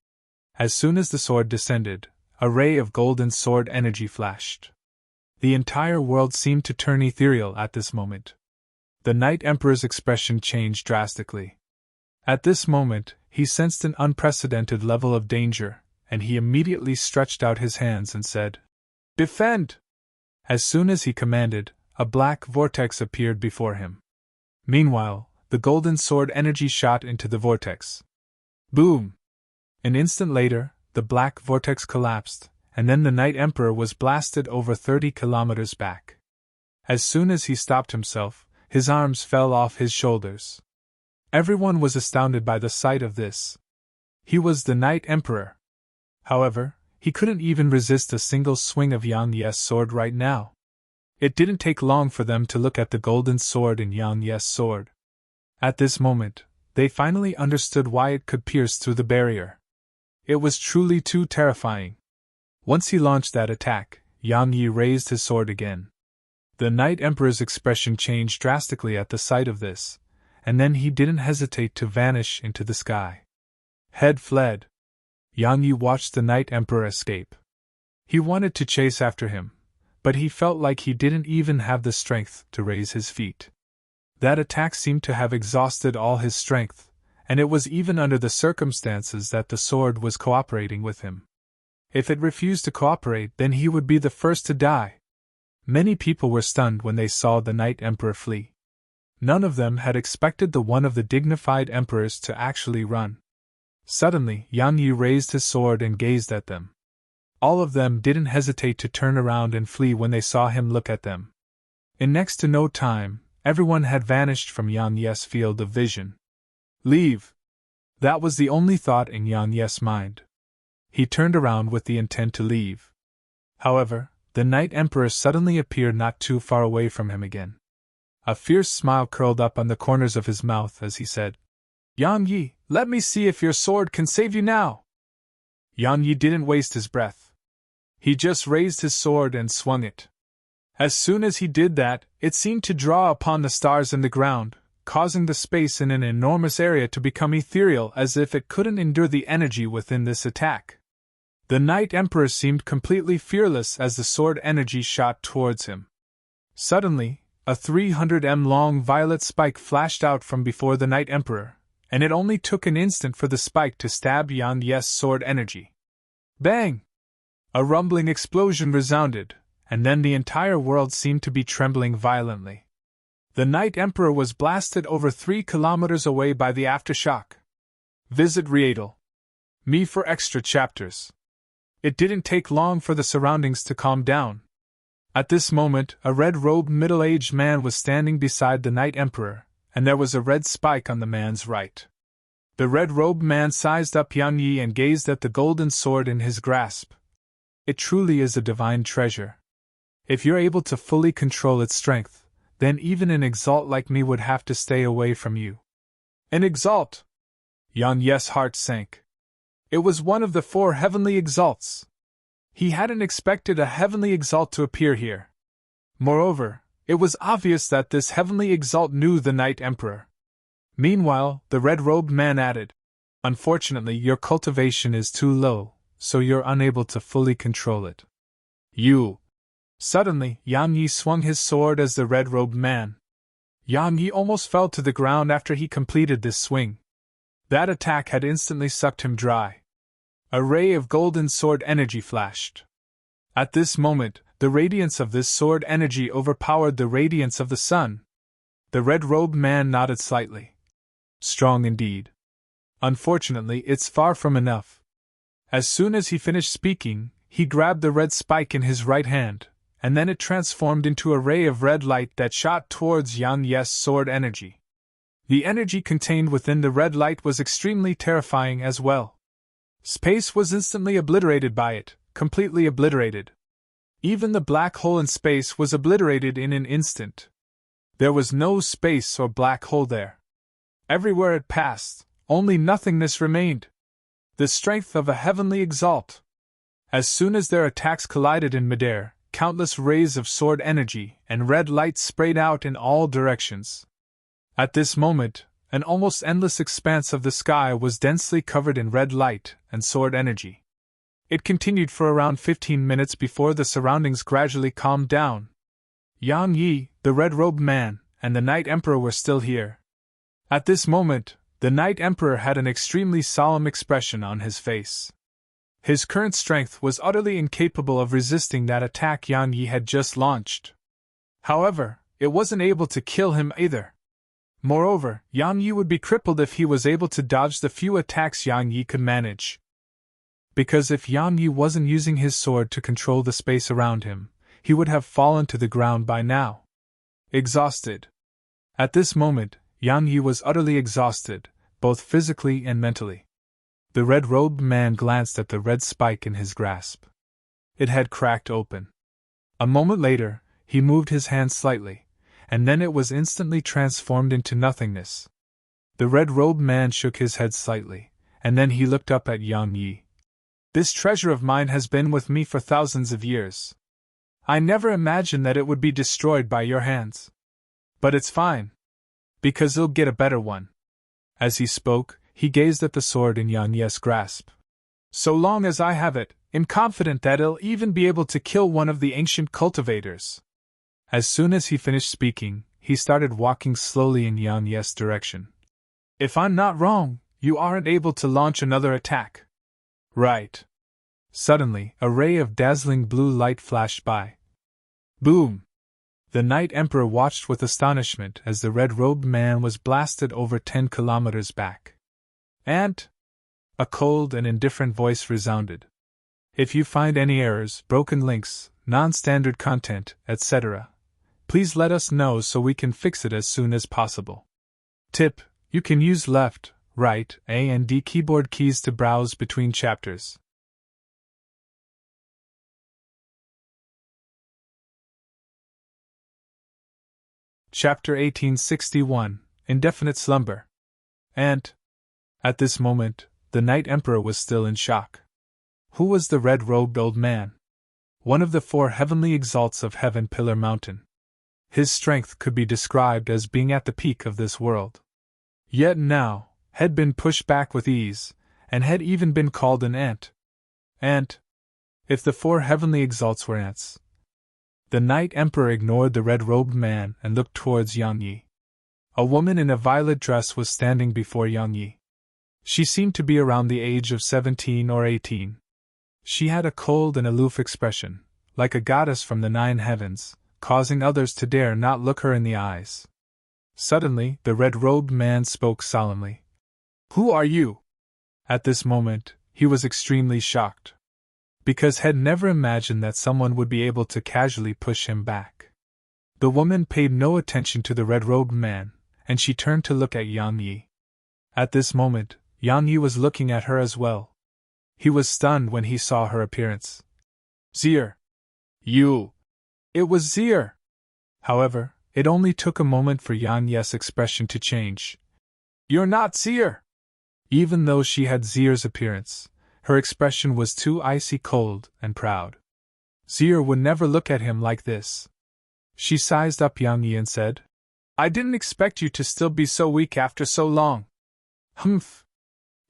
As soon as the sword descended, a ray of golden sword energy flashed. The entire world seemed to turn ethereal at this moment. The Knight Emperor's expression changed drastically. At this moment, he sensed an unprecedented level of danger, and he immediately stretched out his hands and said, "Defend!" As soon as he commanded, a black vortex appeared before him. Meanwhile, the golden sword energy shot into the vortex. Boom! An instant later, the black vortex collapsed, and then the Knight Emperor was blasted over 30 kilometers back. As soon as he stopped himself, his arms fell off his shoulders. Everyone was astounded by the sight of this. He was the Knight Emperor. However, he couldn't even resist a single swing of Yang Yi's sword right now. It didn't take long for them to look at the golden sword in Yang Yi's sword. At this moment, they finally understood why it could pierce through the barrier. It was truly too terrifying. Once he launched that attack, Yang Yi raised his sword again. The Knight Emperor's expression changed drastically at the sight of this, and then he didn't hesitate to vanish into the sky. Head fled. Yang Yi watched the Knight Emperor escape. He wanted to chase after him, but he felt like he didn't even have the strength to raise his feet. That attack seemed to have exhausted all his strength, and it was even under the circumstances that the sword was cooperating with him. If it refused to cooperate, then he would be the first to die. Many people were stunned when they saw the Knight Emperor flee. None of them had expected the one of the dignified emperors to actually run. Suddenly, Yang Yi raised his sword and gazed at them. All of them didn't hesitate to turn around and flee when they saw him look at them. In next to no time, everyone had vanished from Yang Yi's field of vision. Leave! That was the only thought in Yang Yi's mind. He turned around with the intent to leave. However, the Night Emperor suddenly appeared not too far away from him again. A fierce smile curled up on the corners of his mouth as he said, Yang Yi, let me see if your sword can save you now! Yang Yi didn't waste his breath. He just raised his sword and swung it. As soon as he did that, it seemed to draw upon the stars in the ground, causing the space in an enormous area to become ethereal as if it couldn't endure the energy within this attack. The Night Emperor seemed completely fearless as the sword energy shot towards him. Suddenly, a 300 long violet spike flashed out from before the Night Emperor, and it only took an instant for the spike to stab Yang Yi's sword energy. Bang! A rumbling explosion resounded, and then the entire world seemed to be trembling violently. The Night Emperor was blasted over 3 kilometers away by the aftershock. Visit Riedel. Me for extra chapters. It didn't take long for the surroundings to calm down. At this moment, a red-robed middle-aged man was standing beside the Night Emperor, and there was a red spike on the man's right. The red-robed man sized up Yang Yi and gazed at the golden sword in his grasp. It truly is a divine treasure. If you're able to fully control its strength, then even an exalt like me would have to stay away from you. An exalt! Yang Yi's heart sank. It was one of the 4 heavenly exalts. He hadn't expected a heavenly exalt to appear here. Moreover, it was obvious that this heavenly exalt knew the Night Emperor. Meanwhile, the red-robed man added, Unfortunately, your cultivation is too low, so you're unable to fully control it. You! Suddenly, Yang Yi swung his sword as the red-robed man. Yang Yi almost fell to the ground after he completed this swing. That attack had instantly sucked him dry. A ray of golden sword energy flashed. At this moment, the radiance of this sword energy overpowered the radiance of the sun. The red-robed man nodded slightly. Strong indeed. Unfortunately, it's far from enough. As soon as he finished speaking, he grabbed the red spike in his right hand, and then it transformed into a ray of red light that shot towards Yang Yi's sword energy. The energy contained within the red light was extremely terrifying as well. Space was instantly obliterated by it, completely obliterated. Even the black hole in space was obliterated in an instant. There was no space or black hole there. Everywhere it passed, only nothingness remained. The strength of a heavenly exalt. As soon as their attacks collided in midair, countless rays of sword energy and red light sprayed out in all directions. At this moment, an almost endless expanse of the sky was densely covered in red light and sword energy. It continued for around 15 minutes before the surroundings gradually calmed down. Yang Yi, the red-robed man, and the Night Emperor were still here. At this moment, the Night Emperor had an extremely solemn expression on his face. His current strength was utterly incapable of resisting that attack Yang Yi had just launched. However, it wasn't able to kill him either. Moreover, Yang Yi would be crippled if he was able to dodge the few attacks Yang Yi could manage. Because if Yang Yi wasn't using his sword to control the space around him, he would have fallen to the ground by now. Exhausted. At this moment, Yang Yi was utterly exhausted, both physically and mentally. The red-robed man glanced at the red spike in his grasp. It had cracked open. A moment later, he moved his hand slightly, and then it was instantly transformed into nothingness. The red-robed man shook his head slightly, and then he looked up at Yang Yi. This treasure of mine has been with me for thousands of years. I never imagined that it would be destroyed by your hands. But it's fine. Because you'll get a better one. As he spoke, he gazed at the sword in Yang Yi's grasp. So long as I have it, I'm confident that it'll even be able to kill one of the ancient cultivators. As soon as he finished speaking, he started walking slowly in Yang Yi's direction. If I'm not wrong, you aren't able to launch another attack. Right. Suddenly, a ray of dazzling blue light flashed by. Boom! The Night Emperor watched with astonishment as the red-robed man was blasted over 10 kilometers back. And a cold and indifferent voice resounded. If you find any errors, broken links, non-standard content, etc., please let us know so we can fix it as soon as possible. Tip: you can use left, right, A and D keyboard keys to browse between chapters. Chapter 1861, Indefinite Slumber. And at this moment, the Night Emperor was still in shock. Who was the red-robed old man? One of the 4 heavenly exalts of Heaven Pillar Mountain. His strength could be described as being at the peak of this world. Yet now, had been pushed back with ease, and had even been called an ant. Ant? If the 4 heavenly exalts were ants. The Night Emperor ignored the red-robed man and looked towards Yang Yi. A woman in a violet dress was standing before Yang Yi. She seemed to be around the age of 17 or 18. She had a cold and aloof expression, like a goddess from the 9 heavens, causing others to dare not look her in the eyes. Suddenly, the red-robed man spoke solemnly. "Who are you?" At this moment, he was extremely shocked, because had never imagined that someone would be able to casually push him back. The woman paid no attention to the red-robed man, and she turned to look at Yang Yi. At this moment, Yang Yi was looking at her as well. He was stunned when he saw her appearance. "Zir! You!" It was Zir! However, it only took a moment for Yang Yi's expression to change. "You're not Zir!" Even though she had Zir's appearance, her expression was too icy cold and proud. Zir would never look at him like this. She sized up Yang Yi and said, "I didn't expect you to still be so weak after so long." "Humph!"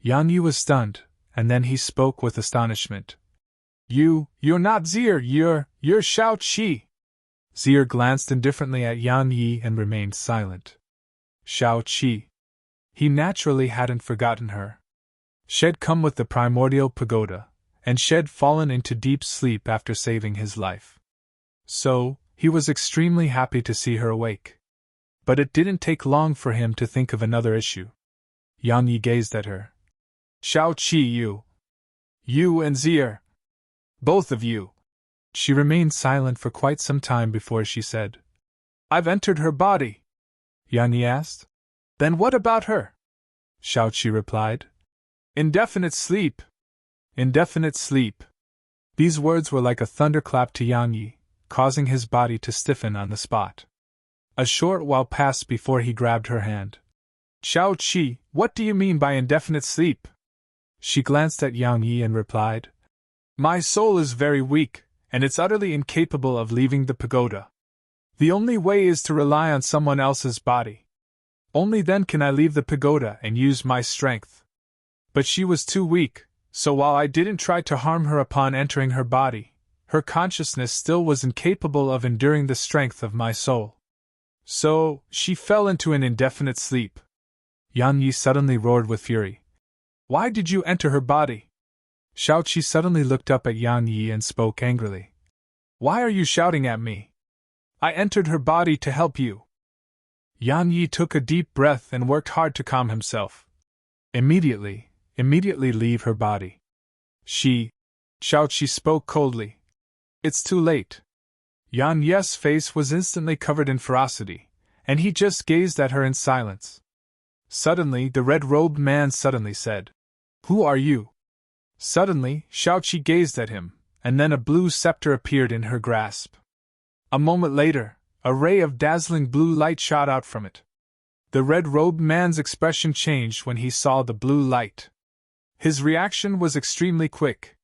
Yang Yi was stunned, and then he spoke with astonishment. You're not Zir, you're Shao Qi." Zir glanced indifferently at Yang Yi and remained silent. Shao Qi. He naturally hadn't forgotten her. She'd come with the primordial pagoda, and she'd fallen into deep sleep after saving his life. So, he was extremely happy to see her awake. But it didn't take long for him to think of another issue. Yang Yi gazed at her. "Shao Qi, you and Zir. Both of you." She remained silent for quite some time before she said, "I've entered her body." Yang Yi asked. "Then what about her?" Shao Qi replied. "Indefinite sleep. Indefinite sleep." These words were like a thunderclap to Yang Yi, causing his body to stiffen on the spot. A short while passed before he grabbed her hand. "Shao Qi, what do you mean by indefinite sleep?" She glanced at Yang Yi and replied, "My soul is very weak, and it's utterly incapable of leaving the pagoda. The only way is to rely on someone else's body. Only then can I leave the pagoda and use my strength." But she was too weak, so while I didn't try to harm her upon entering her body, her consciousness still was incapable of enduring the strength of my soul. So, she fell into an indefinite sleep. Yang Yi suddenly roared with fury. "Why did you enter her body?" Shao Qi suddenly looked up at Yang Yi and spoke angrily. "Why are you shouting at me? I entered her body to help you." Yang Yi took a deep breath and worked hard to calm himself. Immediately leave her body." Shao Qi spoke coldly. "It's too late." Yang Yi's face was instantly covered in ferocity, and he just gazed at her in silence. Suddenly, the red-robed man suddenly said, "Who are you?" Suddenly, Shao Qi gazed at him, and then a blue scepter appeared in her grasp. A moment later, a ray of dazzling blue light shot out from it. The red-robed man's expression changed when he saw the blue light. His reaction was extremely quick.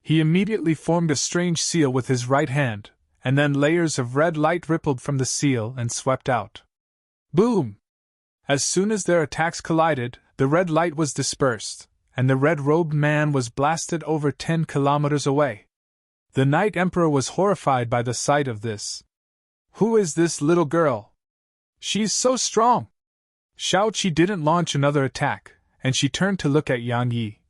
He immediately formed a strange seal with his right hand, and then layers of red light rippled from the seal and swept out. Boom! As soon as their attacks collided, the red light was dispersed, and the red-robed man was blasted over 10 kilometers away. The Night Emperor was horrified by the sight of this. "Who is this little girl? She's so strong!" Shao Qi didn't launch another attack, and she turned to look at Yang Yi.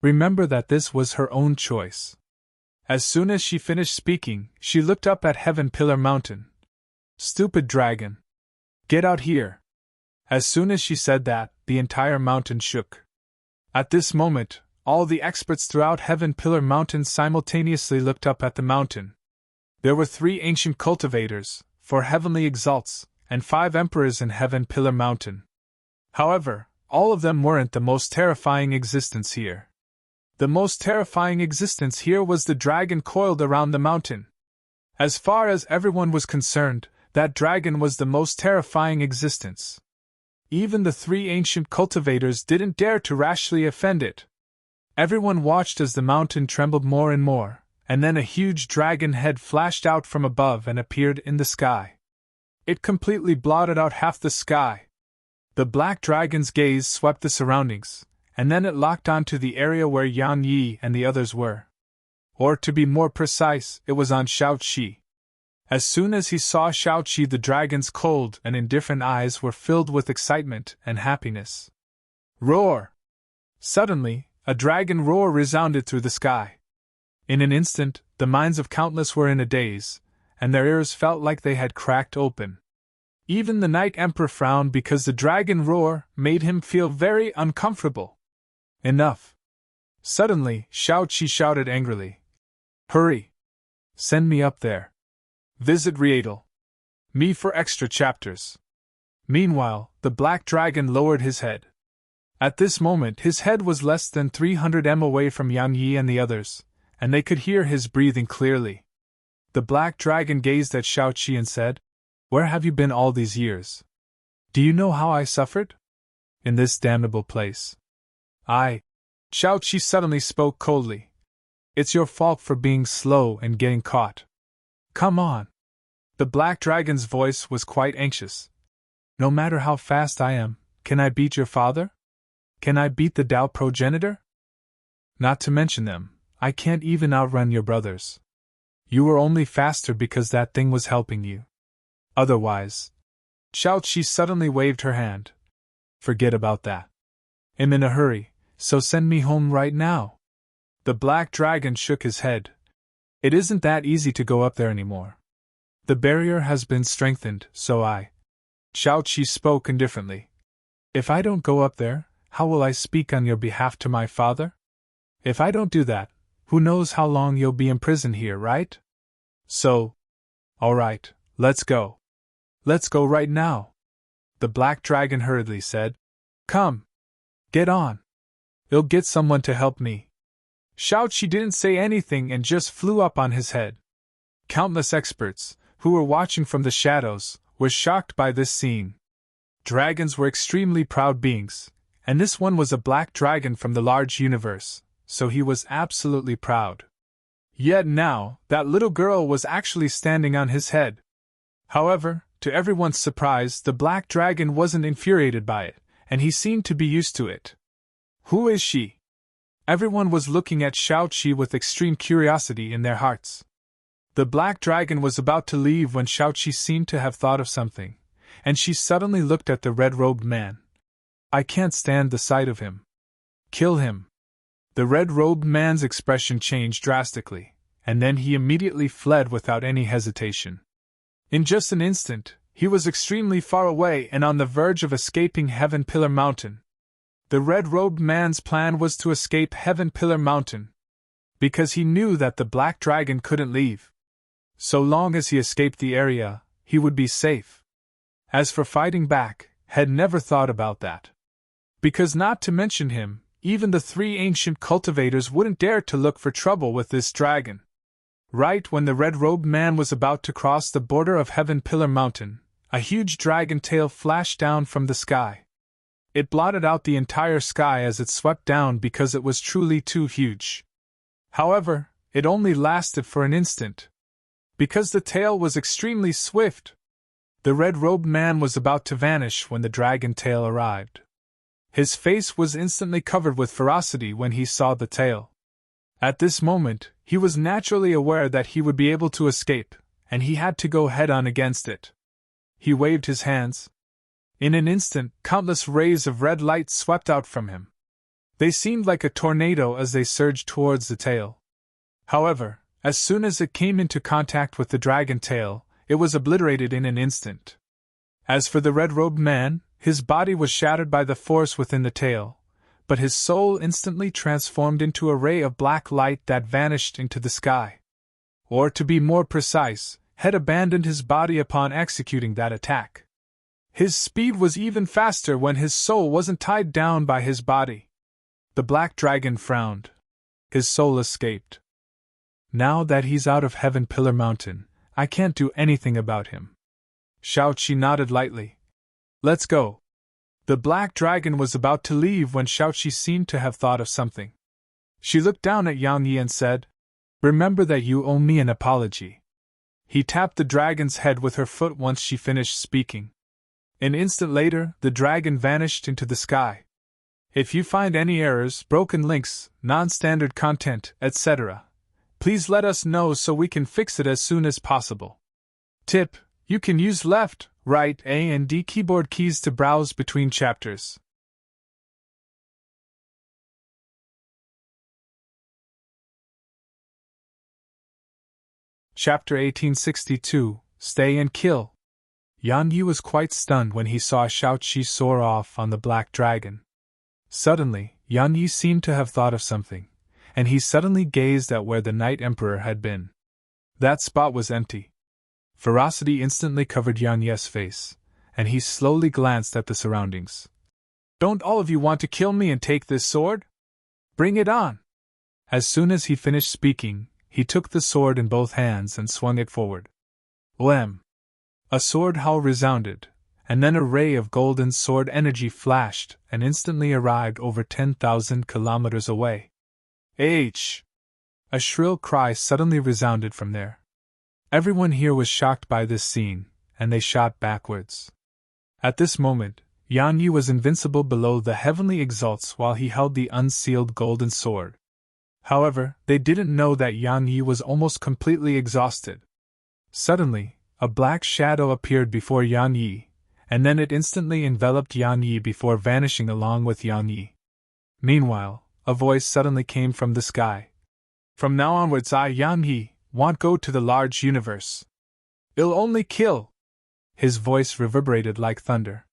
Remember that this was her own choice. As soon as she finished speaking, she looked up at Heaven Pillar Mountain. Stupid dragon! Get out here! As soon as she said that, the entire mountain shook. At this moment, all the experts throughout Heaven Pillar Mountain simultaneously looked up at the mountain. There were 3 ancient cultivators, 4 heavenly exalts, and 5 emperors in Heaven Pillar Mountain. However, all of them weren't the most terrifying existence here. The most terrifying existence here was the dragon coiled around the mountain. As far as everyone was concerned, that dragon was the most terrifying existence. Even the 3 ancient cultivators didn't dare to rashly offend it. Everyone watched as the mountain trembled more and more, and then a huge dragon head flashed out from above and appeared in the sky. It completely blotted out half the sky. The black dragon's gaze swept the surroundings, and then it locked onto the area where Yan Yi and the others were. Or to be more precise, it was on Shao-Chi. As soon as he saw Shao-Chi, the dragon's cold and indifferent eyes were filled with excitement and happiness. Roar! Suddenly, a dragon roar resounded through the sky. In an instant, the minds of countless were in a daze, and their ears felt like they had cracked open. Even the Night Emperor frowned because the dragon roar made him feel very uncomfortable. Enough! Suddenly, Shao-Chi shouted angrily. Hurry! Send me up there. Visit Rietal. Me for extra chapters. Meanwhile, the black dragon lowered his head. At this moment his head was less than 300 m away from Yan Yi and the others, and they could hear his breathing clearly. The black dragon gazed at Shao-Chi and said, Where have you been all these years? Do you know how I suffered? In this damnable place. Shao-Chi suddenly spoke coldly. It's your fault for being slow and getting caught. Come on. The black dragon's voice was quite anxious. No matter how fast I am, can I beat your father? Can I beat the Tao progenitor? Not to mention them, I can't even outrun your brothers. You were only faster because that thing was helping you. Otherwise. Shao-Chi suddenly waved her hand. Forget about that. I'm in a hurry, so send me home right now. The black dragon shook his head. It isn't that easy to go up there anymore. The barrier has been strengthened, so Shao-Chi spoke indifferently. If I don't go up there, how will I speak on your behalf to my father? If I don't do that, who knows how long you'll be imprisoned here, right? So. Alright, let's go. Let's go right now. The black dragon hurriedly said. Come. Get on. I'll get someone to help me. Shao-Chi didn't say anything and just flew up on his head. Countless experts, who were watching from the shadows, were shocked by this scene. Dragons were extremely proud beings, and this one was a black dragon from the large universe, so he was absolutely proud. Yet now, that little girl was actually standing on his head. However, to everyone's surprise, the black dragon wasn't infuriated by it, and he seemed to be used to it. Who is she? Everyone was looking at Shao-Chi with extreme curiosity in their hearts. The black dragon was about to leave when Shao-Chi seemed to have thought of something, and she suddenly looked at the red-robed man. I can't stand the sight of him. Kill him. The red-robed man's expression changed drastically, and then he immediately fled without any hesitation. In just an instant, he was extremely far away and on the verge of escaping Heaven Pillar Mountain. The red-robed man's plan was to escape Heaven Pillar Mountain, because he knew that the black dragon couldn't leave. So long as he escaped the area, he would be safe. As for fighting back, had never thought about that. Because not to mention him, even the 3 ancient cultivators wouldn't dare to look for trouble with this dragon. Right when the red-robed man was about to cross the border of Heaven Pillar Mountain, a huge dragon tail flashed down from the sky. It blotted out the entire sky as it swept down because it was truly too huge. However, it only lasted for an instant. Because the tail was extremely swift, the red-robed man was about to vanish when the dragon tail arrived. His face was instantly covered with ferocity when he saw the tail. At this moment, he was naturally aware that he would be able to escape, and he had to go head-on against it. He waved his hands. In an instant, countless rays of red light swept out from him. They seemed like a tornado as they surged towards the tail. However, as soon as it came into contact with the dragon tail, it was obliterated in an instant. As for the red-robed man, his body was shattered by the force within the tail, but his soul instantly transformed into a ray of black light that vanished into the sky. Or to be more precise, had abandoned his body upon executing that attack. His speed was even faster when his soul wasn't tied down by his body. The black dragon frowned. His soul escaped. Now that he's out of Heaven Pillar Mountain, I can't do anything about him. She nodded lightly. Let's go. The black dragon was about to leave when Shi seemed to have thought of something. She looked down at Yang Yi and said, Remember that you owe me an apology. He tapped the dragon's head with her foot once she finished speaking. An instant later, the dragon vanished into the sky. If you find any errors, broken links, non-standard content, etc., please let us know so we can fix it as soon as possible. Tip: you can use left, right, A and D keyboard keys to browse between chapters. Chapter 1862, Stay and Kill. Yan Yi was quite stunned when he saw Shi soar off on the black dragon. Suddenly, Yan Yi seemed to have thought of something, and he suddenly gazed at where the Night Emperor had been. That spot was empty. Ferocity instantly covered Yan Yi's face, and he slowly glanced at the surroundings. Don't all of you want to kill me and take this sword? Bring it on! As soon as he finished speaking, he took the sword in both hands and swung it forward. Wham! A sword howl resounded, and then a ray of golden sword energy flashed and instantly arrived over 10,000 kilometers away. H! A shrill cry suddenly resounded from there. Everyone here was shocked by this scene, and they shot backwards. At this moment, Yan Yi was invincible below the heavenly exalts while he held the unsealed golden sword. However, they didn't know that Yan Yi was almost completely exhausted. Suddenly, a black shadow appeared before Yan Yi, and then it instantly enveloped Yan Yi before vanishing along with Yan Yi. Meanwhile, a voice suddenly came from the sky. From now onwards Yan Yi, won't go to the large universe. It'll only kill. His voice reverberated like thunder.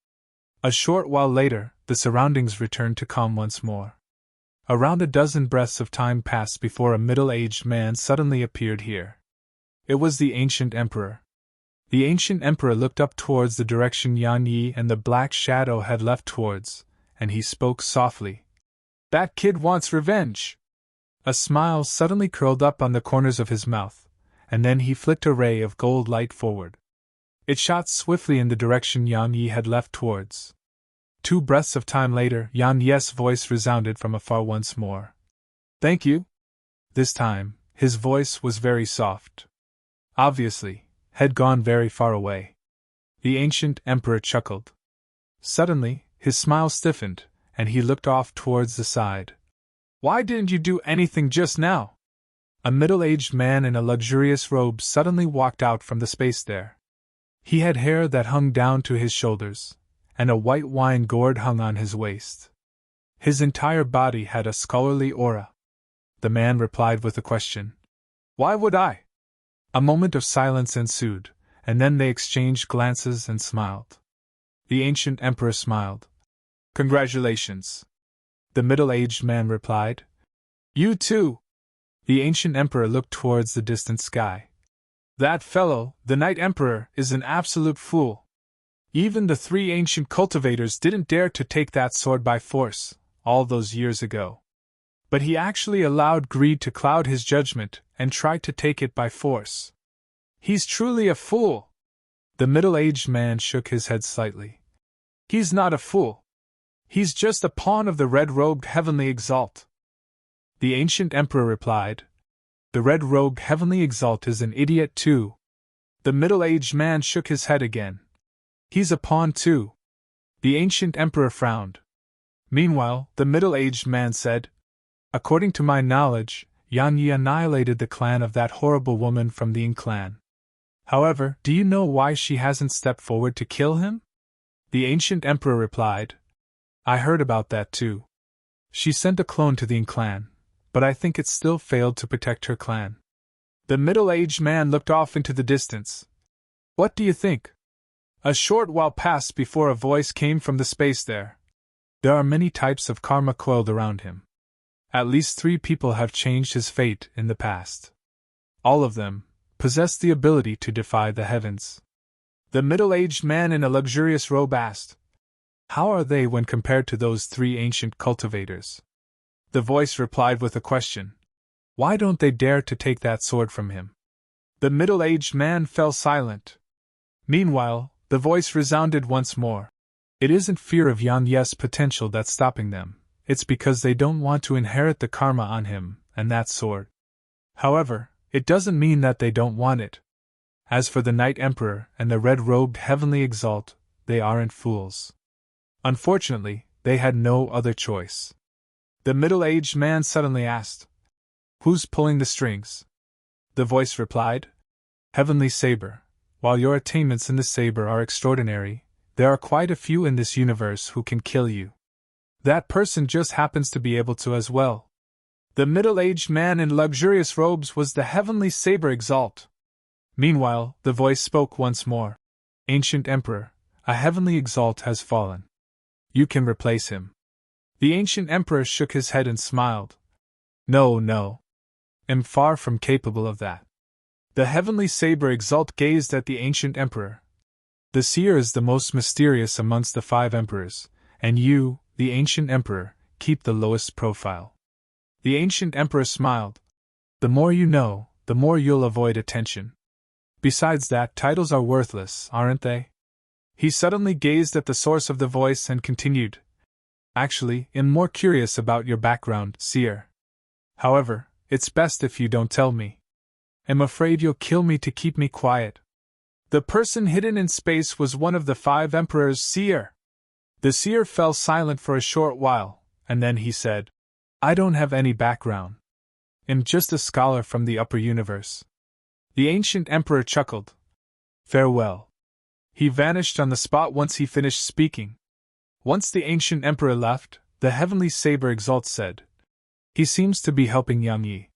A short while later, the surroundings returned to calm once more. Around a dozen breaths of time passed before a middle-aged man suddenly appeared here. It was the ancient emperor. The ancient emperor looked up towards the direction Yan Yi and the black shadow had left towards, and he spoke softly. That kid wants revenge. A smile suddenly curled up on the corners of his mouth, and then he flicked a ray of gold light forward. It shot swiftly in the direction Yan Yi had left towards. 2 breaths of time later, Yan Yi's voice resounded from afar once more. Thank you. This time, his voice was very soft. Obviously, had gone very far away. The ancient emperor chuckled. Suddenly, his smile stiffened, and he looked off towards the side. Why didn't you do anything just now? A middle-aged man in a luxurious robe suddenly walked out from the space there. He had hair that hung down to his shoulders, and a white wine gourd hung on his waist. His entire body had a scholarly aura. The man replied with a question. Why would I? A moment of silence ensued, and then they exchanged glances and smiled. The ancient emperor smiled. Congratulations. The middle-aged man replied. You too. The ancient emperor looked towards the distant sky. That fellow, the Night Emperor, is an absolute fool. Even the 3 ancient cultivators didn't dare to take that sword by force, all those years ago. But he actually allowed greed to cloud his judgment and tried to take it by force. He's truly a fool. The middle-aged man shook his head slightly. He's not a fool. He's just a pawn of the red-robed heavenly exalt. The ancient emperor replied. The red-robed heavenly exalt is an idiot too. The middle-aged man shook his head again. He's a pawn too. The ancient emperor frowned. Meanwhile, the middle-aged man said, According to my knowledge, Yan Yi annihilated the clan of that horrible woman from the Yin clan. However, do you know why she hasn't stepped forward to kill him? The ancient emperor replied. I heard about that too. She sent a clone to the Yin clan, but I think it still failed to protect her clan. The middle-aged man looked off into the distance. What do you think? A short while passed before a voice came from the space there. There are many types of karma coiled around him. At least 3 people have changed his fate in the past. All of them possess the ability to defy the heavens. The middle-aged man in a luxurious robe asked, "How are they when compared to those 3 ancient cultivators?" The voice replied with a question. "Why don't they dare to take that sword from him?" The middle-aged man fell silent. Meanwhile, the voice resounded once more. "It isn't fear of Yan Ye's potential that's stopping them, it's because they don't want to inherit the karma on him and that sword. However, it doesn't mean that they don't want it. As for the Night Emperor and the red-robed Heavenly Exalt, they aren't fools. Unfortunately, they had no other choice." The middle-aged man suddenly asked, "Who's pulling the strings?" The voice replied, "Heavenly Saber. While your attainments in the saber are extraordinary, there are quite a few in this universe who can kill you. That person just happens to be able to as well." The middle-aged man in luxurious robes was the Heavenly Saber Exalt. Meanwhile, the voice spoke once more. "Ancient Emperor, a Heavenly Exalt has fallen. You can replace him." The Ancient Emperor shook his head and smiled. No. I'm far from capable of that." The Heavenly Saber Exalt gazed at the Ancient Emperor. "The seer is the most mysterious amongst the 5 emperors, and you, the Ancient Emperor, keep the lowest profile." The Ancient Emperor smiled. "The more you know, the more you'll avoid attention. Besides that, titles are worthless, aren't they?" He suddenly gazed at the source of the voice and continued, "Actually, I'm more curious about your background, seer. However, it's best if you don't tell me. I'm afraid you'll kill me to keep me quiet." The person hidden in space was one of the 5 emperors' seer. The seer fell silent for a short while, and then he said, "I don't have any background. I'm just a scholar from the upper universe." The Ancient Emperor chuckled. "Farewell." He vanished on the spot once he finished speaking. Once the Ancient Emperor left, the Heavenly Saber Exalt said, "He seems to be helping Yang Yi."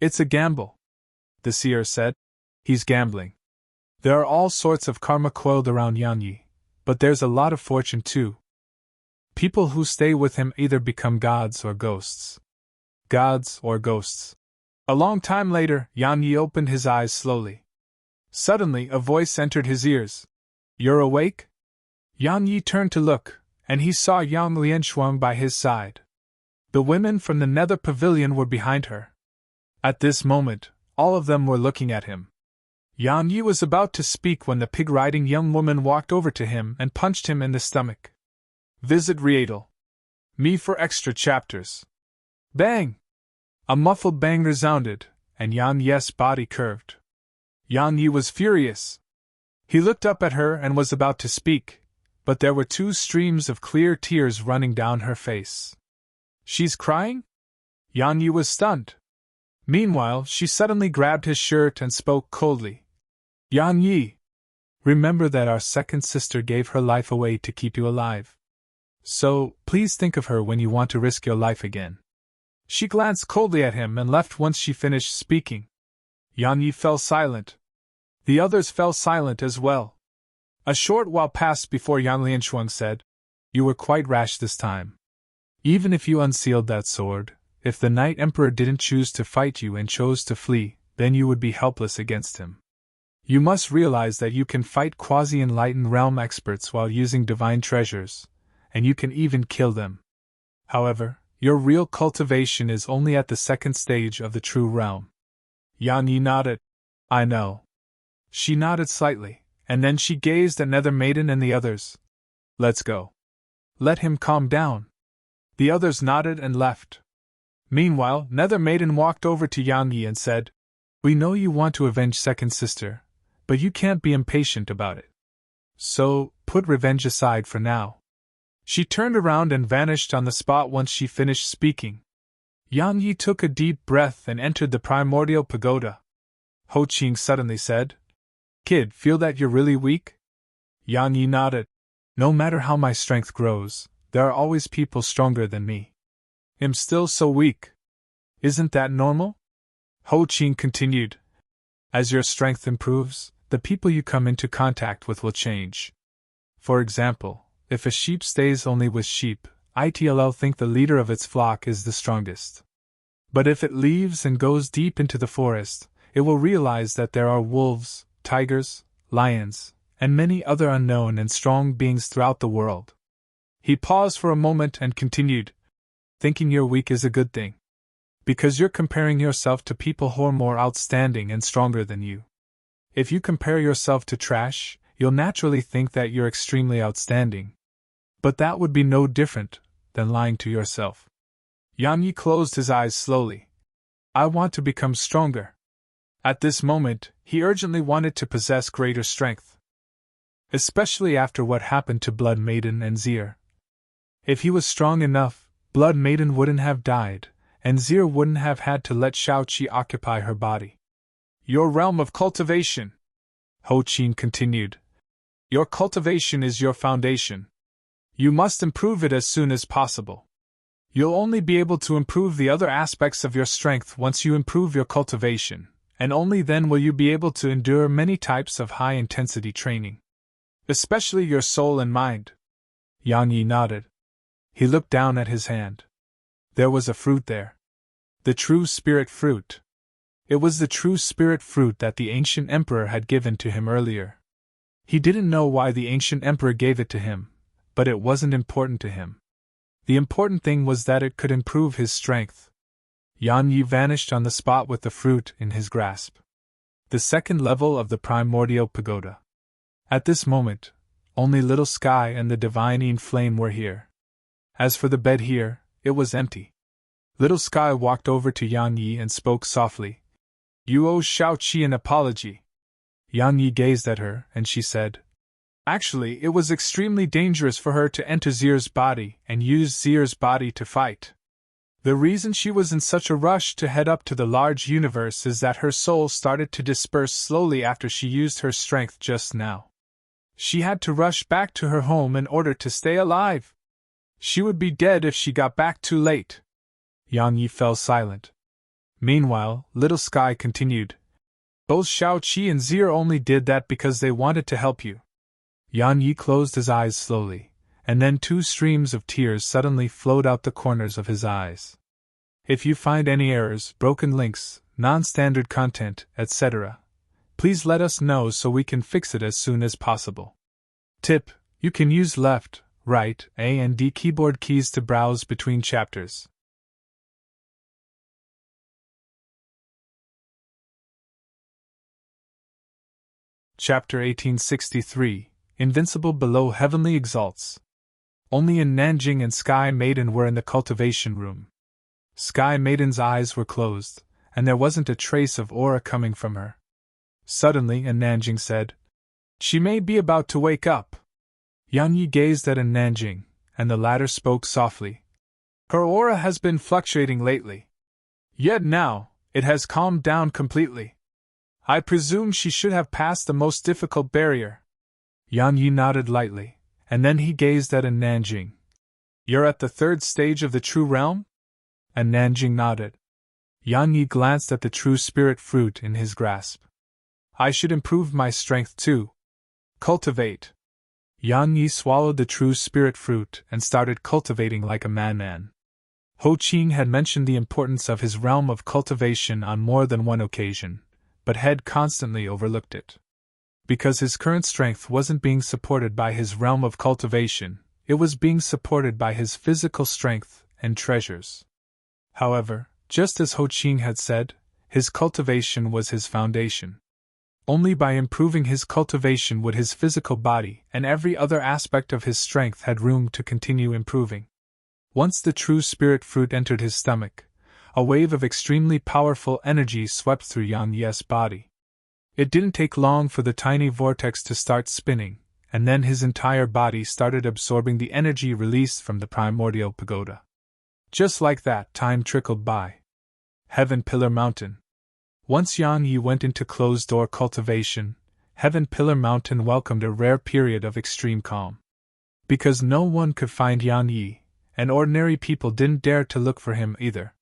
"It's a gamble," the seer said. "He's gambling. There are all sorts of karma coiled around Yang Yi, but there's a lot of fortune too. People who stay with him either become gods or ghosts. Gods or ghosts." A long time later, Yang Yi opened his eyes slowly. Suddenly, a voice entered his ears. "You're awake?" Yang Yi turned to look, and he saw Yang Lianshuang by his side. The women from the Nether Pavilion were behind her. At this moment, all of them were looking at him. Yang Yi was about to speak when the pig-riding young woman walked over to him and punched him in the stomach. Visit Riedel. Me for extra chapters. Bang! A muffled bang resounded, and Yang Yi's body curved. Yang Yi was furious. He looked up at her and was about to speak, but there were 2 streams of clear tears running down her face. "She's crying?" Yang Yi was stunned. Meanwhile, she suddenly grabbed his shirt and spoke coldly. "Yang Yi, remember that our second sister gave her life away to keep you alive. So, please think of her when you want to risk your life again." She glanced coldly at him and left once she finished speaking. Yang Yi fell silent. The others fell silent as well. A short while passed before Yang Lianshuang said, "You were quite rash this time. Even if you unsealed that sword, if the Night Emperor didn't choose to fight you and chose to flee, then you would be helpless against him. You must realize that you can fight quasi-enlightened realm experts while using divine treasures, and you can even kill them. However, your real cultivation is only at the 2nd stage of the true realm." Yang Yi nodded. "I know." She nodded slightly, and then she gazed at Nether Maiden and the others. "Let's go. Let him calm down." The others nodded and left. Meanwhile, Nether Maiden walked over to Yang Yi and said, "We know you want to avenge second sister, but you can't be impatient about it. So, put revenge aside for now." She turned around and vanished on the spot once she finished speaking. Yang Yi took a deep breath and entered the primordial pagoda. Ho Qing suddenly said, "Kid, feel that you're really weak?" Yang Yi nodded. "No matter how my strength grows, there are always people stronger than me. I'm still so weak. Isn't that normal?" Ho Qing continued. "As your strength improves, the people you come into contact with will change. For example, if a sheep stays only with sheep, it'll think the leader of its flock is the strongest. But if it leaves and goes deep into the forest, it will realize that there are wolves, tigers, lions, and many other unknown and strong beings throughout the world. He paused for a moment and continued, thinking you're weak is a good thing. Because you're comparing yourself to people who are more outstanding and stronger than you. If you compare yourself to trash, you'll naturally think that you're extremely outstanding. But that would be no different than lying to yourself. Yan Yi closed his eyes slowly. I want to become stronger. At this moment, he urgently wanted to possess greater strength. Especially after what happened to Blood Maiden and Zir. If he was strong enough, Blood Maiden wouldn't have died, and Zir wouldn't have had to let Shao-Chi occupy her body. Your realm of cultivation, Ho Qin continued. Your cultivation is your foundation. You must improve it as soon as possible. You'll only be able to improve the other aspects of your strength once you improve your cultivation, and only then will you be able to endure many types of high-intensity training. Especially your soul and mind. Yang Yi nodded. He looked down at his hand. There was a fruit there. The true spirit fruit. It was the true spirit fruit that the ancient emperor had given to him earlier. He didn't know why the ancient emperor gave it to him, but it wasn't important to him. The important thing was that it could improve his strength. Yan Yi vanished on the spot with the fruit in his grasp. The second level of the primordial pagoda. At this moment, only Little Sky and the divine flame were here. As for the bed here, it was empty. Little Sky walked over to Yan Yi and spoke softly. You owe Shao-Chi an apology. Yan Yi gazed at her, and she said, actually, it was extremely dangerous for her to enter Zir's body and use Zir's body to fight. The reason she was in such a rush to head up to the large universe is that her soul started to disperse slowly after she used her strength just now. She had to rush back to her home in order to stay alive. She would be dead if she got back too late. Yang Yi fell silent. Meanwhile, Little Sky continued. Both Shao-Chi and Zir only did that because they wanted to help you. Yan Yi closed his eyes slowly, and then 2 streams of tears suddenly flowed out the corners of his eyes. If you find any errors, broken links, non-standard content, etc., please let us know so we can fix it as soon as possible. Tip: you can use left, right, A and D keyboard keys to browse between chapters. Chapter 1863, Invincible Below Heavenly Exalts. Only in Nanjing and Sky Maiden were in the cultivation room. Sky Maiden's eyes were closed, and there wasn't a trace of aura coming from her. Suddenly, Nanjing said, She may be about to wake up. Yang Yi gazed at Nanjing, and the latter spoke softly. Her aura has been fluctuating lately. Yet now, it has calmed down completely. I presume she should have passed the most difficult barrier. Yang Yi nodded lightly, and then he gazed at Nanjing. You're at the 3rd stage of the true realm? Nanjing nodded. Yang Yi glanced at the true spirit fruit in his grasp. I should improve my strength too. Cultivate. Yang Yi swallowed the true spirit fruit and started cultivating like a madman. Ho Qing had mentioned the importance of his realm of cultivation on more than one occasion, but had constantly overlooked it. Because his current strength wasn't being supported by his realm of cultivation, it was being supported by his physical strength and treasures. However, just as Ho Qing had said, his cultivation was his foundation. Only by improving his cultivation would his physical body and every other aspect of his strength had room to continue improving. Once the true spirit fruit entered his stomach, a wave of extremely powerful energy swept through Yang Yi's body. It didn't take long for the tiny vortex to start spinning, and then his entire body started absorbing the energy released from the primordial pagoda. Just like that, time trickled by. Heaven Pillar Mountain. Once Yang Yi went into closed-door cultivation, Heaven Pillar Mountain welcomed a rare period of extreme calm. Because no one could find Yang Yi, and ordinary people didn't dare to look for him either.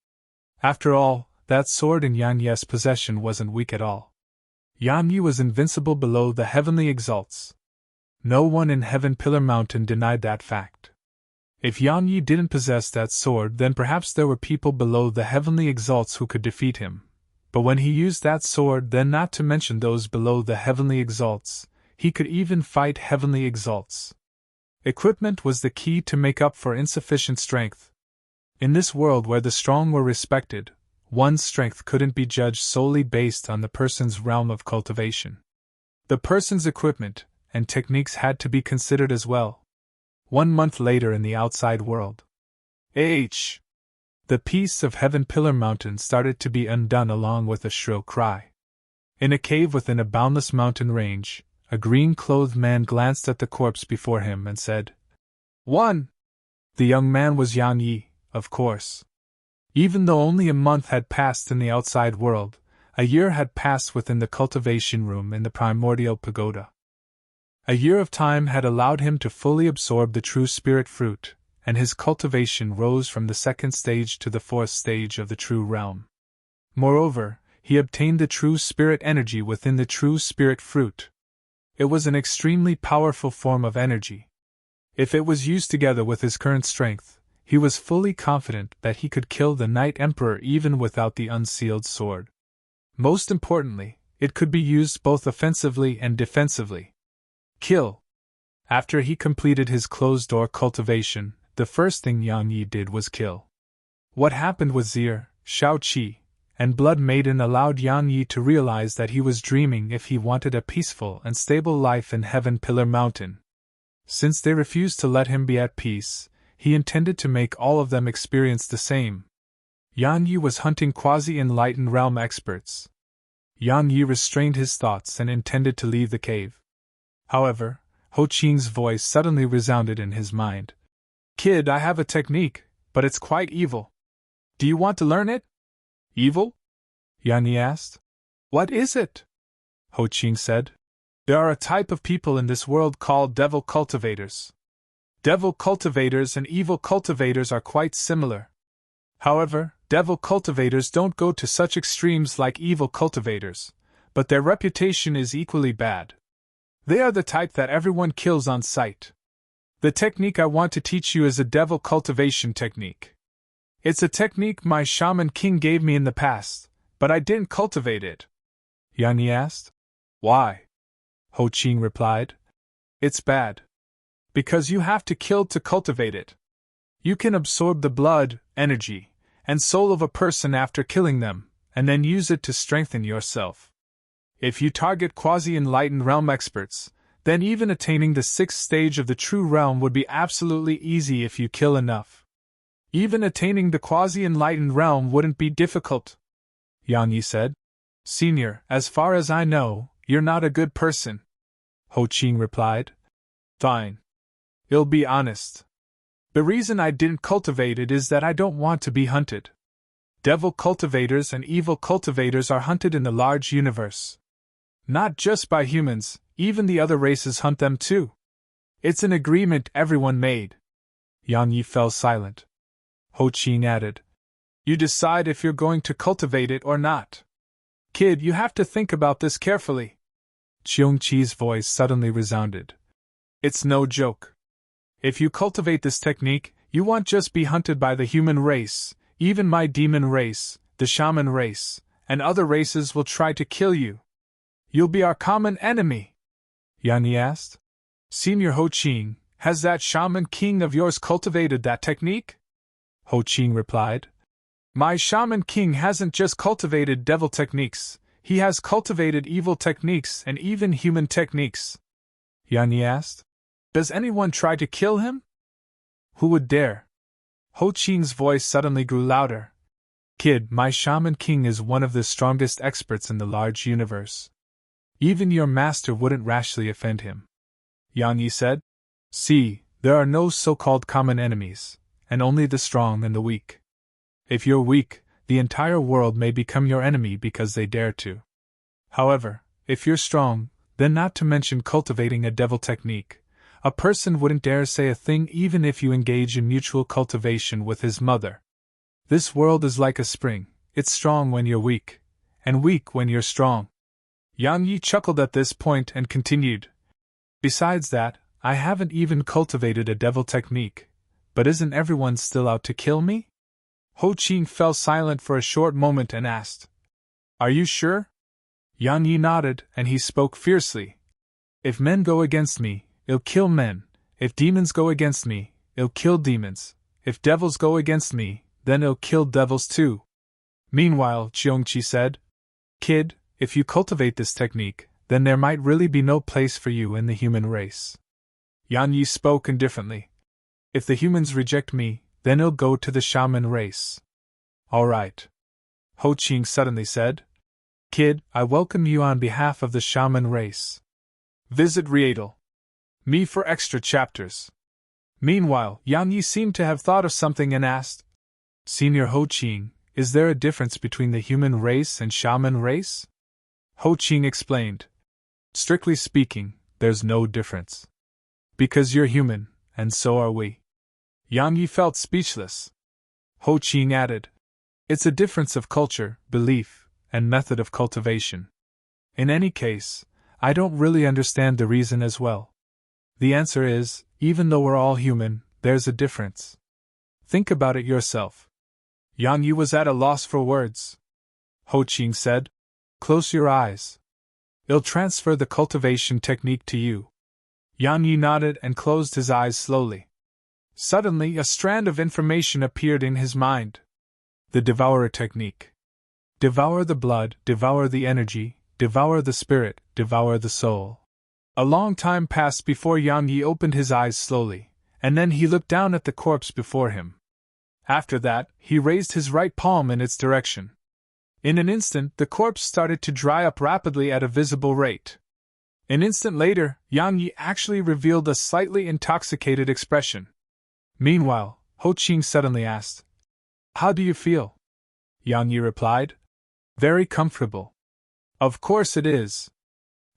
After all, that sword in Yang Yi's possession wasn't weak at all. Yan Yi was invincible below the heavenly exalts. No one in Heaven Pillar Mountain denied that fact. If Yan Yi didn't possess that sword, then perhaps there were people below the heavenly exalts who could defeat him. But when he used that sword, then not to mention those below the heavenly exalts, he could even fight heavenly exalts. Equipment was the key to make up for insufficient strength. In this world where the strong were respected, one's strength couldn't be judged solely based on the person's realm of cultivation. The person's equipment and techniques had to be considered as well. 1 month later in the outside world. The peace of Heaven Pillar Mountain started to be undone along with a shrill cry. In a cave within a boundless mountain range, a green-clothed man glanced at the corpse before him and said, "One!" The young man was Yan Yi, of course. Even though only a month had passed in the outside world, a year had passed within the cultivation room in the primordial pagoda. A year of time had allowed him to fully absorb the true spirit fruit, and his cultivation rose from the 2nd stage to the 4th stage of the true realm. Moreover, he obtained the true spirit energy within the true spirit fruit. It was an extremely powerful form of energy. If it was used together with his current strength, he was fully confident that he could kill the Night Emperor even without the unsealed sword. Most importantly, it could be used both offensively and defensively. Kill. After he completed his closed-door cultivation, the first thing Yan Yi did was kill. What happened with Zir, Shao Qi, and Blood Maiden allowed Yan Yi to realize that he was dreaming if he wanted a peaceful and stable life in Heaven Pillar Mountain. Since they refused to let him be at peace, he intended to make all of them experience the same. Yan Yi was hunting quasi-enlightened realm experts. Yan Yi restrained his thoughts and intended to leave the cave. However, Ho Qing's voice suddenly resounded in his mind. "Kid, I have a technique, but it's quite evil. Do you want to learn it?" "Evil?" Yan Yi asked. "What is it?" Ho Qing said. "There are a type of people in this world called devil cultivators. Devil cultivators and evil cultivators are quite similar. However, devil cultivators don't go to such extremes like evil cultivators, but their reputation is equally bad. They are the type that everyone kills on sight. The technique I want to teach you is a devil cultivation technique. It's a technique my shaman king gave me in the past, but I didn't cultivate it." Yan Yi asked. "Why?" Ho Qing replied. "It's bad. Because you have to kill to cultivate it. You can absorb the blood, energy, and soul of a person after killing them, and then use it to strengthen yourself. If you target quasi-enlightened realm experts, then even attaining the 6th stage of the true realm would be absolutely easy if you kill enough. Even attaining the quasi-enlightened realm wouldn't be difficult," Yan Yi said. "Senior, as far as I know, you're not a good person," Ho Qing replied. "Fine. I'll be honest. The reason I didn't cultivate it is that I don't want to be hunted. Devil cultivators and evil cultivators are hunted in the large universe. Not just by humans, even the other races hunt them too. It's an agreement everyone made." Yan Yi fell silent. Ho Qing added, "You decide if you're going to cultivate it or not. Kid, you have to think about this carefully." Cheung Chi's voice suddenly resounded. "It's no joke. If you cultivate this technique, you won't just be hunted by the human race, even my demon race, the shaman race, and other races will try to kill you. You'll be our common enemy." Yan Yi asked. "Senior Ho Qing, has that shaman king of yours cultivated that technique?" Ho Qing replied. "My shaman king hasn't just cultivated devil techniques, he has cultivated evil techniques and even human techniques." Yan Yi asked. "Does anyone try to kill him?" "Who would dare?" Ho Qing's voice suddenly grew louder. "Kid, my shaman king is one of the strongest experts in the large universe. Even your master wouldn't rashly offend him." Yan Yi said. "See, there are no so-called common enemies, and only the strong and the weak. If you're weak, the entire world may become your enemy because they dare to. However, if you're strong, then not to mention cultivating a devil technique, a person wouldn't dare say a thing even if you engage in mutual cultivation with his mother. This world is like a spring, it's strong when you're weak, and weak when you're strong. Yang Yi chuckled at this point and continued. Besides that, I haven't even cultivated a devil technique. But isn't everyone still out to kill me? Ho Qing fell silent for a short moment and asked. Are you sure? Yang Yi nodded, and he spoke fiercely. If men go against me, it'll kill men. If demons go against me, it'll kill demons. If devils go against me, then it'll kill devils too. Meanwhile, Jiongqi said, Kid, if you cultivate this technique, then there might really be no place for you in the human race. Yan Yi spoke indifferently. If the humans reject me, then it'll go to the shaman race. All right. Ho Qing suddenly said. Kid, I welcome you on behalf of the shaman race. Visit Rietal. Me for extra chapters. Meanwhile, Yang Yi seemed to have thought of something and asked, Senior Ho Qing, is there a difference between the human race and shaman race? Ho Qing explained. Strictly speaking, there's no difference. Because you're human, and so are we. Yang Yi felt speechless. Ho Qing added, It's a difference of culture, belief, and method of cultivation. In any case, I don't really understand the reason as well. The answer is, even though we're all human, there's a difference. Think about it yourself. Yang Yi was at a loss for words. Ho Qing said, Close your eyes. It'll transfer the cultivation technique to you. Yang Yi nodded and closed his eyes slowly. Suddenly, a strand of information appeared in his mind. The Devourer technique. Devour the blood, devour the energy, devour the spirit, devour the soul. A long time passed before Yang Yi opened his eyes slowly, and then he looked down at the corpse before him. After that, he raised his right palm in its direction. In an instant, the corpse started to dry up rapidly at a visible rate. An instant later, Yang Yi actually revealed a slightly intoxicated expression. Meanwhile, Ho Qing suddenly asked, How do you feel? Yang Yi replied, Very comfortable. Of course it is.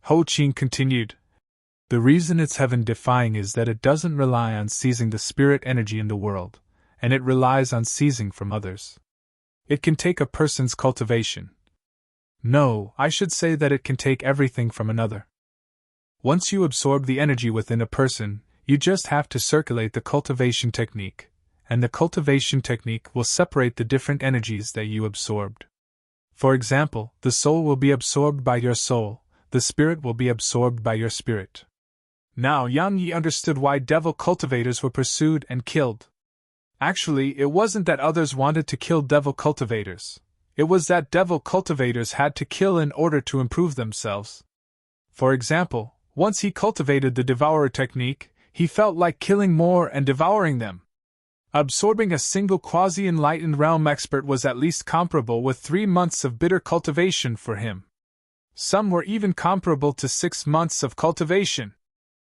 Ho Qing continued, The reason it's heaven-defying is that it doesn't rely on seizing the spirit energy in the world, and it relies on seizing from others. It can take a person's cultivation. No, I should say that it can take everything from another. Once you absorb the energy within a person, you just have to circulate the cultivation technique, and the cultivation technique will separate the different energies that you absorbed. For example, the soul will be absorbed by your soul, the spirit will be absorbed by your spirit. Now Yang Yi understood why devil cultivators were pursued and killed. Actually, it wasn't that others wanted to kill devil cultivators. It was that devil cultivators had to kill in order to improve themselves. For example, once he cultivated the Devourer technique, he felt like killing more and devouring them. Absorbing a single quasi-enlightened realm expert was at least comparable with 3 months of bitter cultivation for him. Some were even comparable to 6 months of cultivation.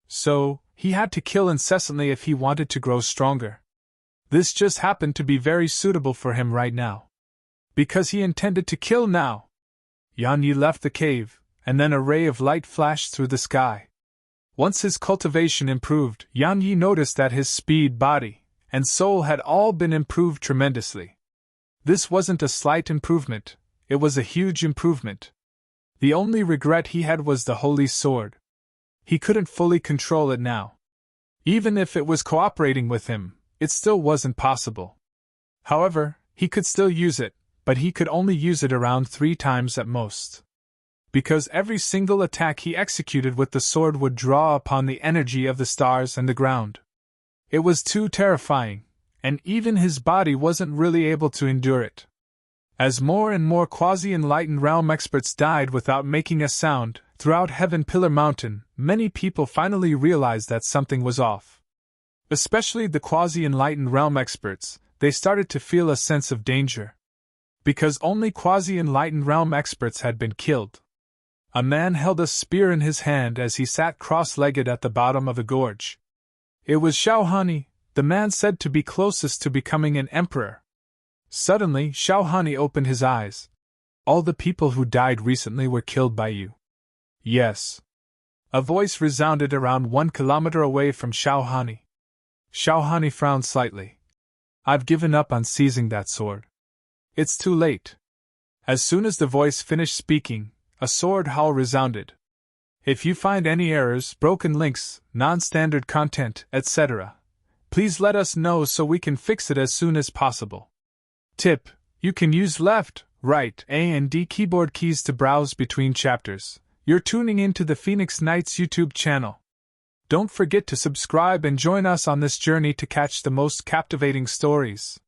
So, he had to kill incessantly if he wanted to grow stronger. This just happened to be very suitable for him right now. Because he intended to kill now. Yang Yi left the cave, and then a ray of light flashed through the sky. Once his cultivation improved, Yang Yi noticed that his speed, body, and soul had all been improved tremendously. This wasn't a slight improvement, it was a huge improvement. The only regret he had was the holy sword. He couldn't fully control it now. Even if it was cooperating with him, it still wasn't possible. However, he could still use it, but he could only use it around 3 times at most. Because every single attack he executed with the sword would draw upon the energy of the stars and the ground. It was too terrifying, and even his body wasn't really able to endure it. As more and more quasi-enlightened realm experts died without making a sound, throughout Heaven Pillar Mountain, many people finally realized that something was off. Especially the quasi-enlightened realm experts, they started to feel a sense of danger. Because only quasi-enlightened realm experts had been killed. A man held a spear in his hand as he sat cross-legged at the bottom of a gorge. It was Xiaohani, the man said to be closest to becoming an emperor. Suddenly, Xiaohani opened his eyes. All the people who died recently were killed by you. Yes. A voice resounded around 1 kilometer away from Xiaohani. Xiaohani frowned slightly. I've given up on seizing that sword. It's too late. As soon as the voice finished speaking, A sword howl resounded. If you find any errors, broken links, non-standard content, etc., please let us know so we can fix it as soon as possible. Tip: you can use left, right, A and D keyboard keys to browse between chapters. You're tuning into the Phoenix Knights YouTube channel. Don't forget to subscribe and join us on this journey to catch the most captivating stories.